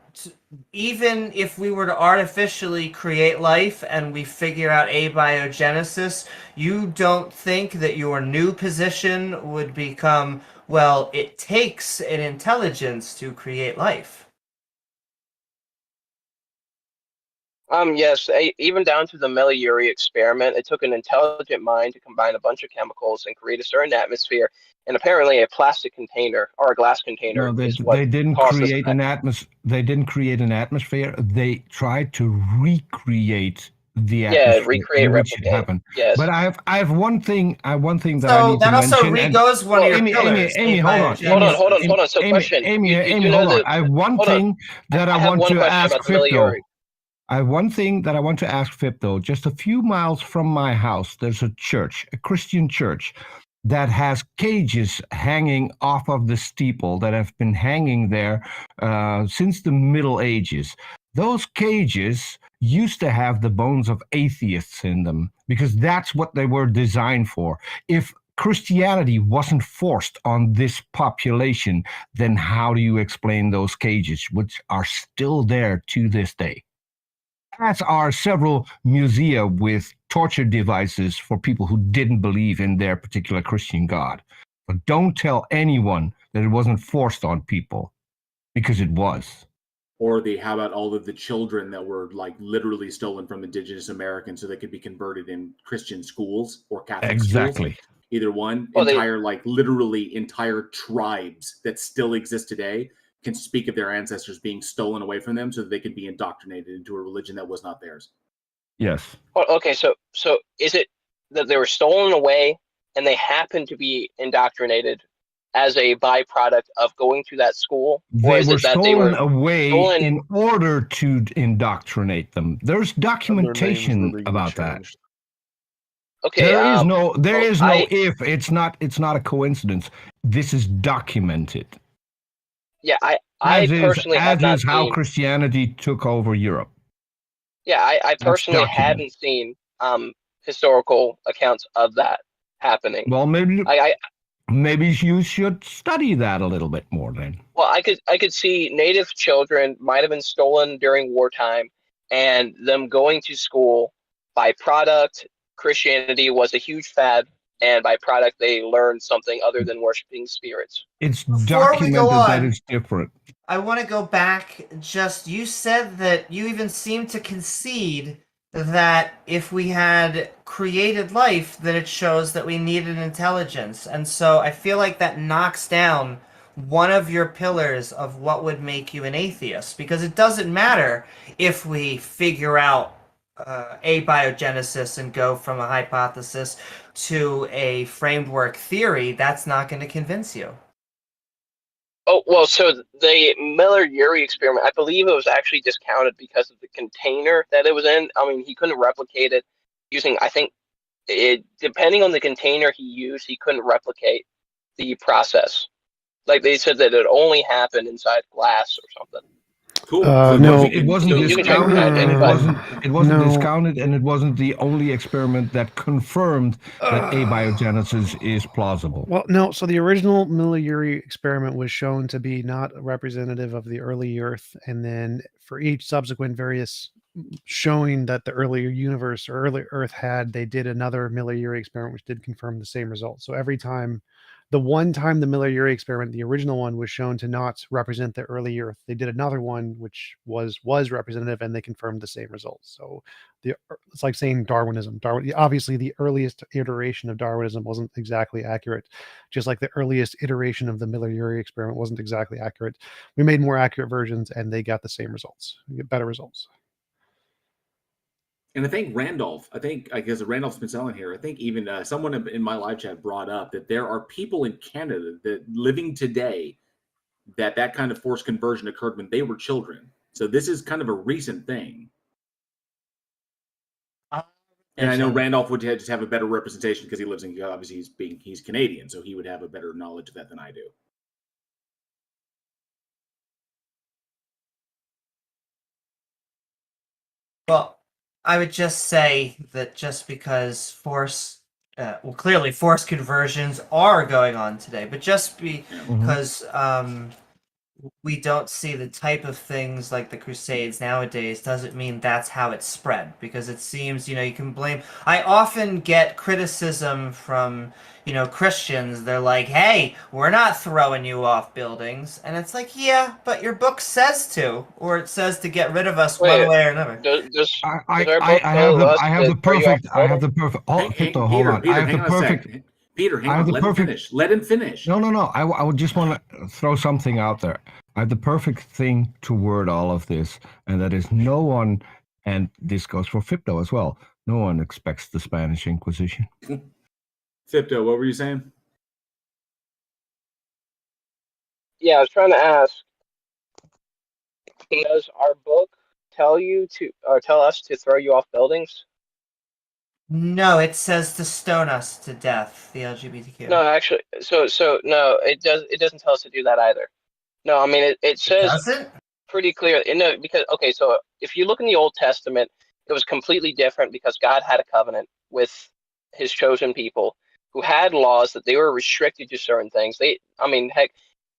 even if we were to artificially create life and we figure out abiogenesis, you don't think that your new position would become, well, it takes an intelligence to create life. Yes, even down to the Meliuri experiment, it took an intelligent mind to combine a bunch of chemicals and create a certain atmosphere, and apparently a plastic container or a glass container. No, they didn't create an atmosphere. They didn't create an atmosphere. They tried to recreate the atmosphere recreate, in which it replicate. happened. Yes. But I have one thing. That I need to mention. So that also re-goes one of your pillars. Amy, hold on. Hold on. So question. Amy, hold on. I have one thing that I want to ask Crypto. I have one thing that I want to ask Fipto. Just a few miles from my house, there's a church, a Christian church, that has cages hanging off of the steeple that have been hanging there since the Middle Ages. Those cages used to have the bones of atheists in them because that's what they were designed for. If Christianity wasn't forced on this population, then how do you explain those cages, which are still there to this day? as are several musea with torture devices for people who didn't believe in their particular Christian God. But don't tell anyone that it wasn't forced on people, because it was. Or how about all of the children that were like literally stolen from indigenous Americans so they could be converted in Christian schools or Catholic schools? Either one. Literally entire tribes that still exist today can speak of their ancestors being stolen away from them so that they could be indoctrinated into a religion that was not theirs. Yes. Well, okay, so is it that they were stolen away and they happened to be indoctrinated as a byproduct of going to that school? Or They is were it that stolen they were away stolen in order to indoctrinate them. There's documentation about that. Okay, There is no I- if. It's not a coincidence. This is documented. Yeah, I personally have not is how seen. Christianity took over Europe. Yeah, I personally documented. hadn't seen historical accounts of that happening. Well, maybe I you should study that a little bit more then. Well, I could see native children might have been stolen during wartime, and them going to school. By product, Christianity was a huge fad, and by product, they learned something other than worshiping spirits. It's Before we go documented that on, it's different. I want to go back. You said that you even seemed to concede that if we had created life, that it shows that we needed intelligence. And so I feel like that knocks down one of your pillars of what would make you an atheist, because it doesn't matter if we figure out abiogenesis and go from a hypothesis to a framework theory. That's not going to convince you. Oh, well, so the Miller-Urey experiment, I believe it was actually discounted because of the container that it was in. I mean, he couldn't replicate it using, I think, depending on the container he used, he couldn't replicate the process. Like, they said that it only happened inside glass or something. Cool. No, it wasn't you can check discounted, behind and it, it but- wasn't discounted, and it wasn't the only experiment that confirmed that abiogenesis is plausible. Well, no. So the original Miller-Urey experiment was shown to be not representative of the early Earth, and then for each subsequent various showing that the earlier universe or early Earth had, they did another Miller-Urey experiment, which did confirm the same result. So every time, the one time the Miller-Urey experiment, the original one, was shown to not represent the early Earth, they did another one which was representative, and they confirmed the same results. So it's like saying Darwinism. Obviously, the earliest iteration of Darwinism wasn't exactly accurate, just like the earliest iteration of the Miller-Urey experiment wasn't exactly accurate. We made more accurate versions, and they got the same results. We get better results. And I think Randolph's been selling here. I think even someone in my live chat brought up that there are people in Canada that living today that kind of forced conversion occurred when they were children. So this is kind of a recent thing. And I know Randolph would just have a better representation because he lives in, obviously he's Canadian, so he would have a better knowledge of that than I do. Well, I would just say that just because clearly forced conversions are going on today, but just because we don't see the type of things like the Crusades nowadays doesn't mean that's how it spread, because it seems, you can blame. I often get criticism from, Christians. They're like, hey, we're not throwing you off buildings. And it's like, yeah, but your book says to, or it says to get rid of us one way or another. I have the perfect. Oh, Hito, hold on. I have the perfect. Peter, hang on. Let him finish. No. I would just want to throw something out there. I have the perfect thing to word all of this, and that is no one, and this goes for Fipto as well, no one expects the Spanish Inquisition. Fipto, what were you saying? Yeah, I was trying to ask, does our book tell us to throw you off buildings? No, it says to stone us to death, the LGBTQ. No, actually, so no, it doesn't tell us to do that either. No, I mean it says pretty clear. Because so if you look in the Old Testament, it was completely different because God had a covenant with His chosen people who had laws that they were restricted to certain things. Heck,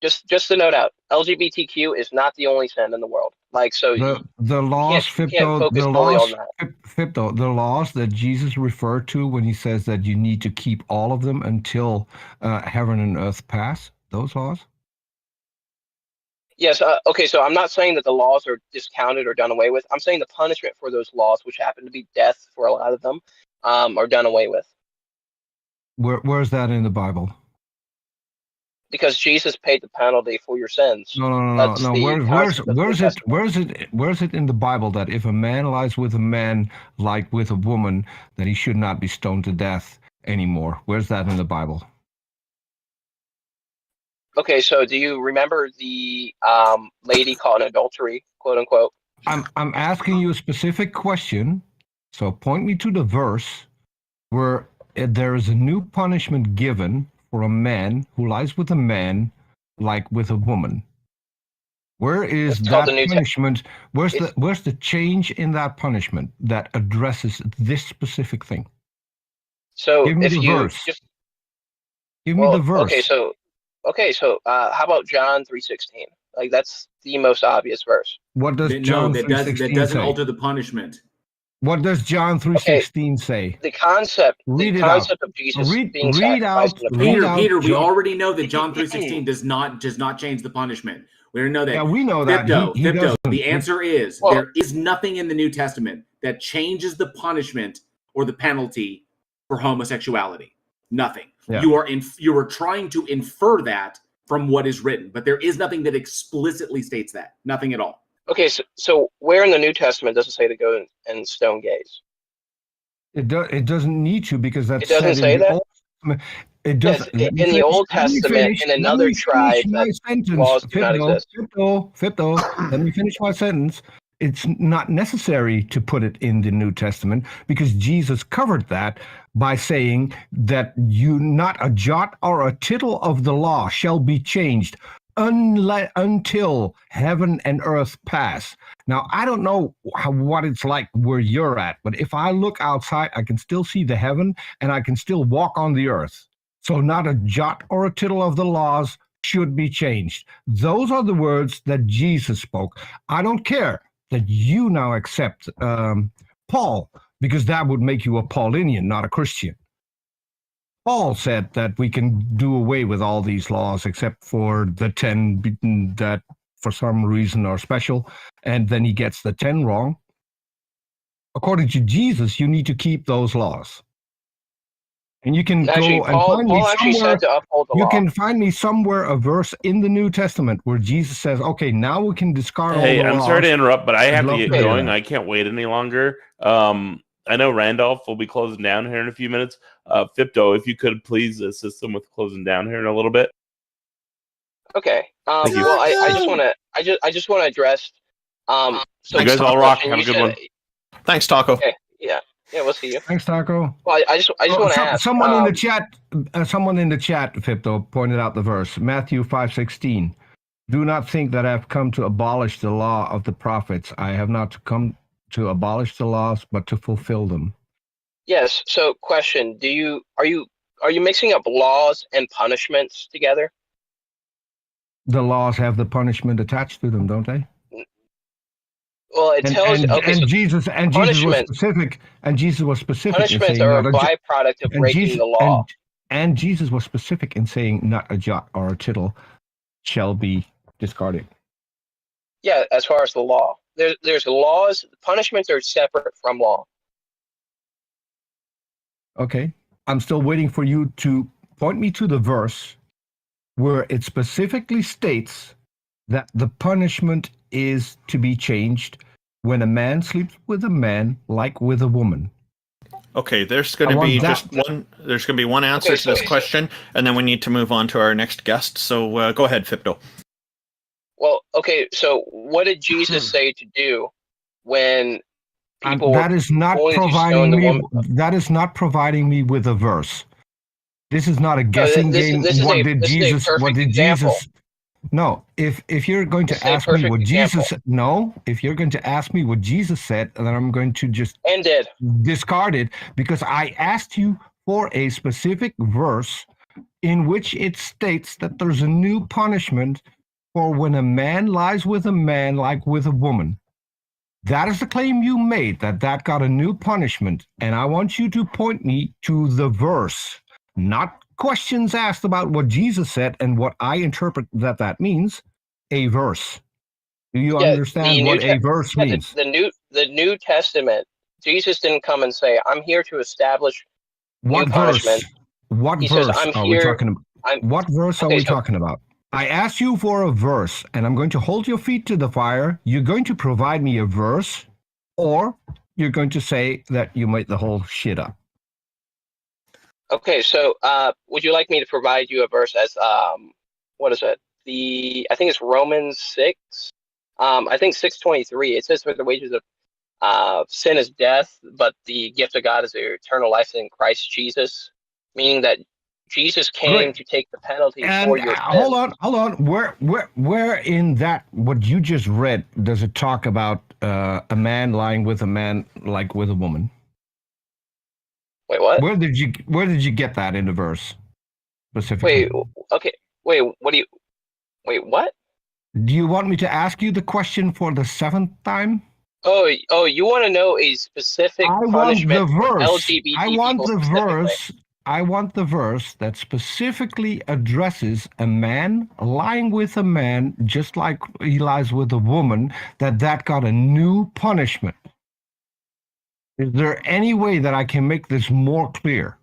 Just to note out, LGBTQ is not the only sin in the world. Like, so the laws, you can't focus fully on that. Fipto, the laws that Jesus referred to when he says that you need to keep all of them until heaven and earth pass, those laws? Yes. Okay. So I'm not saying that the laws are discounted or done away with. I'm saying the punishment for those laws, which happen to be death for a lot of them, are done away with. Where's that in the Bible? Because Jesus paid the penalty for your sins. No. Where's it in the Bible that if a man lies with a man like with a woman, that he should not be stoned to death anymore? Where's that in the Bible? Okay, so do you remember the lady caught in adultery, quote unquote? I'm asking you a specific question, so point me to the verse where there is a new punishment given for a man who lies with a man like with a woman. Where is that punishment? Where's the change in that punishment that addresses this specific thing? So give me the verse. Give me the verse. Okay, so how about John 3:16? Like, that's the most obvious verse. What does John 3:16 that doesn't say? alter the punishment. What does John 3:16 say? The concept of Jesus being sacrificed in the Peter, we already know that John 3:16 does not change the punishment. We already know that. Yeah, we know that. Fipto, the answer is there is nothing in the New Testament that changes the punishment or the penalty for homosexuality. Nothing. Yeah. You are trying to infer that from what is written, but there is nothing that explicitly states that. Nothing at all. Okay, so where in the New Testament does it say to go and stone gays? It doesn't need to, because that's it doesn't say that. It does. Yes, in the Old Testament, in another tribe, laws do not exist. Fipto, let me finish my sentence. It's not necessary to put it in the New Testament, because Jesus covered that by saying that you not a jot or a tittle of the law shall be changed until heaven and earth pass. Now, I don't know what it's like where you're at, but if I look outside, I can still see the heaven and I can still walk on the earth. So not a jot or a tittle of the laws should be changed. Those are the words that Jesus spoke. I don't care that you now accept Paul, because that would make you a Paulinian, not a Christian. Paul said that we can do away with all these laws except for the 10 that for some reason are special, and then he gets the 10 wrong. According to Jesus, you need to keep those laws. And you can actually, go and Paul find me actually somewhere. said to uphold the You law. can find me somewhere a verse in the New Testament where Jesus says, "Okay, now we can discard all the Hey, I'm laws." sorry to interrupt, but I have to love get to hear going. that. I can't wait any longer. I know Randolph will be closing down here in a few minutes. Fipto, if you could please assist them with closing down here in a little bit. Okay. Well, I just want to address. So you guys all rock. Have a good one. Thanks, Taco. Okay. Yeah. We'll see you. Thanks, Taco. Well, I just want to ask. Someone in the chat, Fipto, pointed out the verse, Matthew 5:16. Do not think that I have come to abolish the law of the prophets. I have not come to abolish the laws, but to fulfill them. Yes. So, question: are you mixing up laws and punishments together? The laws have the punishment attached to them, don't they? Well, it tells. Jesus was specific. And Jesus was specific. Punishments are a byproduct of breaking the law. And Jesus was specific in saying, "Not a jot or a tittle shall be discarded." Yeah, as far as the law, there's laws. Punishments are separate from law. Okay, I'm still waiting for you to point me to the verse where it specifically states that the punishment is to be changed when a man sleeps with a man like with a woman. Okay, there's going to be just one. There's going to be one answer to this question, and then we need to move on to our next guest. So go ahead, Fipto. Well, okay. So, what did Jesus say to do when people? That is not providing me. That is not providing me with a verse. This is not a guessing game. What did Jesus? No, if you're going to ask me what Jesus said, if you're going to ask me what Jesus said, then I'm going to just discard it, because I asked you for a specific verse in which it states that there's a new punishment for when a man lies with a man like with a woman. That is the claim you made, that got a new punishment. And I want you to point me to the verse, not questions asked about what Jesus said and what I interpret that means. A verse. Do you understand what a verse means? The New Testament, Jesus didn't come and say, I'm here to establish what new verse? punishment. What He verse says, are we talking about? What verse are we so- talking about? I asked you for a verse, and I'm going to hold your feet to the fire. You're going to provide me a verse, or you're going to say that you made the whole shit up. Okay, so would you like me to provide you a verse as what is it? I think it's Romans 6. I think 6:23. It says, "For the wages of sin is death, but the gift of God is eternal life in Christ Jesus," meaning that Jesus came to take the penalty for your sin. Hold on. Where in that what you just read does it talk about a man lying with a man like with a woman? Wait, what? Where did you get that in the verse specifically? Wait, what? Do you want me to ask you the question for the 7th time? Oh, you want to know a specific punishment for LGBT I want the verse that specifically addresses a man lying with a man just like he lies with a woman, that got a new punishment. Is there any way that I can make this more clear?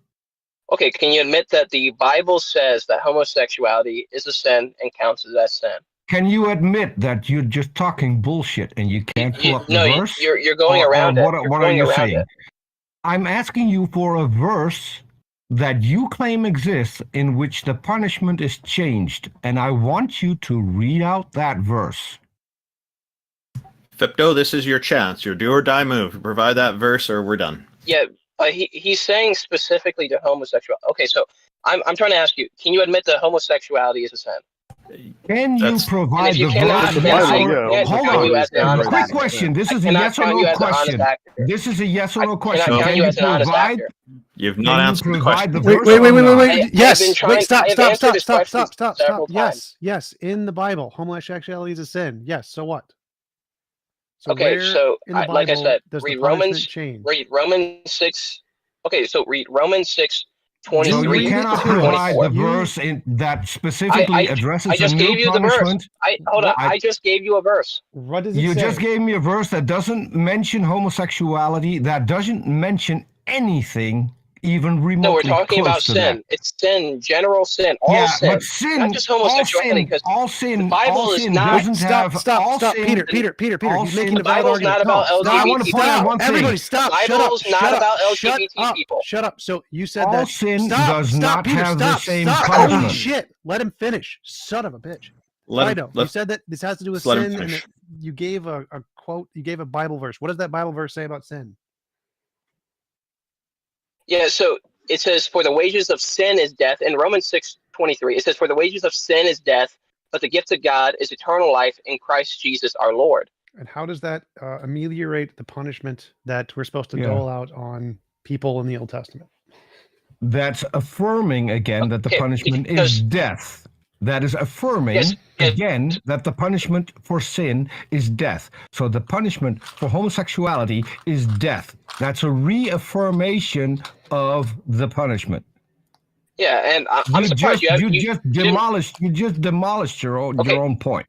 Okay, can you admit that the Bible says that homosexuality is a sin and counts as sin? Can you admit that you're just talking bullshit and you can't pull up the verse? You're going around it. What are you saying? I'm asking you for a verse that you claim exists in which the punishment is changed, and I want you to read out that verse. Fipto, this is your chance. Your do or die move. Provide that verse or we're done. Yeah, he's saying specifically to homosexual. Okay, so I'm trying to ask you, can you admit that homosexuality is a sin? Can you provide the verse? Hold on. Quick question. This is a yes or no question. This is a yes or no question. Can you provide? You've not answered the question. Wait. Yes. Wait, stop. Yes. In the Bible, homosexuality is a sin. Yes. So what? Okay, so like I said, read Romans 6. Okay, so read Romans 6. 23 so you cannot provide the verse that specifically addresses I just a new gave you punishment. The verse. I just gave you a verse. What does it you say? just gave me a verse that doesn't mention homosexuality, that doesn't mention anything even remotely No, we're talking about close to sin. that. It's sin, general sin, all sin. But sin, not just homosexuality, because the Bible is not. Stop, Peter. He's making a valid argument. Not about LGBT I want to point out one thing. Everybody, stop. The Bible's not about LGBT people. Shut up. So you said all that sin does not Peter, have the same Holy punishment. shit! Let him finish. Son of a bitch. Fido, you said that this has to do with sin, and that you gave a quote. You gave a Bible verse. What does that Bible verse say about sin? Yeah, so it says, "For the wages of sin is death." In Romans 6:23, it says, "For the wages of sin is death, but the gift of God is eternal life in Christ Jesus our Lord." And how does that ameliorate the punishment that we're supposed to dole out on people in the Old Testament? That's affirming again that the punishment is death. That is affirming again that the punishment for sin is death. So the punishment for homosexuality is death. That's a reaffirmation of the punishment. Yeah, and I'm surprised you just demolished your own point.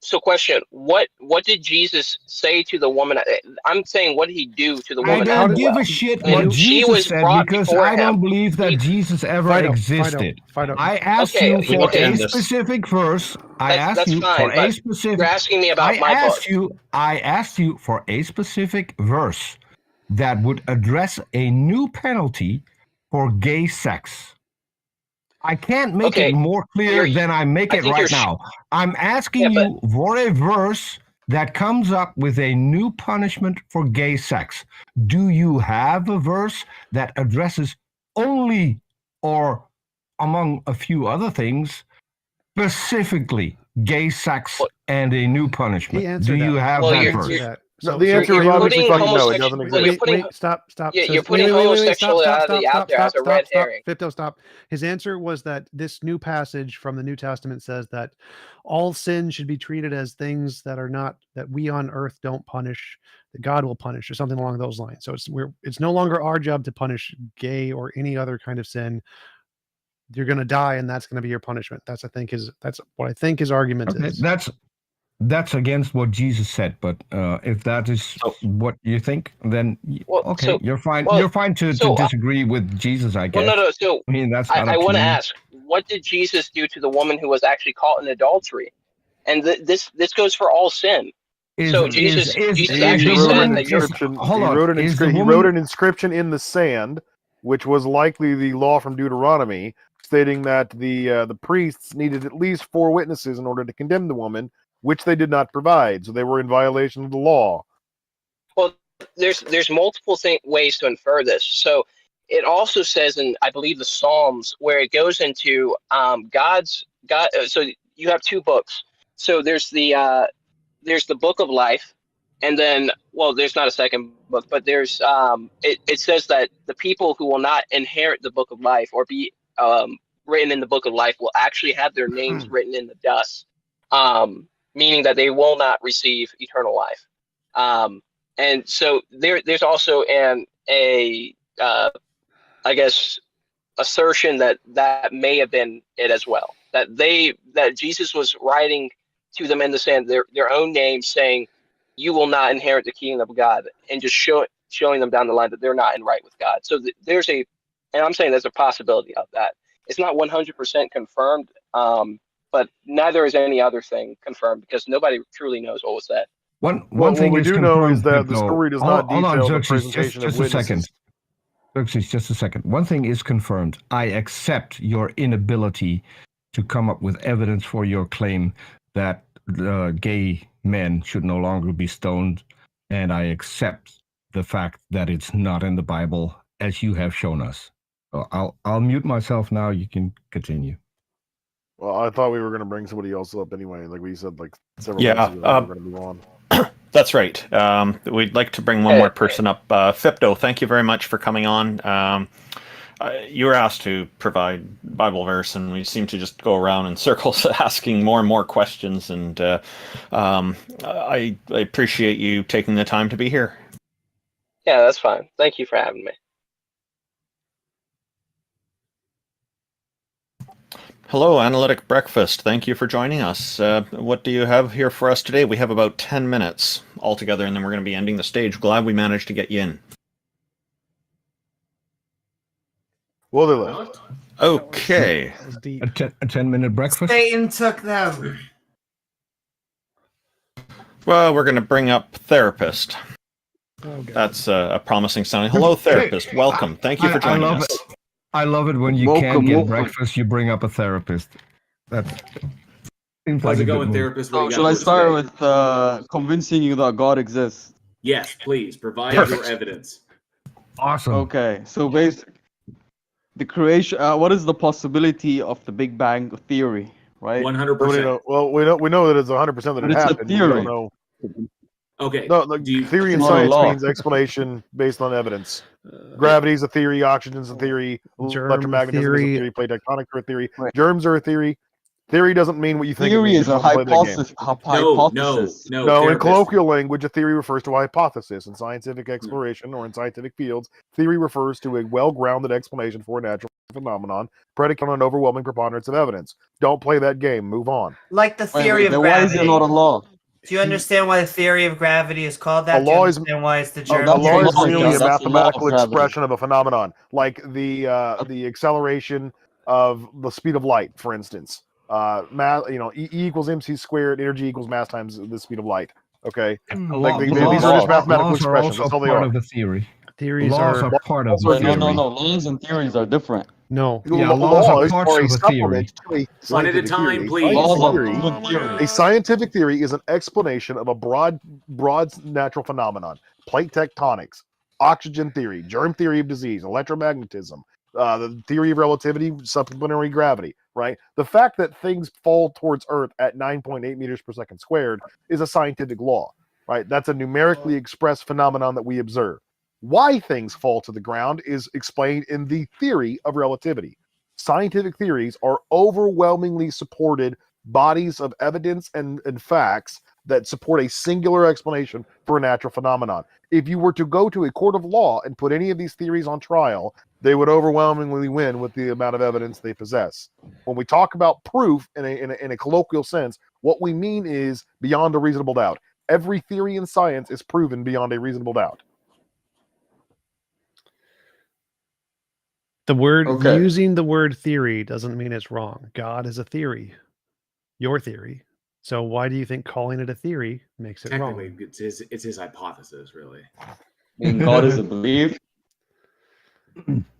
So question, what did Jesus say to the woman? I'm saying, what did he do to the woman? I don't give a shit what Jesus said, because I don't believe that Jesus ever existed. I asked you for a specific verse. I asked you for a specific. You're asking me about my book. I asked you for a specific verse that would address a new penalty for gay sex. I can't make it more clear than I make it right now. I'm asking you for a verse that comes up with a new punishment for gay sex. Do you have a verse that addresses only, or among a few other things, specifically gay sex and a new punishment? Do you have that verse? No, the answer is obviously fucking no. It doesn't exist. Wait, stop. Yeah, So, you're putting homosexuality out there as a red herring. Fipto, stop. His answer was that this new passage from the New Testament says that all sin should be treated as things that are not, that we on earth don't punish, that God will punish, or something along those lines. So it's no longer our job to punish gay or any other kind of sin. You're going to die, and that's going to be your punishment. That's what I think his argument is. That's against what Jesus said, but if that is what you think, then you're fine. You're fine to disagree with Jesus, I guess. Well, no. So I mean, that's I want to ask, what did Jesus do to the woman who was actually caught in adultery? And this goes for all sin. Jesus actually said that he wrote an inscription in the sand, which was likely the law from Deuteronomy, stating that the priests needed at least 4 witnesses in order to condemn the woman, which they did not provide, so they were in violation of the law. Well, there's multiple ways to infer this. So it also says in, I believe, the Psalms, where it goes into God. So you have 2 books. So there's the book of life, and then, well, there's not a second book, but there's it says that the people who will not inherit the book of life or be written in the book of life will actually have their names written in the dust. Meaning that they will not receive eternal life. And so there's also I guess, assertion that may have been it as well. That Jesus was writing to them in the sand their own names, saying, "You will not inherit the kingdom of God," and just showing them down the line that they're not in right with God. So and I'm saying there's a possibility of that. It's not 100% confirmed. But neither is any other thing confirmed, because nobody truly knows what was said. One thing we do know is that the story does not detail the presentation of witnesses. Xerxes, just a second. One thing is confirmed. I accept your inability to come up with evidence for your claim that gay men should no longer be stoned, and I accept the fact that it's not in the Bible, as you have shown us. So I'll mute myself now. You can continue. Well, I thought we were going to bring somebody else up anyway. Like we said, several minutes ago, we were going to move on. That's right. We'd like to bring one more person up. Fipto, thank you very much for coming on. You were asked to provide Bible verse, and we seem to just go around in circles asking more and more questions. And I appreciate you taking the time to be here. Yeah, that's fine. Thank you for having me. Hello, Analytic Breakfast. Thank you for joining us. What do you have here for us today? We have about 10 minutes altogether, and then we're going to be ending the stage. Glad we managed to get you in. Well, they left. Okay. A 10-minute breakfast? Satan took them. Well, we're going to bring up Therapist. That's a promising sounding. Hello, Therapist. Welcome. Thank you for joining us. I love it when you can't get breakfast, you bring up a therapist. That seems like How's a it good going, move. therapist? So should I start with convincing you that God exists? Yes, please. Provide your evidence. Awesome. Okay, so basically, the creation. What is the possibility of the Big Bang theory? Right. 100%. Well, we know that it's 100% that But it it's a happened. We theory. don't know. Okay. No, theory in It's not a science law. means explanation based on evidence. Gravity is a theory. Oxygen's a theory. Electromagnetism is a theory. Plate tectonics are a theory. Germs are a theory. Theory doesn't mean what you think. Theory it means. is a Don't play that game. hypothesis. No, in colloquial language, a theory refers to a hypothesis. In scientific exploration or in scientific fields, theory refers to a well-grounded explanation for a natural phenomenon predicated on an overwhelming preponderance of evidence. Don't play that game. Move on. Like the theory of then gravity. why is it not a law? Do you understand why the theory of gravity is called that? A law Do you is understand why it's the a germ law theory? is merely a That's the law of mathematical gravity. expression of a phenomenon, like the acceleration of the speed of light, for instance. E equals mc squared, energy equals mass times the speed of light. Okay, these are just mathematical Laws are expressions. also That's all they part are. of the theory. Theories Laws are are part of the No, theory. no. Laws and theories are different. No. Yeah, laws are parts a of a theory. supplement to a One at a scientific time, theory. please. Laws are Theory. proven theory. A scientific theory is an explanation of a broad natural phenomenon. Plate tectonics, oxygen theory, germ theory of disease, electromagnetism, the theory of relativity, supplementary gravity, right? The fact that things fall towards Earth at 9.8 meters per second squared is a scientific law. right? That's a numerically expressed phenomenon that we observe. Why things fall to the ground is explained in the theory of relativity. Scientific theories are overwhelmingly supported bodies of evidence and facts that support a singular explanation for a natural phenomenon. If you were to go to a court of law and put any of these theories on trial, they would overwhelmingly win with the amount of evidence they possess. When we talk about proof in a colloquial sense, what we mean is beyond a reasonable doubt. Every theory in science is proven beyond a reasonable doubt. The word Okay. using the word theory doesn't mean it's wrong. God is a theory, your theory. So why do you think calling it a theory makes it Technically, wrong? it's his hypothesis, really. God is a belief.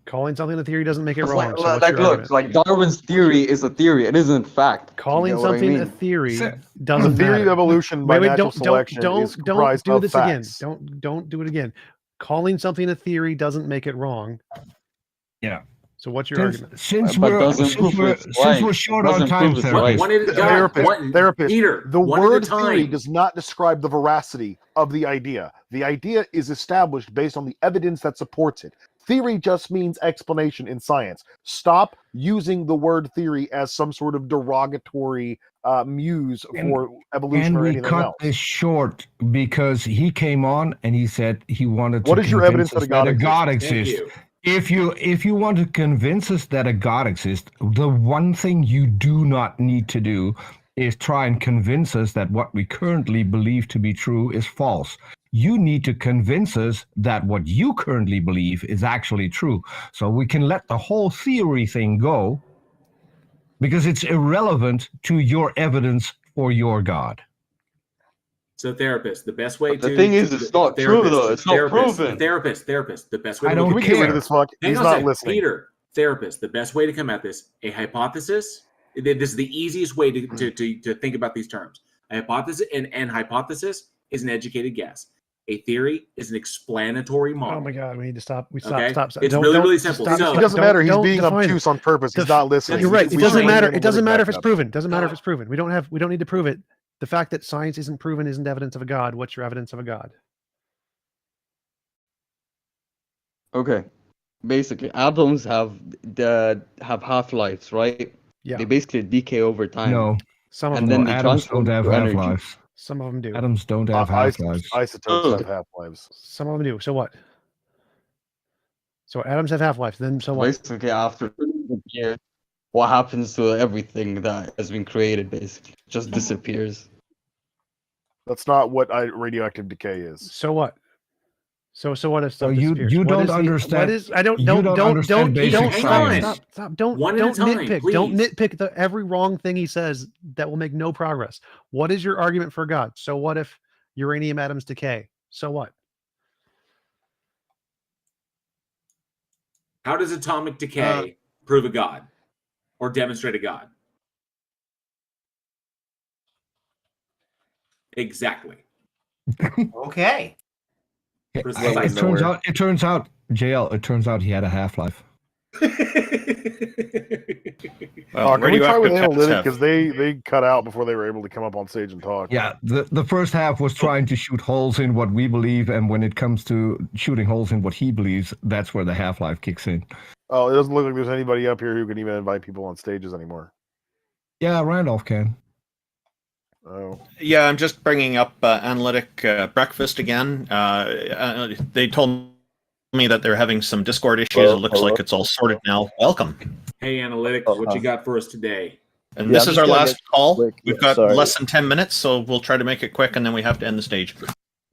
Calling something a theory doesn't make it It's wrong. like, So what's like your look, argument? like Darwin's theory is a theory. It isn't fact. Calling You get what I something a mean? theory The doesn't theory matter. of evolution by Wait, natural don't selection is don't comprised do of this facts. again. Don't do it again. Calling something a theory doesn't make it wrong. Yeah. So what's your Since argument? since But we're doesn't since prove we're it's since right. we're It short on doesn't time, prove it's therapist. right. One at a Therapist, Peter, the one at a word theory time. does not describe the veracity of the idea. The idea is established based on the evidence that supports it. Theory just means explanation in science. Stop using the word theory as some sort of derogatory muse for evolution And or we anything cut else. this short because he came on and he said he wanted What to is your convince evidence that us a God that a God exists? Thank exists. you. If you want to convince us that a God exists, the one thing you do not need to do is try and convince us that what we currently believe to be true is false. You need to convince us that what you currently believe is actually true. So we can let the whole theory thing go because it's irrelevant to your evidence for your God. So, therapist, the best way But the thing is, it's not true though. It's not proven. Therapist, the best way I to don't look Can we at get rid care. of this fuck? Hang He's on a not second. listening. Peter, therapist, the best way to come at this, a hypothesis. This is the easiest way to think about these terms. A hypothesis and hypothesis is an educated guess. A theory is an explanatory model. Oh my God, we need to stop. Okay? Stop. It's Don't, really, don't, really just simple. stop, So- It doesn't matter. He's don't being define obtuse it. on purpose. He's not listening. You're right. We It doesn't should matter. bring It doesn't analytic matter if it's backup. proven. It doesn't matter if it's proven. We don't need to prove it. The fact that science isn't proven isn't evidence of a God. What's your evidence of a God? Okay. Basically, atoms have half-lives, right? Yeah. They basically decay over time. No. Some of And them then No, they atoms transform don't have into energy. half-lives. Some of them do. Atoms don't have half-lives. Isotopes have half-lives. Some of them do. So what? So atoms have half-lives. Then so what? Basically, after years, what happens to everything that has been created? Basically, just disappears. That's not what radioactive decay is. So what? So what if stuff So you disappears? you What don't is the- understand. What is? I don't. You Don't. don't Don't. understand Don't. basic Don't. science. Stop. Don't. One at a Don't time, nitpick. Don't please. nitpick every wrong thing he says. That will make no progress. What is your argument for God? So what if uranium atoms decay? So what? How does atomic decay prove a God or demonstrate a God? Exactly. Okay. It turns out, JL. It turns out he had a half-life. Can we try with radioactive analytic have- because they cut out before they were able to come up on stage and talk. Yeah, the first half was trying to shoot holes in what we believe, and when it comes to shooting holes in what he believes, that's where the half-life kicks in. Oh, it doesn't look like there's anybody up here who can even invite people on stages anymore. Yeah, Randolph can. Oh. Yeah, I'm just bringing up Analytic Breakfast again. They told me that they're having some Discord issues. It looks like it's all sorted now. Welcome. Hey, Analytic, what you got for us today? And this is our last call. quick. We've Yeah, got sorry. less than 10 minutes, so we'll try to make it quick, and then we have to end the stage.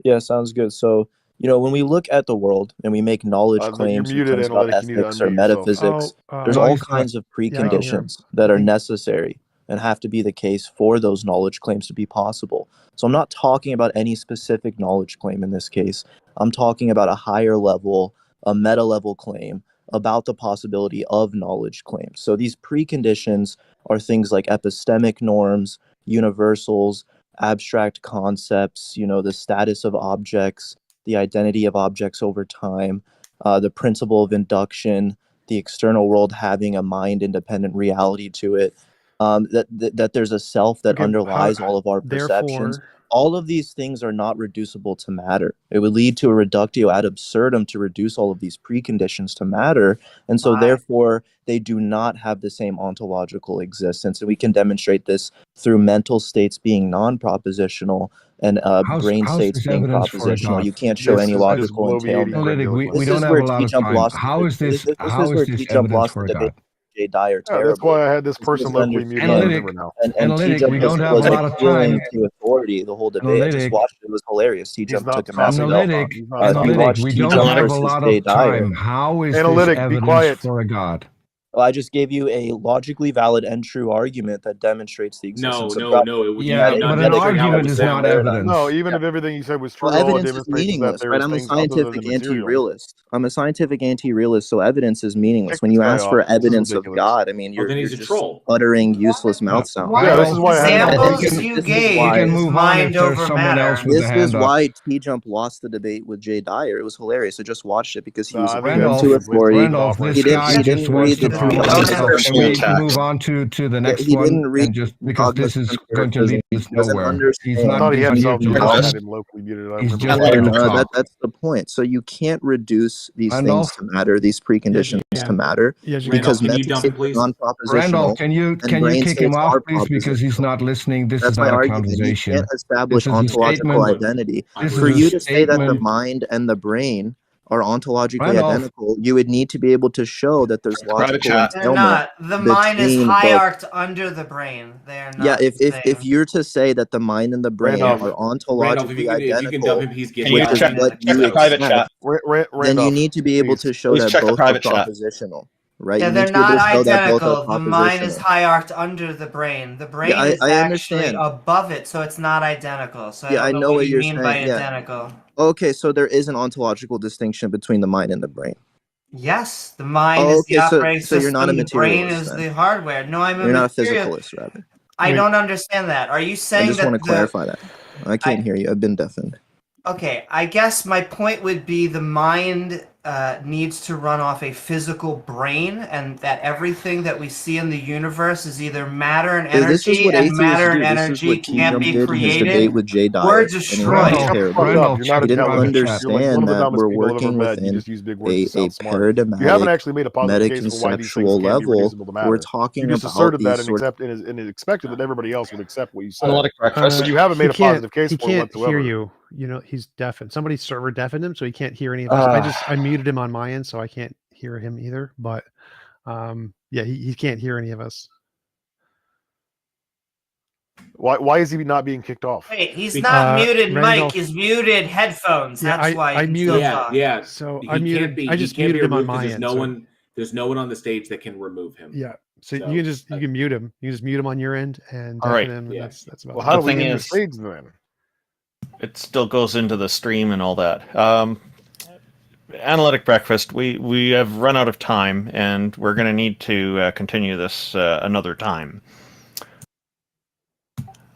Yeah, sounds good. So, when we look at the world and we make knowledge You're claims in muted, terms about Analytic. You need to ethics or unmute yourself. metaphysics, there's no, all he's not. kinds of Yeah, I can hear him. preconditions that are necessary and have to be the case for those knowledge claims to be possible. So I'm not talking about any specific knowledge claim in this case. I'm talking about a higher level, a meta level claim about the possibility of knowledge claims. So these preconditions are things like epistemic norms, universals, abstract concepts, the status of objects, the identity of objects over time, the principle of induction, the external world having a mind-independent reality to it, that there's a self that Okay, underlies all of our perceptions. Therefore, all of these things are not reducible to matter. It would lead to a reductio ad absurdum to reduce all of these preconditions to matter. And so therefore, they do not have the same ontological existence. And we can demonstrate this through mental states being non-propositional and brain states being propositional. You can't show any logical entailment. We don't have a lot of time. How is this TJump evidence lost for the a debate God? Jay Dyer Yeah, that's terribly. why I had this person locally muted. Analytic, And analytic. We TJump don't have a lot of appealing time. to authority the whole debate. I just Analytic. watched it. It was hilarious. TJump took a massive Analytic. L. If you Analytic. watch We don't TJump have a versus lot Jay of Dyer, time. How is Analytic, this be evidence quiet. for a God? well, I just gave you a logically valid and true argument that demonstrates the existence of God. Yeah, but an argument is not evidence. No, even if everything you said was true, Well, all it evidence is demonstrates is that meaningless, right? there's I'm a things other than the scientific material. anti-realist. I'm a scientific anti-realist, so evidence is meaningless. Kick When this you guy ask for off. This is evidence of ridiculous. God, I mean, Well, you're, then you're he's a just troll. uttering useless mouth sounds. Yeah, this is why I had Examples to you This is gave why- is move on mind if there's over someone matter. else with This a hand is up. why T-Jump lost the debate with Jay Dyer. It was hilarious. I just watched it because he was I think appealing that's to just authority. Randolph, He this didn't. guy He just didn't wants read to the prove dogma himself. Can we attack. move on to the next He one didn't read and just the because dogma this is going to lead us doesn't nowhere. He's understand. I thought he had here himself to muted. I talk. had him locally muted. I He's remember just that. here to talk. That's the point. So you can't reduce these things Randolph? to matter, these preconditions to matter, because can you mental dump him, states are please? non-propositional Randolph, can you and brain kick him states off, are please, because he's propositional. not listening. This That's is my not a argument. You conversation. can't establish This is a ontological statement. identity. This For is you a to say that the statement. mind and the brain are ontologically Randolph. identical, you would need to be able to show that there's logical They're entailment not. The mind is between both. hierarched under the brain. They are not. Yeah, the if same. you're to say that the mind and the brain Randolph. are Randolph, ontologically if you can dump identical, him, he's Can getting you out. which is check what you the private accept, then you Randolph, need to be able please. to show Please that check the both are private chat. propositional, right? Yeah, You they're need to be able not to show that both are identical. The mind is propositional. hierarched under the brain. The brain Yeah, is I actually understand. above it, so it's not identical. So Yeah, I I don't know know what what you you're mean by saying. Yeah. identical. Okay, so there is an ontological distinction between the mind and the brain. Yes, the mind Oh, is the okay, so operating so you're not a system. The brain materialist is then. the hardware. No, I'm a You're not a material. physicalist, rather. I don't understand that. Are you I saying just that want to clarify that. I can't hear you. I've been deafened. Okay, I guess my point would be the mind needs to run off a physical brain, and that everything that we see in the universe is either matter and This is energy, what and atheists matter and do. This is energy what can't T-Jump be did in his created debate with Jay or Dyer, and he destroyed. lost terribly. Randolph, you're not He didn't intelligent. You're like understand one of the that dumbest we're people I've ever working met. You within just use big words to a sound smart. You haven't paradigmatic, actually made a positive case for why these things metaconceptual can be level. reducible to We're matter. talking You just about asserted that these and sort and expected that everybody else would accept what you said. Analytic breakfast. But you haven't made a positive case He for it can't whatsoever. hear you. You know, he's deafened. Somebody's server deafened him, so he can't hear any of us. I muted him on my end, so I can't hear him either. But yeah, he can't hear any of us. Why is he not being kicked off? Wait, he's not muted. Randolph- Mic is muted. Headphones. Yeah, That's why. I he can muted. still talk. Yeah. So He I muted. can't be. I just he can't muted be him on removed 'cause my there's end. no so- one. There's no one on the stage that can remove him. Yeah. So So, you can just mute him. You can just mute him on your end and All right. deafen him. And Yeah. that's about Well, it. how The do we thing get your is- stage then? It still goes into the stream and all that. Analytic breakfast. We have run out of time, and we're going to need to continue this another time.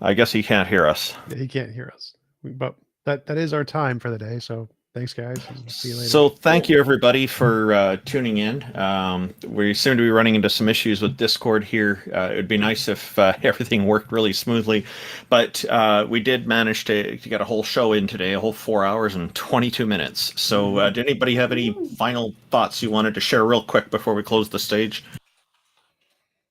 I guess he can't hear us. Yeah, he can't hear us. But that is our time for the day. So thanks, guys. See you later. So thank you everybody for tuning in. We seem to be running into some issues with Discord here. It would be nice if everything worked really smoothly, but we did manage to get a whole show in today, a whole 4 hours and 22 minutes. So did anybody have any final thoughts you wanted to share real quick before we close the stage?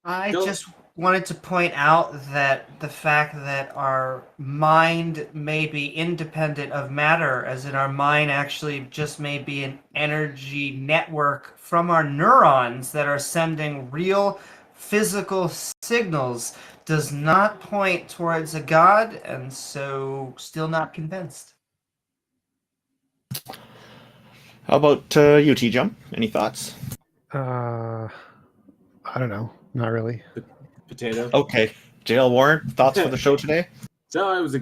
I just wanted to point out that the fact that our mind may be independent of matter, as in our mind actually just may be an energy network from our neurons that are sending real physical signals, does not point towards a god, and so still not convinced. How about you, TJump? Any thoughts? I don't know. Not really. Potato. Okay, JL Warren, thoughts for the show today? So it was a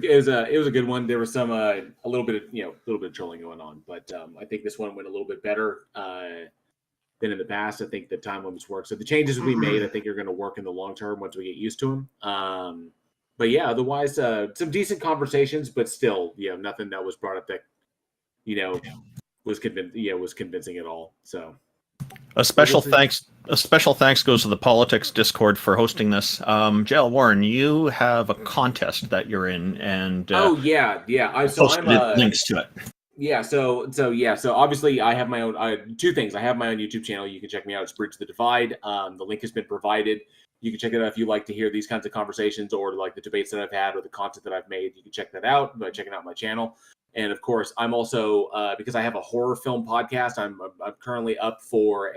good one. There was some a little bit of trolling going on, but I think this one went a little bit better than in the past. I think the time limits work. So the changes we made, I think, are going to work in the long term once we get used to them. But yeah, otherwise, some decent conversations, but still, nothing that was brought up that was convincing at all. So. A special thanks goes to the Politics Discord for hosting this. JL Warren, you have a contest that you're in, and oh yeah. I posted links to it. Yeah, so obviously I have my own two things. I have my own YouTube channel. You can check me out. It's Bridge the Divide. The link has been provided. You can check it out if you like to hear these kinds of conversations or like the debates that I've had or the content that I've made. You can check that out by checking out my channel. And of course, I'm also because I have a horror film podcast. I'm currently up for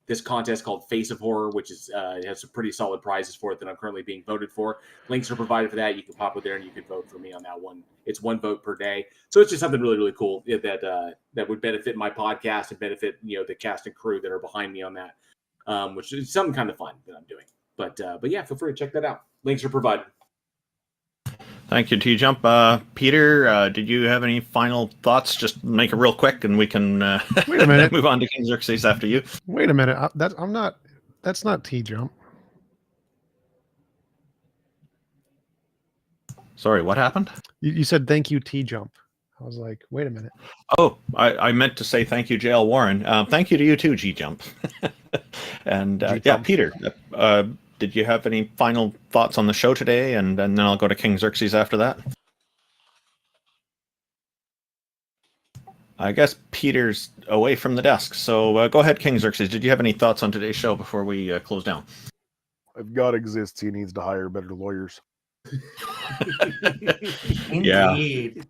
this contest called Face of Horror, which is has some pretty solid prizes for it that I'm currently being voted for. Links are provided for that. You can pop up there and you can vote for me on that one. It's 1 vote per day, so it's just something really, really cool that would benefit my podcast and benefit the cast and crew that are behind me on that, which is something kind of fun that I'm doing. But yeah, feel free to check that out. Links are provided. Thank you, TJump. Peter, did you have any final thoughts? Just make it real quick, and we can wait a minute. Move on to King Xerxes after you. Wait a minute. That's not TJump. Sorry, what happened? You said thank you, TJump. I was like, wait a minute. Oh, I meant to say thank you, JL Warren. Thank you to you too, G-Jump. And yeah, Peter, did you have any final thoughts on the show today? And then I'll go to King Xerxes after that. I guess Peter's away from the desk. So go ahead, King Xerxes. Did you have any thoughts on today's show before we close down? If God exists, he needs to hire better lawyers. Indeed.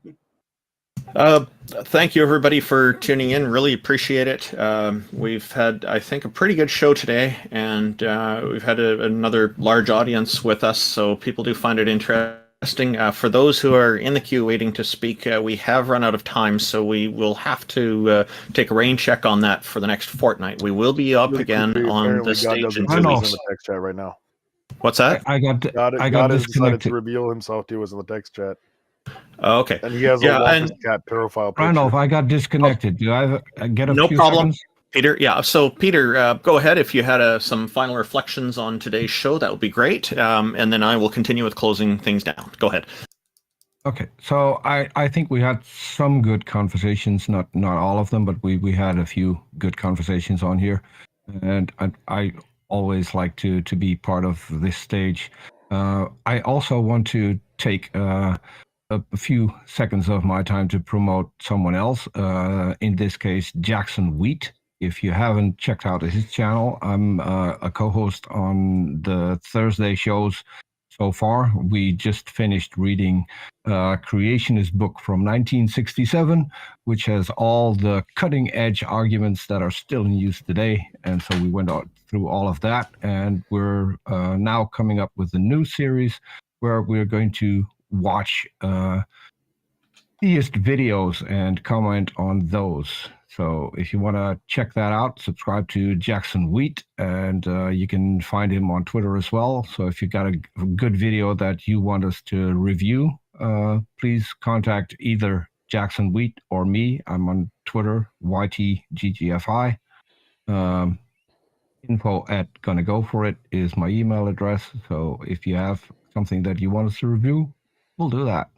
Thank you, everybody, for tuning in. Really appreciate it. We've had, I think, a pretty good show today, and we've had another large audience with us, so people do find it interesting. For those who are in the queue waiting to speak, we have run out of time, so we will have to take a rain check on that for the next fortnight. We will be up again on the stage in 2 weeks. In the text chat right now. What's that? God has decided to reveal himself to us in the text chat. Oh, okay. And he has a Walker's cat profile picture. Randolph, I got disconnected. Do I get a no few problem, seconds? Peter? Yeah. So, Peter, go ahead. If you had some final reflections on today's show, that would be great. And then I will continue with closing things down. Go ahead. Okay. So I think we had some good conversations. Not all of them, but we had a few good conversations on here. And I always like to be part of this stage. I also want to take a few seconds of my time to promote someone else, in this case, Jackson Wheat. If you haven't checked out his channel, I'm a co-host on the Thursday shows so far. We just finished reading Creationist book from 1967, which has all the cutting-edge arguments that are still in use today. And so we went through all of that, and we're now coming up with a new series where we're going to watch theist videos and comment on those. So if you want to check that out, subscribe to Jackson Wheat, and you can find him on Twitter as well. So if you've got a good video that you want us to review, please contact either Jackson Wheat or me. I'm on Twitter, YTGGFI. Info@GonnaGoForIt is my email address. So if you have something that you want us to review, we'll do that.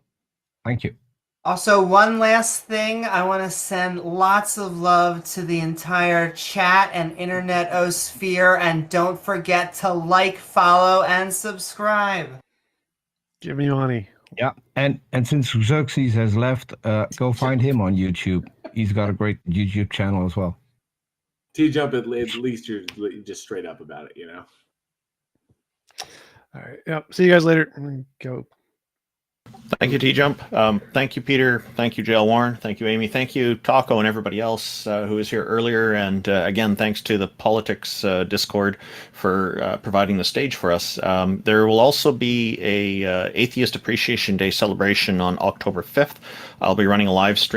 Thank you. Also, one last thing, I want to send lots of love to the entire chat and internet-osphere, and don't forget to like, follow, and subscribe. Give me money. Yeah, and since Xerxes has left, go find him on YouTube. He's got a great YouTube channel as well. TJump, at least you're just straight up about it, All right. Yep. See you guys later. I'm gonna go. Thank you, TJump. Thank you, Peter. Thank you, JL Warren. Thank you, Amy. Thank you, Taco, and everybody else who was here earlier. And again, thanks to the Politics Discord for providing the stage for us. There will also be a Atheist Appreciation Day celebration on October 5th. I'll be running a live stream